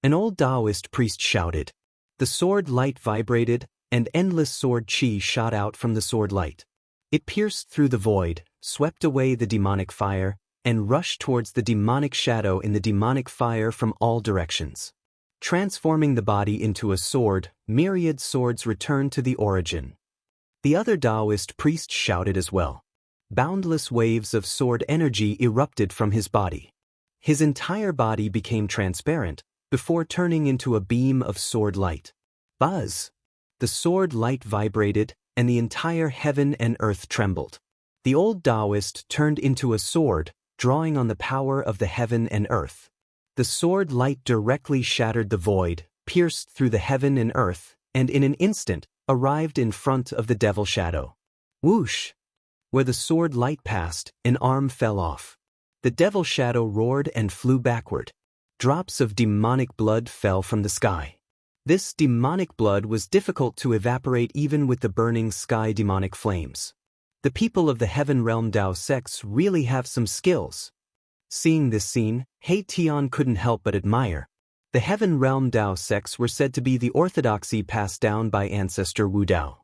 An old Taoist priest shouted. The sword light vibrated, and endless sword qi shot out from the sword light. It pierced through the void, swept away the demonic fire, and rushed towards the demonic shadow in the demonic fire from all directions. Transforming the body into a sword, myriad swords returned to the origin. The other Taoist priest shouted as well. Boundless waves of sword energy erupted from his body. His entire body became transparent, before turning into a beam of sword light. Buzz! The sword light vibrated, and the entire heaven and earth trembled. The old Taoist turned into a sword, drawing on the power of the heaven and earth. The sword light directly shattered the void, pierced through the heaven and earth, and in an instant, arrived in front of the devil shadow. Whoosh! Where the sword light passed, an arm fell off. The devil shadow roared and flew backward. Drops of demonic blood fell from the sky. This demonic blood was difficult to evaporate even with the burning sky demonic flames. The people of the Heaven Realm Dao sects really have some skills. Seeing this scene, He Tian couldn't help but admire. The Heaven Realm Dao sects were said to be the orthodoxy passed down by ancestor Wu Dao.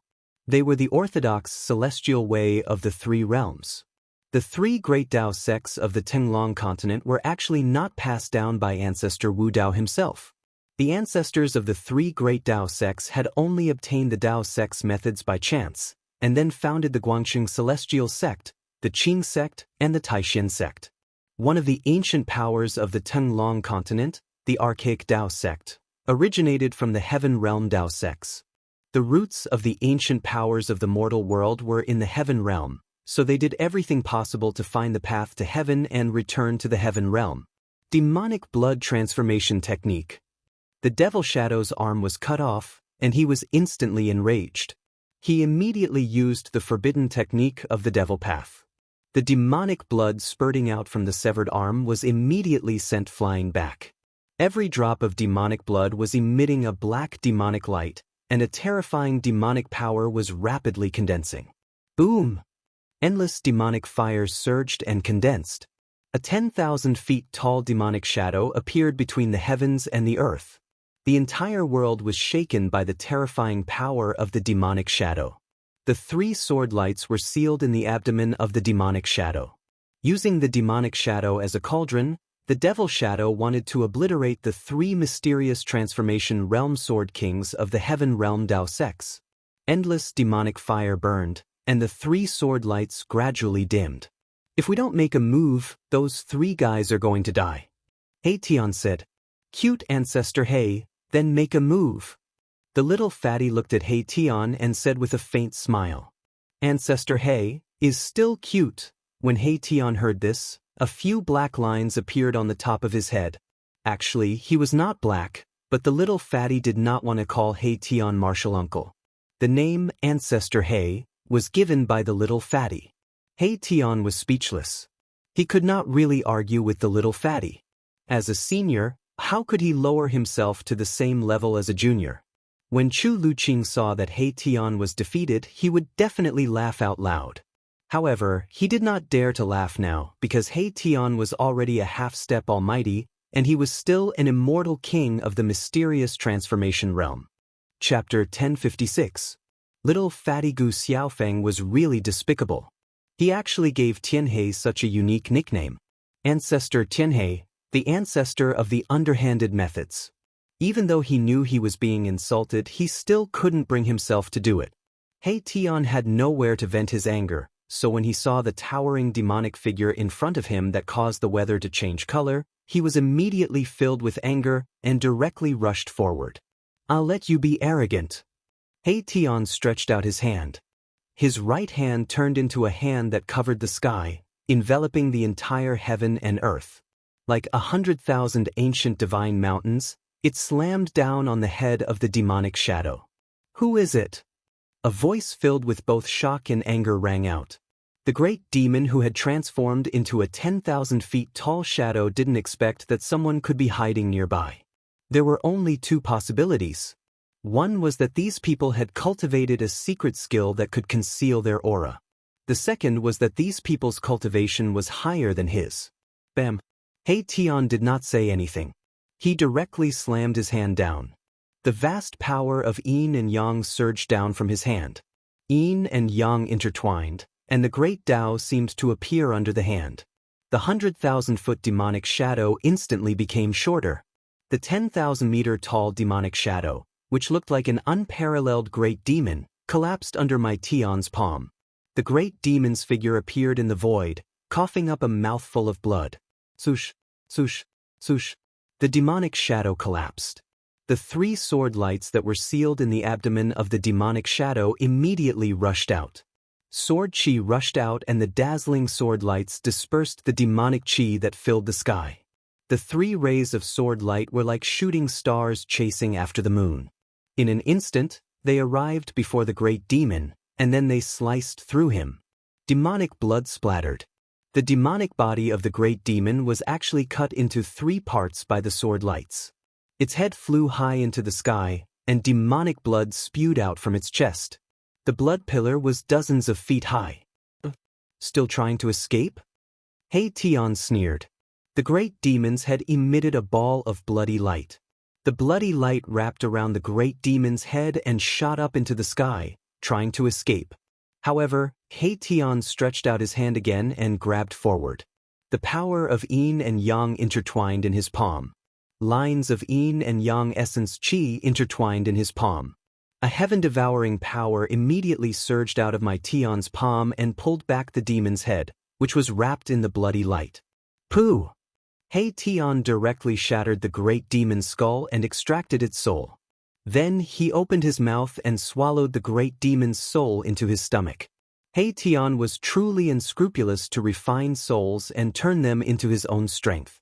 They were the orthodox celestial way of the 3 realms. The 3 great Dao sects of the Tenglong continent were actually not passed down by ancestor Wu Dao himself. The ancestors of the 3 great Dao sects had only obtained the Dao sect's methods by chance, and then founded the Guangxing Celestial Sect, the Qing Sect, and the Taixin Sect. One of the ancient powers of the Tenglong continent, the Archaic Dao Sect, originated from the Heaven Realm Dao sects. The roots of the ancient powers of the mortal world were in the Heaven Realm, so they did everything possible to find the path to heaven and return to the Heaven Realm. Demonic blood transformation technique. The devil shadow's arm was cut off, and he was instantly enraged. He immediately used the forbidden technique of the devil path. The demonic blood spurting out from the severed arm was immediately sent flying back. Every drop of demonic blood was emitting a black demonic light, and a terrifying demonic power was rapidly condensing. Boom! Endless demonic fire surged and condensed. A 10,000 feet tall demonic shadow appeared between the heavens and the earth. The entire world was shaken by the terrifying power of the demonic shadow. The 3 sword lights were sealed in the abdomen of the demonic shadow. Using the demonic shadow as a cauldron, the devil shadow wanted to obliterate the 3 mysterious transformation realm sword kings of the Heaven Realm Dao sects. Endless demonic fire burned, and the 3 sword lights gradually dimmed. If we don't make a move, those 3 guys are going to die. He Tian said. Cute ancestor He, then make a move. The little fatty looked at He Tian and said with a faint smile. Ancestor He is still cute. When He Tian heard this, a few black lines appeared on the top of his head. Actually, he was not black, but the little fatty did not want to call He Tian martial uncle. The name Ancestor He was given by the little fatty. He Tian was speechless. He could not really argue with the little fatty. As a senior, how could he lower himself to the same level as a junior? When Chu Luqing saw that He Tian was defeated, he would definitely laugh out loud. However, he did not dare to laugh now because He Tian was already a half-step almighty, and he was still an immortal king of the mysterious transformation realm. Chapter 1056. Little fatty Gu Xiaofeng was really despicable. He actually gave Tianhe such a unique nickname. Ancestor Tianhe, the ancestor of the underhanded methods. Even though he knew he was being insulted, he still couldn't bring himself to do it. He Tian had nowhere to vent his anger, so when he saw the towering demonic figure in front of him that caused the weather to change color, he was immediately filled with anger and directly rushed forward. "I'll let you be arrogant." He Tian stretched out his hand. His right hand turned into a hand that covered the sky, enveloping the entire heaven and earth. Like 100,000 ancient divine mountains, it slammed down on the head of the demonic shadow. "Who is it?" A voice filled with both shock and anger rang out. The great demon who had transformed into a 10,000 feet tall shadow didn't expect that someone could be hiding nearby. There were only two possibilities. One was that these people had cultivated a secret skill that could conceal their aura. The second was that these people's cultivation was higher than his. Bam! He Tian did not say anything. He directly slammed his hand down. The vast power of yin and yang surged down from his hand. Yin and yang intertwined, and the great Tao seemed to appear under the hand. The 100,000-foot demonic shadow instantly became shorter. The 10,000-meter-tall demonic shadow, which looked like an unparalleled great demon, collapsed under my Tian's palm. The great demon's figure appeared in the void, coughing up a mouthful of blood. Swoosh, swoosh, swoosh. The demonic shadow collapsed. The three sword lights that were sealed in the abdomen of the demonic shadow immediately rushed out. Sword chi rushed out and the dazzling sword lights dispersed the demonic chi that filled the sky. The three rays of sword light were like shooting stars chasing after the moon. In an instant, they arrived before the great demon, and then they sliced through him. Demonic blood splattered. The demonic body of the great demon was actually cut into 3 parts by the sword lights. Its head flew high into the sky, and demonic blood spewed out from its chest. The blood pillar was dozens of feet high. Still trying to escape? He Tian sneered. The great demon's head emitted a ball of bloody light. The bloody light wrapped around the great demon's head and shot up into the sky, trying to escape. However, He Tian stretched out his hand again and grabbed forward. The power of yin and yang intertwined in his palm. Lines of yin and yang essence chi intertwined in his palm. A heaven-devouring power immediately surged out of my Tian's palm and pulled back the demon's head, which was wrapped in the bloody light. Pooh! He Tian directly shattered the great demon's skull and extracted its soul. Then he opened his mouth and swallowed the great demon's soul into his stomach. He Tian was truly unscrupulous to refine souls and turn them into his own strength.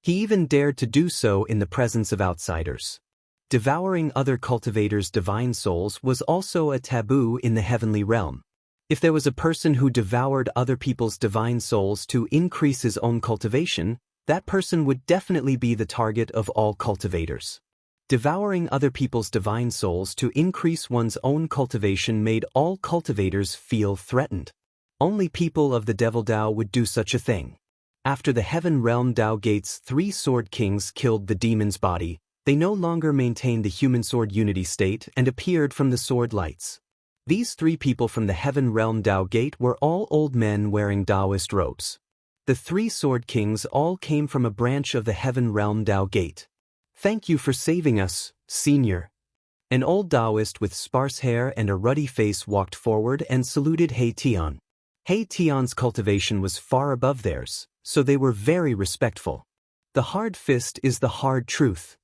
He even dared to do so in the presence of outsiders. Devouring other cultivators' divine souls was also a taboo in the heavenly realm. If there was a person who devoured other people's divine souls to increase his own cultivation, that person would definitely be the target of all cultivators. Devouring other people's divine souls to increase one's own cultivation made all cultivators feel threatened. Only people of the Devil Tao would do such a thing. After the Heaven Realm Tao Gate's 3 Sword Kings killed the demon's body, they no longer maintained the human sword unity state and appeared from the sword lights. These 3 people from the Heaven Realm Tao Gate were all old men wearing Taoist robes. The 3 Sword Kings all came from a branch of the Heaven Realm Tao Gate. "Thank you for saving us, Senior." An old Taoist with sparse hair and a ruddy face walked forward and saluted He Tian. He Tian's cultivation was far above theirs, so they were very respectful. The hard fist is the hard truth.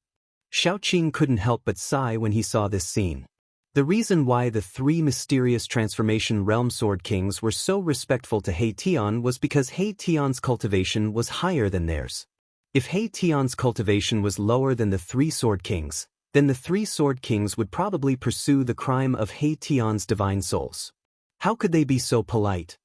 Xiaoqing couldn't help but sigh when he saw this scene. The reason why the 3 mysterious transformation realm sword kings were so respectful to He Tian was because He Tian's cultivation was higher than theirs. If He Tian's cultivation was lower than the 3 Sword Kings, then the 3 Sword Kings would probably pursue the crime of He Tian's divine souls. How could they be so polite?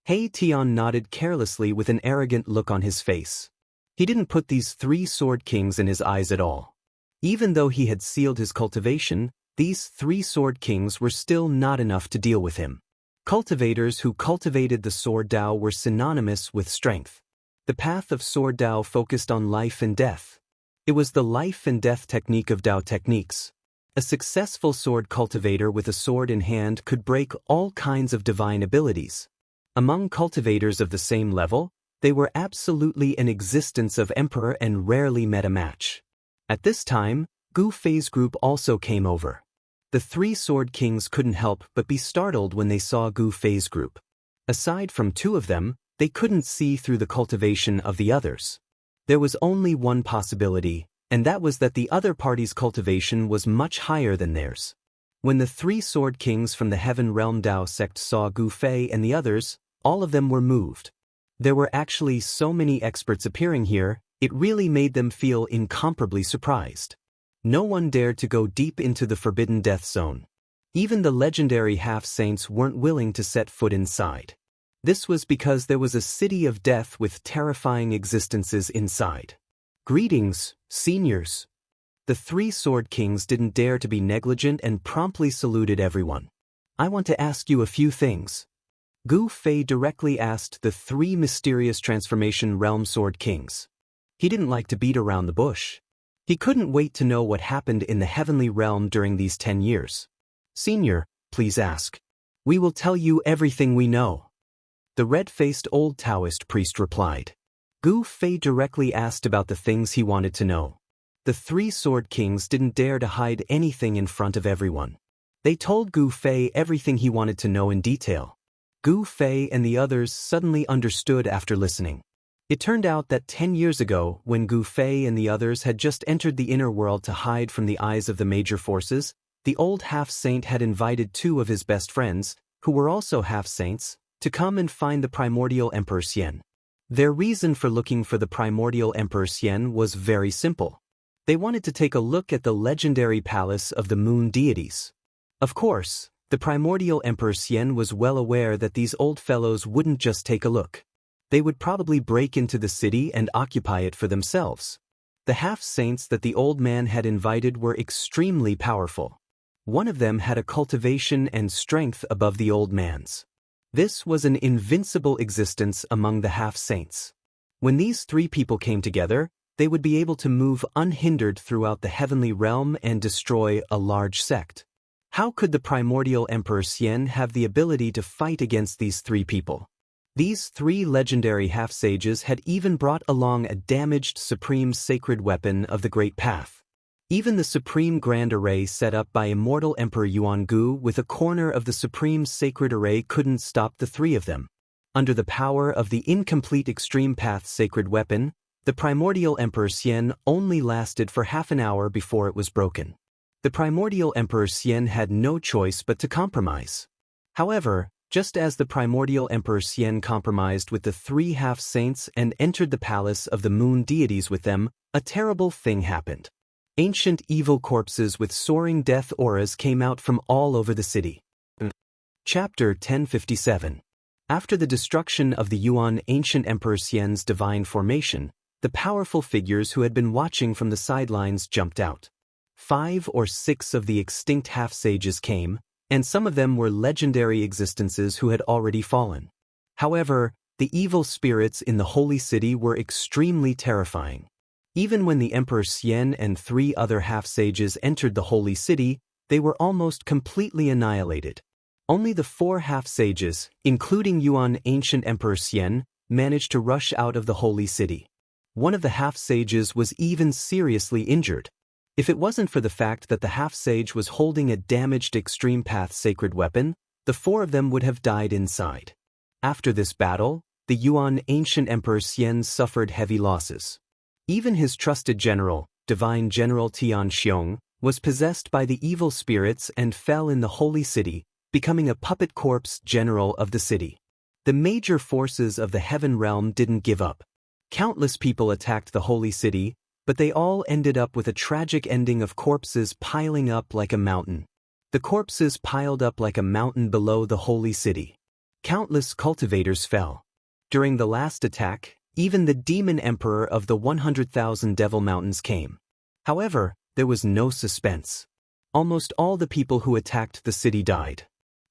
He Tian nodded carelessly with an arrogant look on his face. He didn't put these 3 Sword Kings in his eyes at all. Even though he had sealed his cultivation, these 3 Sword Kings were still not enough to deal with him. Cultivators who cultivated the Sword Tao were synonymous with strength. The path of Sword Tao focused on life and death. It was the life and death technique of Tao techniques. A successful sword cultivator with a sword in hand could break all kinds of divine abilities. Among cultivators of the same level, they were absolutely an existence of emperor and rarely met a match. At this time, Gu Fei's group also came over. The three Sword Kings couldn't help but be startled when they saw Gu Fei's group. Aside from two of them, they couldn't see through the cultivation of the others. There was only one possibility, and that was that the other party's cultivation was much higher than theirs. When the three Sword Kings from the Heaven Realm Dao sect saw Gu Fei and the others, all of them were moved. There were actually so many experts appearing here, it really made them feel incomparably surprised. No one dared to go deep into the forbidden death zone. Even the legendary half-saints weren't willing to set foot inside. This was because there was a city of death with terrifying existences inside. Greetings, seniors. The three Sword Kings didn't dare to be negligent and promptly saluted everyone. I want to ask you a few things. Gu Fei directly asked the three mysterious Transformation Realm Sword Kings. He didn't like to beat around the bush. He couldn't wait to know what happened in the heavenly realm during these 10 years. Senior, please ask. We will tell you everything we know. The red-faced old Taoist priest replied. Gu Fei directly asked about the things he wanted to know. The three Sword Kings didn't dare to hide anything in front of everyone. They told Gu Fei everything he wanted to know in detail. Gu Fei and the others suddenly understood after listening. It turned out that 10 years ago, when Gu Fei and the others had just entered the inner world to hide from the eyes of the major forces, the old half-saint had invited two of his best friends, who were also half-saints, to come and find the primordial Emperor Xian. Their reason for looking for the primordial Emperor Xian was very simple. They wanted to take a look at the legendary palace of the moon deities. Of course, the primordial Emperor Xian was well aware that these old fellows wouldn't just take a look. They would probably break into the city and occupy it for themselves. The half-saints that the old man had invited were extremely powerful. One of them had a cultivation and strength above the old man's. This was an invincible existence among the half-saints. When these three people came together, they would be able to move unhindered throughout the heavenly realm and destroy a large sect. How could the primordial Emperor Xian have the ability to fight against these three people? These three legendary half-sages had even brought along a damaged supreme sacred weapon of the Great Path. Even the supreme grand array set up by immortal Emperor Yuan Gu with a corner of the supreme sacred array couldn't stop the three of them. Under the power of the incomplete extreme path sacred weapon, the primordial Emperor Xian only lasted for half an hour before it was broken. The primordial Emperor Xian had no choice but to compromise. However, just as the primordial Emperor Xian compromised with the three half-saints and entered the palace of the moon deities with them, a terrible thing happened. Ancient evil corpses with soaring death auras came out from all over the city. Chapter 1057. After the destruction of the Yuan ancient Emperor Xian's divine formation, the powerful figures who had been watching from the sidelines jumped out. 5 or 6 of the extinct half-sages came, and some of them were legendary existences who had already fallen. However, the evil spirits in the holy city were extremely terrifying. Even when the Emperor Xian and 3 other half-sages entered the holy city, they were almost completely annihilated. Only the 4 half-sages, including Yuan ancient Emperor Xian, managed to rush out of the holy city. One of the half-sages was even seriously injured. If it wasn't for the fact that the half-sage was holding a damaged extreme path sacred weapon, the 4 of them would have died inside. After this battle, the Yuan ancient Emperor Xian suffered heavy losses. Even his trusted general, Divine General Tian Xiong, was possessed by the evil spirits and fell in the holy city, becoming a puppet corpse general of the city. The major forces of the heaven realm didn't give up. Countless people attacked the holy city, but they all ended up with a tragic ending of corpses piling up like a mountain. The corpses piled up like a mountain below the holy city. Countless cultivators fell. During the last attack, even the demon emperor of the 100,000 Devil Mountains came. However, there was no suspense. Almost all the people who attacked the city died.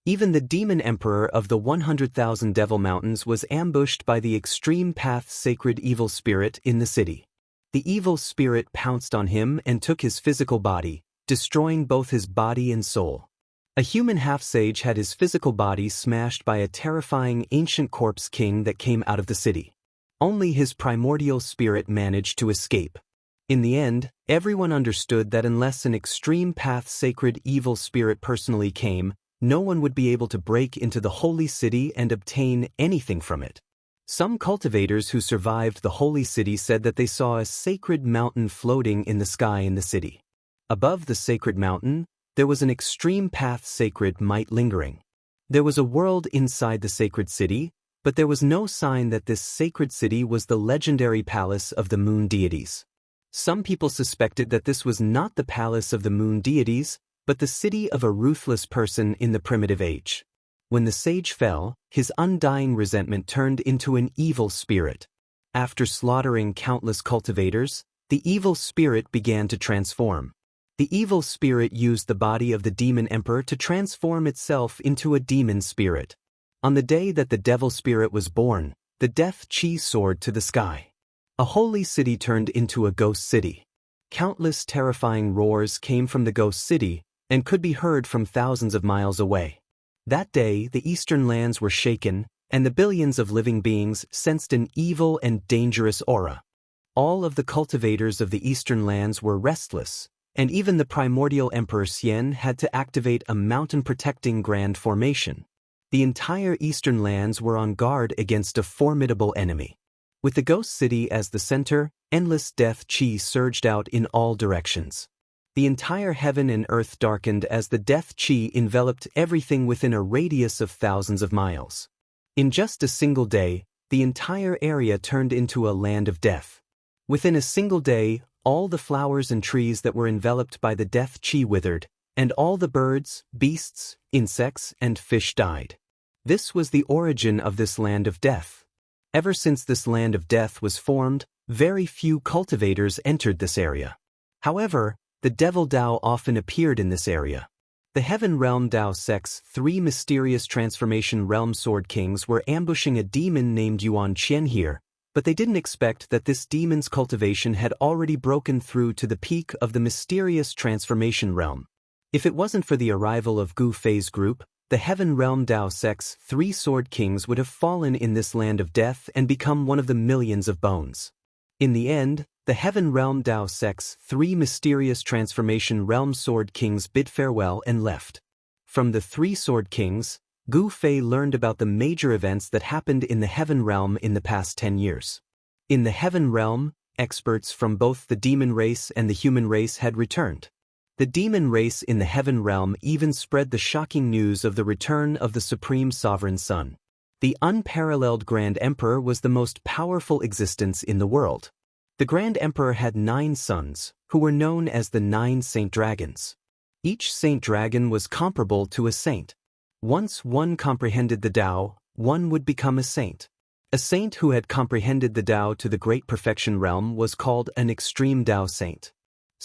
Even the demon emperor of the 100,000 Devil Mountains was ambushed by the extreme path sacred evil spirit in the city. The evil spirit pounced on him and took his physical body, destroying both his body and soul. A human half-sage had his physical body smashed by a terrifying ancient corpse king that came out of the city. Only his primordial spirit managed to escape. In the end, everyone understood that unless an extreme path sacred evil spirit personally came, no one would be able to break into the holy city and obtain anything from it. Some cultivators who survived the holy city said that they saw a sacred mountain floating in the sky in the city. Above the sacred mountain, there was an extreme path sacred might lingering. There was a world inside the sacred city, but there was no sign that this sacred city was the legendary palace of the moon deities. Some people suspected that this was not the palace of the moon deities, but the city of a ruthless person in the primitive age. When the sage fell, his undying resentment turned into an evil spirit. After slaughtering countless cultivators, the evil spirit began to transform. The evil spirit used the body of the demon emperor to transform itself into a demon spirit. On the day that the devil spirit was born, the death chi soared to the sky. A holy city turned into a ghost city. Countless terrifying roars came from the ghost city and could be heard from thousands of miles away. That day, the eastern lands were shaken, and the billions of living beings sensed an evil and dangerous aura. All of the cultivators of the eastern lands were restless, and even the primordial Emperor Xian had to activate a mountain-protecting grand formation. The entire eastern lands were on guard against a formidable enemy. With the ghost city as the center, endless death chi surged out in all directions. The entire heaven and earth darkened as the death chi enveloped everything within a radius of thousands of miles. In just a single day, the entire area turned into a land of death. Within a single day, all the flowers and trees that were enveloped by the death chi withered, and all the birds, beasts, insects, and fish died. This was the origin of this land of death. Ever since this land of death was formed, very few cultivators entered this area. However, the devil Dao often appeared in this area. The Heaven Realm Dao Sect's 3 mysterious transformation realm sword kings were ambushing a demon named Yuan Qian here, but they didn't expect that this demon's cultivation had already broken through to the peak of the mysterious transformation realm. If it wasn't for the arrival of Gu Fei's group, the Heaven Realm Dao Sect's 3 sword kings would have fallen in this land of death and become one of the millions of bones. In the end, the Heaven Realm Dao Sect's 3 mysterious transformation realm sword kings bid farewell and left. From the 3 sword kings, Gu Fei learned about the major events that happened in the Heaven Realm in the past 10 years. In the Heaven Realm, experts from both the demon race and the human race had returned. The demon race in the Heaven Realm even spread the shocking news of the return of the Supreme Sovereign Son. The unparalleled Grand Emperor was the most powerful existence in the world. The Grand Emperor had 9 sons, who were known as the 9 Saint Dragons. Each Saint Dragon was comparable to a saint. Once one comprehended the Tao, one would become a saint. A saint who had comprehended the Tao to the Great Perfection Realm was called an Extreme Tao Saint.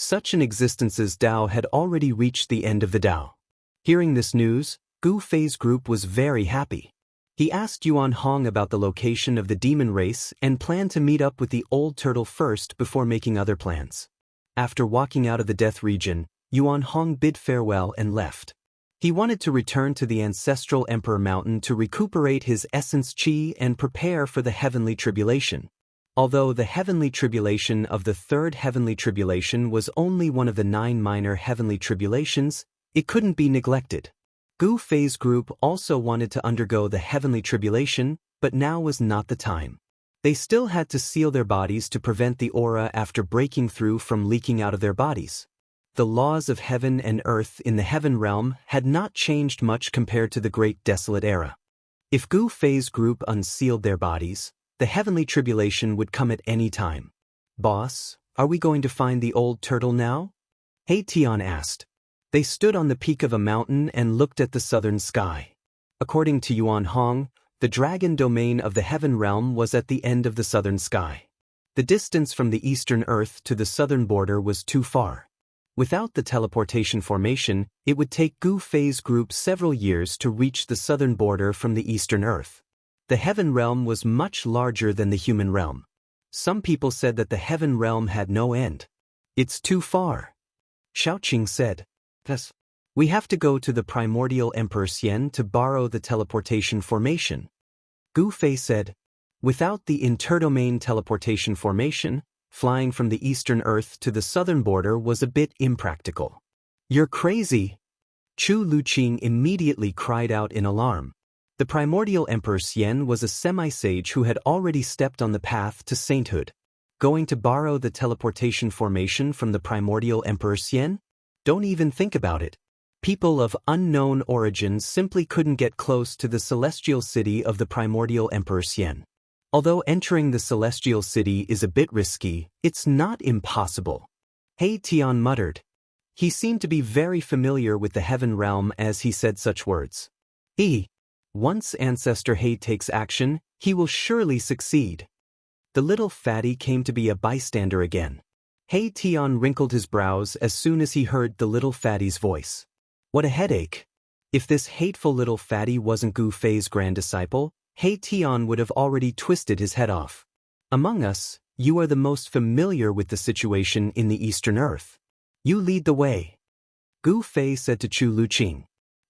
Such an existence's Tao had already reached the end of the Tao. Hearing this news, Gu Fei's group was very happy. He asked Yuan Hong about the location of the demon race and planned to meet up with the old turtle first before making other plans. After walking out of the death region, Yuan Hong bid farewell and left. He wanted to return to the ancestral Emperor Mountain to recuperate his essence chi and prepare for the heavenly tribulation. Although the heavenly tribulation of the 3rd heavenly tribulation was only one of the 9 minor heavenly tribulations, it couldn't be neglected. Gu Fei's group also wanted to undergo the heavenly tribulation, but now was not the time. They still had to seal their bodies to prevent the aura after breaking through from leaking out of their bodies. The laws of heaven and earth in the Heaven Realm had not changed much compared to the Great Desolate Era. If Gu Fei's group unsealed their bodies, the heavenly tribulation would come at any time. "Boss, are we going to find the old turtle now?" He Tian asked. They stood on the peak of a mountain and looked at the southern sky. According to Yuan Hong, the dragon domain of the Heaven Realm was at the end of the southern sky. The distance from the eastern earth to the southern border was too far. Without the teleportation formation, it would take Gu Fei's group several years to reach the southern border from the eastern earth. The Heaven Realm was much larger than the human realm. Some people said that the Heaven Realm had no end. "It's too far," Xiaoqing said. "Thus, we have to go to the primordial Emperor Xian to borrow the teleportation formation." Gu Fei said, "Without the interdomain teleportation formation, Flying from the eastern Earth to the southern border was a bit impractical. "You're crazy!" Chu Luqing immediately cried out in alarm. The primordial Emperor Xian was a semi-sage who had already stepped on the path to sainthood. Going to borrow the teleportation formation from the primordial Emperor Xian? Don't even think about it. People of unknown origins simply couldn't get close to the celestial city of the primordial Emperor Xian. Although entering the celestial city is a bit risky, it's not impossible. He Tian muttered. He seemed to be very familiar with the heaven realm as he said such words. Once Ancestor He takes action, he will surely succeed. The little fatty came to be a bystander again. He Tian wrinkled his brows as soon as he heard the little fatty's voice. What a headache. If this hateful little fatty wasn't Gu Fei's grand disciple, He Tian would have already twisted his head off. Among us, you are the most familiar with the situation in the Eastern Earth. You lead the way. Gu Fei said to Chu Luqing.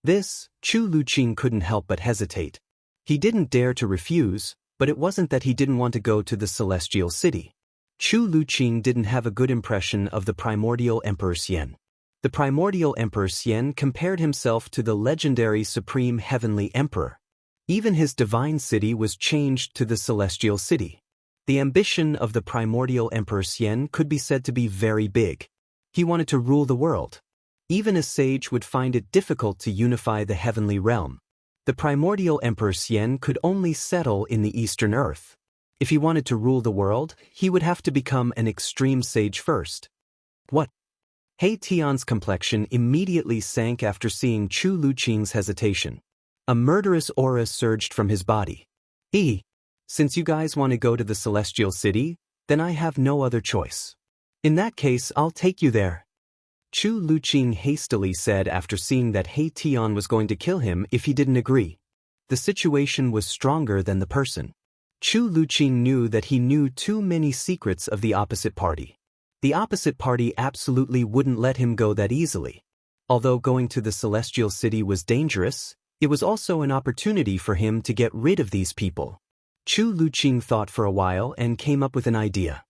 This, Chu Luqing couldn't help but hesitate. He didn't dare to refuse, but it wasn't that he didn't want to go to the celestial city. Chu Luqing didn't have a good impression of the primordial Emperor Xian. The primordial Emperor Xian compared himself to the legendary supreme heavenly emperor. Even his divine city was changed to the celestial city. The ambition of the primordial Emperor Xian could be said to be very big. He wanted to rule the world. Even a sage would find it difficult to unify the heavenly realm. The primordial Emperor Xian could only settle in the Eastern Earth. If he wanted to rule the world, he would have to become an extreme sage first. What? He Tian's complexion immediately sank after seeing Chu Luqing's hesitation. A murderous aura surged from his body. Since you guys want to go to the celestial city, then I have no other choice. In that case, I'll take you there. Chu Luqing hastily said after seeing that He Tian was going to kill him if he didn't agree. The situation was stronger than the person. Chu Luqing knew that he knew too many secrets of the opposite party. The opposite party absolutely wouldn't let him go that easily. Although going to the celestial city was dangerous, it was also an opportunity for him to get rid of these people. Chu Luqing thought for a while and came up with an idea.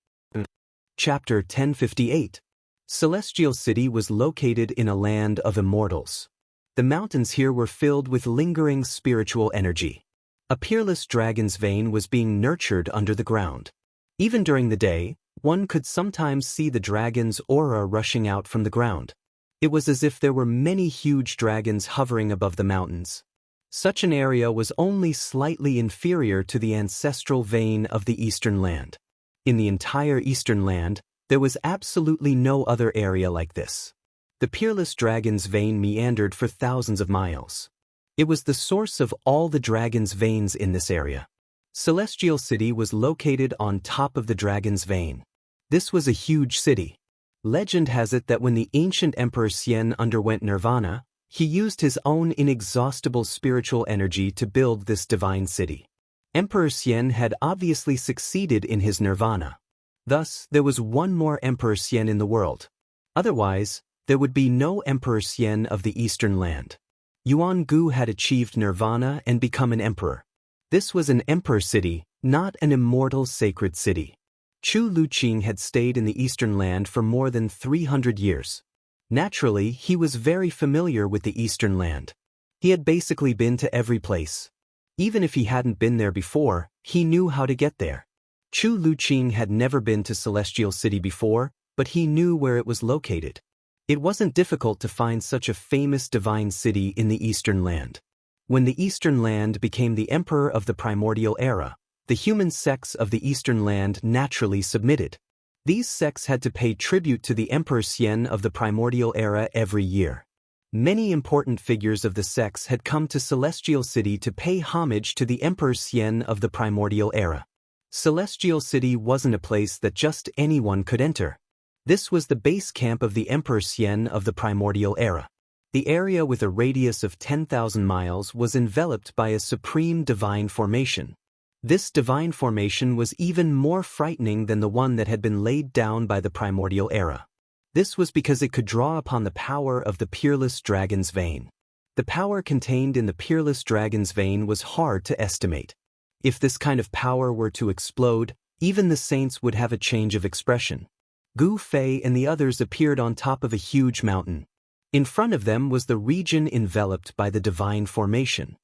Chapter 1058. Celestial City was located in a land of immortals. The mountains here were filled with lingering spiritual energy. A peerless dragon's vein was being nurtured under the ground. Even during the day, one could sometimes see the dragon's aura rushing out from the ground. It was as if there were many huge dragons hovering above the mountains. Such an area was only slightly inferior to the ancestral vein of the Eastern Land. In the entire Eastern Land, there was absolutely no other area like this. The peerless dragon's vein meandered for thousands of miles. It was the source of all the dragon's veins in this area. Celestial City was located on top of the dragon's vein. This was a huge city. Legend has it that when the ancient Emperor Xian underwent nirvana, he used his own inexhaustible spiritual energy to build this divine city. Emperor Xian had obviously succeeded in his nirvana. Thus, there was one more Emperor Xian in the world. Otherwise, there would be no Emperor Xian of the Eastern Land. Yuan Gu had achieved nirvana and become an emperor. This was an emperor city, not an immortal sacred city. Chu Luqing had stayed in the Eastern Land for more than 300 years. Naturally, he was very familiar with the Eastern Land. He had basically been to every place. Even if he hadn't been there before, he knew how to get there. Chu Luqing had never been to Celestial City before, but he knew where it was located. It wasn't difficult to find such a famous divine city in the Eastern Land. When the Eastern Land became the emperor of the primordial era, the human sects of the Eastern Land naturally submitted. These sects had to pay tribute to the Emperor Xian of the primordial era every year. Many important figures of the sects had come to Celestial City to pay homage to the Emperor Xian of the primordial era. Celestial City wasn't a place that just anyone could enter. This was the base camp of the Emperor Xian of the primordial era. The area with a radius of 10,000 miles was enveloped by a supreme divine formation. This divine formation was even more frightening than the one that had been laid down by the primordial era. This was because it could draw upon the power of the peerless dragon's vein. The power contained in the peerless dragon's vein was hard to estimate. If this kind of power were to explode, Even the saints would have a change of expression. Gu Fei and the others appeared on top of a huge mountain. In front of them was the region enveloped by the divine formation.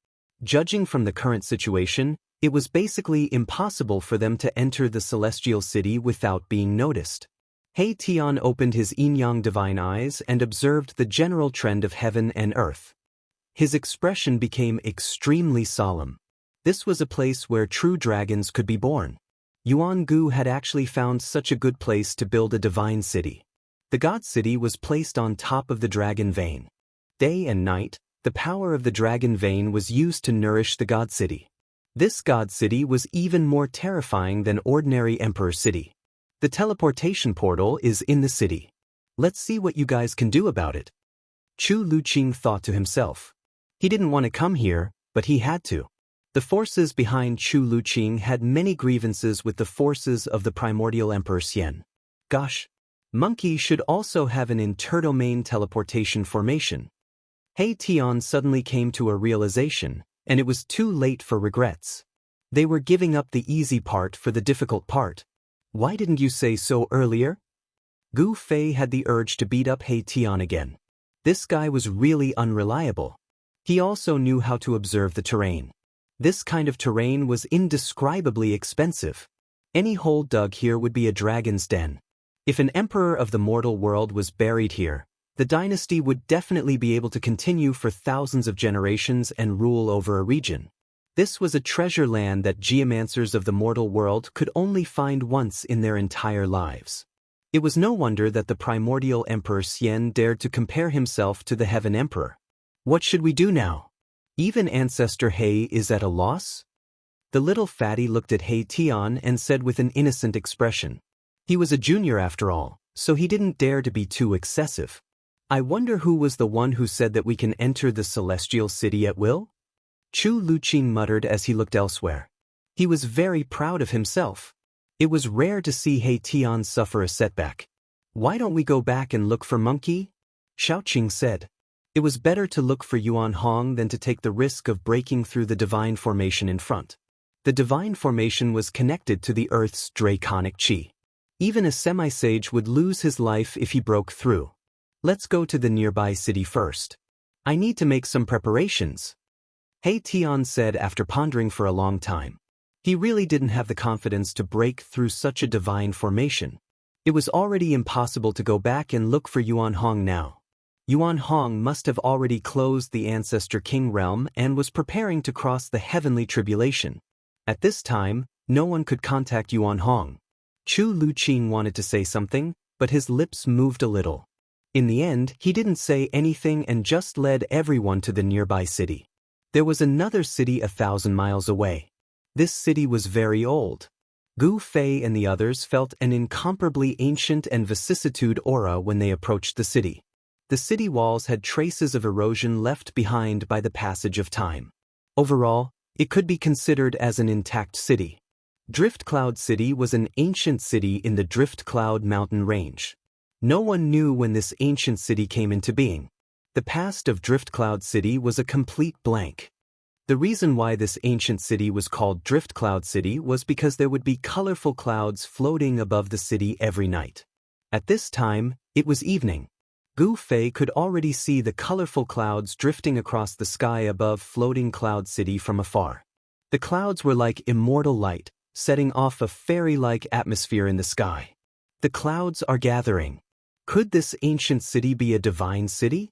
Judging from the current situation, it was basically impossible for them to enter the celestial city without being noticed. He Tian opened his yin-yang divine eyes and observed the general trend of heaven and earth. His expression became extremely solemn. This was a place where true dragons could be born. Yuan Gu had actually found such a good place to build a divine city. The god city was placed on top of the dragon vein. Day and night, the power of the dragon vein was used to nourish the god city. This god city was even more terrifying than ordinary emperor city. The teleportation portal is in the city. Let's see what you guys can do about it. Chu Luqing thought to himself. He didn't want to come here, but he had to. The forces behind Chu Luqing had many grievances with the forces of the primordial Emperor Xian. Gosh, monkey should also have an interdomain teleportation formation. He Tian suddenly came to a realization, and it was too late for regrets. They were giving up the easy part for the difficult part. Why didn't you say so earlier? Gu Fei had the urge to beat up He Tian again. This guy was really unreliable. He also knew how to observe the terrain. This kind of terrain was indescribably expensive. Any hole dug here would be a dragon's den. If an emperor of the mortal world was buried here, the dynasty would definitely be able to continue for thousands of generations and rule over a region. This was a treasure land that geomancers of the mortal world could only find once in their entire lives. It was no wonder that the primordial Emperor Xian dared to compare himself to the Heaven Emperor. What should we do now? Even Ancestor He is at a loss? The little fatty looked at He Tian and said with an innocent expression. He was a junior after all, so he didn't dare to be too excessive. I wonder who was the one who said that we can enter the celestial city at will? Chu Luqing muttered as he looked elsewhere. He was very proud of himself. It was rare to see He Tian suffer a setback. Why don't we go back and look for monkey? Shaoqing said. It was better to look for Yuan Hong than to take the risk of breaking through the divine formation in front. The divine formation was connected to the earth's draconic chi. Even a semi-sage would lose his life if he broke through. Let's go to the nearby city first. I need to make some preparations. He Tian said after pondering for a long time. He really didn't have the confidence to break through such a divine formation. It was already impossible to go back and look for Yuan Hong now. Yuan Hong must have already closed the Ancestor King realm and was preparing to cross the heavenly tribulation. At this time, no one could contact Yuan Hong. Chu Luqing wanted to say something, but his lips moved a little. In the end, he didn't say anything and just led everyone to the nearby city. There was another city 1,000 miles away. This city was very old. Gu Fei and the others felt an incomparably ancient and vicissitude aura when they approached the city. The city walls had traces of erosion left behind by the passage of time. Overall, it could be considered as an intact city. Drift Cloud City was an ancient city in the Drift Cloud mountain range. No one knew when this ancient city came into being. The past of Drift Cloud City was a complete blank. The reason why this ancient city was called Drift Cloud City was because there would be colorful clouds floating above the city every night. At this time, it was evening. Gu Fei could already see the colorful clouds drifting across the sky above floating Cloud City from afar. The clouds were like immortal light, setting off a fairy-like atmosphere in the sky. The clouds are gathering. Could this ancient city be a divine city?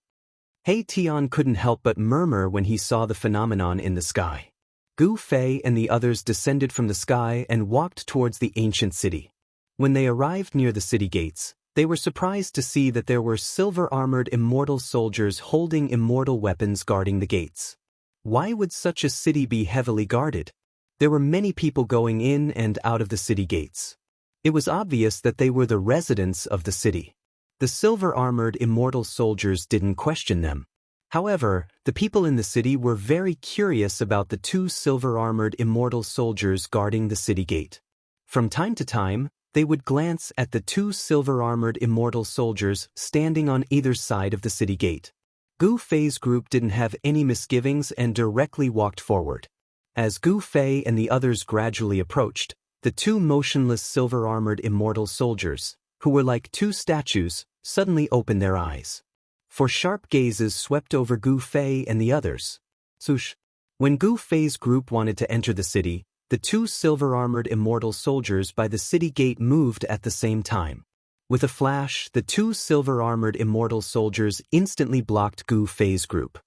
He Tian couldn't help but murmur when he saw the phenomenon in the sky. Gu Fei and the others descended from the sky and walked towards the ancient city. When they arrived near the city gates, they were surprised to see that there were silver-armored immortal soldiers holding immortal weapons guarding the gates. Why would such a city be heavily guarded? There were many people going in and out of the city gates. It was obvious that they were the residents of the city. The silver-armored immortal soldiers didn't question them. However, the people in the city were very curious about the two silver-armored immortal soldiers guarding the city gate. From time to time, they would glance at the two silver-armored immortal soldiers standing on either side of the city gate. Gu Fei's group didn't have any misgivings and directly walked forward. As Gu Fei and the others gradually approached, the two motionless silver-armored immortal soldiers, who were like two statues, suddenly opened their eyes. For sharp gazes swept over Gu Fei and the others. Swoosh. When Gu Fei's group wanted to enter the city, the two silver-armored immortal soldiers by the city gate moved at the same time. With a flash, the two silver-armored immortal soldiers instantly blocked Gu Fei's group.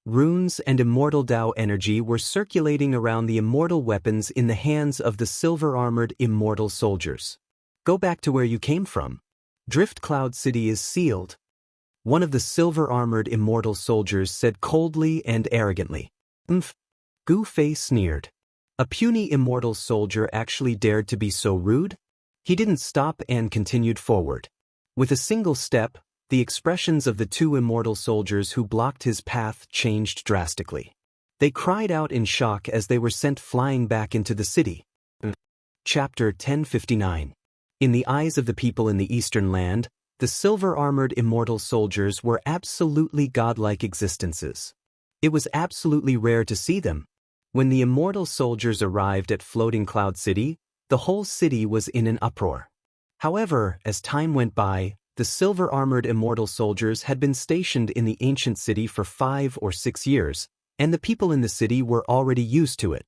Runes and immortal Dao energy were circulating around the immortal weapons in the hands of the silver-armored immortal soldiers. Go back to where you came from. Drift Cloud City is sealed. One of the silver-armored immortal soldiers said coldly and arrogantly. Gu Fei sneered. A puny immortal soldier actually dared to be so rude? He didn't stop and continued forward. With a single step, the expressions of the two immortal soldiers who blocked his path changed drastically. They cried out in shock as they were sent flying back into the city. Chapter 1059. In the eyes of the people in the Eastern Land, the silver-armored immortal soldiers were absolutely godlike existences. It was absolutely rare to see them. When the immortal soldiers arrived at Floating Cloud City, the whole city was in an uproar. However, as time went by, the silver-armored immortal soldiers had been stationed in the ancient city for 5 or 6 years, and the people in the city were already used to it.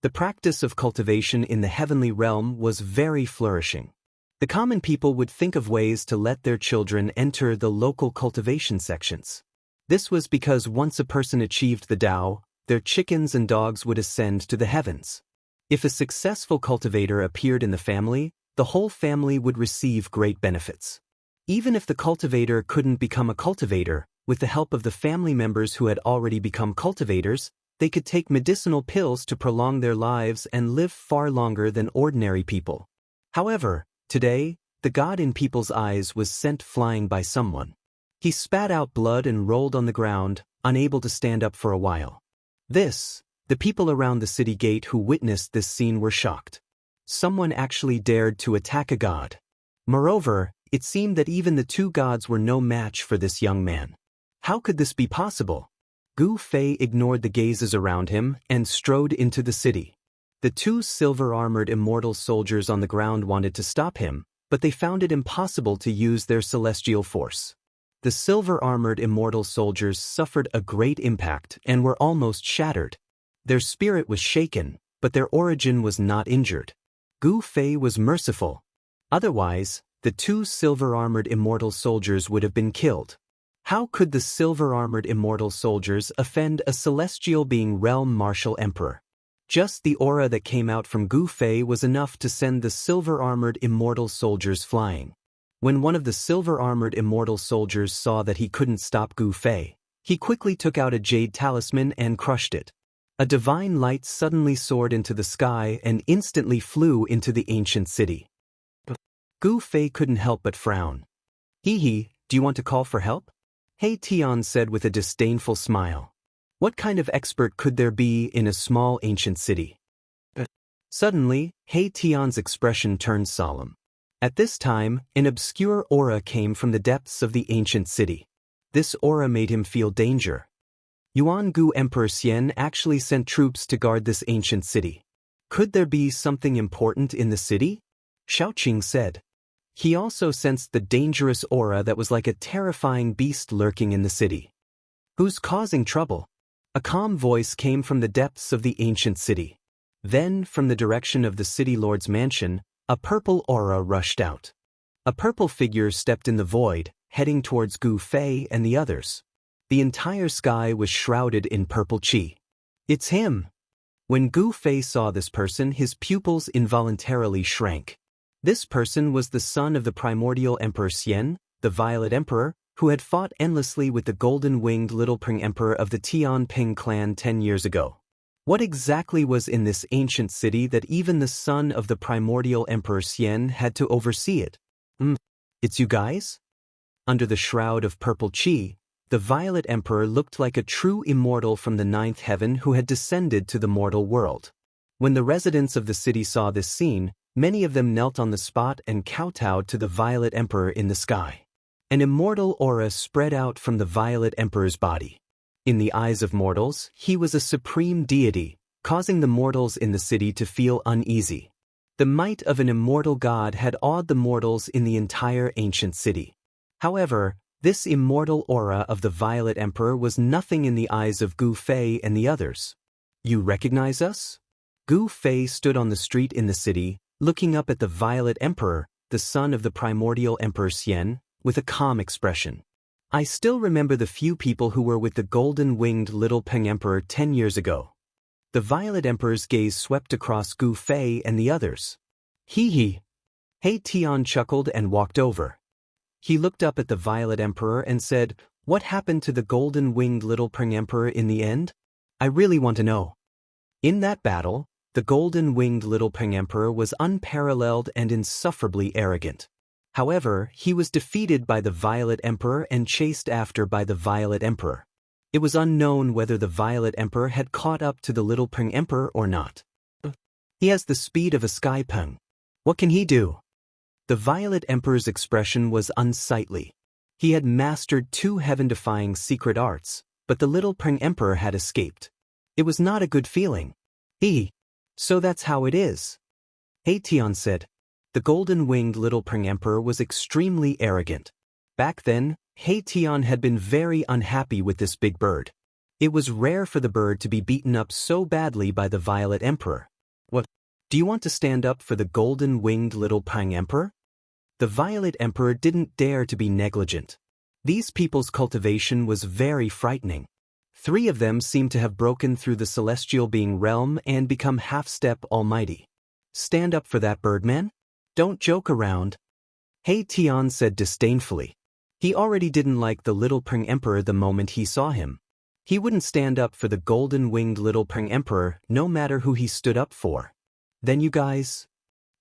The practice of cultivation in the heavenly realm was very flourishing. The common people would think of ways to let their children enter the local cultivation sections. This was because once a person achieved the Tao, their chickens and dogs would ascend to the heavens. If a successful cultivator appeared in the family, the whole family would receive great benefits. Even if the cultivator couldn't become a cultivator, with the help of the family members who had already become cultivators, they could take medicinal pills to prolong their lives and live far longer than ordinary people. However, today, the god in people's eyes was sent flying by someone. He spat out blood and rolled on the ground, unable to stand up for a while. The people around the city gate who witnessed this scene were shocked. Someone actually dared to attack a god. Moreover, it seemed that even the two gods were no match for this young man. How could this be possible? Gu Fei ignored the gazes around him and strode into the city. The two silver-armored immortal soldiers on the ground wanted to stop him, but they found it impossible to use their celestial force. The silver-armored immortal soldiers suffered a great impact and were almost shattered. Their spirit was shaken, but their origin was not injured. Gu Fei was merciful. Otherwise, the two silver-armored immortal soldiers would have been killed. How could the silver-armored immortal soldiers offend a celestial being realm martial emperor? Just the aura that came out from Gu Fei was enough to send the silver-armored immortal soldiers flying. When one of the silver-armored immortal soldiers saw that he couldn't stop Gu Fei, he quickly took out a jade talisman and crushed it. A divine light suddenly soared into the sky and instantly flew into the ancient city. Gu Fei couldn't help but frown. "Hee, do you want to call for help?" He Tian said with a disdainful smile. What kind of expert could there be in a small ancient city? Suddenly, He Tian's expression turned solemn. At this time, an obscure aura came from the depths of the ancient city. This aura made him feel danger. Yuan Gu Emperor Xian actually sent troops to guard this ancient city. Could there be something important in the city? Xiaoqing said. He also sensed the dangerous aura that was like a terrifying beast lurking in the city. Who's causing trouble? A calm voice came from the depths of the ancient city. Then, from the direction of the city lord's mansion, a purple aura rushed out. A purple figure stepped in the void, heading towards Gu Fei and the others. The entire sky was shrouded in purple qi. It's him! When Gu Fei saw this person, his pupils involuntarily shrank. This person was the son of the primordial Emperor Xian, the Violet Emperor, who had fought endlessly with the golden-winged Little Pring Emperor of the Tianping clan 10 years ago. What exactly was in this ancient city that even the son of the primordial Emperor Xian had to oversee it? It's you guys? Under the shroud of purple qi, the Violet Emperor looked like a true immortal from the 9th heaven who had descended to the mortal world. When the residents of the city saw this scene, many of them knelt on the spot and kowtowed to the Violet Emperor in the sky. An immortal aura spread out from the Violet Emperor's body. In the eyes of mortals, he was a supreme deity, causing the mortals in the city to feel uneasy. The might of an immortal god had awed the mortals in the entire ancient city. However, this immortal aura of the Violet Emperor was nothing in the eyes of Gu Fei and the others. You recognize us? Gu Fei stood on the street in the city, looking up at the Violet Emperor, the son of the primordial Emperor Xian, with a calm expression. I still remember the few people who were with the golden-winged little Peng Emperor 10 years ago. The Violet Emperor's gaze swept across Gu Fei and the others. Hee hee. He Tian chuckled and walked over. He looked up at the Violet Emperor and said, "What happened to the golden-winged little Peng Emperor in the end? I really want to know." In that battle, the golden-winged little Peng Emperor was unparalleled and insufferably arrogant. However, he was defeated by the Violet Emperor and chased after by the Violet Emperor. It was unknown whether the Violet Emperor had caught up to the little Peng Emperor or not. He has the speed of a sky peng. What can he do? The Violet Emperor's expression was unsightly. He had mastered 2 heaven-defying secret arts, but the little Peng Emperor had escaped. It was not a good feeling. So that's how it is. He Tian said. The golden-winged little Peng Emperor was extremely arrogant. Back then, He Tian had been very unhappy with this big bird. It was rare for the bird to be beaten up so badly by the Violet Emperor. What? Do you want to stand up for the golden-winged little Peng Emperor? The Violet Emperor didn't dare to be negligent. These people's cultivation was very frightening. 3 of them seemed to have broken through the celestial being realm and become half-step almighty. Stand up for that birdman? Don't joke around. He Tian said disdainfully. He already didn't like the little Peng Emperor the moment he saw him. He wouldn't stand up for the golden-winged little Peng Emperor no matter who he stood up for. Then you guys?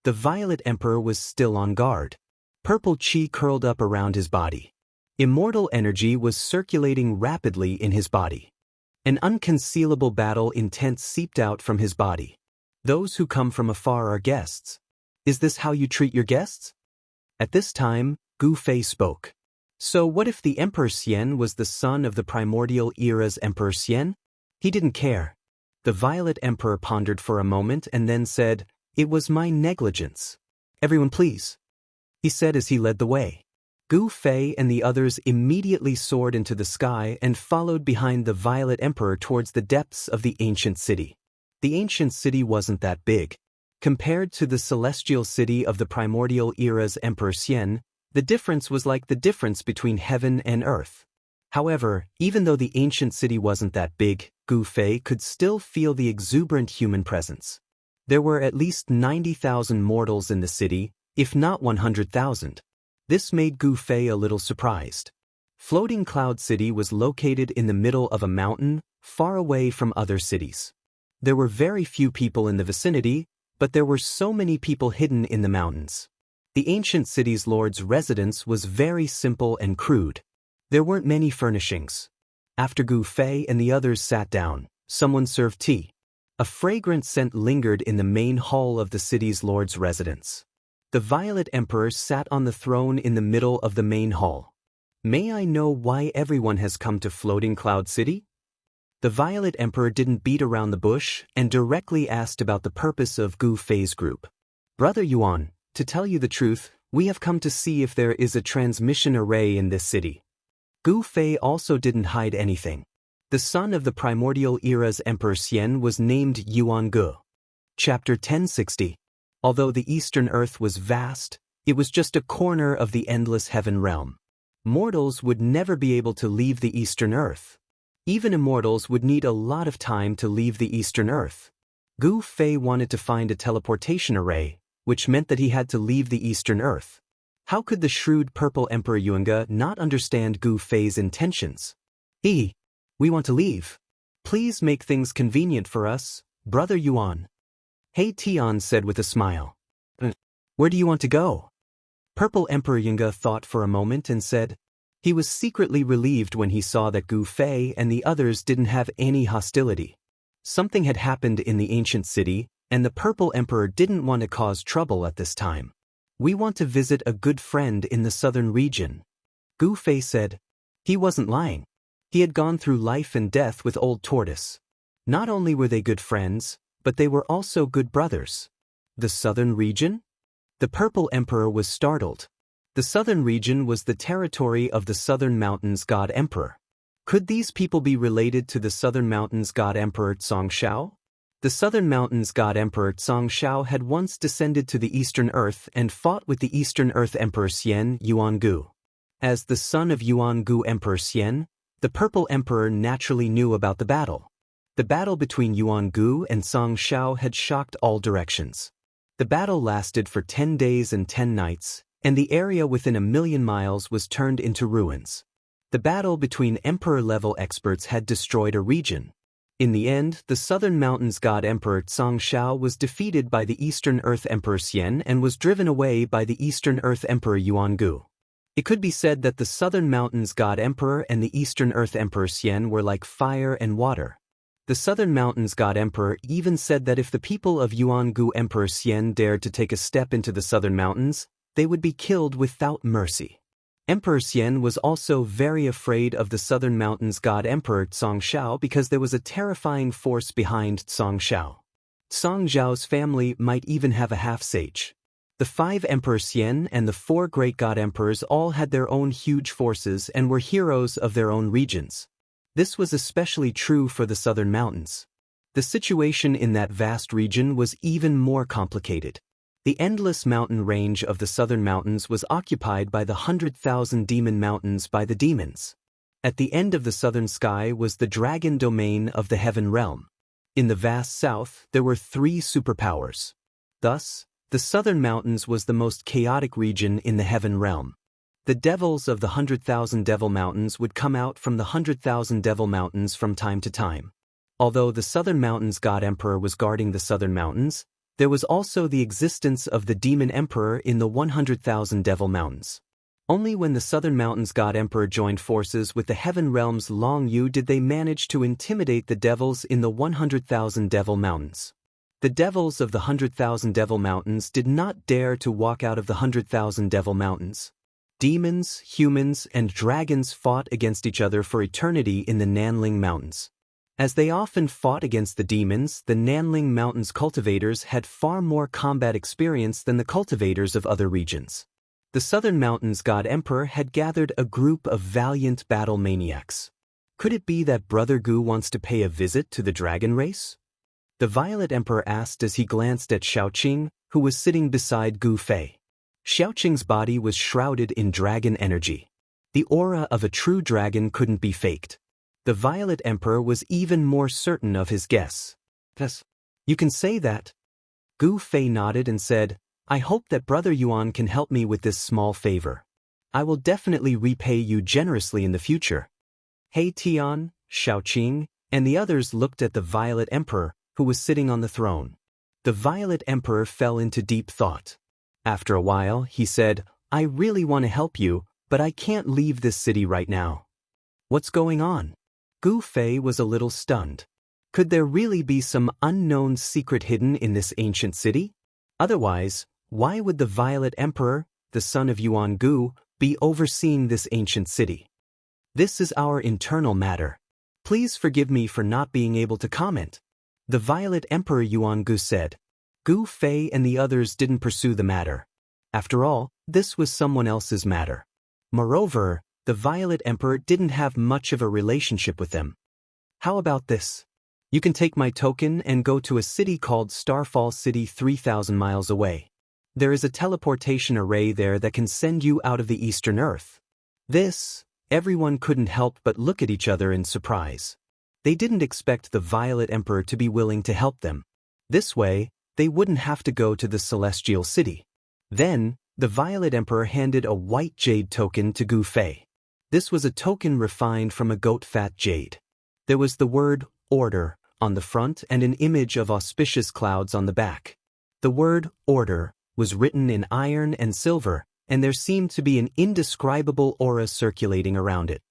The Violet Emperor was still on guard. Purple chi curled up around his body. Immortal energy was circulating rapidly in his body. An unconcealable battle intent seeped out from his body. Those who come from afar are guests. Is this how you treat your guests? At this time, Gu Fei spoke. So what if the Emperor Xian was the son of the primordial era's Emperor Xian? He didn't care. The Violet Emperor pondered for a moment and then said, "It was my negligence. Everyone please," he said as he led the way. Gu Fei and the others immediately soared into the sky and followed behind the Violet Emperor towards the depths of the ancient city. The ancient city wasn't that big. Compared to the celestial city of the primordial era's Emperor Xian, the difference was like the difference between heaven and earth. However, even though the ancient city wasn't that big, Gu Fei could still feel the exuberant human presence. There were at least 90,000 mortals in the city, if not 100,000. This made Gu Fei a little surprised. Floating Cloud City was located in the middle of a mountain, far away from other cities. There were very few people in the vicinity, but there were so many people hidden in the mountains. The ancient city's lord's residence was very simple and crude. There weren't many furnishings. After Gu Fei and the others sat down, someone served tea. A fragrant scent lingered in the main hall of the city's lord's residence. The Violet Emperor sat on the throne in the middle of the main hall. "May I know why everyone has come to Floating Cloud City?" The Violet Emperor didn't beat around the bush and directly asked about the purpose of Gu Fei's group. "Brother Yuan, to tell you the truth, we have come to see if there is a transmission array in this city." Gu Fei also didn't hide anything. The son of the primordial era's Emperor Xian was named Yuan Gu. Chapter 1060. Although the Eastern Earth was vast, it was just a corner of the endless heaven realm. Mortals would never be able to leave the Eastern Earth. Even immortals would need a lot of time to leave the Eastern Earth. Gu Fei wanted to find a teleportation array, which meant that he had to leave the Eastern Earth. How could the shrewd Purple Emperor Yuanga not understand Gu Fei's intentions? We want to leave. Please make things convenient for us, Brother Yuan." He Tian said with a smile. "Where do you want to go?" Purple Emperor Yunga thought for a moment and said. He was secretly relieved when he saw that Gu Fei and the others didn't have any hostility. Something had happened in the ancient city, and the Purple Emperor didn't want to cause trouble at this time. "We want to visit a good friend in the southern region." Gu Fei said. He wasn't lying. He had gone through life and death with Old Tortoise. Not only were they good friends, but they were also good brothers. The southern region? The Purple Emperor was startled. The southern region was the territory of the Southern Mountains God Emperor. Could these people be related to the Southern Mountains God Emperor Zhongshao? The Southern Mountains God Emperor Zhongshao had once descended to the Eastern Earth and fought with the Eastern Earth Emperor Xian Yuangu. As the son of Yuangu Emperor Xian, the Purple Emperor naturally knew about the battle. The battle between Yuangu and Zhongshao had shocked all directions. The battle lasted for 10 days and 10 nights, and the area within 1,000,000 miles was turned into ruins. The battle between emperor-level experts had destroyed a region. In the end, the Southern Mountains God Emperor Zhongshao was defeated by the Eastern Earth Emperor Xian and was driven away by the Eastern Earth Emperor Yuangu. It could be said that the Southern Mountains God Emperor and the Eastern Earth Emperor Xian were like fire and water. The Southern Mountains God Emperor even said that if the people of Yuangu Emperor Xian dared to take a step into the Southern Mountains, they would be killed without mercy. Emperor Xian was also very afraid of the Southern Mountains God Emperor Zhongshao because there was a terrifying force behind Zhongshao. Zhongzhao's family might even have a half-sage. The 5 Emperor Xian and the 4 great God Emperors all had their own huge forces and were heroes of their own regions. This was especially true for the Southern Mountains. The situation in that vast region was even more complicated. The endless mountain range of the Southern Mountains was occupied by the 100,000 demon mountains by the demons. At the end of the southern sky was the dragon domain of the heaven realm. In the vast south, there were 3 superpowers. Thus, the Southern Mountains was the most chaotic region in the heaven realm. The devils of the 100,000 devil mountains would come out from the 100,000 devil mountains from time to time. Although the Southern Mountains God Emperor was guarding the Southern Mountains, there was also the existence of the Demon Emperor in the 100,000 Devil Mountains. Only when the Southern Mountains God Emperor joined forces with the Heaven Realm's Long Yu did they manage to intimidate the devils in the 100,000 Devil Mountains. The devils of the 100,000 Devil Mountains did not dare to walk out of the 100,000 Devil Mountains. Demons, humans, and dragons fought against each other for eternity in the Nanling Mountains. As they often fought against the demons, the Nanling Mountains cultivators had far more combat experience than the cultivators of other regions. The Southern Mountains God Emperor had gathered a group of valiant battle maniacs. Could it be that Brother Gu wants to pay a visit to the dragon race? The Violet Emperor asked as he glanced at Xiaoqing, who was sitting beside Gu Fei. Xiaoqing's body was shrouded in dragon energy. The aura of a true dragon couldn't be faked. The Violet Emperor was even more certain of his guess. Yes, you can say that. Gu Fei nodded and said, I hope that Brother Yuan can help me with this small favor. I will definitely repay you generously in the future. He Tian, Xiaoqing, and the others looked at the Violet Emperor, who was sitting on the throne. The Violet Emperor fell into deep thought. After a while, he said, I really want to help you, but I can't leave this city right now. What's going on? Gu Fei was a little stunned. Could there really be some unknown secret hidden in this ancient city? Otherwise, why would the Violet Emperor, the son of Yuangu, be overseeing this ancient city? This is our internal matter. Please forgive me for not being able to comment. The Violet Emperor Yuangu said. Gu Fei and the others didn't pursue the matter. After all, this was someone else's matter. Moreover, the Violet Emperor didn't have much of a relationship with them. How about this? You can take my token and go to a city called Starfall City 3,000 miles away. There is a teleportation array there that can send you out of the Eastern Earth. Everyone couldn't help but look at each other in surprise. They didn't expect the Violet Emperor to be willing to help them. This way, they wouldn't have to go to the Celestial City. Then, the Violet Emperor handed a white jade token to Gu Fei. This was a token refined from a goat-fat jade. There was the word, order, on the front and an image of auspicious clouds on the back. The word, order, was written in iron and silver, and there seemed to be an indescribable aura circulating around it.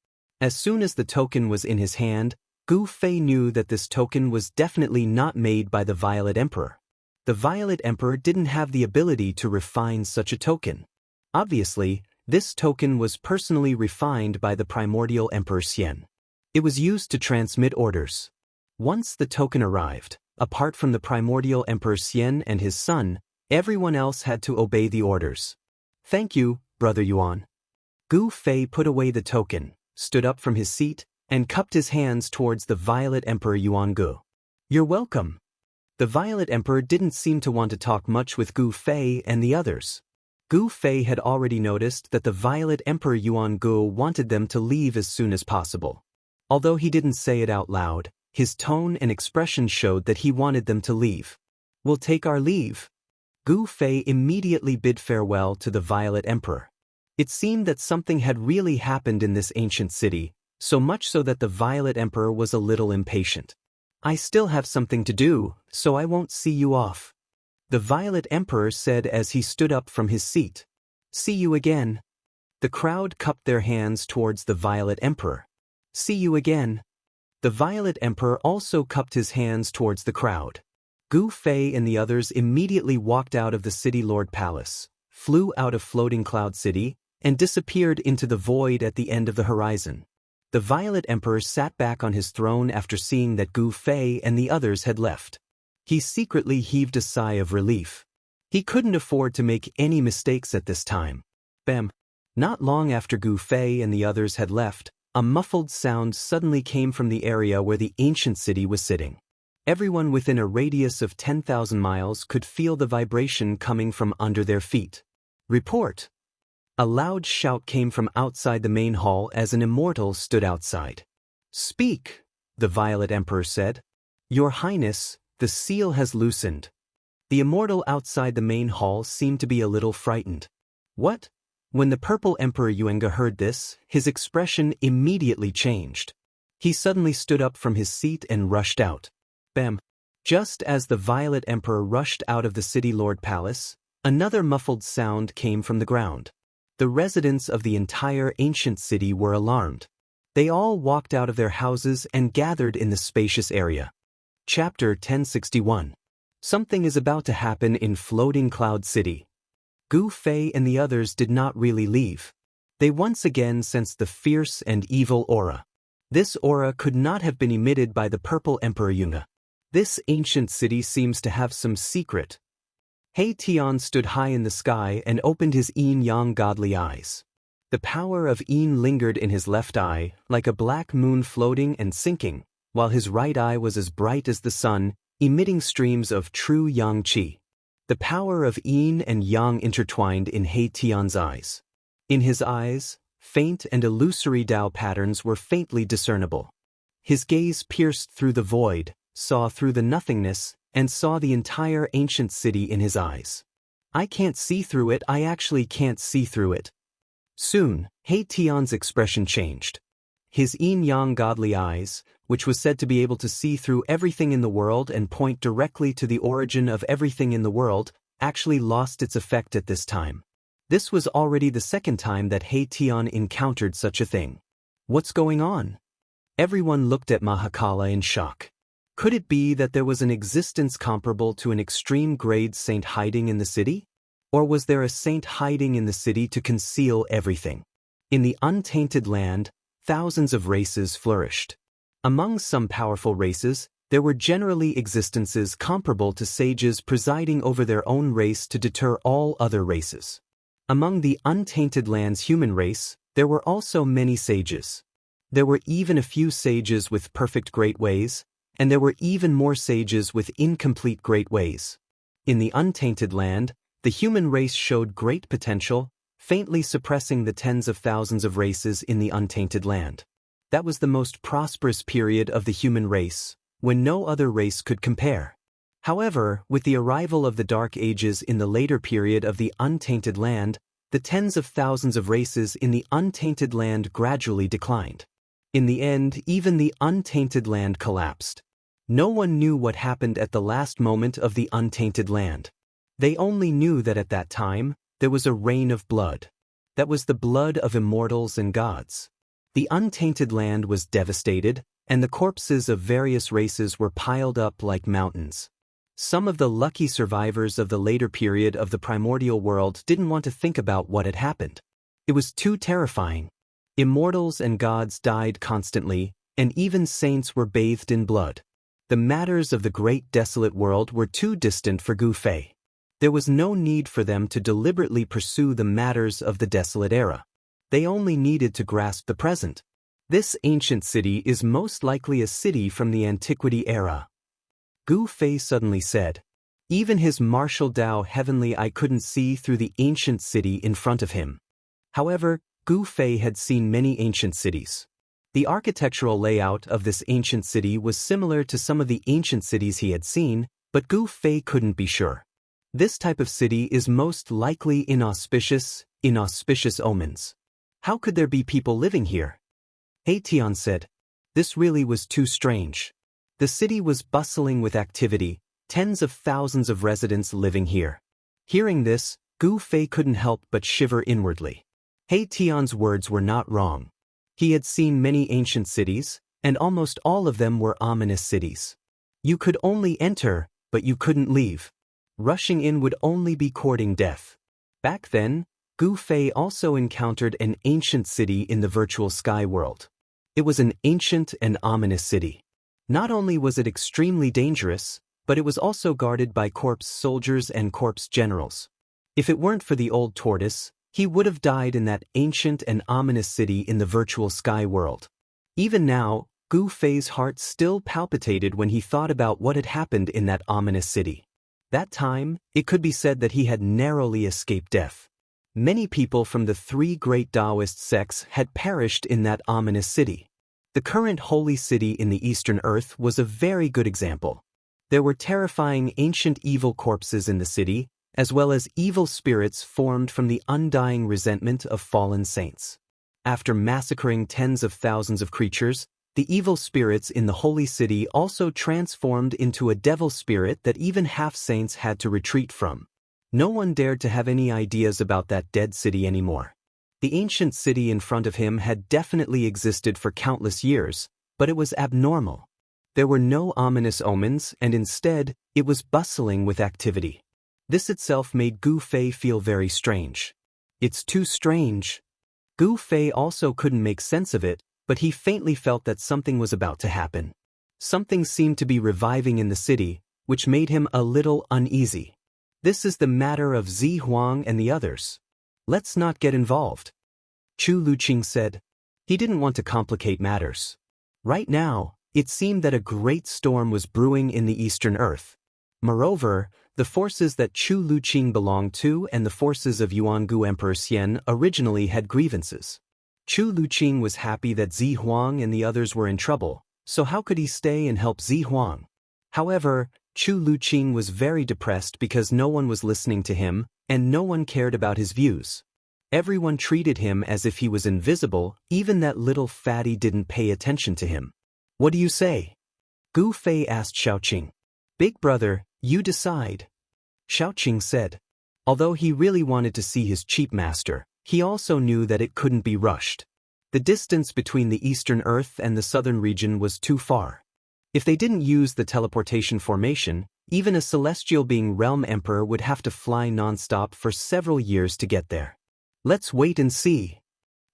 As soon as the token was in his hand, Gu Fei knew that this token was definitely not made by the Violet Emperor. The Violet Emperor didn't have the ability to refine such a token. Obviously, this token was personally refined by the primordial Emperor Xian. It was used to transmit orders. Once the token arrived, apart from the primordial Emperor Xian and his son, Everyone else had to obey the orders. Thank you, Brother Yuan. Gu Fei put away the token, stood up from his seat, and cupped his hands towards the Violet Emperor Yuan Gu. You're welcome. The Violet Emperor didn't seem to want to talk much with Gu Fei and the others. Gu Fei had already noticed that the Violet Emperor Yuan Gu wanted them to leave as soon as possible. Although he didn't say it out loud, his tone and expression showed that he wanted them to leave. We'll take our leave. Gu Fei immediately bid farewell to the Violet Emperor. It seemed that something had really happened in this ancient city, so much so that the Violet Emperor was a little impatient. I still have something to do, so I won't see you off. The Violet Emperor said as he stood up from his seat. See you again. The crowd cupped their hands towards the Violet Emperor. See you again. The Violet Emperor also cupped his hands towards the crowd. Gu Fei and the others immediately walked out of the City Lord Palace, flew out of Floating Cloud City, and disappeared into the void at the end of the horizon. The Violet Emperor sat back on his throne after seeing that Gu Fei and the others had left. He secretly heaved a sigh of relief. He couldn't afford to make any mistakes at this time. Bam! Not long after Gu Fei and the others had left, a muffled sound suddenly came from the area where the ancient city was sitting. Everyone within a radius of 10,000 miles could feel the vibration coming from under their feet. Report! A loud shout came from outside the main hall as an immortal stood outside. Speak, the Violet Emperor said. Your Highness, the seal has loosened. The immortal outside the main hall seemed to be a little frightened. What? When the Purple Emperor Yuenga heard this, his expression immediately changed. He suddenly stood up from his seat and rushed out. Bam! Just as the Violet Emperor rushed out of the City Lord Palace, another muffled sound came from the ground. The residents of the entire ancient city were alarmed. They all walked out of their houses and gathered in the spacious area. Chapter 1061. Something is about to happen in Floating Cloud City. Gu Fei and the others did not really leave. They once again sensed the fierce and evil aura. This aura could not have been emitted by the Purple Emperor Yunga. This ancient city seems to have some secret. He Tian stood high in the sky and opened his yin-yang godly eyes. The power of yin lingered in his left eye, like a black moon floating and sinking, while his right eye was as bright as the sun, emitting streams of true yang qi. The power of yin and yang intertwined in He Tian's eyes. In his eyes, faint and illusory Tao patterns were faintly discernible. His gaze pierced through the void, saw through the nothingness, and saw the entire ancient city in his eyes. I can't see through it, I actually can't see through it. Soon, He Tian's expression changed. His yin-yang godly eyes, which was said to be able to see through everything in the world and point directly to the origin of everything in the world, actually lost its effect at this time. This was already the second time that He Tian encountered such a thing. What's going on? Everyone looked at Mahakala in shock. Could it be that there was an existence comparable to an extreme-grade saint hiding in the city? Or was there a saint hiding in the city to conceal everything? In the untainted land, thousands of races flourished. Among some powerful races, there were generally existences comparable to sages presiding over their own race to deter all other races. Among the untainted land's human race, there were also many sages. There were even a few sages with perfect great ways, and there were even more sages with incomplete great ways. In the untainted land, the human race showed great potential, faintly suppressing the tens of thousands of races in the untainted land. That was the most prosperous period of the human race, when no other race could compare. However, with the arrival of the Dark Ages in the later period of the untainted land, the tens of thousands of races in the untainted land gradually declined. In the end, even the untainted land collapsed. No one knew what happened at the last moment of the untainted land. They only knew that at that time, there was a rain of blood. That was the blood of immortals and gods. The untainted land was devastated, and the corpses of various races were piled up like mountains. Some of the lucky survivors of the later period of the primordial world didn't want to think about what had happened. It was too terrifying. Immortals and gods died constantly, and even saints were bathed in blood. The matters of the great desolate world were too distant for Gu Fei. There was no need for them to deliberately pursue the matters of the desolate era. They only needed to grasp the present. This ancient city is most likely a city from the antiquity era. Gu Fei suddenly said. Even his martial Dao heavenly eye couldn't see through the ancient city in front of him. However, Gu Fei had seen many ancient cities. The architectural layout of this ancient city was similar to some of the ancient cities he had seen, but Gu Fei couldn't be sure. This type of city is most likely inauspicious omens. How could there be people living here? He Tian said. This really was too strange. The city was bustling with activity, tens of thousands of residents living here. Hearing this, Gu Fei couldn't help but shiver inwardly. He Tian's words were not wrong. He had seen many ancient cities, and almost all of them were ominous cities. You could only enter, but you couldn't leave. Rushing in would only be courting death. Back then, Gu Fei also encountered an ancient city in the virtual sky world. It was an ancient and ominous city. Not only was it extremely dangerous, but it was also guarded by corpse soldiers and corpse generals. If it weren't for the old tortoise, he would have died in that ancient and ominous city in the virtual sky world. Even now, Gu Fei's heart still palpitated when he thought about what had happened in that ominous city. That time, it could be said that he had narrowly escaped death. Many people from the three great Taoist sects had perished in that ominous city. The current holy city in the Eastern Earth was a very good example. There were terrifying ancient evil corpses in the city, as well as evil spirits formed from the undying resentment of fallen saints. After massacring tens of thousands of creatures, the evil spirits in the holy city also transformed into a devil spirit that even half-saints had to retreat from. No one dared to have any ideas about that dead city anymore. The ancient city in front of him had definitely existed for countless years, but it was abnormal. There were no ominous omens, and instead, it was bustling with activity. This itself made Gu Fei feel very strange. It's too strange. Gu Fei also couldn't make sense of it, but he faintly felt that something was about to happen. Something seemed to be reviving in the city, which made him a little uneasy. This is the matter of Zi Huang and the others. Let's not get involved. Chu Luqing said. He didn't want to complicate matters. Right now, it seemed that a great storm was brewing in the Eastern Earth. Moreover, the forces that Chu Luqing belonged to and the forces of Yuangu Emperor Xian originally had grievances. Chu Luqing was happy that Zi Huang and the others were in trouble, so how could he stay and help Zi Huang? However, Chu Luqing was very depressed because no one was listening to him, and no one cared about his views. Everyone treated him as if he was invisible, even that little fatty didn't pay attention to him. What do you say? Gu Fei asked Xiaoqing. Big brother, you decide. Xiaoqing said. Although he really wanted to see his cheap master, he also knew that it couldn't be rushed. The distance between the Eastern Earth and the Southern region was too far. If they didn't use the teleportation formation, even a celestial being realm emperor would have to fly non-stop for several years to get there. Let's wait and see.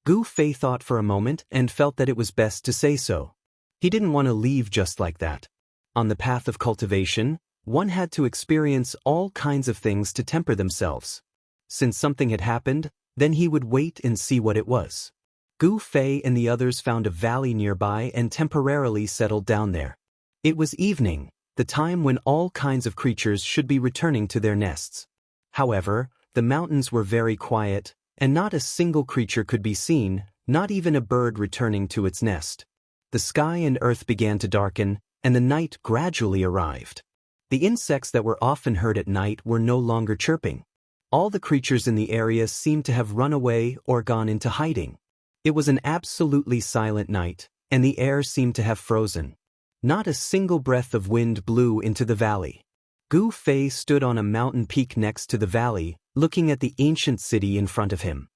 Gu Fei thought for a moment and felt that it was best to say so. He didn't want to leave just like that. On the path of cultivation, one had to experience all kinds of things to temper themselves. Since something had happened, then he would wait and see what it was. Gu Fei and the others found a valley nearby and temporarily settled down there. It was evening, the time when all kinds of creatures should be returning to their nests. However, the mountains were very quiet, and not a single creature could be seen, not even a bird returning to its nest. The sky and earth began to darken, and the night gradually arrived. The insects that were often heard at night were no longer chirping. All the creatures in the area seemed to have run away or gone into hiding. It was an absolutely silent night, and the air seemed to have frozen. Not a single breath of wind blew into the valley. Gu Fei stood on a mountain peak next to the valley, looking at the ancient city in front of him.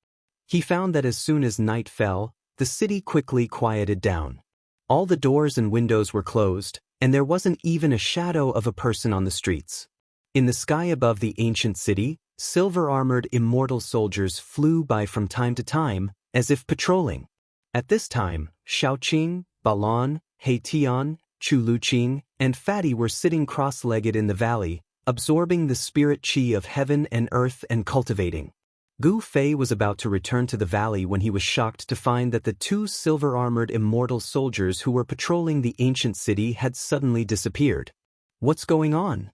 He found that as soon as night fell, the city quickly quieted down. All the doors and windows were closed, and there wasn't even a shadow of a person on the streets. In the sky above the ancient city, silver-armored immortal soldiers flew by from time to time, as if patrolling. At this time, Xiaoqing, Balon, He Tian, Chu Luqing, and Fatty were sitting cross-legged in the valley, absorbing the spirit qi of heaven and earth and cultivating. Gu Fei was about to return to the valley when he was shocked to find that the two silver-armored immortal soldiers who were patrolling the ancient city had suddenly disappeared. What's going on?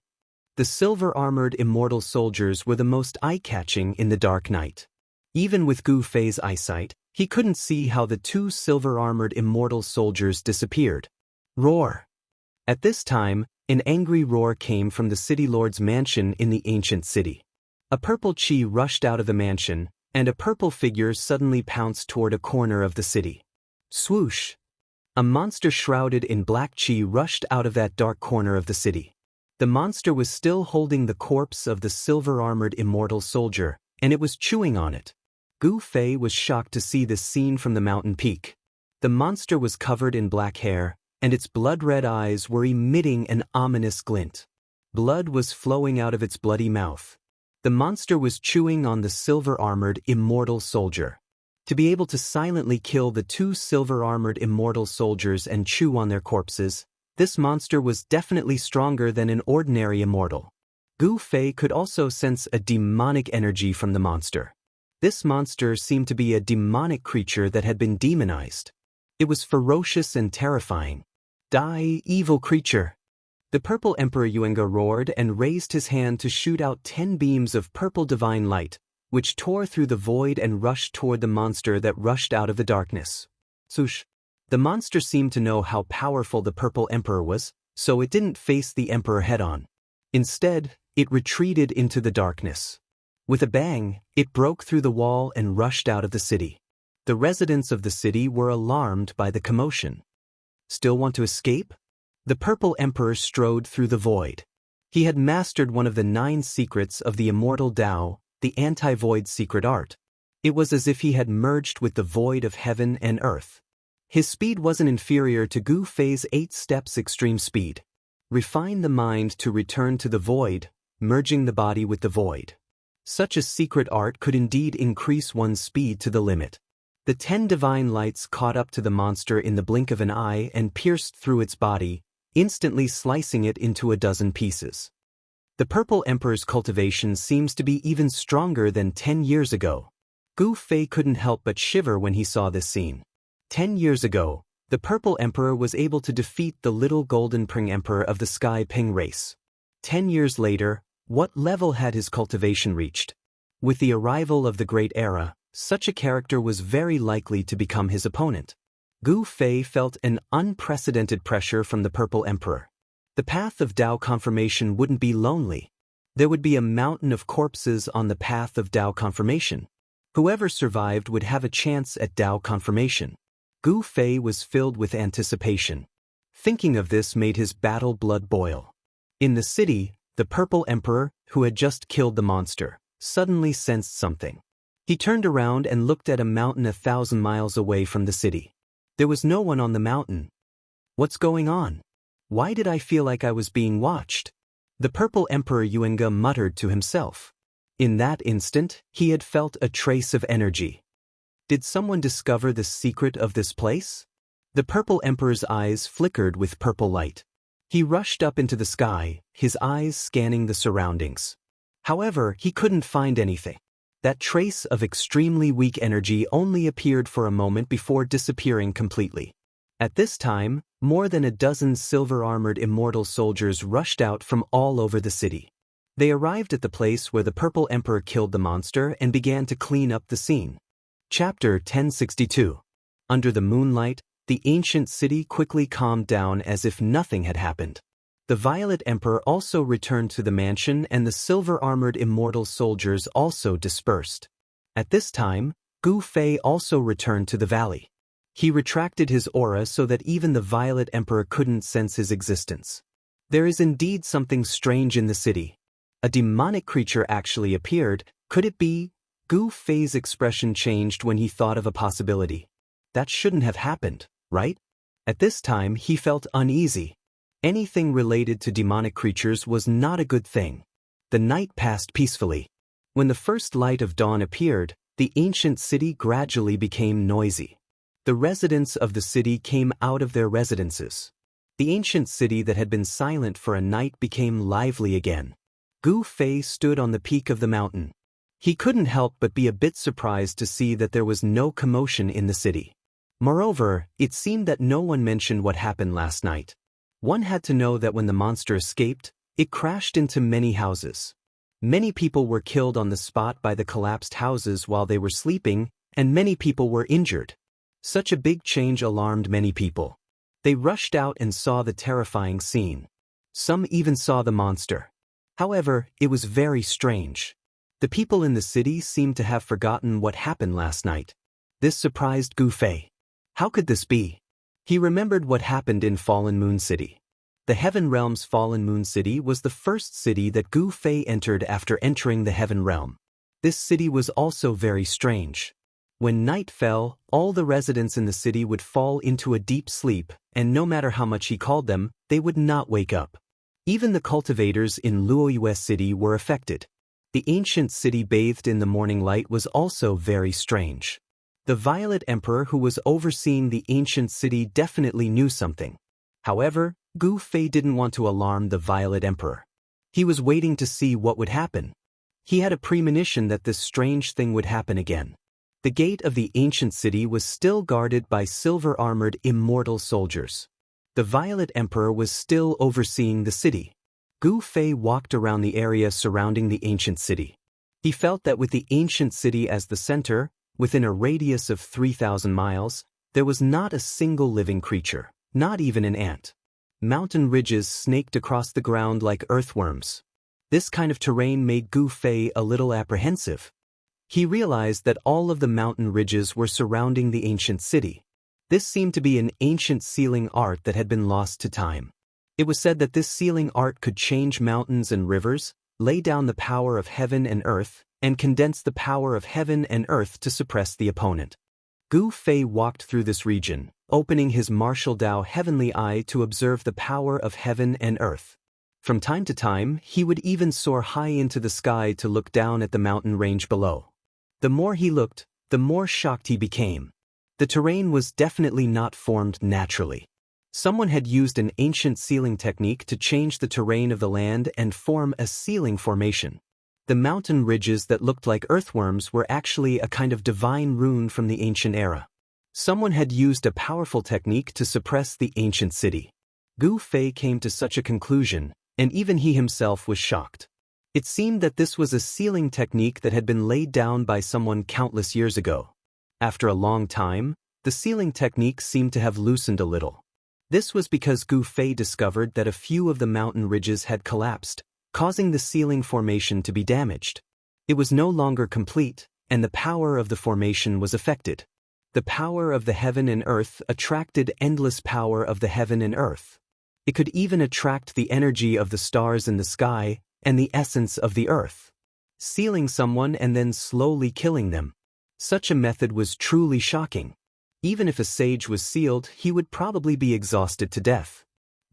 The silver-armored immortal soldiers were the most eye-catching in the dark night. Even with Gu Fei's eyesight, he couldn't see how the two silver-armored immortal soldiers disappeared. Roar! At this time, an angry roar came from the city lord's mansion in the ancient city. A purple chi rushed out of the mansion, and a purple figure suddenly pounced toward a corner of the city. Swoosh! A monster shrouded in black chi rushed out of that dark corner of the city. The monster was still holding the corpse of the silver-armored immortal soldier, and it was chewing on it. Gu Fei was shocked to see this scene from the mountain peak. The monster was covered in black hair, and its blood-red eyes were emitting an ominous glint. Blood was flowing out of its bloody mouth. The monster was chewing on the silver-armored immortal soldier. To be able to silently kill the two silver-armored immortal soldiers and chew on their corpses, this monster was definitely stronger than an ordinary immortal. Gu Fei could also sense a demonic energy from the monster. This monster seemed to be a demonic creature that had been demonized. It was ferocious and terrifying. Die, evil creature! The purple Emperor Yuenga roared and raised his hand to shoot out 10 beams of purple divine light, which tore through the void and rushed toward the monster that rushed out of the darkness. Swoosh! The monster seemed to know how powerful the purple Emperor was, so it didn't face the Emperor head-on. Instead, it retreated into the darkness. With a bang, it broke through the wall and rushed out of the city. The residents of the city were alarmed by the commotion. Still want to escape? The purple Emperor strode through the void. He had mastered one of the 9 secrets of the immortal Tao, the anti-void secret art. It was as if he had merged with the void of heaven and earth. His speed wasn't inferior to Gu Fei's 8 steps extreme speed. Refine the mind to return to the void, merging the body with the void. Such a secret art could indeed increase one's speed to the limit. The 10 divine lights caught up to the monster in the blink of an eye and pierced through its body, instantly slicing it into a dozen pieces. The purple Emperor's cultivation seems to be even stronger than 10 years ago. Gu Fei couldn't help but shiver when he saw this scene. 10 years ago, the purple Emperor was able to defeat the little golden Pring Emperor of the Sky Ping race. 10 years later, what level had his cultivation reached? With the arrival of the Great Era, such a character was very likely to become his opponent. Gu Fei felt an unprecedented pressure from the purple Emperor. The path of Tao confirmation wouldn't be lonely. There would be a mountain of corpses on the path of Tao confirmation. Whoever survived would have a chance at Tao confirmation. Gu Fei was filled with anticipation. Thinking of this made his battle blood boil. In the city, the purple Emperor, who had just killed the monster, suddenly sensed something. He turned around and looked at a mountain 1,000 miles away from the city. There was no one on the mountain. What's going on? Why did I feel like I was being watched? The purple Emperor Yuenga muttered to himself. In that instant, he had felt a trace of energy. Did someone discover the secret of this place? The purple Emperor's eyes flickered with purple light. He rushed up into the sky, his eyes scanning the surroundings. However, he couldn't find anything. That trace of extremely weak energy only appeared for a moment before disappearing completely. At this time, more than a dozen silver-armored immortal soldiers rushed out from all over the city. They arrived at the place where the purple Emperor killed the monster and began to clean up the scene. Chapter 1062. Under the moonlight, the ancient city quickly calmed down as if nothing had happened. The Violet Emperor also returned to the mansion and the silver-armored immortal soldiers also dispersed. At this time, Gu Fei also returned to the valley. He retracted his aura so that even the Violet Emperor couldn't sense his existence. There is indeed something strange in the city. A demonic creature actually appeared. Could it be? Gu Fei's expression changed when he thought of a possibility. That shouldn't have happened, right? At this time, he felt uneasy. Anything related to demonic creatures was not a good thing. The night passed peacefully. When the first light of dawn appeared, the ancient city gradually became noisy. The residents of the city came out of their residences. The ancient city that had been silent for a night became lively again. Gu Fei stood on the peak of the mountain. He couldn't help but be a bit surprised to see that there was no commotion in the city. Moreover, it seemed that no one mentioned what happened last night. One had to know that when the monster escaped, it crashed into many houses. Many people were killed on the spot by the collapsed houses while they were sleeping, and many people were injured. Such a big change alarmed many people. They rushed out and saw the terrifying scene. Some even saw the monster. However, it was very strange. The people in the city seemed to have forgotten what happened last night. This surprised Gu Fei. How could this be? He remembered what happened in Fallen Moon City. The Heaven Realm's Fallen Moon City was the first city that Gu Fei entered after entering the Heaven Realm. This city was also very strange. When night fell, all the residents in the city would fall into a deep sleep, and no matter how much he called them, they would not wake up. Even the cultivators in Luoyue City were affected. The ancient city bathed in the morning light was also very strange. The Violet Emperor who was overseeing the ancient city definitely knew something. However, Gu Fei didn't want to alarm the Violet Emperor. He was waiting to see what would happen. He had a premonition that this strange thing would happen again. The gate of the ancient city was still guarded by silver-armored immortal soldiers. The Violet Emperor was still overseeing the city. Gu Fei walked around the area surrounding the ancient city. He felt that with the ancient city as the center, within a radius of 3,000 miles, there was not a single living creature, not even an ant. Mountain ridges snaked across the ground like earthworms. This kind of terrain made Gu Fei a little apprehensive. He realized that all of the mountain ridges were surrounding the ancient city. This seemed to be an ancient sealing art that had been lost to time. It was said that this sealing art could change mountains and rivers, lay down the power of heaven and earth, and condense the power of heaven and earth to suppress the opponent. Gu Fei walked through this region, opening his martial Dao heavenly eye to observe the power of heaven and earth. From time to time, he would even soar high into the sky to look down at the mountain range below. The more he looked, the more shocked he became. The terrain was definitely not formed naturally. Someone had used an ancient sealing technique to change the terrain of the land and form a sealing formation. The mountain ridges that looked like earthworms were actually a kind of divine rune from the ancient era. Someone had used a powerful technique to suppress the ancient city. Gu Fei came to such a conclusion, and even he himself was shocked. It seemed that this was a sealing technique that had been laid down by someone countless years ago. After a long time, the sealing technique seemed to have loosened a little. This was because Gu Fei discovered that a few of the mountain ridges had collapsed, causing the sealing formation to be damaged. It was no longer complete, and the power of the formation was affected. The power of the heaven and earth attracted endless power of the heaven and earth. It could even attract the energy of the stars in the sky and the essence of the earth. Sealing someone and then slowly killing them. Such a method was truly shocking. Even if a sage was sealed, he would probably be exhausted to death.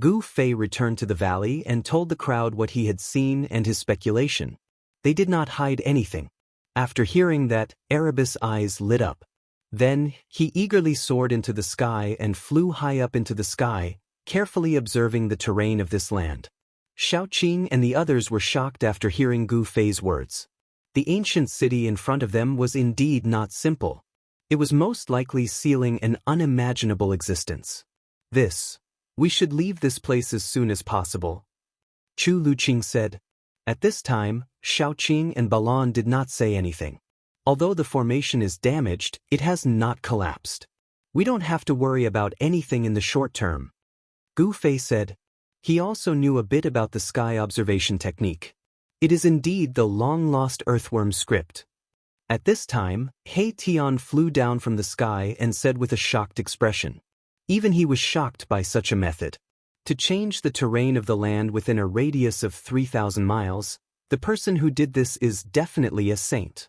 Gu Fei returned to the valley and told the crowd what he had seen and his speculation. They did not hide anything. After hearing that, Erebus' eyes lit up. Then, he eagerly soared into the sky and flew high up into the sky, carefully observing the terrain of this land. Xiaoqing and the others were shocked after hearing Gu Fei's words. The ancient city in front of them was indeed not simple. It was most likely sealing an unimaginable existence. We should leave this place as soon as possible, Chu Luqing said. At this time, Xiaoqing and Balan did not say anything. Although the formation is damaged, it has not collapsed. We don't have to worry about anything in the short term, Gu Fei said. He also knew a bit about the sky observation technique. It is indeed the long-lost earthworm script. At this time, He Tian flew down from the sky and said with a shocked expression. Even he was shocked by such a method. To change the terrain of the land within a radius of 3,000 miles, the person who did this is definitely a saint.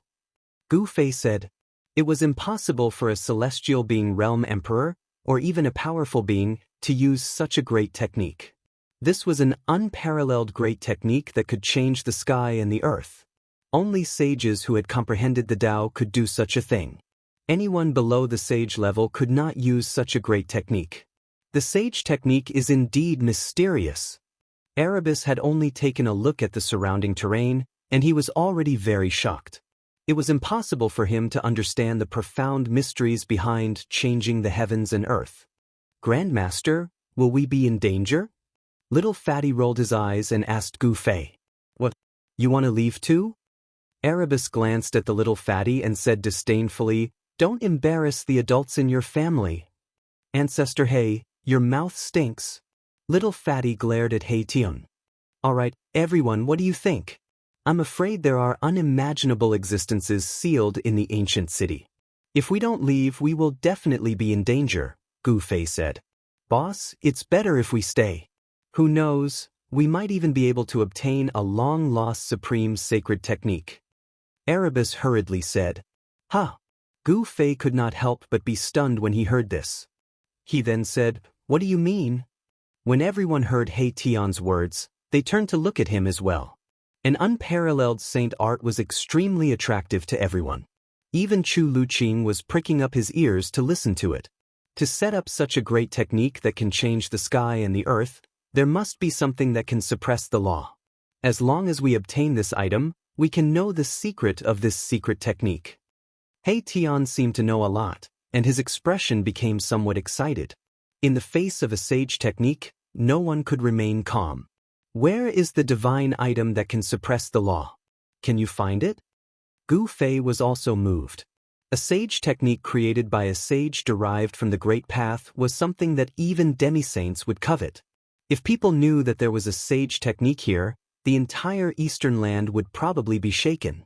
Gu Fei said, it was impossible for a celestial being realm emperor, or even a powerful being, to use such a great technique. This was an unparalleled great technique that could change the sky and the earth. Only sages who had comprehended the Tao could do such a thing. Anyone below the sage level could not use such a great technique. The sage technique is indeed mysterious. Erebus had only taken a look at the surrounding terrain, and he was already very shocked. It was impossible for him to understand the profound mysteries behind changing the heavens and earth. Grandmaster, will we be in danger? Little Fatty rolled his eyes and asked Gu Fei. What? You want to leave too? Erebus glanced at the little Fatty and said disdainfully, Don't embarrass the adults in your family. Ancestor He, your mouth stinks. Little Fatty glared at He Tian. All right, everyone, what do you think? I'm afraid there are unimaginable existences sealed in the ancient city. If we don't leave, we will definitely be in danger, Gu Fei said. Boss, it's better if we stay. Who knows, we might even be able to obtain a long-lost supreme sacred technique. Erebus hurriedly said. Huh. Gu Fei could not help but be stunned when he heard this. He then said, What do you mean? When everyone heard He Tian's words, they turned to look at him as well. An unparalleled saint art was extremely attractive to everyone. Even Chu Luqing was pricking up his ears to listen to it. To set up such a great technique that can change the sky and the earth, there must be something that can suppress the law. As long as we obtain this item, we can know the secret of this secret technique. He Tian seemed to know a lot, and his expression became somewhat excited. In the face of a sage technique, no one could remain calm. Where is the divine item that can suppress the law? Can you find it? Gu Fei was also moved. A sage technique created by a sage derived from the Great Path was something that even demi-saints would covet. If people knew that there was a sage technique here, the entire eastern land would probably be shaken.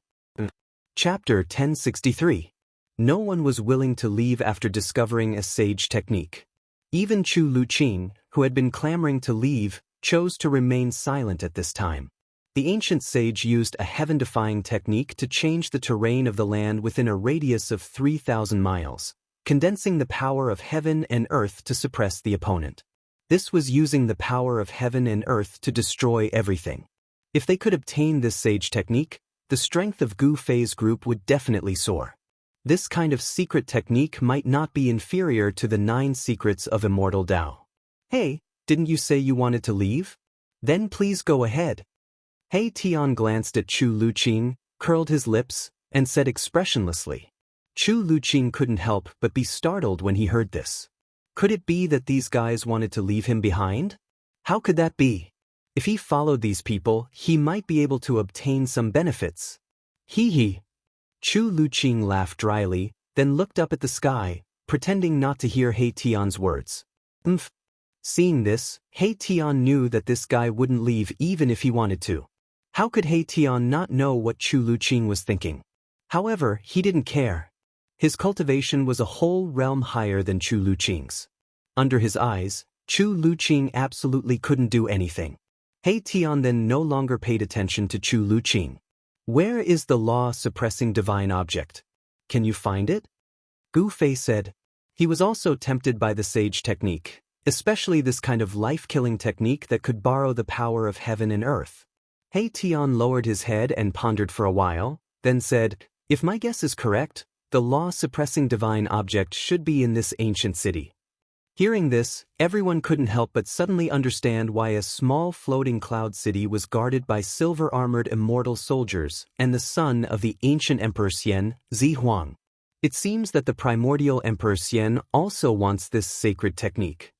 Chapter 1063. No one was willing to leave after discovering a sage technique. Even Chu Luqing, who had been clamoring to leave, chose to remain silent at this time. The ancient sage used a heaven-defying technique to change the terrain of the land within a radius of 3,000 miles, condensing the power of heaven and earth to suppress the opponent. This was using the power of heaven and earth to destroy everything. If they could obtain this sage technique, the strength of Gu Fei's group would definitely soar. This kind of secret technique might not be inferior to the 9 secrets of immortal Tao. Hey, didn't you say you wanted to leave? Then please go ahead. He Tian glanced at Chu Luqing, curled his lips, and said expressionlessly. Chu Luqing couldn't help but be startled when he heard this. Could it be that these guys wanted to leave him behind? How could that be? If he followed these people, he might be able to obtain some benefits. Hee. Chu Luqing laughed dryly, then looked up at the sky, pretending not to hear He Tian's words. Seeing this, He Tian knew that this guy wouldn't leave even if he wanted to. How could He Tian not know what Chu Luqing was thinking? However, he didn't care. His cultivation was a whole realm higher than Chu Luqing's. Under his eyes, Chu Luqing absolutely couldn't do anything. He Tian then no longer paid attention to Chu Luqing. Where is the law-suppressing divine object? Can you find it? Gu Fei said. He was also tempted by the sage technique, especially this kind of life-killing technique that could borrow the power of heaven and earth. He Tian lowered his head and pondered for a while, then said, If my guess is correct, the law-suppressing divine object should be in this ancient city. Hearing this, everyone couldn't help but suddenly understand why a small floating cloud city was guarded by silver-armored immortal soldiers and the son of the ancient Emperor Xian, Zi Huang. It seems that the primordial Emperor Xian also wants this sacred technique.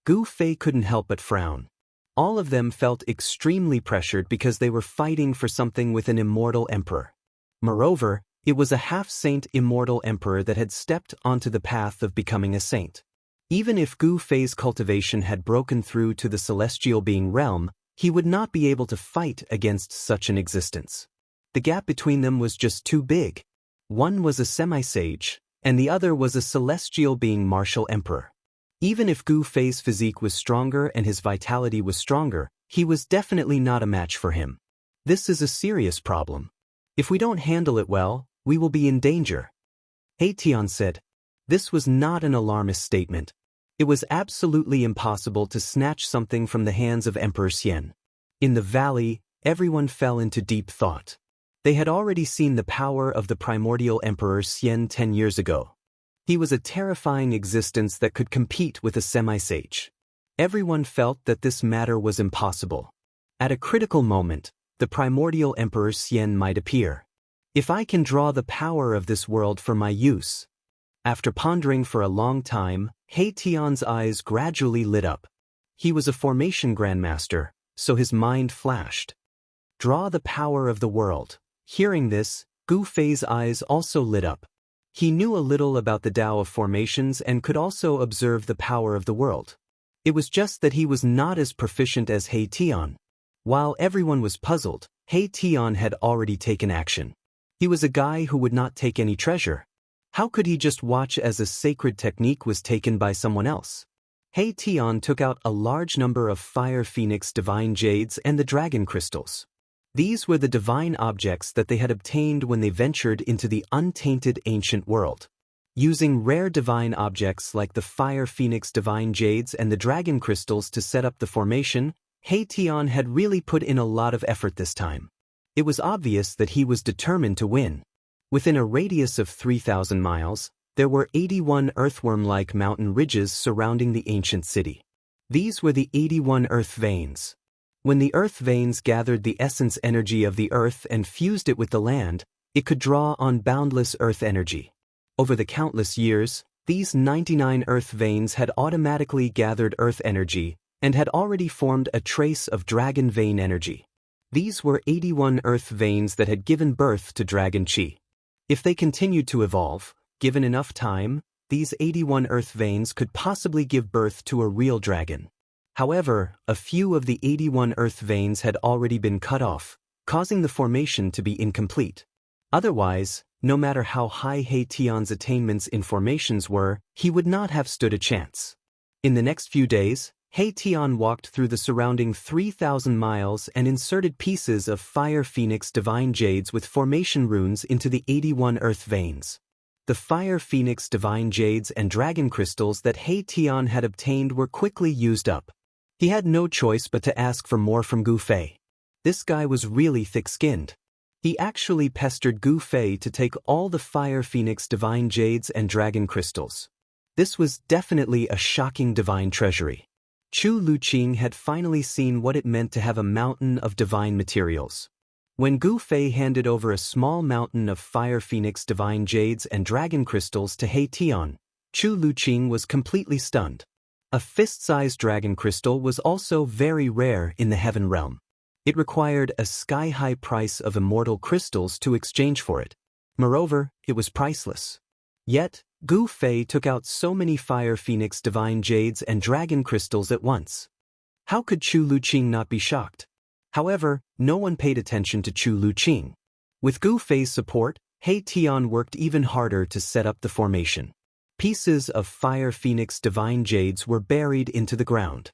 Gu Fei couldn't help but frown. All of them felt extremely pressured because they were fighting for something with an immortal emperor. Moreover, it was a half-saint immortal emperor that had stepped onto the path of becoming a saint. Even if Gu Fei's cultivation had broken through to the celestial being realm, he would not be able to fight against such an existence. The gap between them was just too big. One was a semi-sage, and the other was a celestial being martial emperor. Even if Gu Fei's physique was stronger and his vitality was stronger, he was definitely not a match for him. This is a serious problem. If we don't handle it well, we will be in danger. He Tian said. This was not an alarmist statement. It was absolutely impossible to snatch something from the hands of Emperor Xian. In the valley, everyone fell into deep thought. They had already seen the power of the primordial Emperor Xian 10 years ago. He was a terrifying existence that could compete with a semi-sage. Everyone felt that this matter was impossible. At a critical moment, the primordial Emperor Xian might appear. If I can draw the power of this world for my use. After pondering for a long time, He Tian's eyes gradually lit up. He was a formation grandmaster, so his mind flashed. Draw the power of the world. Hearing this, Gu Fei's eyes also lit up. He knew a little about the Tao of formations and could also observe the power of the world. It was just that he was not as proficient as He Tian. While everyone was puzzled, He Tian had already taken action. He was a guy who would not take any treasure. How could he just watch as a sacred technique was taken by someone else? He Tian took out a large number of fire phoenix divine jades and the dragon crystals. These were the divine objects that they had obtained when they ventured into the untainted ancient world. Using rare divine objects like the fire phoenix divine jades and the dragon crystals to set up the formation, He Tian had really put in a lot of effort this time. It was obvious that he was determined to win. Within a radius of 3,000 miles, there were 81 earthworm-like mountain ridges surrounding the ancient city. These were the 81 earth veins. When the earth veins gathered the essence energy of the earth and fused it with the land, it could draw on boundless earth energy. Over the countless years, these 99 earth veins had automatically gathered earth energy and had already formed a trace of dragon vein energy. These were 81 earth veins that had given birth to dragon chi. If they continued to evolve, given enough time, these 81 earth veins could possibly give birth to a real dragon. However, a few of the 81 earth veins had already been cut off, causing the formation to be incomplete. Otherwise, no matter how high He Tian's attainments in formations were, he would not have stood a chance. In the next few days, He Tian walked through the surrounding 3,000 miles and inserted pieces of fire phoenix divine jades with formation runes into the 81 earth veins. The fire phoenix divine jades and dragon crystals that He Tian had obtained were quickly used up. He had no choice but to ask for more from Gu Fei. This guy was really thick-skinned. He actually pestered Gu Fei to take all the fire phoenix divine jades and dragon crystals. This was definitely a shocking divine treasury. Chu Luqing had finally seen what it meant to have a mountain of divine materials. When Gu Fei handed over a small mountain of fire phoenix divine jades and dragon crystals to He Tian, Chu Luqing was completely stunned. A fist-sized dragon crystal was also very rare in the heaven realm. It required a sky-high price of immortal crystals to exchange for it. Moreover, it was priceless. Yet, Gu Fei took out so many fire phoenix divine jades and dragon crystals at once. How could Chu Luqing not be shocked? However, no one paid attention to Chu Luqing. With Gu Fei's support, He Tian worked even harder to set up the formation. Pieces of fire phoenix divine jades were buried into the ground.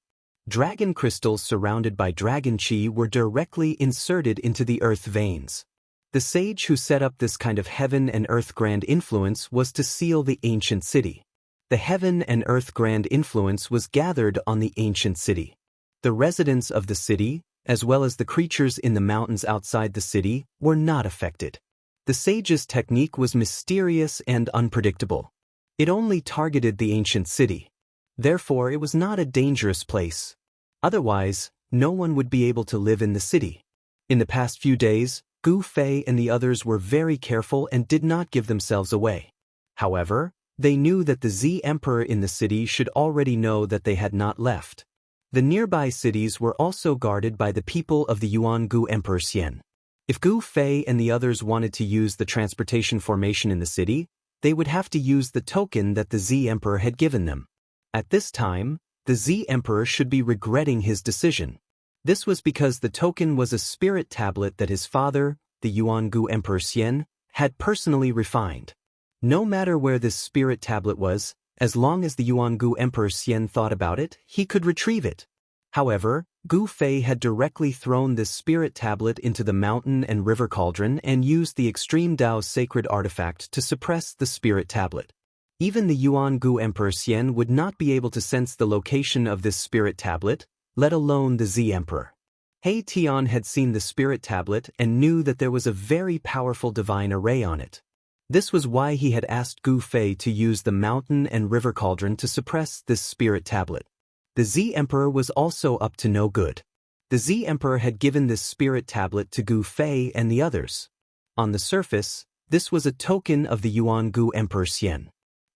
Dragon crystals surrounded by dragon chi were directly inserted into the earth veins. The sage who set up this kind of heaven and earth grand influence was to seal the ancient city. The heaven and earth grand influence was gathered on the ancient city. The residents of the city, as well as the creatures in the mountains outside the city, were not affected. The sage's technique was mysterious and unpredictable. It only targeted the ancient city. Therefore, it was not a dangerous place. Otherwise, no one would be able to live in the city. In the past few days, Gu Fei and the others were very careful and did not give themselves away. However, they knew that the Z Emperor in the city should already know that they had not left. The nearby cities were also guarded by the people of the Yuan-Gu Emperor Xian. If Gu Fei and the others wanted to use the transportation formation in the city, they would have to use the token that the Z Emperor had given them. At this time, the Z Emperor should be regretting his decision. This was because the token was a spirit tablet that his father, the Yuan-Gu Emperor Xian, had personally refined. No matter where this spirit tablet was, as long as the Yuan-Gu Emperor Xian thought about it, he could retrieve it. However, Gu Fei had directly thrown this spirit tablet into the mountain and river cauldron and used the extreme Dao sacred artifact to suppress the spirit tablet. Even the Yuan-Gu Emperor Xian would not be able to sense the location of this spirit tablet, let alone the Z Emperor. He Tian had seen the spirit tablet and knew that there was a very powerful divine array on it. This was why he had asked Gu Fei to use the mountain and river cauldron to suppress this spirit tablet. The Z Emperor was also up to no good. The Z Emperor had given this spirit tablet to Gu Fei and the others. On the surface, this was a token of the Yuan Gu Emperor Xian.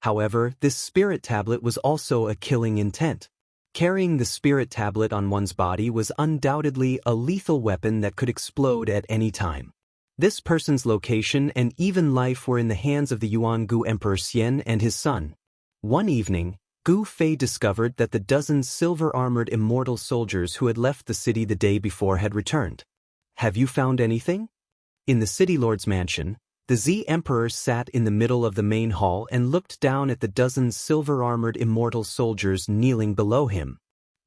However, this spirit tablet was also a killing intent. Carrying the spirit tablet on one's body was undoubtedly a lethal weapon that could explode at any time. This person's location and even life were in the hands of the Yuan Gu Emperor Xian and his son. One evening, Gu Fei discovered that the dozen silver-armored immortal soldiers who had left the city the day before had returned. "Have you found anything?" In the city lord's mansion, the Z Emperor sat in the middle of the main hall and looked down at the dozen silver-armored immortal soldiers kneeling below him.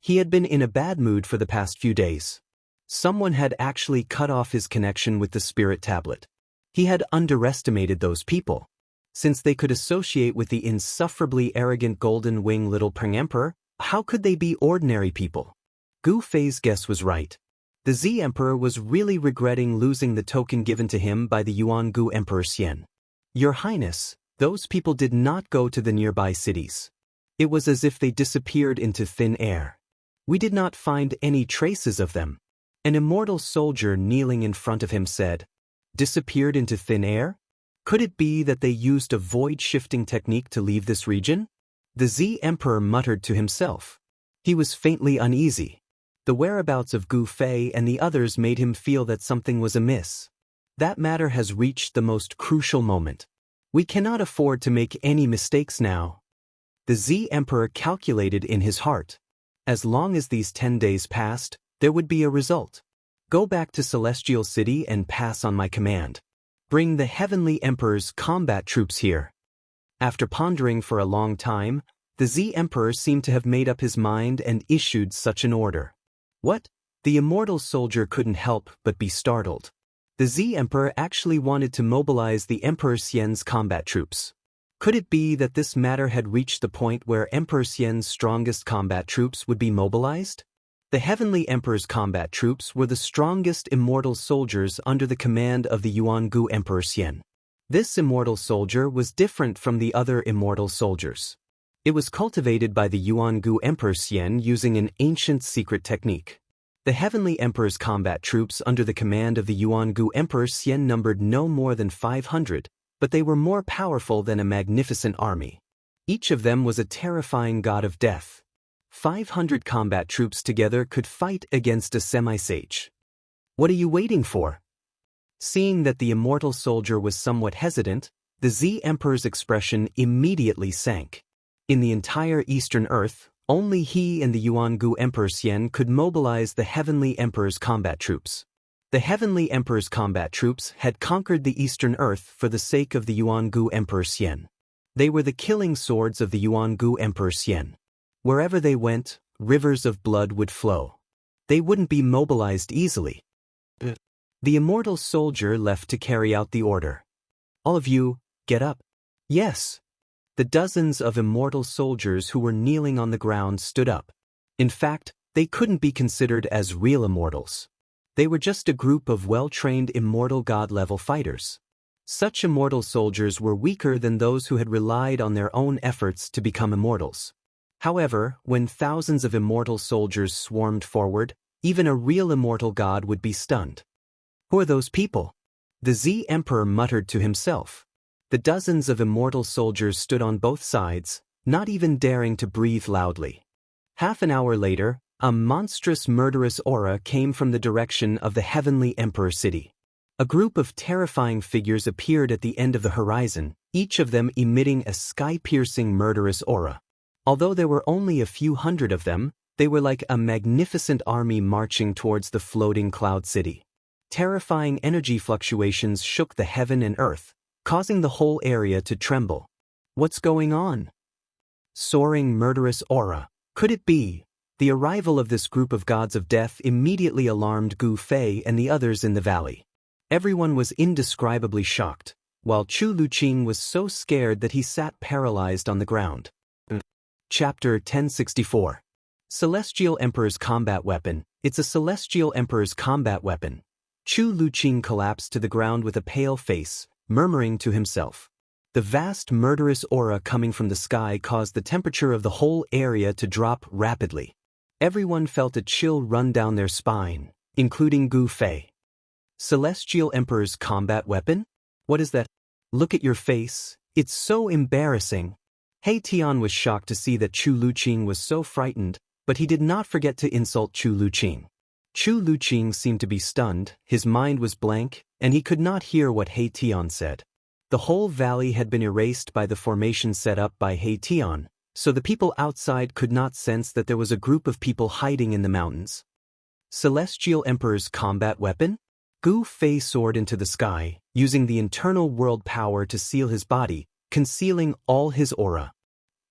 He had been in a bad mood for the past few days. Someone had actually cut off his connection with the spirit tablet. He had underestimated those people. Since they could associate with the insufferably arrogant Golden Wing Little Peng Emperor, how could they be ordinary people? Gu Fei's guess was right. The Z Emperor was really regretting losing the token given to him by the Yuan Gu Emperor Xian. "Your Highness, those people did not go to the nearby cities. It was as if they disappeared into thin air. We did not find any traces of them." An immortal soldier kneeling in front of him said, "Disappeared into thin air? Could it be that they used a void-shifting technique to leave this region?" The Z Emperor muttered to himself. He was faintly uneasy. The whereabouts of Gu Fei and the others made him feel that something was amiss. That matter has reached the most crucial moment. We cannot afford to make any mistakes now. The Z Emperor calculated in his heart. As long as these 10 days passed, there would be a result. Go back to Celestial City and pass on my command. Bring the Heavenly Emperor's combat troops here. After pondering for a long time, the Z Emperor seemed to have made up his mind and issued such an order. What? The immortal soldier couldn't help but be startled. The Z Emperor actually wanted to mobilize the Emperor Xian's combat troops. Could it be that this matter had reached the point where Emperor Xian's strongest combat troops would be mobilized? The Heavenly Emperor's combat troops were the strongest immortal soldiers under the command of the Yuan Gu Emperor Xian. This immortal soldier was different from the other immortal soldiers. It was cultivated by the Yuan Gu Emperor Xian using an ancient secret technique. The Heavenly Emperor's combat troops under the command of the Yuan Gu Emperor Xian numbered no more than 500, but they were more powerful than a magnificent army. Each of them was a terrifying god of death. 500 combat troops together could fight against a semi-sage. What are you waiting for? Seeing that the immortal soldier was somewhat hesitant, the Z Emperor's expression immediately sank. In the entire Eastern Earth, only he and the Yuan Gu Emperor Xian could mobilize the Heavenly Emperor's combat troops. The Heavenly Emperor's combat troops had conquered the Eastern Earth for the sake of the Yuan Gu Emperor Xian. They were the killing swords of the Yuan Gu Emperor Xian. Wherever they went, rivers of blood would flow. They wouldn't be mobilized easily. The immortal soldier left to carry out the order. "All of you, get up." "Yes." The dozens of immortal soldiers who were kneeling on the ground stood up. In fact, they couldn't be considered as real immortals. They were just a group of well-trained immortal god-level fighters. Such immortal soldiers were weaker than those who had relied on their own efforts to become immortals. However, when thousands of immortal soldiers swarmed forward, even a real immortal god would be stunned. "Who are those people?" The Z Emperor muttered to himself. The dozens of immortal soldiers stood on both sides, not even daring to breathe loudly. Half an hour later, a monstrous murderous aura came from the direction of the Heavenly Emperor City. A group of terrifying figures appeared at the end of the horizon, each of them emitting a sky-piercing murderous aura. Although there were only a few hundred of them, they were like a magnificent army marching towards the floating cloud city. Terrifying energy fluctuations shook the heaven and earth, causing the whole area to tremble. What's going on? Soaring murderous aura. Could it be? The arrival of this group of gods of death immediately alarmed Gu Fei and the others in the valley. Everyone was indescribably shocked, while Chu Luqing was so scared that he sat paralyzed on the ground. Chapter 1064. Celestial Emperor's Combat Weapon. It's a Celestial Emperor's combat weapon. Chu Luqing collapsed to the ground with a pale face, murmuring to himself. The vast murderous aura coming from the sky caused the temperature of the whole area to drop rapidly. Everyone felt a chill run down their spine, including Gu Fei. Celestial Emperor's combat weapon? What is that? Look at your face, it's so embarrassing. He Tian was shocked to see that Chu Luqing was so frightened, but he did not forget to insult Chu Luqing. Chu Luqing seemed to be stunned, his mind was blank, and he could not hear what He Tian said. The whole valley had been erased by the formation set up by He Tian, so the people outside could not sense that there was a group of people hiding in the mountains. Celestial Emperor's combat weapon? Gu Fei soared into the sky, using the internal world power to seal his body, concealing all his aura.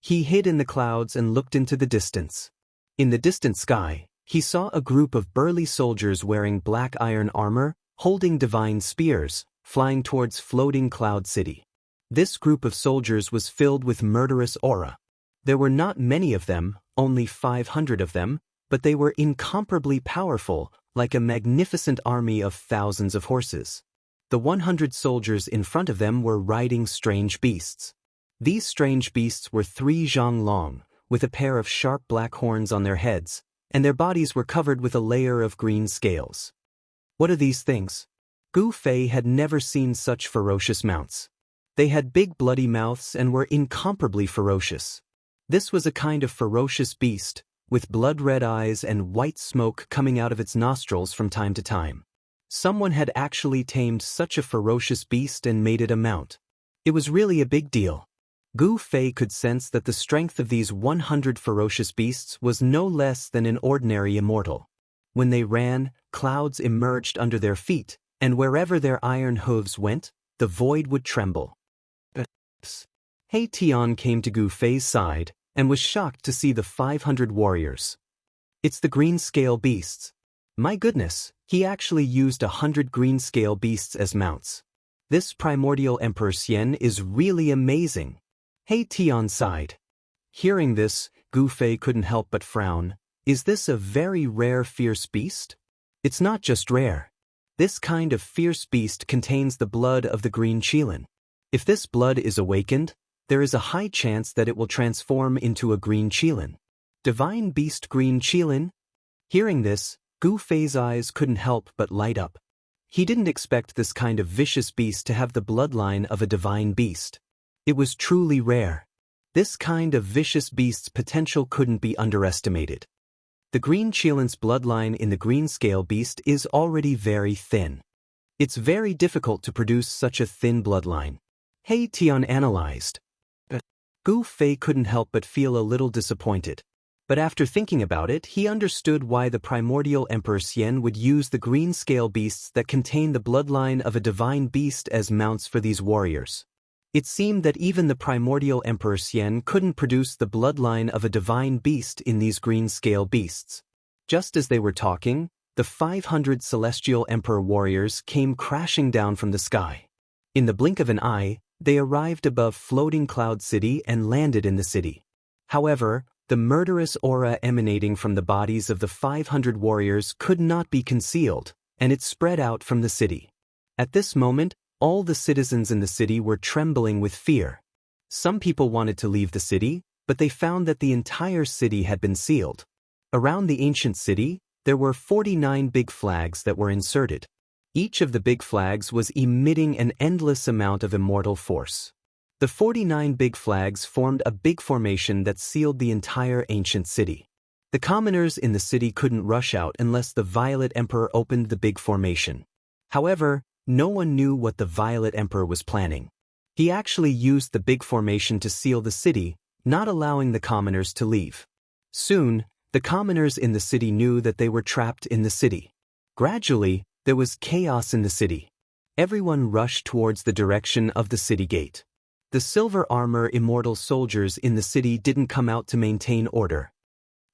He hid in the clouds and looked into the distance. In the distant sky, he saw a group of burly soldiers wearing black iron armor, holding divine spears, flying towards floating Cloud City. This group of soldiers was filled with murderous aura. There were not many of them, only 500 of them, but they were incomparably powerful, like a magnificent army of thousands of horses. The 100 soldiers in front of them were riding strange beasts. These strange beasts were 3 zhang long, with a pair of sharp black horns on their heads, and their bodies were covered with a layer of green scales. What are these things? Gu Fei had never seen such ferocious mounts. They had big bloody mouths and were incomparably ferocious. This was a kind of ferocious beast, with blood-red eyes and white smoke coming out of its nostrils from time to time. Someone had actually tamed such a ferocious beast and made it a mount. It was really a big deal. Gu Fei could sense that the strength of these 100 ferocious beasts was no less than an ordinary immortal. When they ran, clouds emerged under their feet, and wherever their iron hooves went, the void would tremble. He Tian came to Gu Fei's side, and was shocked to see the 500 warriors. It's the green scale beasts. My goodness, he actually used 100 green scale beasts as mounts. This primordial Emperor Xian is really amazing. He Tian sighed. Hearing this, Gu Fei couldn't help but frown. Is this a very rare fierce beast? It's not just rare. This kind of fierce beast contains the blood of the green qilin. If this blood is awakened, there is a high chance that it will transform into a green qilin. Divine beast green qilin? Hearing this, Gu Fei's eyes couldn't help but light up. He didn't expect this kind of vicious beast to have the bloodline of a divine beast. It was truly rare. This kind of vicious beast's potential couldn't be underestimated. The green qilin's bloodline in the green scale beast is already very thin. It's very difficult to produce such a thin bloodline. He Tian analyzed. Gu Fei couldn't help but feel a little disappointed. But after thinking about it, he understood why the primordial Emperor Xian would use the green scale beasts that contain the bloodline of a divine beast as mounts for these warriors. It seemed that even the primordial Emperor Xian couldn't produce the bloodline of a divine beast in these green scale beasts. Just as they were talking, the 500 celestial Emperor warriors came crashing down from the sky. In the blink of an eye, they arrived above floating Cloud City and landed in the city. However, the murderous aura emanating from the bodies of the 500 warriors could not be concealed, and it spread out from the city. At this moment, all the citizens in the city were trembling with fear. Some people wanted to leave the city, but they found that the entire city had been sealed. Around the ancient city, there were 49 big flags that were inserted. Each of the big flags was emitting an endless amount of immortal force. The 49 big flags formed a big formation that sealed the entire ancient city. The commoners in the city couldn't rush out unless the Violet Emperor opened the big formation. However, no one knew what the Violet Emperor was planning. He actually used the big formation to seal the city, not allowing the commoners to leave. Soon, the commoners in the city knew that they were trapped in the city. Gradually, there was chaos in the city. Everyone rushed towards the direction of the city gate. The silver armor immortal soldiers in the city didn't come out to maintain order.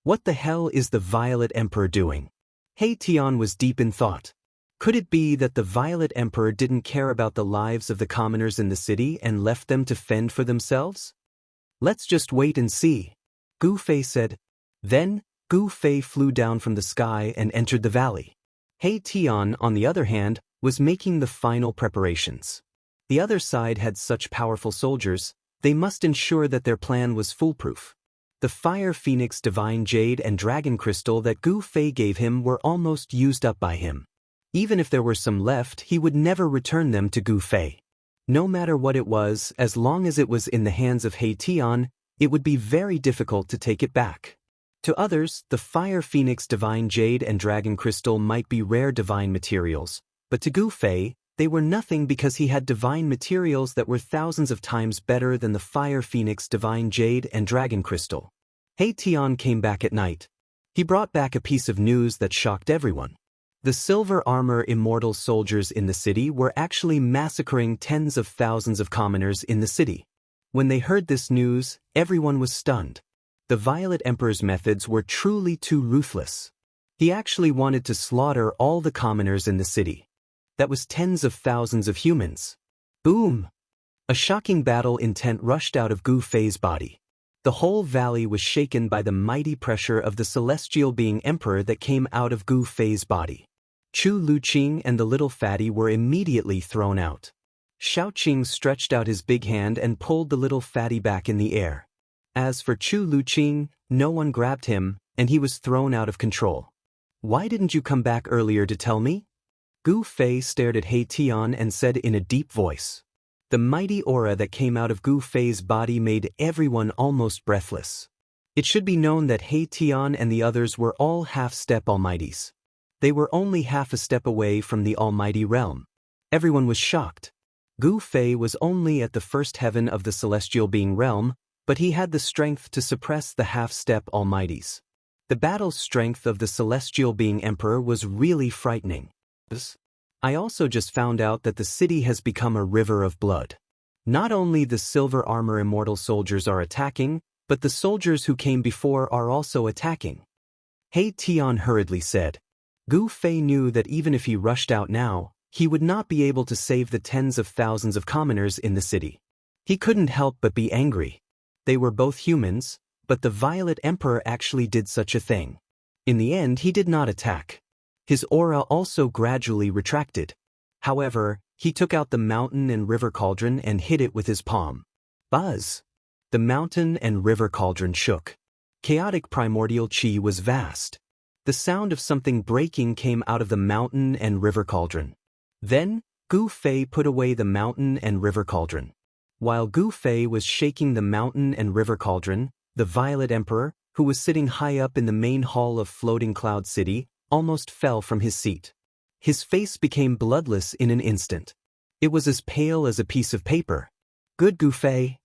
What the hell is the Violet Emperor doing? He Tian was deep in thought. Could it be that the Violet Emperor didn't care about the lives of the commoners in the city and left them to fend for themselves? Let's just wait and see, Gu Fei said. Then, Gu Fei flew down from the sky and entered the valley. He Tian, on the other hand, was making the final preparations. The other side had such powerful soldiers, they must ensure that their plan was foolproof. The fire phoenix, divine jade, and dragon crystal that Gu Fei gave him were almost used up by him. Even if there were some left, he would never return them to Gu Fei. No matter what it was, as long as it was in the hands of He Tian, it would be very difficult to take it back. To others, the fire phoenix, divine jade, and dragon crystal might be rare divine materials, but to Gu Fei, they were nothing because he had divine materials that were thousands of times better than the fire phoenix, divine jade, and dragon crystal. He Tian came back at night. He brought back a piece of news that shocked everyone. The silver armor immortal soldiers in the city were actually massacring tens of thousands of commoners in the city. When they heard this news, everyone was stunned. The Violet Emperor's methods were truly too ruthless. He actually wanted to slaughter all the commoners in the city. That was tens of thousands of humans. Boom! A shocking battle intent rushed out of Gu Fei's body. The whole valley was shaken by the mighty pressure of the celestial being emperor that came out of Gu Fei's body. Chu Luqing and the little fatty were immediately thrown out. Shaoqing stretched out his big hand and pulled the little fatty back in the air. As for Chu Luqing, no one grabbed him, and he was thrown out of control. Why didn't you come back earlier to tell me? Gu Fei stared at He Tian and said in a deep voice. The mighty aura that came out of Gu Fei's body made everyone almost breathless. It should be known that He Tian and the others were all half-step almighties. They were only half a step away from the almighty realm. Everyone was shocked. Gu Fei was only at the first heaven of the celestial being realm, but he had the strength to suppress the half-step almighties. The battle strength of the celestial being emperor was really frightening. I also just found out that the city has become a river of blood. Not only the silver armor immortal soldiers are attacking, but the soldiers who came before are also attacking. He Tian hurriedly said. Gu Fei knew that even if he rushed out now, he would not be able to save the tens of thousands of commoners in the city. He couldn't help but be angry. They were both humans, but the Violet Emperor actually did such a thing. In the end, he did not attack. His aura also gradually retracted. However, he took out the mountain and river cauldron and hit it with his palm. Buzz! The mountain and river cauldron shook. Chaotic primordial chi was vast. The sound of something breaking came out of the mountain and river cauldron. Then, Gu Fei put away the mountain and river cauldron. While Gu Fei was shaking the mountain and river cauldron, the Violet Emperor, who was sitting high up in the main hall of Floating Cloud City, almost fell from his seat. His face became bloodless in an instant. It was as pale as a piece of paper. Good Gu Fei,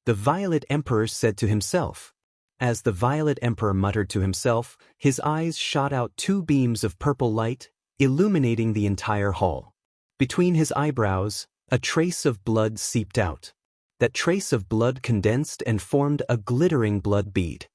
the Violet Emperor said to himself. As the Violet Emperor muttered to himself, his eyes shot out two beams of purple light, illuminating the entire hall. Between his eyebrows, a trace of blood seeped out. That trace of blood condensed and formed a glittering blood bead.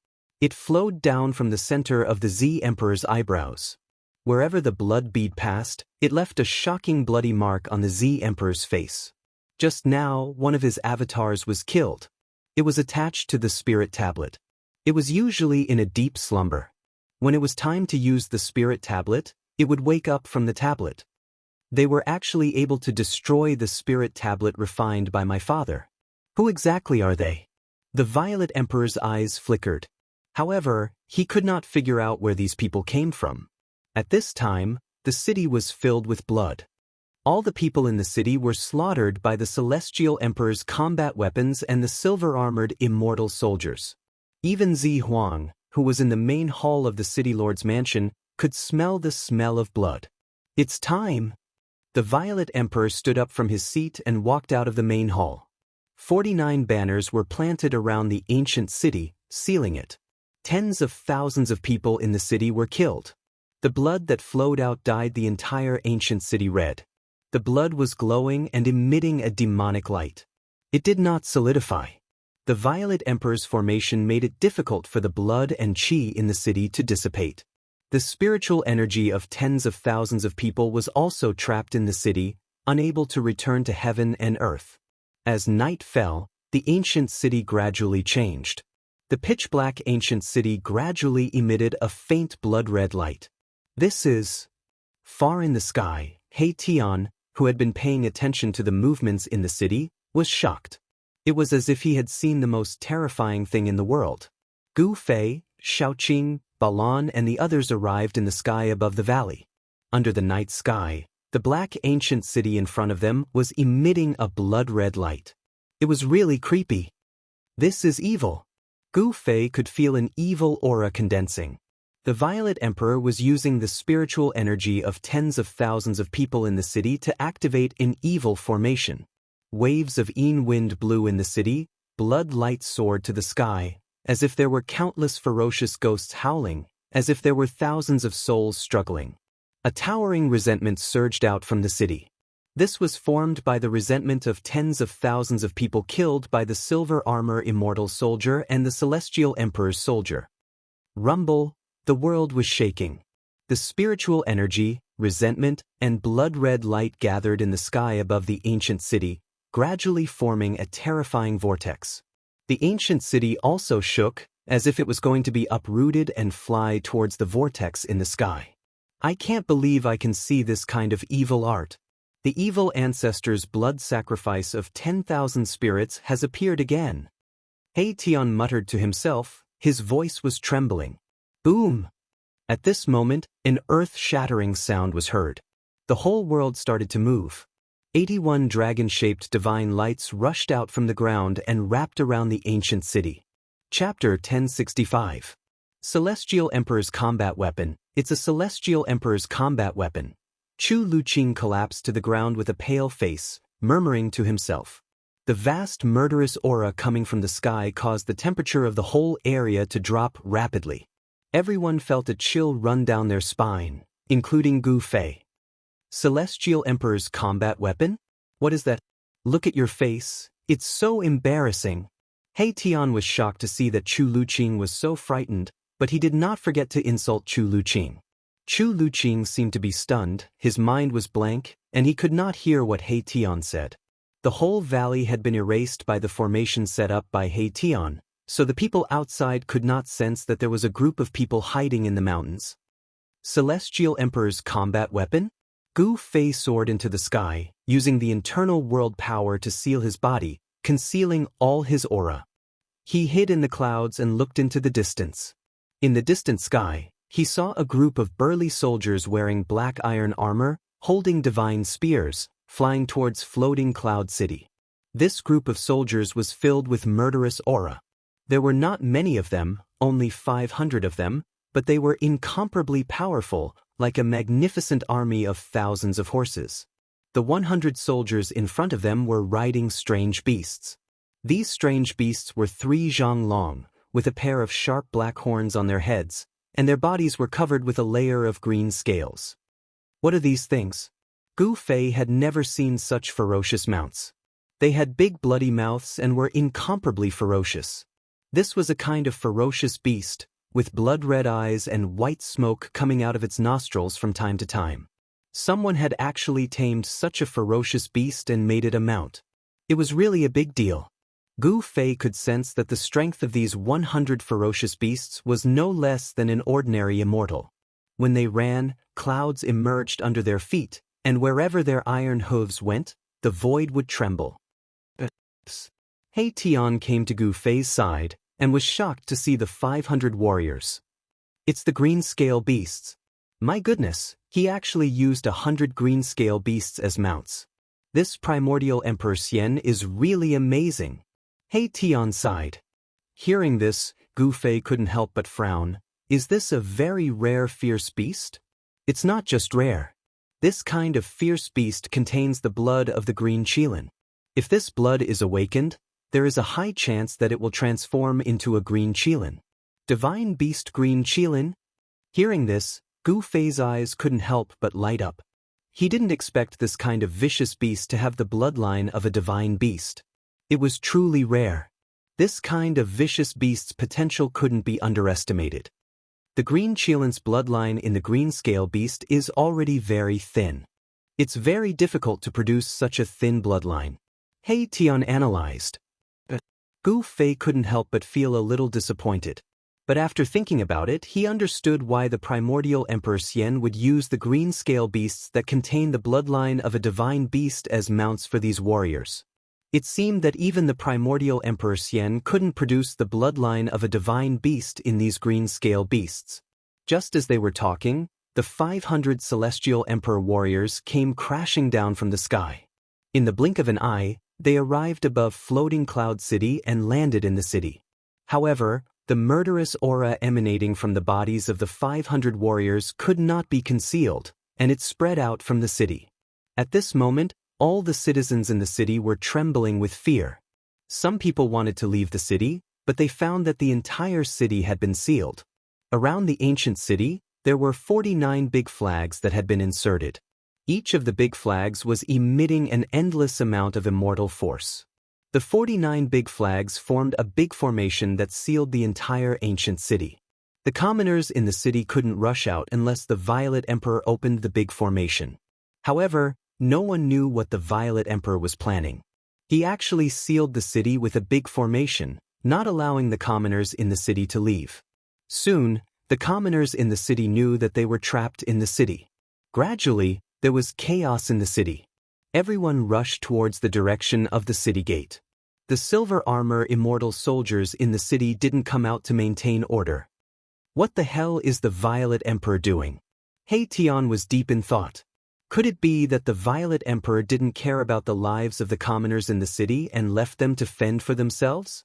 It flowed down from the center of the Z Emperor's eyebrows. Wherever the blood bead passed, it left a shocking bloody mark on the Z Emperor's face. Just now, one of his avatars was killed. It was attached to the spirit tablet. It was usually in a deep slumber. When it was time to use the spirit tablet, it would wake up from the tablet. They were actually able to destroy the spirit tablet refined by my father. Who exactly are they? The Violet Emperor's eyes flickered. However, he could not figure out where these people came from. At this time, the city was filled with blood. All the people in the city were slaughtered by the Celestial Emperor's combat weapons and the silver-armored immortal soldiers. Even Zi Huang, who was in the main hall of the City Lord's mansion, could smell the smell of blood. It's time! The Violet Emperor stood up from his seat and walked out of the main hall. 49 banners were planted around the ancient city, sealing it. Tens of thousands of people in the city were killed. The blood that flowed out dyed the entire ancient city red. The blood was glowing and emitting a demonic light. It did not solidify. The Violet Emperor's formation made it difficult for the blood and chi in the city to dissipate. The spiritual energy of tens of thousands of people was also trapped in the city, unable to return to heaven and earth. As night fell, the ancient city gradually changed. The pitch-black ancient city gradually emitted a faint blood-red light. This is... Far in the sky, He Tian, who had been paying attention to the movements in the city, was shocked. It was as if he had seen the most terrifying thing in the world. Gu Fei, Shaoqing, Balan and the others arrived in the sky above the valley. Under the night sky, the black ancient city in front of them was emitting a blood-red light. It was really creepy. This is evil. Gu Fei could feel an evil aura condensing. The Violet Emperor was using the spiritual energy of tens of thousands of people in the city to activate an evil formation. Waves of Yin wind blew in the city, blood light soared to the sky, as if there were countless ferocious ghosts howling, as if there were thousands of souls struggling. A towering resentment surged out from the city. This was formed by the resentment of tens of thousands of people killed by the Silver Armor Immortal Soldier and the Celestial Emperor's soldier. Rumble, the world was shaking. The spiritual energy, resentment, and blood-red light gathered in the sky above the ancient city, gradually forming a terrifying vortex. The ancient city also shook, as if it was going to be uprooted and fly towards the vortex in the sky. I can't believe I can see this kind of evil art. The evil ancestor's blood sacrifice of 10,000 spirits has appeared again. He Tian muttered to himself, his voice was trembling. Boom! At this moment, an earth-shattering sound was heard. The whole world started to move. 81 dragon-shaped divine lights rushed out from the ground and wrapped around the ancient city. Chapter 1065. Celestial Emperor's Combat Weapon. It's a Celestial Emperor's combat weapon. Chu Luqing collapsed to the ground with a pale face, murmuring to himself. The vast murderous aura coming from the sky caused the temperature of the whole area to drop rapidly. Everyone felt a chill run down their spine, including Gu Fei. Celestial Emperor's combat weapon? What is that? Look at your face, it's so embarrassing. He Tian was shocked to see that Chu Luqing was so frightened, but he did not forget to insult Chu Luqing. Chu Luqing seemed to be stunned, his mind was blank, and he could not hear what He Tian said. The whole valley had been erased by the formation set up by He Tian, so the people outside could not sense that there was a group of people hiding in the mountains. Celestial Emperor's combat weapon? Gu Fei soared into the sky, using the internal world power to seal his body, concealing all his aura. He hid in the clouds and looked into the distance. In the distant sky, he saw a group of burly soldiers wearing black iron armor, holding divine spears, flying towards floating Cloud City. This group of soldiers was filled with murderous aura. There were not many of them, only 500 of them, but they were incomparably powerful, like a magnificent army of thousands of horses. The 100 soldiers in front of them were riding strange beasts. These strange beasts were 3 zhang long, with a pair of sharp black horns on their heads, and their bodies were covered with a layer of green scales. What are these things? Gu Fei had never seen such ferocious mounts. They had big bloody mouths and were incomparably ferocious. This was a kind of ferocious beast, with blood-red eyes and white smoke coming out of its nostrils from time to time. Someone had actually tamed such a ferocious beast and made it a mount. It was really a big deal. Gu Fei could sense that the strength of these 100 ferocious beasts was no less than an ordinary immortal. When they ran, clouds emerged under their feet, and wherever their iron hooves went, the void would tremble. He Tian came to Gu Fei's side, and was shocked to see the 500 warriors. It's the green scale beasts. My goodness, he actually used 100 green scale beasts as mounts. This primordial Emperor Xian is really amazing. He Tian sighed. Hearing this, Gu Fei couldn't help but frown. Is this a very rare fierce beast? It's not just rare. This kind of fierce beast contains the blood of the green qilin. If this blood is awakened, there is a high chance that it will transform into a green qilin. Divine beast green qilin? Hearing this, Gu Fei's eyes couldn't help but light up. He didn't expect this kind of vicious beast to have the bloodline of a divine beast. It was truly rare. This kind of vicious beast's potential couldn't be underestimated. The green qilin's bloodline in the green scale beast is already very thin. It's very difficult to produce such a thin bloodline. He Tian analyzed. Gu Fei couldn't help but feel a little disappointed. But after thinking about it, he understood why the primordial Emperor Xian would use the green scale beasts that contain the bloodline of a divine beast as mounts for these warriors. It seemed that even the primordial Emperor Xian couldn't produce the bloodline of a divine beast in these green-scale beasts. Just as they were talking, the 500 celestial emperor warriors came crashing down from the sky. In the blink of an eye, they arrived above floating Cloud City and landed in the city. However, the murderous aura emanating from the bodies of the 500 warriors could not be concealed, and it spread out from the city. At this moment, all the citizens in the city were trembling with fear. Some people wanted to leave the city, but they found that the entire city had been sealed. Around the ancient city, there were 49 big flags that had been inserted. Each of the big flags was emitting an endless amount of immortal force. The 49 big flags formed a big formation that sealed the entire ancient city. The commoners in the city couldn't rush out unless the Violet Emperor opened the big formation. However, no one knew what the Violet Emperor was planning. He actually sealed the city with a big formation, not allowing the commoners in the city to leave. Soon, the commoners in the city knew that they were trapped in the city. Gradually, there was chaos in the city. Everyone rushed towards the direction of the city gate. The silver armor immortal soldiers in the city didn't come out to maintain order. What the hell is the Violet Emperor doing? He Tian was deep in thought. Could it be that the Violet Emperor didn't care about the lives of the commoners in the city and left them to fend for themselves?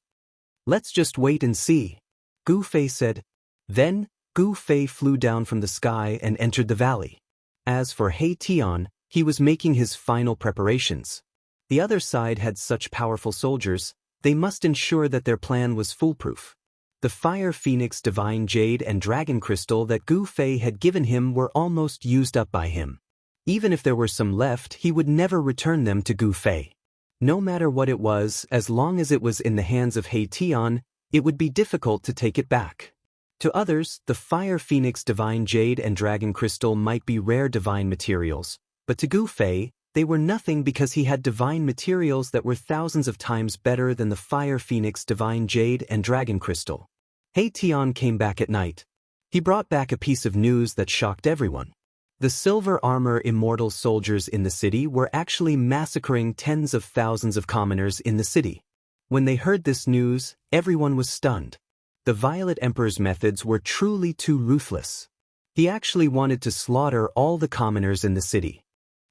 Let's just wait and see, Gu Fei said. Then, Gu Fei flew down from the sky and entered the valley. As for He Tian, he was making his final preparations. The other side had such powerful soldiers, they must ensure that their plan was foolproof. The Fire Phoenix Divine Jade and Dragon Crystal that Gu Fei had given him were almost used up by him. Even if there were some left, he would never return them to Gu Fei. No matter what it was, as long as it was in the hands of He Tian, it would be difficult to take it back. To others, the Fire Phoenix Divine Jade and Dragon Crystal might be rare divine materials, but to Gu Fei, they were nothing because he had divine materials that were thousands of times better than the Fire Phoenix Divine Jade and Dragon Crystal. He Tian came back at night. He brought back a piece of news that shocked everyone. The silver armor immortal soldiers in the city were actually massacring tens of thousands of commoners in the city. When they heard this news, everyone was stunned. The Violet Emperor's methods were truly too ruthless. He actually wanted to slaughter all the commoners in the city.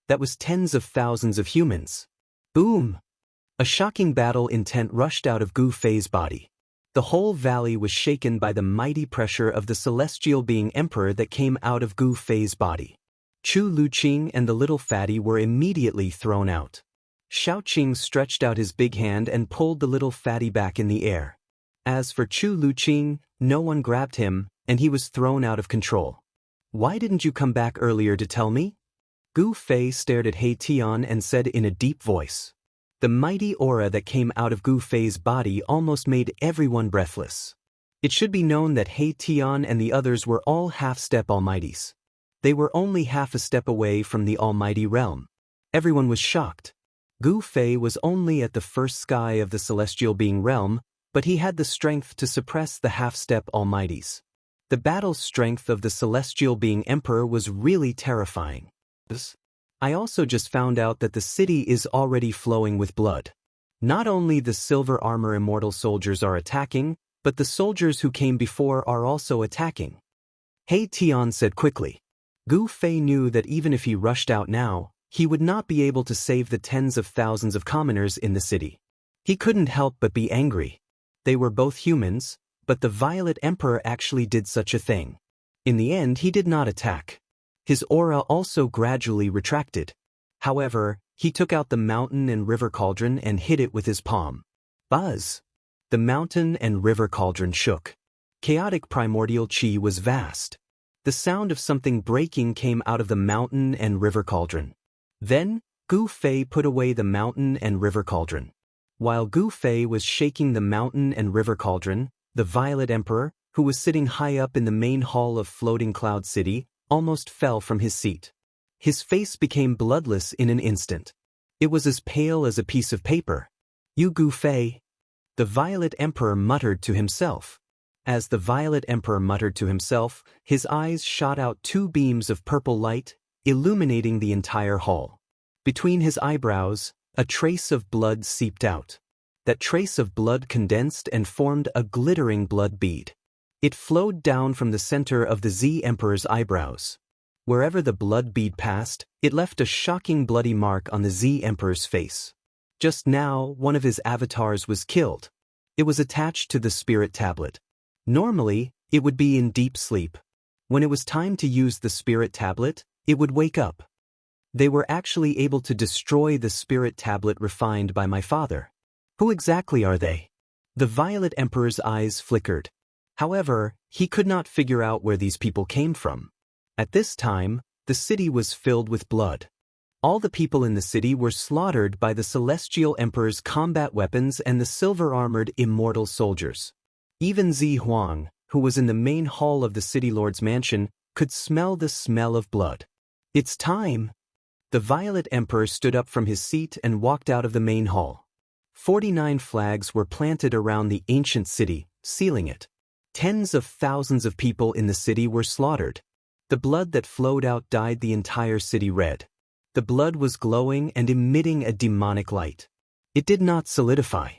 That was tens of thousands of humans. Boom! A shocking battle intent rushed out of Gu Fei's body. The whole valley was shaken by the mighty pressure of the celestial being emperor that came out of Gu Fei's body. Chu Luqing and the little fatty were immediately thrown out. Shaoqing stretched out his big hand and pulled the little fatty back in the air. As for Chu Luqing, no one grabbed him, and he was thrown out of control. Why didn't you come back earlier to tell me? Gu Fei stared at He Tian and said in a deep voice. The mighty aura that came out of Gu Fei's body almost made everyone breathless. It should be known that He Tian and the others were all half-step almighties. They were only half a step away from the almighty realm. Everyone was shocked. Gu Fei was only at the first sky of the celestial being realm, but he had the strength to suppress the half-step almighties. The battle strength of the celestial being emperor was really terrifying. I also just found out that the city is already flowing with blood. Not only the silver armor immortal soldiers are attacking, but the soldiers who came before are also attacking. He Tian said quickly. Gu Fei knew that even if he rushed out now, he would not be able to save the tens of thousands of commoners in the city. He couldn't help but be angry. They were both humans, but the Violet Emperor actually did such a thing. In the end, he did not attack. His aura also gradually retracted. However, he took out the mountain and river cauldron and hit it with his palm. Buzz! The mountain and river cauldron shook. Chaotic primordial chi was vast. The sound of something breaking came out of the mountain and river cauldron. Then, Gu Fei put away the mountain and river cauldron. While Gu Fei was shaking the mountain and river cauldron, the Violet Emperor, who was sitting high up in the main hall of Floating Cloud City, almost fell from his seat. His face became bloodless in an instant. It was as pale as a piece of paper. You Gu Fei? The Violet Emperor muttered to himself. As the Violet Emperor muttered to himself, his eyes shot out two beams of purple light, illuminating the entire hall. Between his eyebrows, A trace of blood seeped out. That trace of blood condensed and formed a glittering blood bead. It flowed down from the center of the Z Emperor's eyebrows. Wherever the blood bead passed, it left a shocking bloody mark on the Z Emperor's face. Just now, one of his avatars was killed. It was attached to the spirit tablet. Normally, it would be in deep sleep. When it was time to use the spirit tablet, it would wake up. They were actually able to destroy the spirit tablet refined by my father. Who exactly are they? The Violet Emperor's eyes flickered. However, he could not figure out where these people came from. At this time, the city was filled with blood. All the people in the city were slaughtered by the Celestial Emperor's combat weapons and the silver-armored immortal soldiers. Even Zi Huang, who was in the main hall of the city lord's mansion, could smell the smell of blood. It's time! The Violet Emperor stood up from his seat and walked out of the main hall. 49 flags were planted around the ancient city, sealing it. Tens of thousands of people in the city were slaughtered. The blood that flowed out dyed the entire city red. The blood was glowing and emitting a demonic light. It did not solidify.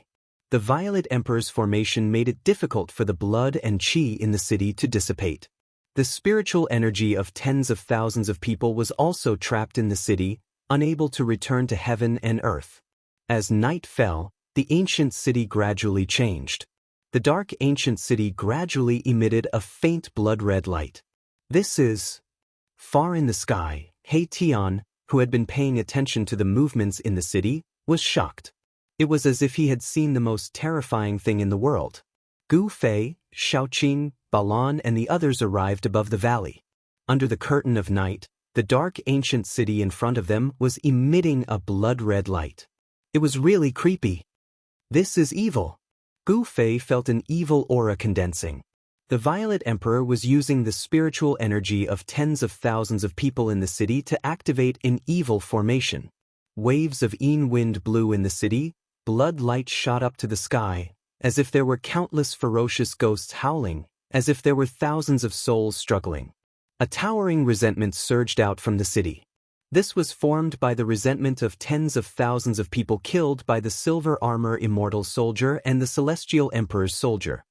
The Violet Emperor's formation made it difficult for the blood and qi in the city to dissipate. The spiritual energy of tens of thousands of people was also trapped in the city, unable to return to heaven and earth. As night fell, the ancient city gradually changed. The dark ancient city gradually emitted a faint blood-red light. This is... Far in the sky, He Tian, who had been paying attention to the movements in the city, was shocked. It was as if he had seen the most terrifying thing in the world. Gu Fei, Shaoqing, Balan and the others arrived above the valley. Under the curtain of night, the dark ancient city in front of them was emitting a blood-red light. It was really creepy. This is evil. Gu Fei felt an evil aura condensing. The Violet Emperor was using the spiritual energy of tens of thousands of people in the city to activate an evil formation. Waves of Yin wind blew in the city, blood light shot up to the sky, as if there were countless ferocious ghosts howling, as if there were thousands of souls struggling. A towering resentment surged out from the city. This was formed by the resentment of tens of thousands of people killed by the silver armor immortal soldier and the celestial emperor's soldier.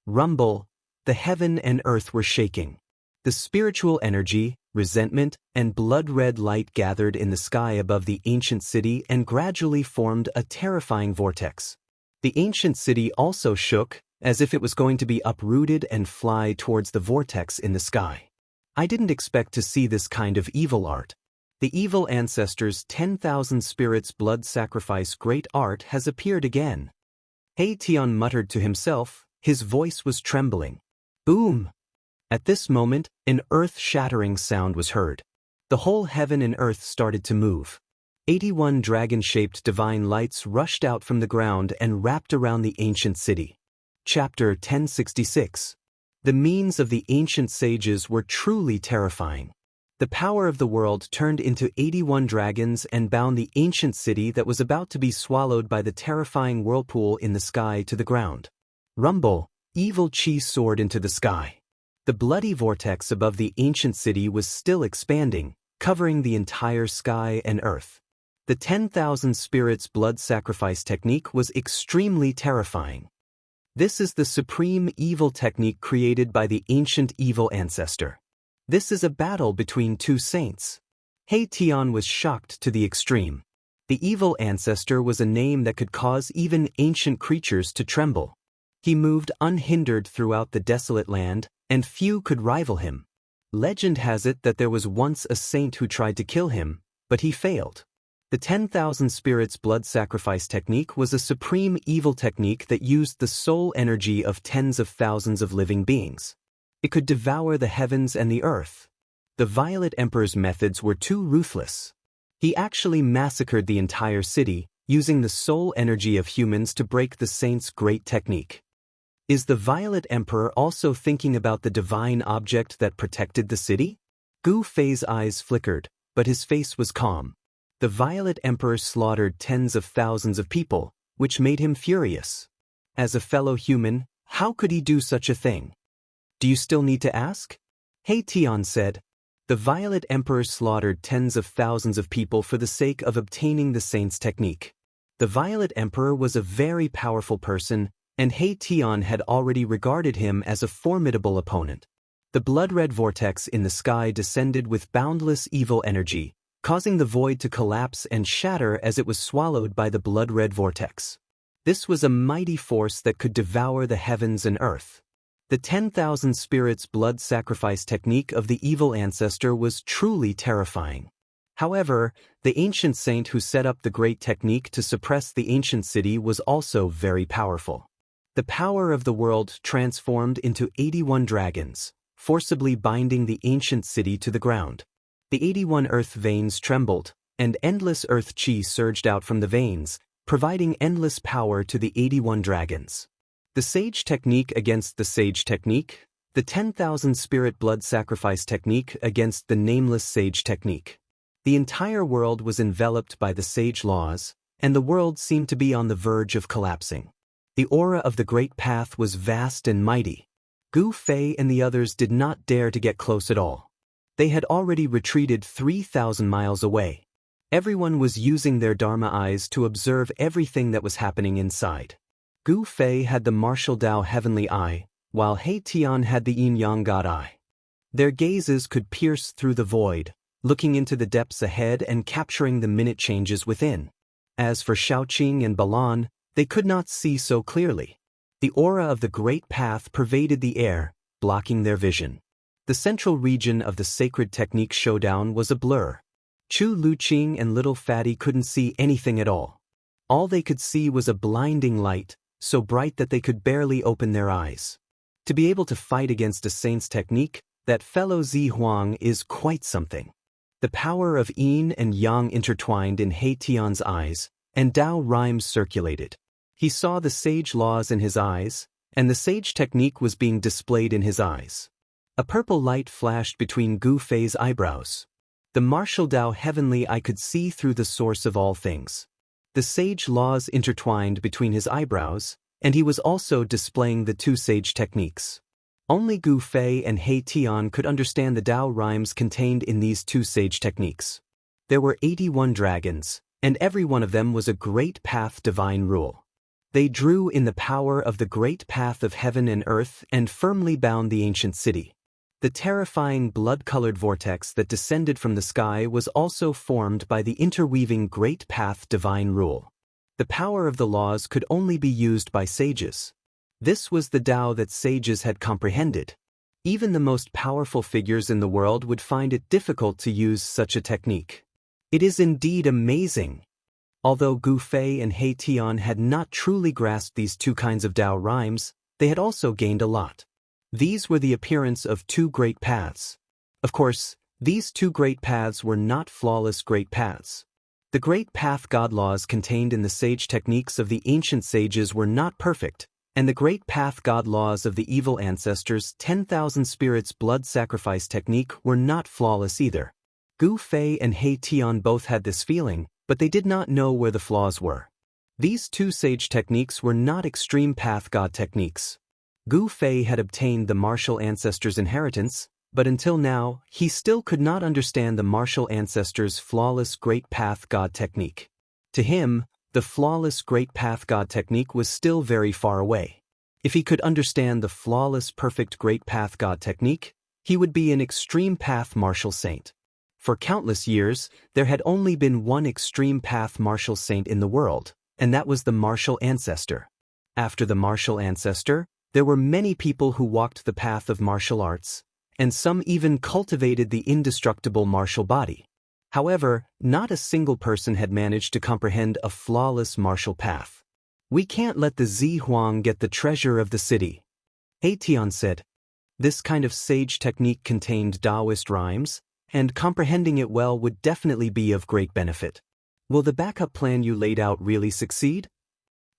Rumble, the heaven and earth were shaking. The spiritual energy, resentment, and blood-red light gathered in the sky above the ancient city and gradually formed a terrifying vortex. The ancient city also shook, as if it was going to be uprooted and fly towards the vortex in the sky. I didn't expect to see this kind of evil art. The evil ancestors' 10,000 spirits blood sacrifice great art has appeared again. He Tian muttered to himself, his voice was trembling. Boom! At this moment, an earth-shattering sound was heard. The whole heaven and earth started to move. 81 dragon-shaped divine lights rushed out from the ground and wrapped around the ancient city. Chapter 1066. The means of the ancient sages were truly terrifying. The power of the world turned into 81 dragons and bound the ancient city that was about to be swallowed by the terrifying whirlpool in the sky to the ground. Rumble, evil qi soared into the sky. The bloody vortex above the ancient city was still expanding, covering the entire sky and earth. The 10,000 spirits blood sacrifice technique was extremely terrifying. This is the supreme evil technique created by the ancient evil ancestor. This is a battle between two saints. He Tian was shocked to the extreme. The evil ancestor was a name that could cause even ancient creatures to tremble. He moved unhindered throughout the desolate land, and few could rival him. Legend has it that there was once a saint who tried to kill him, but he failed. The 10,000 spirits blood sacrifice technique was a supreme evil technique that used the soul energy of tens of thousands of living beings. It could devour the heavens and the earth. The Violet Emperor's methods were too ruthless. He actually massacred the entire city, using the soul energy of humans to break the saint's great technique. Is the Violet Emperor also thinking about the divine object that protected the city? Gu Fei's eyes flickered, but his face was calm. The Violet Emperor slaughtered tens of thousands of people, which made him furious. As a fellow human, how could he do such a thing? Do you still need to ask? He Tian said. The Violet Emperor slaughtered tens of thousands of people for the sake of obtaining the saint's technique. The Violet Emperor was a very powerful person, and Tian had already regarded him as a formidable opponent. The blood-red vortex in the sky descended with boundless evil energy, causing the void to collapse and shatter as it was swallowed by the blood-red vortex. This was a mighty force that could devour the heavens and earth. The 10,000 spirits blood sacrifice technique of the evil ancestor was truly terrifying. However, the ancient saint who set up the great technique to suppress the ancient city was also very powerful. The power of the world transformed into 81 dragons, forcibly binding the ancient city to the ground. The 81 earth veins trembled, and endless earth chi surged out from the veins, providing endless power to the 81 dragons. The sage technique against the sage technique, the 10,000 spirit blood sacrifice technique against the nameless sage technique. The entire world was enveloped by the sage laws, and the world seemed to be on the verge of collapsing. The aura of the great path was vast and mighty. Gu Fei and the others did not dare to get close at all. They had already retreated 3,000 miles away. Everyone was using their Dharma eyes to observe everything that was happening inside. Gu Fei had the martial Dao heavenly eye, while Tian had the yin-yang God eye. Their gazes could pierce through the void, looking into the depths ahead and capturing the minute changes within. As for Shaoqing and Balan, they could not see so clearly. The aura of the great path pervaded the air, blocking their vision. The central region of the sacred technique showdown was a blur. Chu Luqing and Little Fatty couldn't see anything at all. All they could see was a blinding light, so bright that they could barely open their eyes. To be able to fight against a saint's technique, that fellow Zi Huang is quite something. The power of yin and yang intertwined in Tian's eyes, and Dao rhymes circulated. He saw the sage laws in his eyes, and the sage technique was being displayed in his eyes. A purple light flashed between Gu Fei's eyebrows. The martial Dao heavenly eye could see through the source of all things. The sage laws intertwined between his eyebrows, and he was also displaying the two sage techniques. Only Gu Fei and Tian could understand the Dao rhymes contained in these two sage techniques. There were 81 dragons, and every one of them was a great path divine rule. They drew in the power of the great path of heaven and earth and firmly bound the ancient city. The terrifying blood-colored vortex that descended from the sky was also formed by the interweaving great path divine rule. The power of the laws could only be used by sages. This was the Tao that sages had comprehended. Even the most powerful figures in the world would find it difficult to use such a technique. It is indeed amazing. Although Gu Fei and Tian had not truly grasped these two kinds of Tao rhymes, they had also gained a lot. These were the appearance of two great paths. Of course, these two great paths were not flawless great paths. The great path God laws contained in the sage techniques of the ancient sages were not perfect, and the great path God laws of the evil ancestors' 10,000 spirits blood sacrifice technique were not flawless either. Gu Fei and Tian both had this feeling, but they did not know where the flaws were. These two sage techniques were not extreme path God techniques. Gu Fei had obtained the martial ancestors' inheritance, but until now, he still could not understand the martial ancestors' flawless great path God technique. To him, the flawless great path God technique was still very far away. If he could understand the flawless perfect great path God technique, he would be an extreme path martial saint. For countless years, there had only been one extreme path martial saint in the world, and that was the martial ancestor. After the martial ancestor, there were many people who walked the path of martial arts, and some even cultivated the indestructible martial body. However, not a single person had managed to comprehend a flawless martial path. "We can't let the Zi Huang get the treasure of the city," Tian said. This kind of sage technique contained Taoist rhymes, and comprehending it well would definitely be of great benefit. Will the backup plan you laid out really succeed?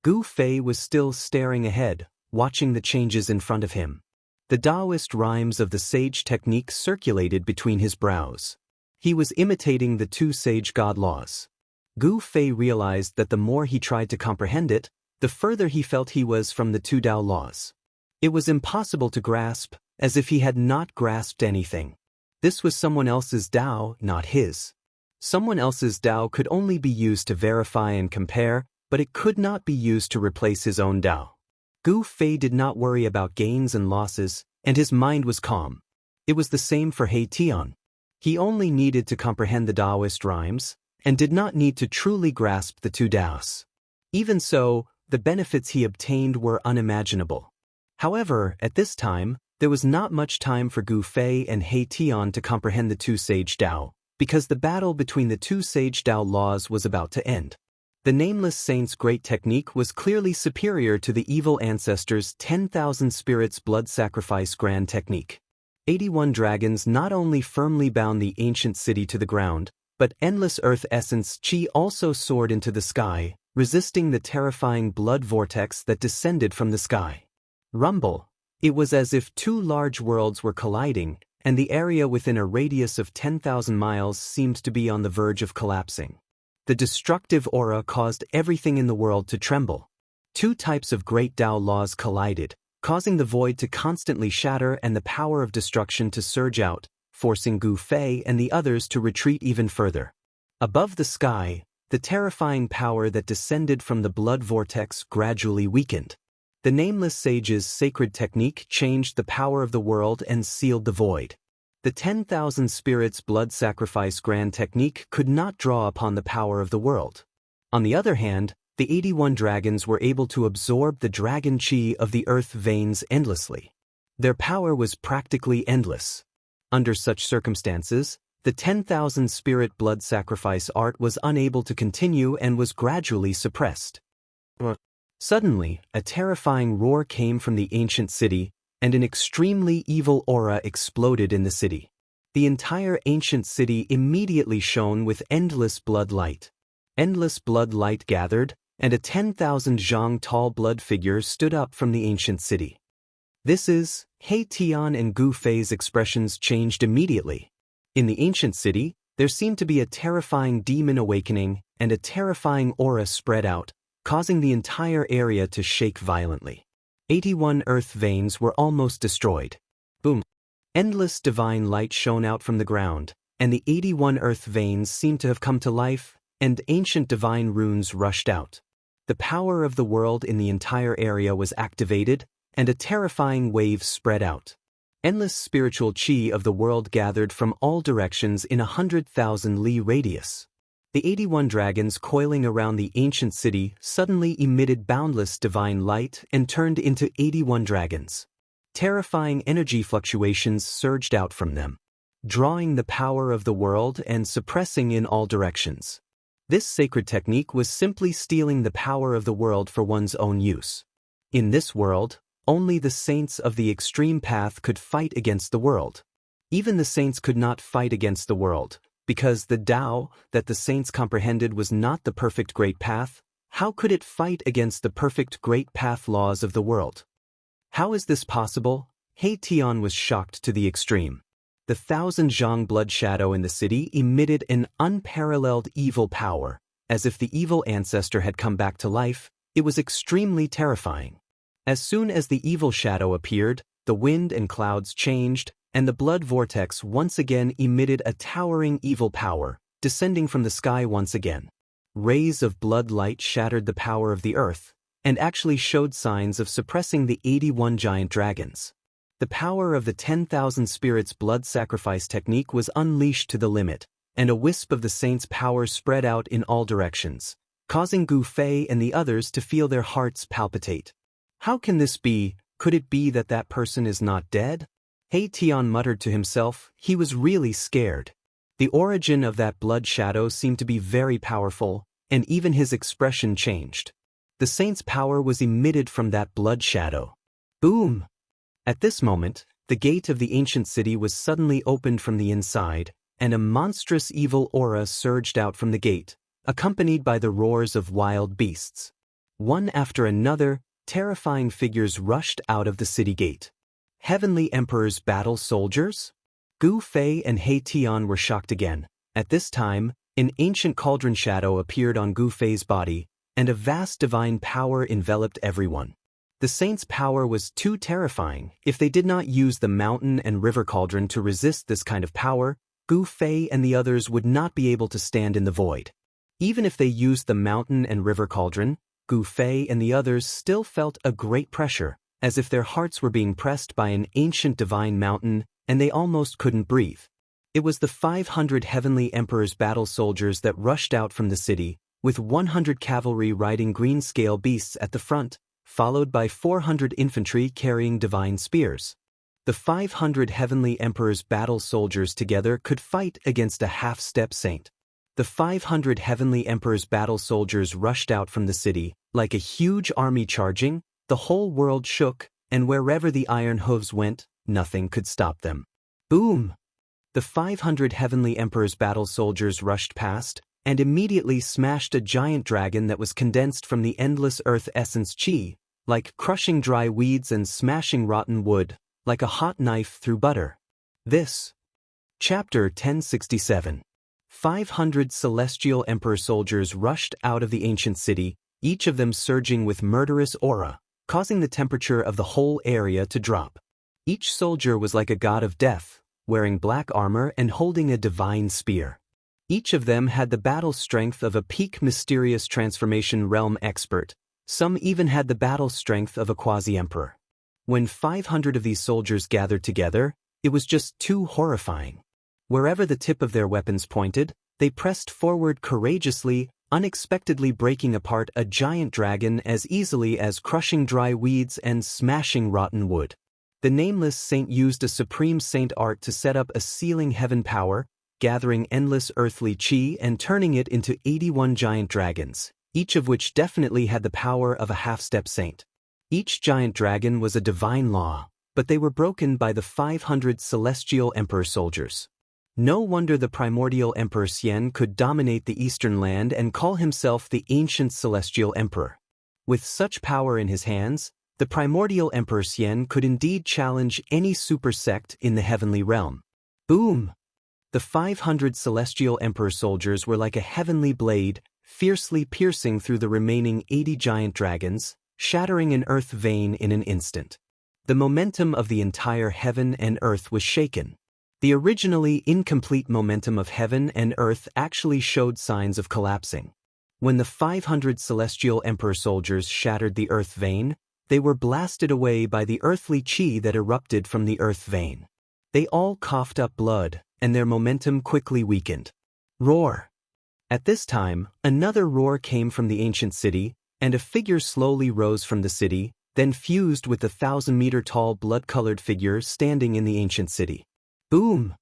Gu Fei was still staring ahead, watching the changes in front of him. The Taoist rhymes of the sage technique circulated between his brows. He was imitating the two sage God laws. Gu Fei realized that the more he tried to comprehend it, the further he felt he was from the two Tao laws. It was impossible to grasp, as if he had not grasped anything. This was someone else's Tao, not his. Someone else's Tao could only be used to verify and compare, but it could not be used to replace his own Tao. Gu Fei did not worry about gains and losses, and his mind was calm. It was the same for He Tian. He only needed to comprehend the Taoist rhymes, and did not need to truly grasp the two Taos. Even so, the benefits he obtained were unimaginable. However, at this time, there was not much time for Gu Fei and He Tian to comprehend the two sage Tao, because the battle between the two sage Tao laws was about to end. The Nameless Saint's great technique was clearly superior to the evil ancestor's 10,000 spirits blood sacrifice grand technique. 81 dragons not only firmly bound the ancient city to the ground, but endless earth essence Qi also soared into the sky, resisting the terrifying blood vortex that descended from the sky. Rumble. It was as if two large worlds were colliding, and the area within a radius of 10,000 miles seemed to be on the verge of collapsing. The destructive aura caused everything in the world to tremble. Two types of great Tao laws collided, causing the void to constantly shatter and the power of destruction to surge out, forcing Gu Fei and the others to retreat even further. Above the sky, the terrifying power that descended from the blood vortex gradually weakened. The Nameless Sage's sacred technique changed the power of the world and sealed the void. The 10,000 spirits blood sacrifice grand technique could not draw upon the power of the world. On the other hand, the 81 dragons were able to absorb the dragon Qi of the earth veins endlessly. Their power was practically endless. Under such circumstances, the 10,000 spirit blood sacrifice art was unable to continue and was gradually suppressed. Suddenly, a terrifying roar came from the ancient city, and an extremely evil aura exploded in the city. The entire ancient city immediately shone with endless blood light. Endless blood light gathered, and a 10,000 zhang tall blood figure stood up from the ancient city. This is, He Tian and Gu Fei's expressions changed immediately. In the ancient city, there seemed to be a terrifying demon awakening, and a terrifying aura spread out, causing the entire area to shake violently. 81 earth veins were almost destroyed. Boom! Endless divine light shone out from the ground, and the 81 earth veins seemed to have come to life, and ancient divine runes rushed out. The power of the world in the entire area was activated, and a terrifying wave spread out. Endless spiritual Qi of the world gathered from all directions in 100,000 li radius. The 81 dragons coiling around the ancient city suddenly emitted boundless divine light and turned into 81 dragons. Terrifying energy fluctuations surged out from them, drawing the power of the world and suppressing in all directions. This sacred technique was simply stealing the power of the world for one's own use. In this world, only the saints of the extreme path could fight against the world. Even the saints could not fight against the world, because the Tao that the saints comprehended was not the perfect great path. How could it fight against the perfect great path laws of the world? How is this possible? He Tian was shocked to the extreme. The 1,000 zhang blood shadow in the city emitted an unparalleled evil power, as if the evil ancestor had come back to life. It was extremely terrifying. As soon as the evil shadow appeared, the wind and clouds changed, and the blood vortex once again emitted a towering evil power, descending from the sky once again. Rays of blood light shattered the power of the earth, and actually showed signs of suppressing the 81 giant dragons. The power of the 10,000 spirits blood sacrifice technique was unleashed to the limit, and a wisp of the saints' power spread out in all directions, causing Gu Fei and the others to feel their hearts palpitate. How can this be? Could it be that that person is not dead? He Tian muttered to himself. He was really scared. The origin of that blood shadow seemed to be very powerful, and even his expression changed. The saint's power was emitted from that blood shadow. Boom! At this moment, the gate of the ancient city was suddenly opened from the inside, and a monstrous evil aura surged out from the gate, accompanied by the roars of wild beasts. One after another, terrifying figures rushed out of the city gate. Heavenly Emperor's battle soldiers? Gu Fei and He Tian were shocked again. At this time, an ancient cauldron shadow appeared on Gu Fei's body, and a vast divine power enveloped everyone. The saints' power was too terrifying. If they did not use the mountain and river cauldron to resist this kind of power, Gu Fei and the others would not be able to stand in the void. Even if they used the mountain and river cauldron, Gu Fei and the others still felt a great pressure, as if their hearts were being pressed by an ancient divine mountain, and they almost couldn't breathe. It was the 500 heavenly emperor's battle soldiers that rushed out from the city, with 100 cavalry riding green-scale beasts at the front, followed by 400 infantry carrying divine spears. The 500 heavenly emperor's battle soldiers together could fight against a half-step saint. The 500 heavenly emperor's battle soldiers rushed out from the city, like a huge army charging. The whole world shook, and wherever the iron hooves went, nothing could stop them. Boom! The 500 heavenly emperor's battle soldiers rushed past, and immediately smashed a giant dragon that was condensed from the endless earth essence chi, like crushing dry weeds and smashing rotten wood, like a hot knife through butter. This. Chapter 1067. 500 celestial emperor soldiers rushed out of the ancient city, each of them surging with murderous aura, causing the temperature of the whole area to drop. Each soldier was like a god of death, wearing black armor and holding a divine spear. Each of them had the battle strength of a peak mysterious transformation realm expert. Some even had the battle strength of a quasi-emperor. When 500 of these soldiers gathered together, it was just too horrifying. Wherever the tip of their weapons pointed, they pressed forward courageously, unexpectedly breaking apart a giant dragon as easily as crushing dry weeds and smashing rotten wood. The nameless saint used a supreme saint art to set up a sealing heaven power, gathering endless earthly chi and turning it into 81 giant dragons, each of which definitely had the power of a half-step saint. Each giant dragon was a divine law, but they were broken by the 500 celestial emperor soldiers. No wonder the primordial Emperor Xian could dominate the eastern land and call himself the ancient celestial emperor. With such power in his hands, the primordial Emperor Xian could indeed challenge any super sect in the heavenly realm. Boom! The 500 celestial emperor soldiers were like a heavenly blade, fiercely piercing through the remaining 80 giant dragons, shattering an earth vein in an instant. The momentum of the entire heaven and earth was shaken. The originally incomplete momentum of heaven and earth actually showed signs of collapsing. When the 500 celestial emperor soldiers shattered the earth vein, they were blasted away by the earthly chi that erupted from the earth vein. They all coughed up blood, and their momentum quickly weakened. Roar! At this time, another roar came from the ancient city, and a figure slowly rose from the city, then fused with the 1,000-meter-tall blood-colored figure standing in the ancient city. Boom!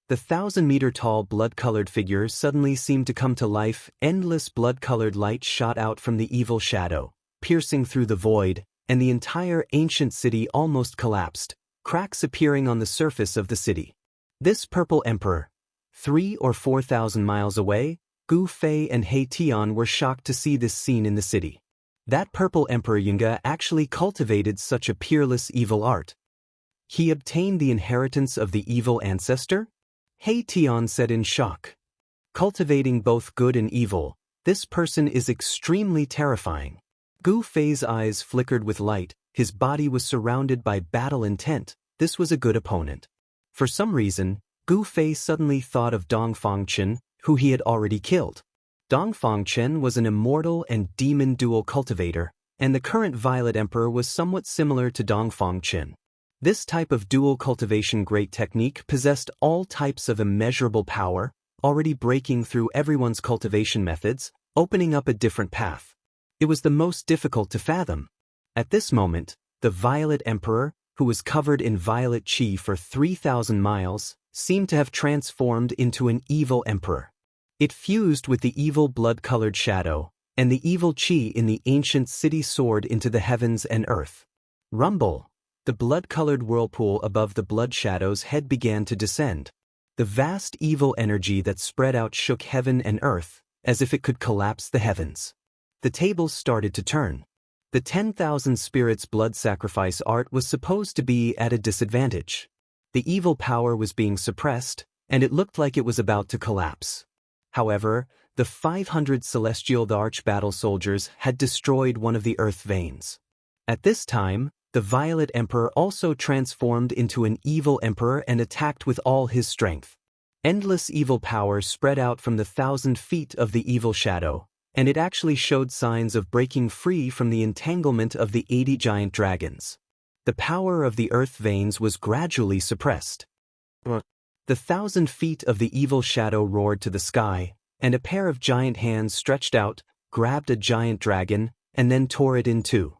The 1,000-meter-tall blood-colored figure suddenly seemed to come to life. Endless blood-colored light shot out from the evil shadow, piercing through the void, and the entire ancient city almost collapsed, cracks appearing on the surface of the city. This purple emperor, 3,000 or 4,000 miles away, Gu Fei and He Tian were shocked to see this scene in the city. That purple emperor Yunga actually cultivated such a peerless evil art. He obtained the inheritance of the evil ancestor? He Tian said in shock. Cultivating both good and evil, this person is extremely terrifying. Gu Fei's eyes flickered with light, his body was surrounded by battle intent. This was a good opponent. For some reason, Gu Fei suddenly thought of Dong Fangchen, who he had already killed. Dong Fangchen was an immortal and demon dual cultivator, and the current Violet Emperor was somewhat similar to Dong Fangchen. This type of dual cultivation great technique possessed all types of immeasurable power, already breaking through everyone's cultivation methods, opening up a different path. It was the most difficult to fathom. At this moment, the Violet Emperor, who was covered in violet chi for 3,000 miles, seemed to have transformed into an evil emperor. It fused with the evil blood-colored shadow, and the evil chi in the ancient city soared into the heavens and earth. Rumble! The blood-colored whirlpool above the blood shadow's head began to descend. The vast evil energy that spread out shook heaven and earth, as if it could collapse the heavens. The tables started to turn. The 10,000 spirits blood sacrifice art was supposed to be at a disadvantage. The evil power was being suppressed, and it looked like it was about to collapse. However, the 500 celestial arch battle soldiers had destroyed one of the earth veins. At this time, the Violet Emperor also transformed into an evil emperor and attacked with all his strength. Endless evil power spread out from the 1,000 feet of the evil shadow, and it actually showed signs of breaking free from the entanglement of the 80 giant dragons. The power of the earth veins was gradually suppressed. The 1,000 feet of the evil shadow roared to the sky, and a pair of giant hands stretched out, grabbed a giant dragon, and then tore it in two.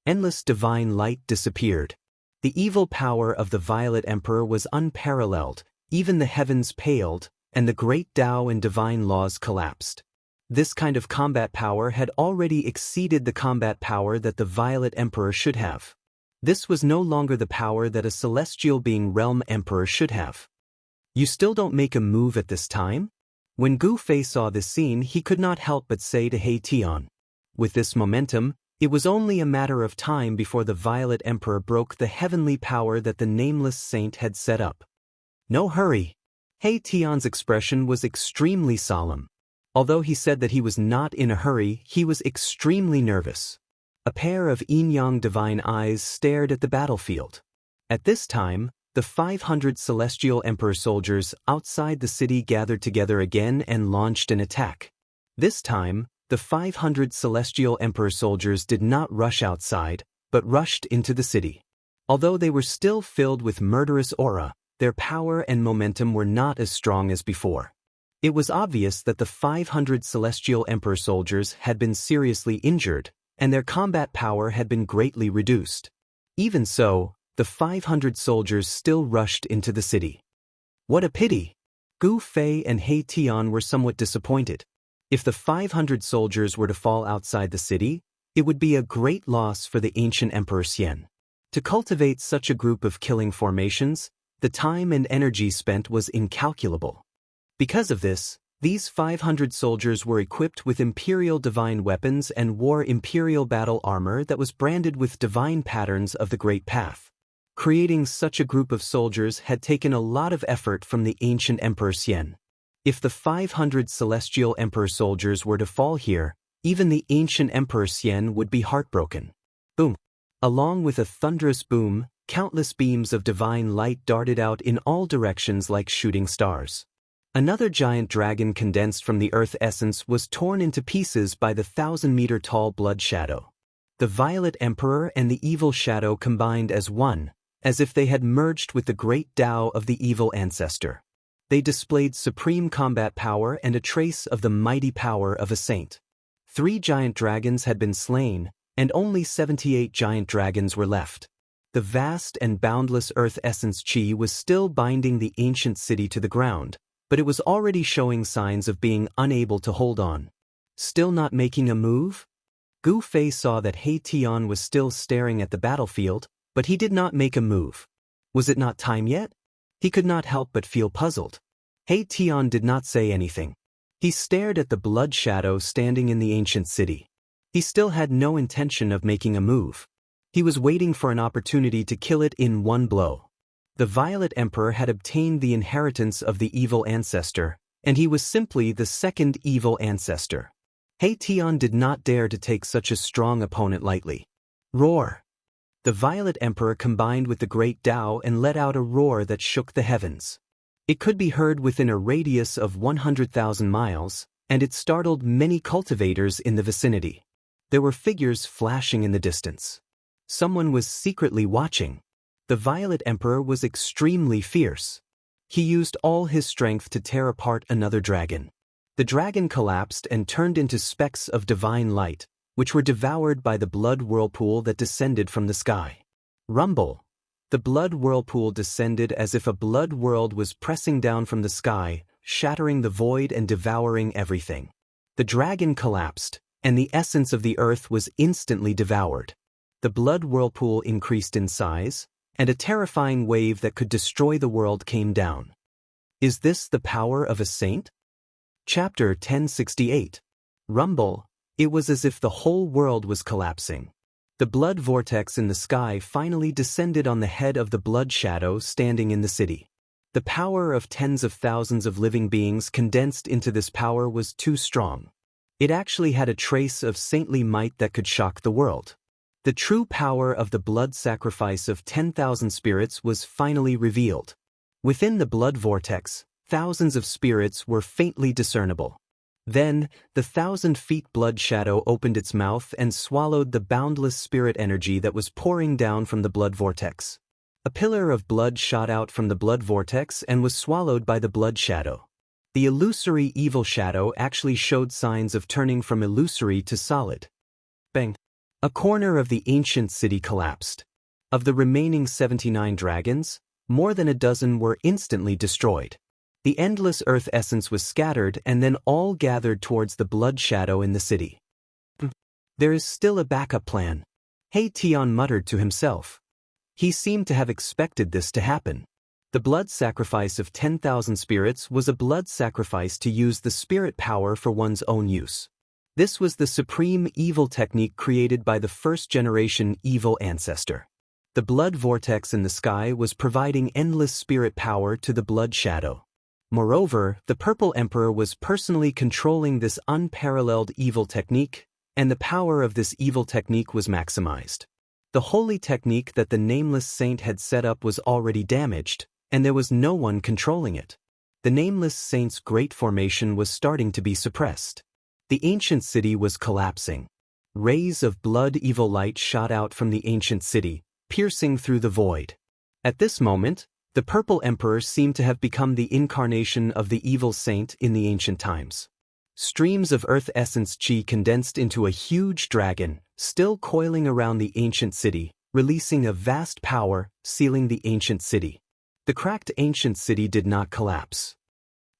Endless divine light disappeared. The evil power of the Violet Emperor was unparalleled, even the heavens paled, and the great Tao and divine laws collapsed. This kind of combat power had already exceeded the combat power that the Violet Emperor should have. This was no longer the power that a celestial being realm emperor should have. You still don't make a move at this time? When Gu Fei saw this scene, he could not help but say to He Tian. With this momentum, it was only a matter of time before the Violet Emperor broke the heavenly power that the nameless saint had set up. No hurry. He Tian's expression was extremely solemn. Although he said that he was not in a hurry, he was extremely nervous. A pair of yin-yang divine eyes stared at the battlefield. At this time, the 500 celestial emperor soldiers outside the city gathered together again and launched an attack. This time, the 500 celestial emperor soldiers did not rush outside, but rushed into the city. Although they were still filled with murderous aura, their power and momentum were not as strong as before. It was obvious that the 500 celestial emperor soldiers had been seriously injured, and their combat power had been greatly reduced. Even so, the 500 soldiers still rushed into the city. What a pity! Gu Fei and He Tian were somewhat disappointed. If the 500 soldiers were to fall outside the city, it would be a great loss for the ancient Emperor Xian. To cultivate such a group of killing formations, the time and energy spent was incalculable. Because of this, these 500 soldiers were equipped with imperial divine weapons and wore imperial battle armor that was branded with divine patterns of the Great Path. Creating such a group of soldiers had taken a lot of effort from the ancient Emperor Xian. If the 500 celestial emperor soldiers were to fall here, even the ancient Emperor Xian would be heartbroken. Boom! Along with a thunderous boom, countless beams of divine light darted out in all directions like shooting stars. Another giant dragon condensed from the earth essence was torn into pieces by the 1,000-meter-tall blood shadow. The Violet Emperor and the evil shadow combined as one, as if they had merged with the great Tao of the evil ancestor. They displayed supreme combat power and a trace of the mighty power of a saint. 3 giant dragons had been slain, and only 78 giant dragons were left. The vast and boundless earth essence chi was still binding the ancient city to the ground, but it was already showing signs of being unable to hold on. Still not making a move? Gu Fei saw that He Tian was still staring at the battlefield, but he did not make a move. Was it not time yet? He could not help but feel puzzled. He Tian did not say anything. He stared at the blood shadow standing in the ancient city. He still had no intention of making a move. He was waiting for an opportunity to kill it in one blow. The Violet Emperor had obtained the inheritance of the evil ancestor, and he was simply the second evil ancestor. He Tian did not dare to take such a strong opponent lightly. Roar! The Violet Emperor combined with the great Tao and let out a roar that shook the heavens. It could be heard within a radius of 100,000 miles, and it startled many cultivators in the vicinity. There were figures flashing in the distance. Someone was secretly watching. The Violet Emperor was extremely fierce. He used all his strength to tear apart another dragon. The dragon collapsed and turned into specks of divine light, which were devoured by the blood whirlpool that descended from the sky. Rumble! The blood whirlpool descended as if a blood world was pressing down from the sky, shattering the void and devouring everything. The dragon collapsed, and the essence of the earth was instantly devoured. The blood whirlpool increased in size, and a terrifying wave that could destroy the world came down. Is this the power of a saint? Chapter 1068. Rumble. It was as if the whole world was collapsing. The blood vortex in the sky finally descended on the head of the blood shadow standing in the city. The power of tens of thousands of living beings condensed into this power was too strong. It actually had a trace of saintly might that could shock the world. The true power of the blood sacrifice of 10,000 spirits was finally revealed. Within the blood vortex, thousands of spirits were faintly discernible. Then, the 1,000-feet blood shadow opened its mouth and swallowed the boundless spirit energy that was pouring down from the blood vortex. A pillar of blood shot out from the blood vortex and was swallowed by the blood shadow. The illusory evil shadow actually showed signs of turning from illusory to solid. Bang! A corner of the ancient city collapsed. Of the remaining 79 dragons, more than a dozen were instantly destroyed. The endless earth essence was scattered and then all gathered towards the blood shadow in the city. There is still a backup plan, Hei Tian muttered to himself. He seemed to have expected this to happen. The blood sacrifice of 10,000 spirits was a blood sacrifice to use the spirit power for one's own use. This was the supreme evil technique created by the first-generation evil ancestor. The blood vortex in the sky was providing endless spirit power to the blood shadow. Moreover, the Purple Emperor was personally controlling this unparalleled evil technique, and the power of this evil technique was maximized. The holy technique that the nameless saint had set up was already damaged, and there was no one controlling it. The nameless saint's great formation was starting to be suppressed. The ancient city was collapsing. Rays of blood evil light shot out from the ancient city, piercing through the void. At this moment, the Purple Emperor seemed to have become the incarnation of the evil saint in the ancient times. Streams of earth essence chi condensed into a huge dragon, still coiling around the ancient city, releasing a vast power, sealing the ancient city. The cracked ancient city did not collapse.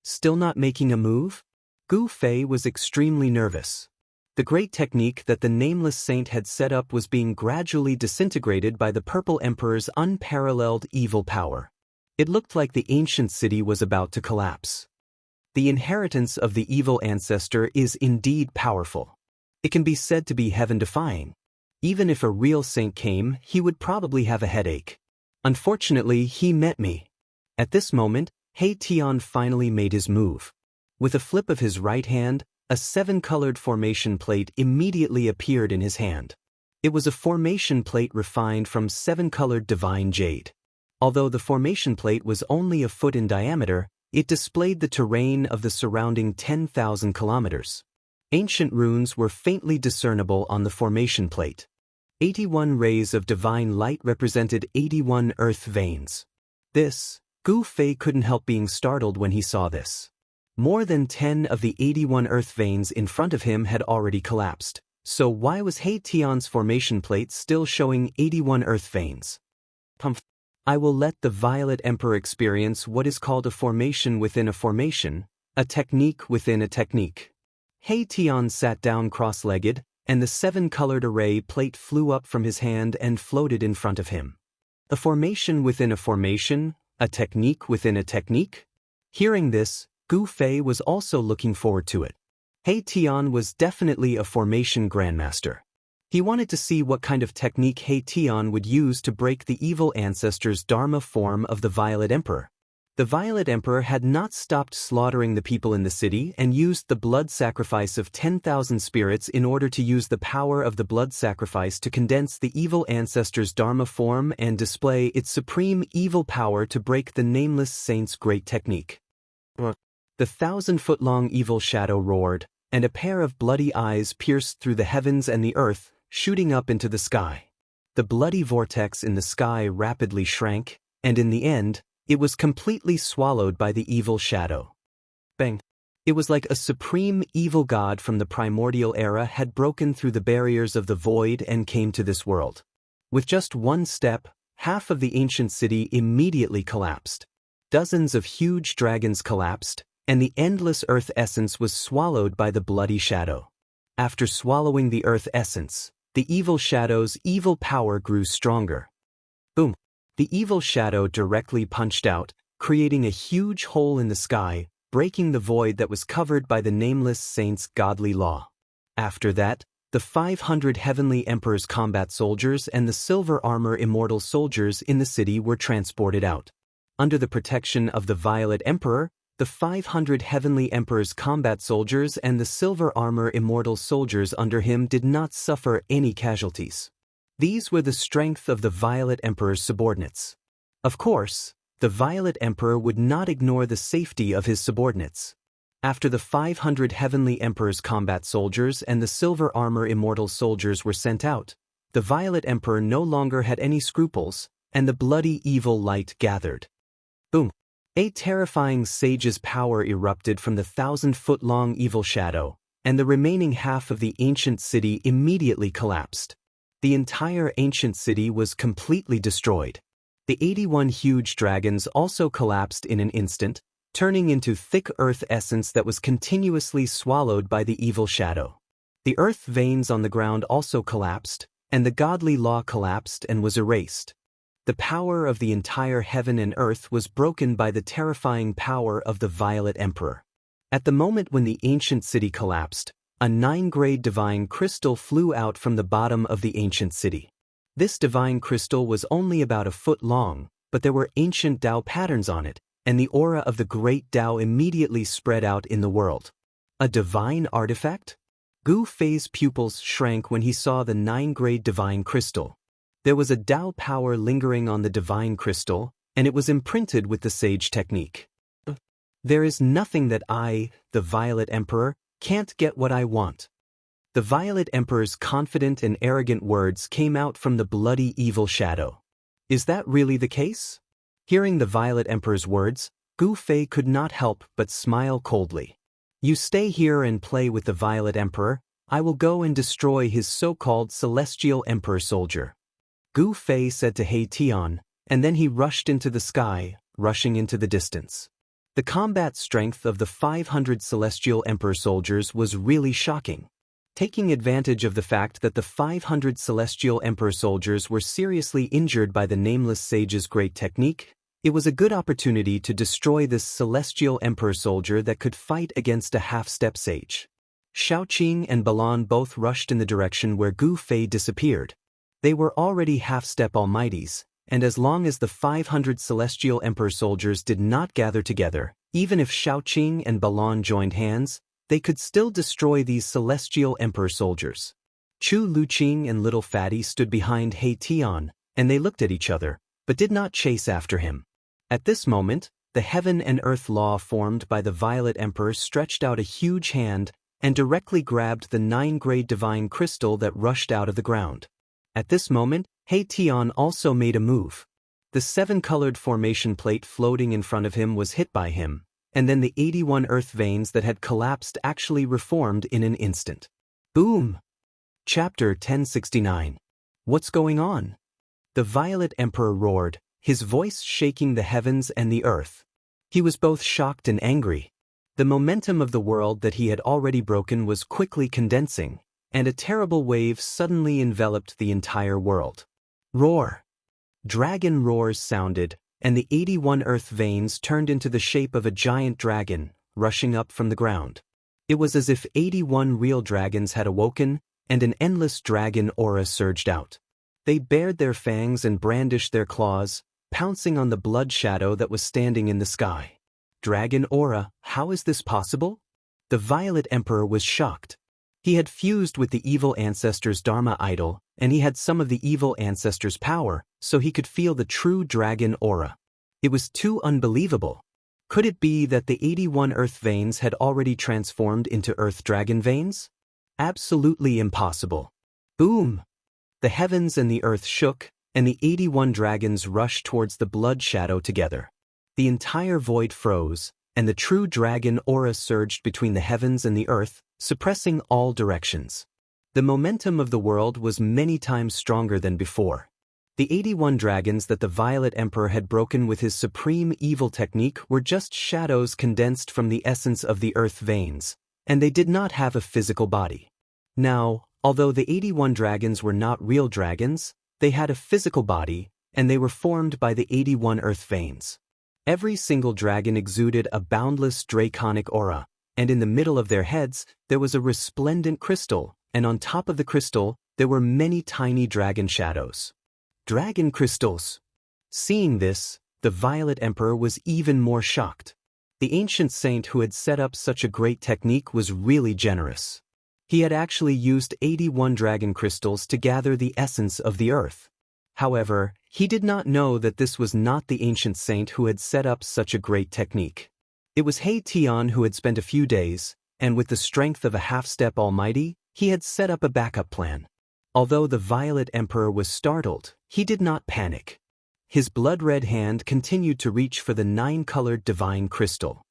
Still not making a move? Gu Fei was extremely nervous. The great technique that the nameless saint had set up was being gradually disintegrated by the Purple Emperor's unparalleled evil power. It looked like the ancient city was about to collapse. The inheritance of the evil ancestor is indeed powerful. It can be said to be heaven-defying. Even if a real saint came, he would probably have a headache. Unfortunately, he met me. At this moment, Hei Tian finally made his move. With a flip of his right hand, a 7-colored formation plate immediately appeared in his hand. It was a formation plate refined from 7-colored divine jade. Although the formation plate was only a foot in diameter, it displayed the terrain of the surrounding 10,000 kilometers. Ancient runes were faintly discernible on the formation plate. 81 rays of divine light represented 81 earth veins. Gu Fei couldn't help being startled when he saw this. More than 10 of the 81 earth veins in front of him had already collapsed, so why was Hei Tian's formation plate still showing 81 earth veins? I will let the Violet Emperor experience what is called a formation within a formation, a technique within a technique. Hei Tian sat down cross-legged, and the 7-colored array plate flew up from his hand and floated in front of him. A formation within a formation, a technique within a technique? Hearing this, Gu Fei was also looking forward to it. Hei Tian was definitely a formation grandmaster. He wanted to see what kind of technique Hei Tian would use to break the evil ancestor's Dharma form of the Violet Emperor. The Violet Emperor had not stopped slaughtering the people in the city and used the blood sacrifice of 10,000 spirits in order to use the power of the blood sacrifice to condense the evil ancestor's Dharma form and display its supreme evil power to break the nameless saint's great technique. The 1,000-foot-long evil shadow roared, and a pair of bloody eyes pierced through the heavens and the earth, shooting up into the sky. The bloody vortex in the sky rapidly shrank, and in the end, it was completely swallowed by the evil shadow. Bang! It was like a supreme evil god from the primordial era had broken through the barriers of the void and came to this world. With just one step, half of the ancient city immediately collapsed. Dozens of huge dragons collapsed, and the endless earth essence was swallowed by the bloody shadow. After swallowing the earth essence, the evil shadow's evil power grew stronger. Boom! The evil shadow directly punched out, creating a huge hole in the sky, breaking the void that was covered by the nameless saint's godly law. After that, the 500 heavenly emperor's combat soldiers and the silver armor immortal soldiers in the city were transported out. Under the protection of the Violet Emperor, the 500 heavenly emperor's combat soldiers and the silver armor immortal soldiers under him did not suffer any casualties. These were the strength of the Violet Emperor's subordinates. Of course, the Violet Emperor would not ignore the safety of his subordinates. After the 500 Heavenly Emperor's combat soldiers and the Silver Armor Immortal soldiers were sent out, the Violet Emperor no longer had any scruples, and the bloody evil light gathered. Boom! A terrifying sage's power erupted from the 1,000-foot-long evil shadow, and the remaining half of the ancient city immediately collapsed. The entire ancient city was completely destroyed. The 81 huge dragons also collapsed in an instant, turning into thick earth essence that was continuously swallowed by the evil shadow. The earth veins on the ground also collapsed, and the godly law collapsed and was erased. The power of the entire heaven and earth was broken by the terrifying power of the Violet Emperor. At the moment when the ancient city collapsed, a 9-grade divine crystal flew out from the bottom of the ancient city. This divine crystal was only about a foot long, but there were ancient Tao patterns on it, and the aura of the great Tao immediately spread out in the world. A divine artifact? Gu Fei's pupils shrank when he saw the 9-grade divine crystal. There was a Tao power lingering on the divine crystal, and it was imprinted with the sage technique. There is nothing that I, the Violet Emperor, can't get what I want. The Violet Emperor's confident and arrogant words came out from the bloody evil shadow. Is that really the case? Hearing the Violet Emperor's words, Gu Fei could not help but smile coldly. You stay here and play with the Violet Emperor. I will go and destroy his so-called Celestial Emperor soldier. Gu Fei said to He Tian, and then he rushed into the sky, rushing into the distance. The combat strength of the 500 Celestial Emperor soldiers was really shocking. Taking advantage of the fact that the 500 Celestial Emperor soldiers were seriously injured by the Nameless Sage's great technique, it was a good opportunity to destroy this Celestial Emperor soldier that could fight against a half-step sage. Shaoqing and Balan both rushed in the direction where Gu Fei disappeared. They were already half-step almighties, and as long as the 500 Celestial Emperor soldiers did not gather together, even if Shaoqing and Balan joined hands, they could still destroy these Celestial Emperor soldiers. Chu Luqing and Little Fatty stood behind He Tian, and they looked at each other, but did not chase after him. At this moment, the heaven and earth law formed by the Violet Emperor stretched out a huge hand and directly grabbed the 9-grade divine crystal that rushed out of the ground. At this moment, He Tian also made a move. The 7-colored formation plate floating in front of him was hit by him, and then the 81 earth veins that had collapsed actually reformed in an instant. Boom! Chapter 1069. What's going on? The Violet Emperor roared, his voice shaking the heavens and the earth. He was both shocked and angry. The momentum of the world that he had already broken was quickly condensing, and a terrible wave suddenly enveloped the entire world. Roar! Dragon roars sounded, and the 81 earth veins turned into the shape of a giant dragon, rushing up from the ground. It was as if 81 real dragons had awoken, and an endless dragon aura surged out. They bared their fangs and brandished their claws, pouncing on the blood shadow that was standing in the sky. Dragon aura, how is this possible? The Violet Emperor was shocked. He had fused with the evil ancestor's Dharma idol, and he had some of the evil ancestor's power, so he could feel the true dragon aura. It was too unbelievable. Could it be that the 81 earth veins had already transformed into earth dragon veins? Absolutely impossible. Boom! The heavens and the earth shook, and the 81 dragons rushed towards the blood shadow together. The entire void froze, and the true dragon aura surged between the heavens and the earth, suppressing all directions. The momentum of the world was many times stronger than before. The 81 dragons that the Violet Emperor had broken with his supreme evil technique were just shadows condensed from the essence of the earth veins, and they did not have a physical body. Now, although the 81 dragons were not real dragons, they had a physical body, and they were formed by the 81 earth veins. Every single dragon exuded a boundless draconic aura, and in the middle of their heads there was a resplendent crystal, and on top of the crystal there were many tiny dragon shadows. Dragon crystals! Seeing this, the Violet Emperor was even more shocked. The ancient saint who had set up such a great technique was really generous. He had actually used 81 dragon crystals to gather the essence of the earth. However, he did not know that this was not the ancient saint who had set up such a great technique. It was He Tian who had spent a few days, and with the strength of a half-step almighty, he had set up a backup plan. Although the Violet Emperor was startled, he did not panic. His blood-red hand continued to reach for the 9-colored divine crystal.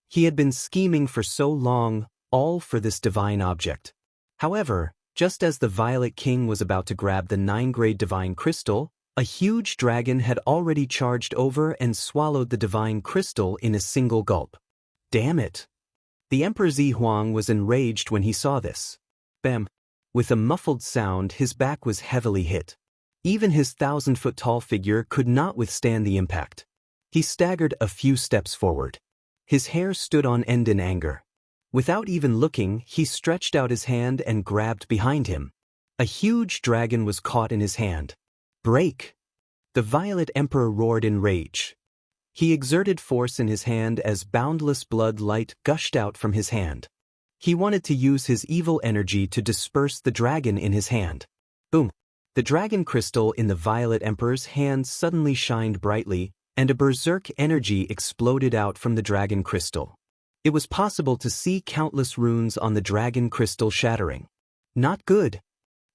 He had been scheming for so long, all for this divine object. However, just as the Violet King was about to grab the 9-grade divine crystal, a huge dragon had already charged over and swallowed the divine crystal in a single gulp. Damn it! The Emperor Zihuang was enraged when he saw this. Bam! With a muffled sound, his back was heavily hit. Even his 1,000-foot-tall figure could not withstand the impact. He staggered a few steps forward. His hair stood on end in anger. Without even looking, he stretched out his hand and grabbed behind him. A huge dragon was caught in his hand. Break! The Violet Emperor roared in rage. He exerted force in his hand as boundless blood light gushed out from his hand. He wanted to use his evil energy to disperse the dragon in his hand. Boom! The dragon crystal in the Violet Emperor's hand suddenly shined brightly, and a berserk energy exploded out from the dragon crystal. It was possible to see countless runes on the dragon crystal shattering. Not good.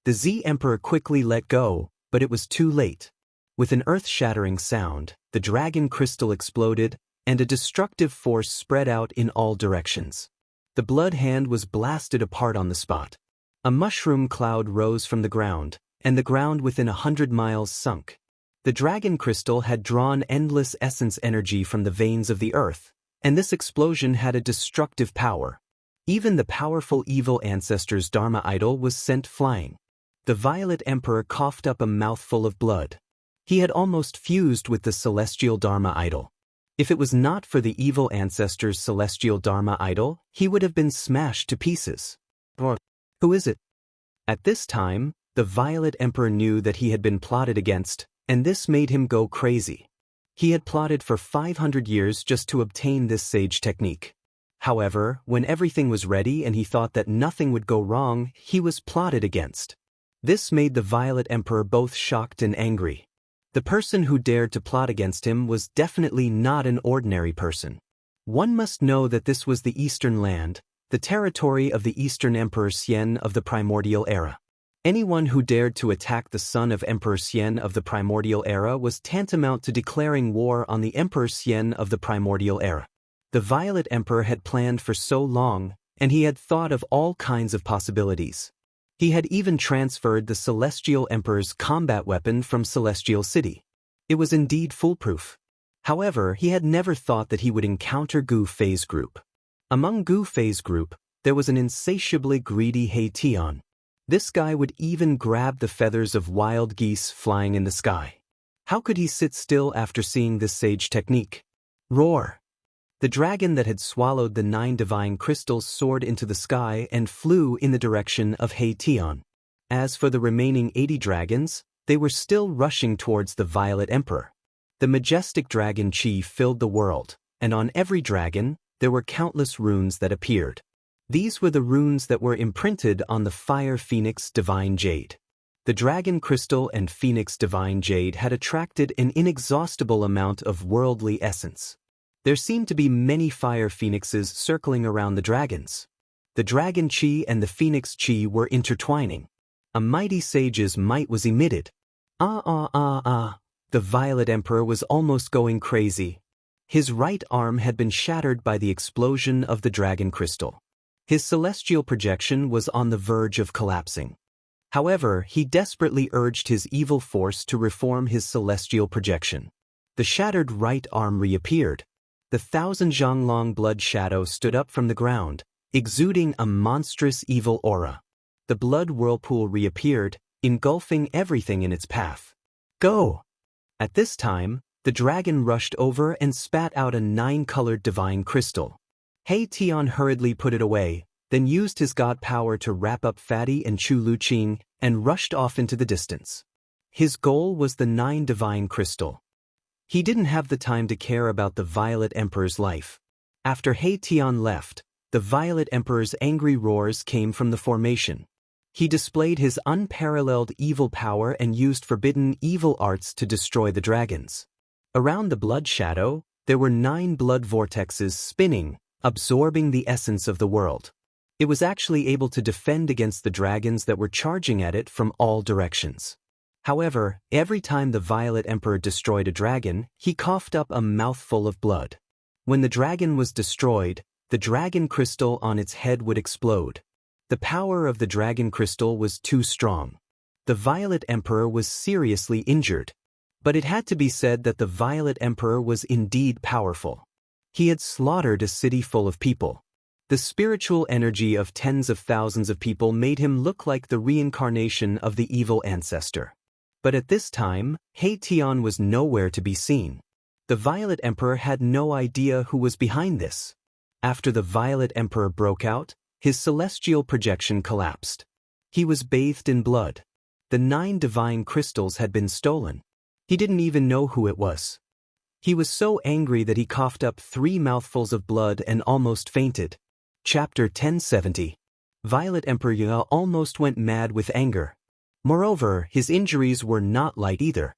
The Z Emperor quickly let go, but it was too late. With an earth-shattering sound, the dragon crystal exploded, and a destructive force spread out in all directions. The blood hand was blasted apart on the spot. A mushroom cloud rose from the ground, and the ground within 100 miles sunk. The dragon crystal had drawn endless essence energy from the veins of the earth, and this explosion had a destructive power. Even the powerful evil ancestor's Dharma idol was sent flying. The Violet Emperor coughed up a mouthful of blood. He had almost fused with the celestial Dharma idol. If it was not for the evil ancestor's celestial Dharma idol, he would have been smashed to pieces. Who is it? At this time, the Violet Emperor knew that he had been plotted against, and this made him go crazy. He had plotted for 500 years just to obtain this sage technique. However, when everything was ready and he thought that nothing would go wrong, he was plotted against. This made the Violet Emperor both shocked and angry. The person who dared to plot against him was definitely not an ordinary person. One must know that this was the Eastern Land, the territory of the Eastern Emperor Xian of the Primordial Era. Anyone who dared to attack the son of Emperor Xian of the Primordial Era was tantamount to declaring war on the Emperor Xian of the Primordial Era. The Violet Emperor had planned for so long, and he had thought of all kinds of possibilities. He had even transferred the Celestial Emperor's combat weapon from Celestial City. It was indeed foolproof. However, he had never thought that he would encounter Gu Fei's group. Among Gu Fei's group, there was an insatiably greedy He Tian. This guy would even grab the feathers of wild geese flying in the sky. How could he sit still after seeing this sage technique? Roar! The dragon that had swallowed the 9 divine crystals soared into the sky and flew in the direction of He Tian. As for the remaining 80 dragons, they were still rushing towards the Violet Emperor. The majestic dragon chi filled the world, and on every dragon, there were countless runes that appeared. These were the runes that were imprinted on the Fire Phoenix Divine Jade. The Dragon Crystal and Phoenix Divine Jade had attracted an inexhaustible amount of worldly essence. There seemed to be many fire phoenixes circling around the dragons. The Dragon Chi and the Phoenix Chi were intertwining. A mighty sage's might was emitted. The Violet Emperor was almost going crazy. His right arm had been shattered by the explosion of the Dragon Crystal. His celestial projection was on the verge of collapsing. However, he desperately urged his evil force to reform his celestial projection. The shattered right arm reappeared. The 1,000 zhang-long blood shadow stood up from the ground, exuding a monstrous evil aura. The blood whirlpool reappeared, engulfing everything in its path. Go! At this time, the dragon rushed over and spat out a 9-colored divine crystal. He Tian hurriedly put it away, then used his god power to wrap up Fatty and Chu Luqing and rushed off into the distance. His goal was the 9 divine crystal. He didn't have the time to care about the Violet Emperor's life. After He Tian left, The Violet Emperor's angry roars came from the formation. He displayed his unparalleled evil power and used forbidden evil arts to destroy the dragons. Around the blood shadow, there were 9 blood vortexes spinning, absorbing the essence of the world. It was actually able to defend against the dragons that were charging at it from all directions. However, every time the Violet Emperor destroyed a dragon, he coughed up a mouthful of blood. When the dragon was destroyed, the dragon crystal on its head would explode. The power of the dragon crystal was too strong. The Violet Emperor was seriously injured. But it had to be said that the Violet Emperor was indeed powerful. He had slaughtered a city full of people. The spiritual energy of tens of thousands of people made him look like the reincarnation of the evil ancestor. But at this time, Tian was nowhere to be seen. The Violet Emperor had no idea who was behind this. After the Violet Emperor broke out, his celestial projection collapsed. He was bathed in blood. The 9 divine crystals had been stolen. He didn't even know who it was. He was so angry that he coughed up 3 mouthfuls of blood and almost fainted. Chapter 1070. Violet Emperor Ye almost went mad with anger. Moreover, his injuries were not light either.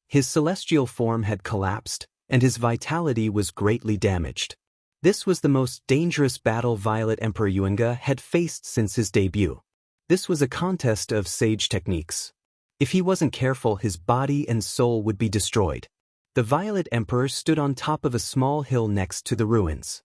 His celestial form had collapsed, and his vitality was greatly damaged. This was the most dangerous battle Violet Emperor Yuanga had faced since his debut. This was a contest of sage techniques. If he wasn't careful, his body and soul would be destroyed. The Violet Emperor stood on top of a small hill next to the ruins.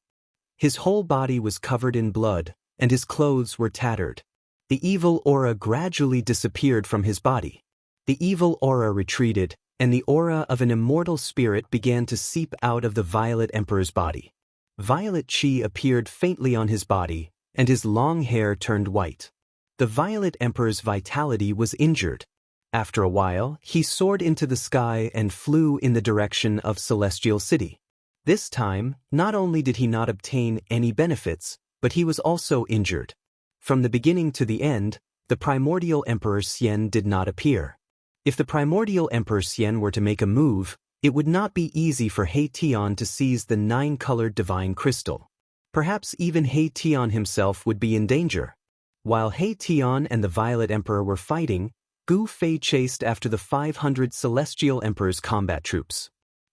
His whole body was covered in blood, and his clothes were tattered. The evil aura gradually disappeared from his body. The evil aura retreated, and the aura of an immortal spirit began to seep out of the Violet Emperor's body. Violet Chi appeared faintly on his body, and his long hair turned white. The Violet Emperor's vitality was injured. After a while, he soared into the sky and flew in the direction of Celestial City. This time, not only did he not obtain any benefits, but he was also injured. From the beginning to the end, the Primordial Emperor Xian did not appear. If the Primordial Emperor Xian were to make a move, it would not be easy for Tian to seize the 9-colored divine crystal. Perhaps even Tian himself would be in danger. While Tian and the Violet Emperor were fighting, Gu Fei chased after the 500 Celestial Emperor's combat troops.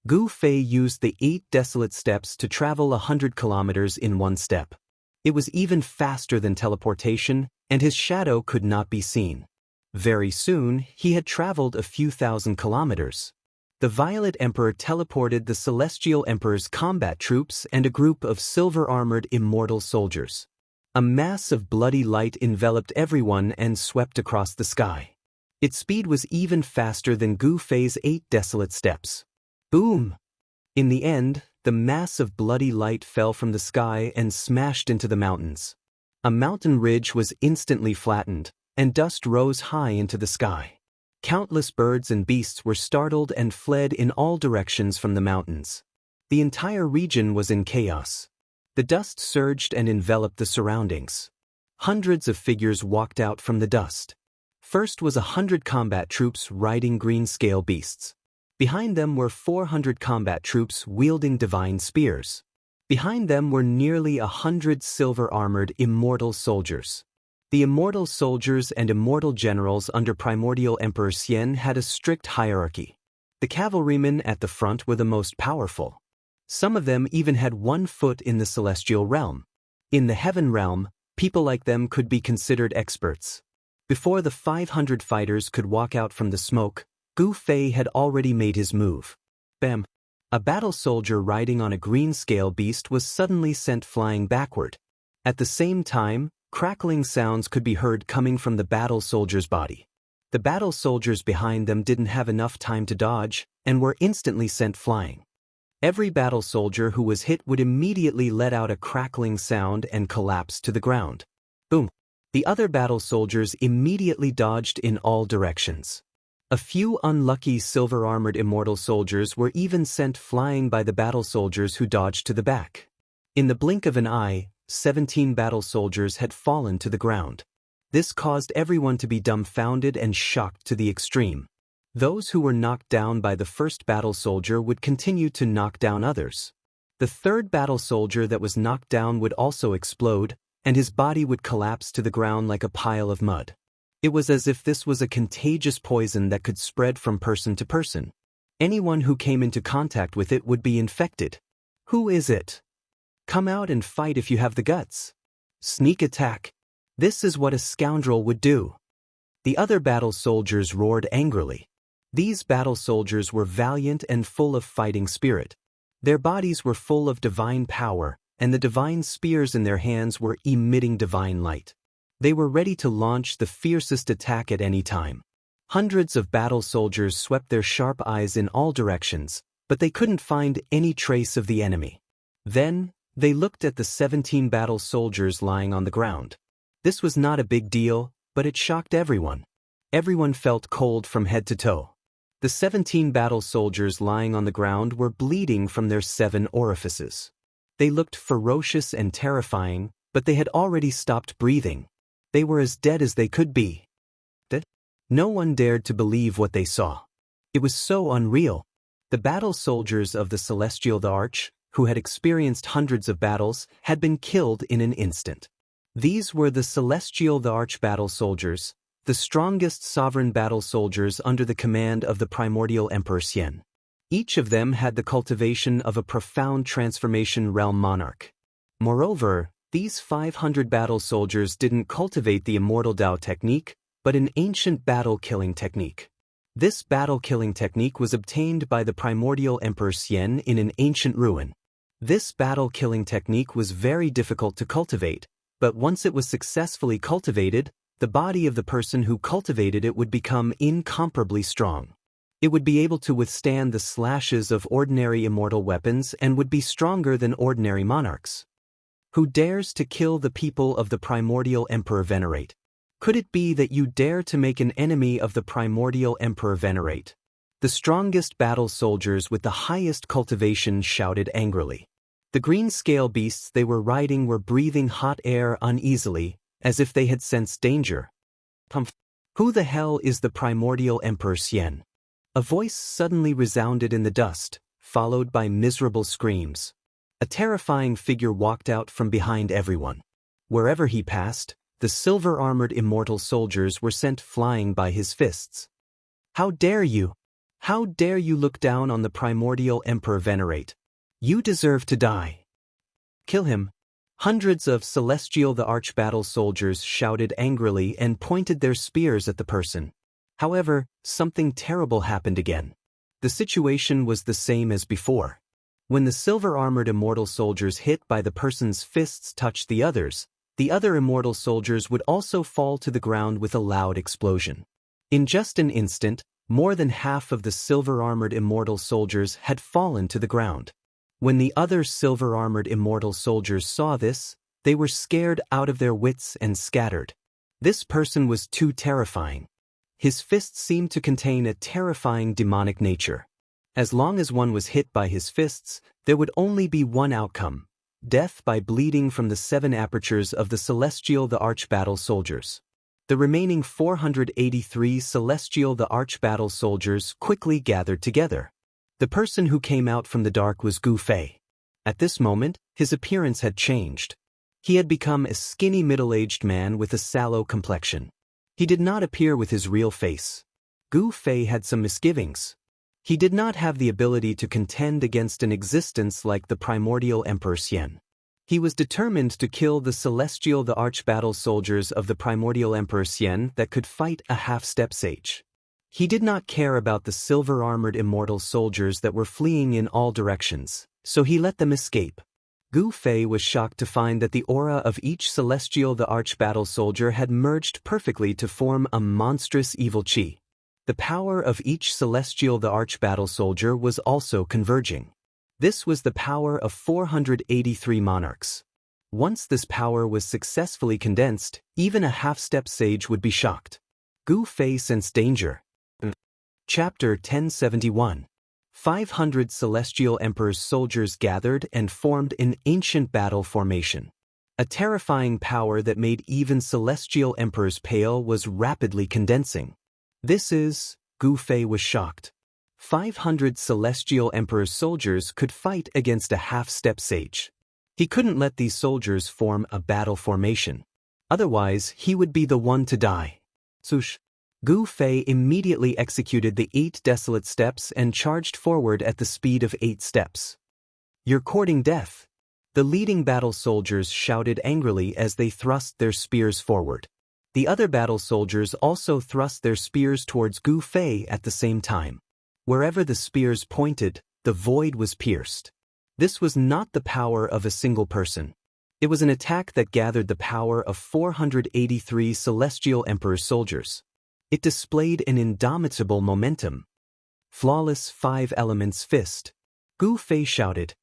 Gu Fei used the 8 desolate steps to travel 100 kilometers in one step. It was even faster than teleportation, and his shadow could not be seen. Very soon, he had traveled a few thousand kilometers. The Violet Emperor teleported the Celestial Emperor's combat troops and a group of silver-armored immortal soldiers. A mass of bloody light enveloped everyone and swept across the sky. Its speed was even faster than Gu Fei's 8 desolate steps. Boom! In the end, the mass of bloody light fell from the sky and smashed into the mountains. A mountain ridge was instantly flattened, and dust rose high into the sky. Countless birds and beasts were startled and fled in all directions from the mountains. The entire region was in chaos. The dust surged and enveloped the surroundings. Hundreds of figures walked out from the dust. First was 100 combat troops riding green scale beasts. Behind them were 400 combat troops wielding divine spears. Behind them were nearly 100 silver-armored immortal soldiers. The immortal soldiers and immortal generals under Primordial Emperor Xian had a strict hierarchy. The cavalrymen at the front were the most powerful. Some of them even had 1 foot in the celestial realm. In the heaven realm, people like them could be considered experts. Before the 500 fighters could walk out from the smoke, Gu Fei had already made his move. Bam! A battle soldier riding on a green scale beast was suddenly sent flying backward. At the same time, crackling sounds could be heard coming from the battle soldier's body. The battle soldiers behind them didn't have enough time to dodge, and were instantly sent flying. Every battle soldier who was hit would immediately let out a crackling sound and collapse to the ground. Boom! The other battle soldiers immediately dodged in all directions. A few unlucky silver-armored immortal soldiers were even sent flying by the battle soldiers who dodged to the back. In the blink of an eye, 17 battle soldiers had fallen to the ground. This caused everyone to be dumbfounded and shocked to the extreme. Those who were knocked down by the first battle soldier would continue to knock down others. The third battle soldier that was knocked down would also explode, and his body would collapse to the ground like a pile of mud. It was as if this was a contagious poison that could spread from person to person. Anyone who came into contact with it would be infected. Who is it? Come out and fight if you have the guts. Sneak attack. This is what a scoundrel would do. The other battle soldiers roared angrily. These battle soldiers were valiant and full of fighting spirit. Their bodies were full of divine power, and the divine spears in their hands were emitting divine light. They were ready to launch the fiercest attack at any time. Hundreds of battle soldiers swept their sharp eyes in all directions, but they couldn't find any trace of the enemy. Then, they looked at the 17 battle soldiers lying on the ground. This was not a big deal, but it shocked everyone. Everyone felt cold from head to toe. The 17 battle soldiers lying on the ground were bleeding from their 7 orifices. They looked ferocious and terrifying, but they had already stopped breathing. They were as dead as they could be. No one dared to believe what they saw. It was so unreal. The battle soldiers of the Celestial the Arch, who had experienced hundreds of battles, had been killed in an instant. These were the Celestial the Arch battle soldiers, the strongest sovereign battle soldiers under the command of the primordial Emperor Xian. Each of them had the cultivation of a profound transformation realm monarch. Moreover, these 500 battle soldiers didn't cultivate the immortal Dao technique, but an ancient battle-killing technique. This battle-killing technique was obtained by the primordial Emperor Xian in an ancient ruin. This battle-killing technique was very difficult to cultivate, but once it was successfully cultivated, the body of the person who cultivated it would become incomparably strong. It would be able to withstand the slashes of ordinary immortal weapons and would be stronger than ordinary monarchs. Who dares to kill the people of the primordial Emperor Venerate? Could it be that you dare to make an enemy of the primordial Emperor Venerate? The strongest battle soldiers with the highest cultivation shouted angrily. The green scale beasts they were riding were breathing hot air uneasily, as if they had sensed danger. Who the hell is the primordial Emperor Xian? A voice suddenly resounded in the dust, followed by miserable screams. A terrifying figure walked out from behind everyone. Wherever he passed, the silver-armored immortal soldiers were sent flying by his fists. How dare you? How dare you look down on the primordial Emperor Venerate? You deserve to die. Kill him. Hundreds of Celestial the Arch battle soldiers shouted angrily and pointed their spears at the person. However, something terrible happened again. The situation was the same as before. When the silver-armored immortal soldiers hit by the person's fists touched the other immortal soldiers would also fall to the ground with a loud explosion. In just an instant, more than half of the silver-armored immortal soldiers had fallen to the ground. When the other silver-armored immortal soldiers saw this, they were scared out of their wits and scattered. This person was too terrifying. His fists seemed to contain a terrifying demonic nature. As long as one was hit by his fists, there would only be one outcome: death by bleeding from the 7 apertures of the Celestial the Arch battle soldiers. The remaining 483 Celestial the Arch battle soldiers quickly gathered together. The person who came out from the dark was Gu Fei. At this moment, his appearance had changed. He had become a skinny middle-aged man with a sallow complexion. He did not appear with his real face. Gu Fei had some misgivings. He did not have the ability to contend against an existence like the primordial Emperor Xian. He was determined to kill the Celestial the Arch battle soldiers of the primordial Emperor Xian that could fight a half-step sage. He did not care about the silver-armored immortal soldiers that were fleeing in all directions, so he let them escape. Gu Fei was shocked to find that the aura of each Celestial the Arch battle soldier had merged perfectly to form a monstrous evil chi. The power of each Celestial the Arch battle soldier was also converging. This was the power of 483 monarchs. Once this power was successfully condensed, even a half-step sage would be shocked. Gu Fei sensed danger. Chapter 1071. 500 Celestial Emperor's soldiers gathered and formed an ancient battle formation. A terrifying power that made even Celestial Emperors pale was rapidly condensing. Gu Fei was shocked. 500 Celestial Emperor's soldiers could fight against a half-step sage. He couldn't let these soldiers form a battle formation. Otherwise, he would be the one to die. Swoosh! Gu Fei immediately executed the 8 desolate steps and charged forward at the speed of 8 steps. "You're courting death!" The leading battle soldiers shouted angrily as they thrust their spears forward. The other battle soldiers also thrust their spears towards Gu Fei at the same time. Wherever the spears pointed, the void was pierced. This was not the power of a single person. It was an attack that gathered the power of 483 Celestial Emperor's soldiers. It displayed an indomitable momentum. "Flawless 5 elements fist," Gu Fei shouted.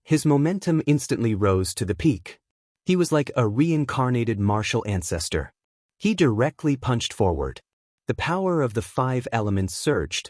His momentum instantly rose to the peak. He was like a reincarnated martial ancestor. He directly punched forward. The power of the 5 elements surged.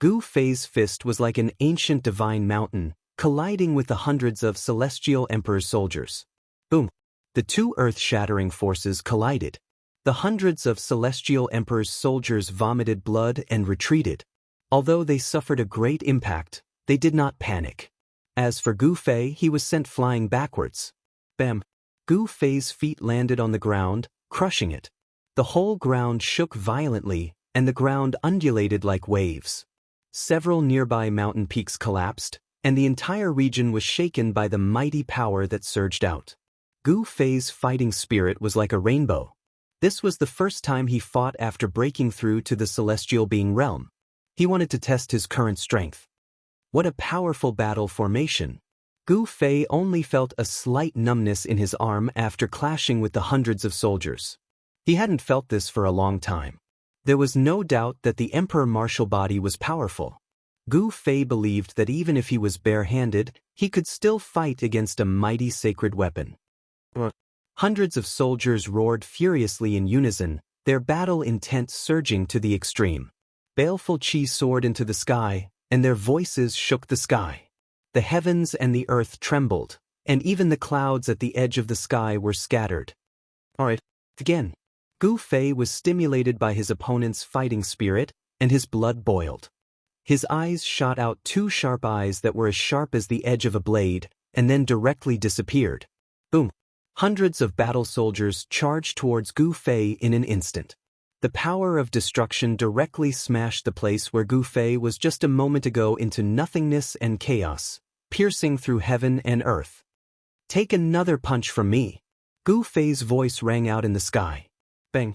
Gu Fei's fist was like an ancient divine mountain, colliding with the hundreds of Celestial Emperor's soldiers. Boom! The two earth-shattering forces collided. The hundreds of Celestial Emperor's soldiers vomited blood and retreated. Although they suffered a great impact, they did not panic. As for Gu Fei, he was sent flying backwards. Bam! Gu Fei's feet landed on the ground, crushing it. The whole ground shook violently, and the ground undulated like waves. Several nearby mountain peaks collapsed, and the entire region was shaken by the mighty power that surged out. Gu Fei's fighting spirit was like a rainbow. This was the first time he fought after breaking through to the celestial being realm. He wanted to test his current strength. What a powerful battle formation! Gu Fei only felt a slight numbness in his arm after clashing with the hundreds of soldiers. He hadn't felt this for a long time. There was no doubt that the Emperor martial body was powerful. Gu Fei believed that even if he was bare-handed, he could still fight against a mighty sacred weapon. Hundreds of soldiers roared furiously in unison, their battle intent surging to the extreme. Baleful chi soared into the sky, and their voices shook the sky. The heavens and the earth trembled, and even the clouds at the edge of the sky were scattered. Alright, again. Gu Fei was stimulated by his opponent's fighting spirit, and his blood boiled. His eyes shot out 2 sharp eyes that were as sharp as the edge of a blade, and then directly disappeared. Boom! Hundreds of battle soldiers charged towards Gu Fei in an instant. The power of destruction directly smashed the place where Gu Fei was just a moment ago into nothingness and chaos, piercing through heaven and earth. "Take another punch from me!" Gu Fei's voice rang out in the sky. Bang!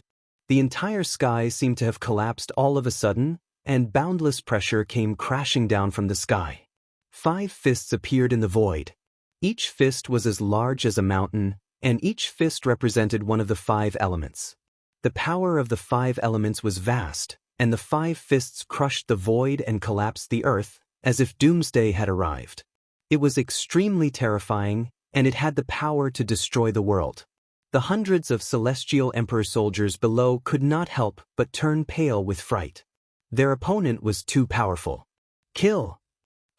The entire sky seemed to have collapsed all of a sudden, and boundless pressure came crashing down from the sky. 5 fists appeared in the void. Each fist was as large as a mountain, and each fist represented one of the 5 elements. The power of the 5 elements was vast, and the 5 fists crushed the void and collapsed the earth, as if doomsday had arrived. It was extremely terrifying, and it had the power to destroy the world. The hundreds of Celestial Emperor soldiers below could not help but turn pale with fright. Their opponent was too powerful. "Kill!"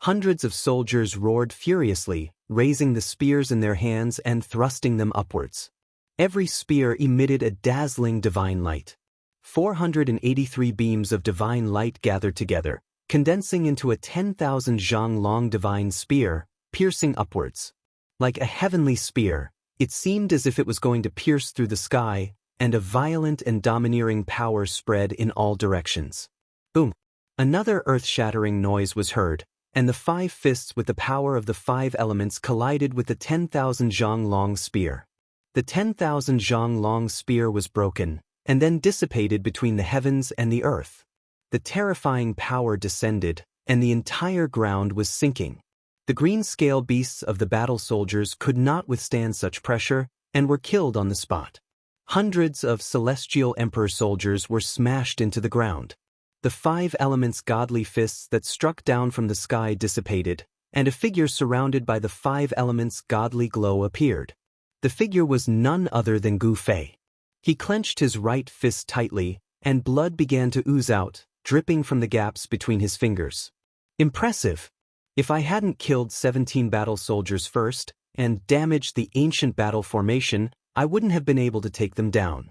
Hundreds of soldiers roared furiously, raising the spears in their hands and thrusting them upwards. Every spear emitted a dazzling divine light. 483 beams of divine light gathered together, condensing into a 10,000 zhang long divine spear, piercing upwards. Like a heavenly spear, it seemed as if it was going to pierce through the sky, and a violent and domineering power spread in all directions. Boom! Another earth-shattering noise was heard, and the 5 fists with the power of the 5 elements collided with the 10,000 zhang long spear. The 10,000 zhang long spear was broken, and then dissipated between the heavens and the earth. The terrifying power descended, and the entire ground was sinking. The green-scale beasts of the battle soldiers could not withstand such pressure, and were killed on the spot. Hundreds of Celestial Emperor soldiers were smashed into the ground. The 5 elements' godly fists that struck down from the sky dissipated, and a figure surrounded by the 5 elements' godly glow appeared. The figure was none other than Gu Fei. He clenched his right fist tightly, and blood began to ooze out, dripping from the gaps between his fingers. Impressive! If I hadn't killed 17 battle soldiers first, and damaged the ancient battle formation, I wouldn't have been able to take them down.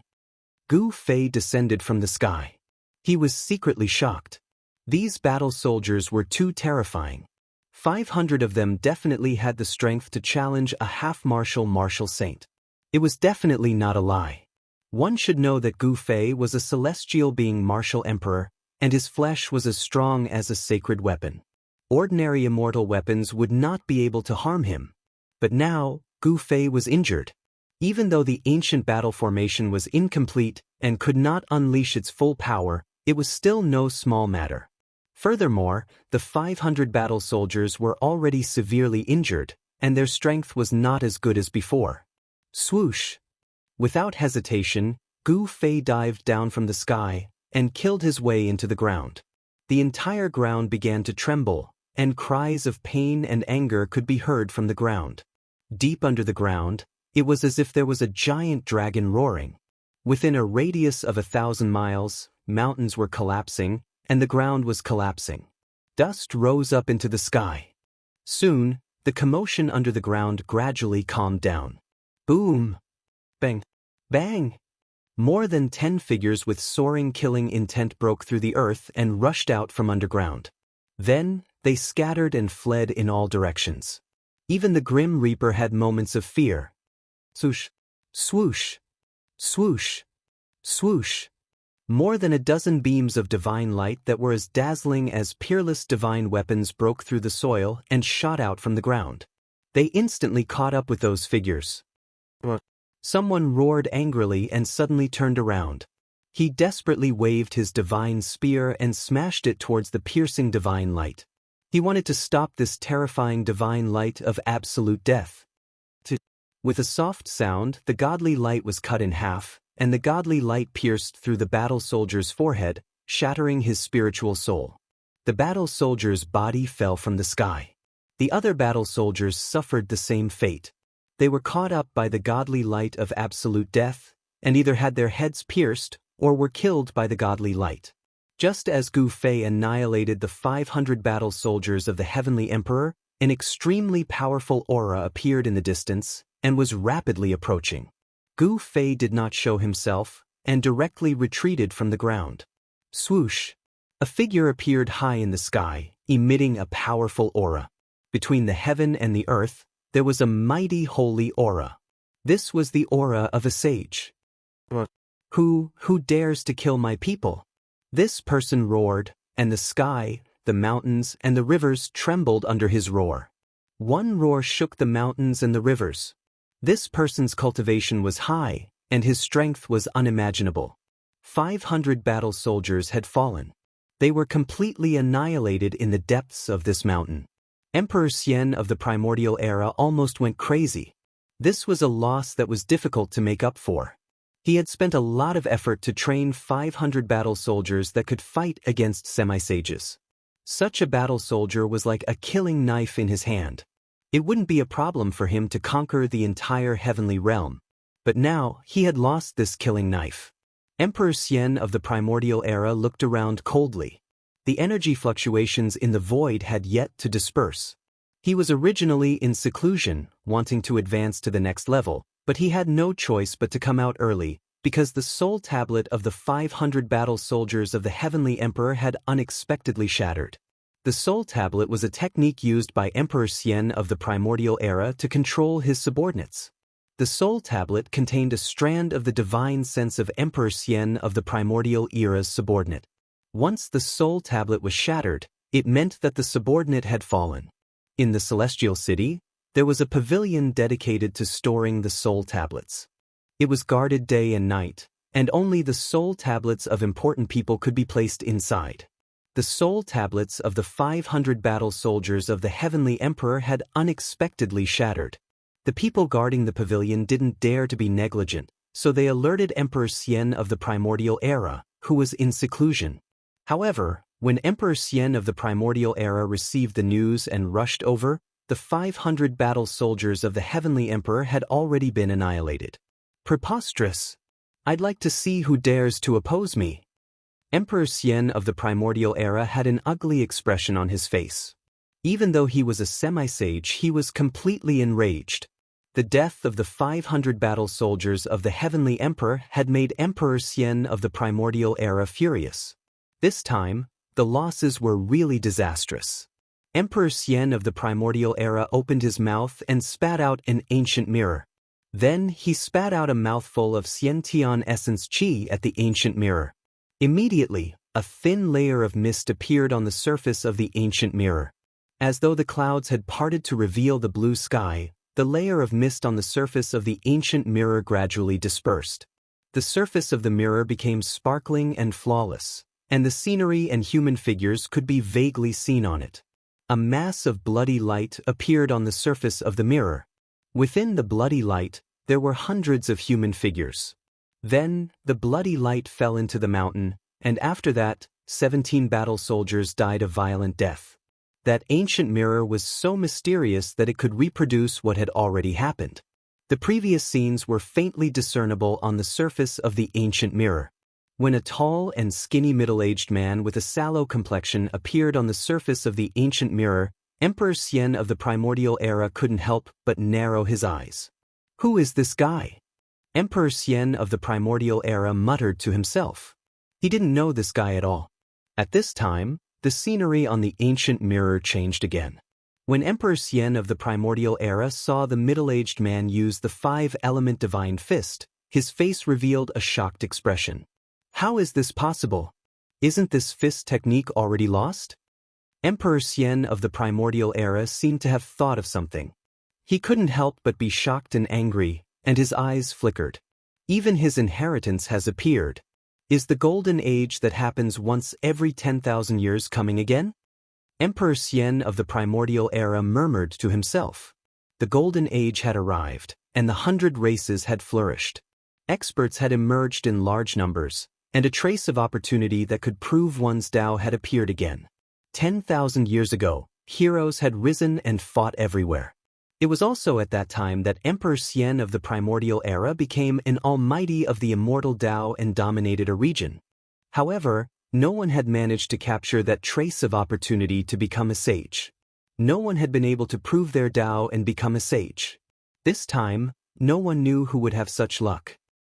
Gu Fei descended from the sky. He was secretly shocked. These battle soldiers were too terrifying. 500 of them definitely had the strength to challenge a half-martial martial saint. It was definitely not a lie. One should know that Gu Fei was a celestial being martial emperor, and his flesh was as strong as a sacred weapon. Ordinary immortal weapons would not be able to harm him. But now, Gu Fei was injured. Even though the ancient battle formation was incomplete and could not unleash its full power, it was still no small matter. Furthermore, the 500 battle soldiers were already severely injured, and their strength was not as good as before. Swoosh! Without hesitation, Gu Fei dived down from the sky and killed his way into the ground. The entire ground began to tremble, and cries of pain and anger could be heard from the ground. Deep under the ground, it was as if there was a giant dragon roaring. Within a radius of 1,000 miles, mountains were collapsing, and the ground was collapsing. Dust rose up into the sky. Soon, the commotion under the ground gradually calmed down. Boom! Bang! Bang! More than 10 figures with soaring killing intent broke through the earth and rushed out from underground. Then, they scattered and fled in all directions. Even the Grim Reaper had moments of fear. Swoosh! Swoosh! Swoosh! Swoosh! More than a dozen beams of divine light that were as dazzling as peerless divine weapons broke through the soil and shot out from the ground. They instantly caught up with those figures. Someone roared angrily and suddenly turned around. He desperately waved his divine spear and smashed it towards the piercing divine light. He wanted to stop this terrifying divine light of absolute death. With a soft sound, the godly light was cut in half, and the godly light pierced through the battle soldier's forehead, shattering his spiritual soul. The battle soldier's body fell from the sky. The other battle soldiers suffered the same fate. They were caught up by the godly light of absolute death, and either had their heads pierced or were killed by the godly light. Just as Gu Fei annihilated the 500 battle soldiers of the Heavenly Emperor, an extremely powerful aura appeared in the distance and was rapidly approaching. Gu Fei did not show himself and directly retreated from the ground. Swoosh! A figure appeared high in the sky, emitting a powerful aura. Between the heaven and the earth, there was a mighty holy aura. This was the aura of a sage. Who dares to kill my people? This person roared, and the sky, the mountains, and the rivers trembled under his roar. One roar shook the mountains and the rivers. This person's cultivation was high, and his strength was unimaginable. 500 battle soldiers had fallen. They were completely annihilated in the depths of this mountain. Emperor Xian of the primordial era almost went crazy. This was a loss that was difficult to make up for. He had spent a lot of effort to train 500 battle soldiers that could fight against semi-sages. Such a battle soldier was like a killing knife in his hand. It wouldn't be a problem for him to conquer the entire heavenly realm. But now, he had lost this killing knife. Emperor Xian of the primordial era looked around coldly. The energy fluctuations in the void had yet to disperse. He was originally in seclusion, wanting to advance to the next level, but he had no choice but to come out early, because the soul tablet of the 500 battle soldiers of the Heavenly Emperor had unexpectedly shattered. The soul tablet was a technique used by Emperor Xian of the primordial era to control his subordinates. The soul tablet contained a strand of the divine sense of Emperor Xian of the primordial era's subordinate. Once the soul tablet was shattered, it meant that the subordinate had fallen. In the celestial city, there was a pavilion dedicated to storing the soul tablets. It was guarded day and night, and only the soul tablets of important people could be placed inside. The soul tablets of the 500 battle soldiers of the Heavenly Emperor had unexpectedly shattered. The people guarding the pavilion didn't dare to be negligent, so they alerted Emperor Xian of the primordial era, who was in seclusion. However, when Emperor Xian of the primordial era received the news and rushed over, the 500 battle soldiers of the Heavenly Emperor had already been annihilated. Preposterous! I'd like to see who dares to oppose me. Emperor Xian of the primordial era had an ugly expression on his face. Even though he was a semi-sage, he was completely enraged. The death of the 500 battle soldiers of the Heavenly Emperor had made Emperor Xian of the primordial era furious. This time, the losses were really disastrous. Emperor Xian of the primordial era opened his mouth and spat out an ancient mirror. Then he spat out a mouthful of Xiantian essence qi at the ancient mirror. Immediately, a thin layer of mist appeared on the surface of the ancient mirror. As though the clouds had parted to reveal the blue sky, the layer of mist on the surface of the ancient mirror gradually dispersed. The surface of the mirror became sparkling and flawless, and the scenery and human figures could be vaguely seen on it. A mass of bloody light appeared on the surface of the mirror. Within the bloody light, there were hundreds of human figures. Then, the bloody light fell into the mountain, and after that, 17 battle soldiers died a violent death. That ancient mirror was so mysterious that it could reproduce what had already happened. The previous scenes were faintly discernible on the surface of the ancient mirror. When a tall and skinny middle-aged man with a sallow complexion appeared on the surface of the ancient mirror, Emperor Xian of the primordial era couldn't help but narrow his eyes. "Who is this guy?" Emperor Xian of the primordial era muttered to himself. He didn't know this guy at all. At this time, the scenery on the ancient mirror changed again. When Emperor Xian of the primordial era saw the middle-aged man use the 5-element divine fist, his face revealed a shocked expression. "How is this possible? Isn't this fist technique already lost?" Emperor Xian of the primordial era seemed to have thought of something. He couldn't help but be shocked and angry, and his eyes flickered. Even his inheritance has appeared. Is the golden age that happens once every 10,000 years coming again? Emperor Xian of the primordial era murmured to himself. The golden age had arrived, and the 100 races had flourished. Experts had emerged in large numbers, and a trace of opportunity that could prove one's Tao had appeared again. 10,000 years ago, heroes had risen and fought everywhere. It was also at that time that Emperor Xian of the primordial era became an almighty of the immortal Tao and dominated a region. However, no one had managed to capture that trace of opportunity to become a sage. No one had been able to prove their Tao and become a sage. This time, no one knew who would have such luck.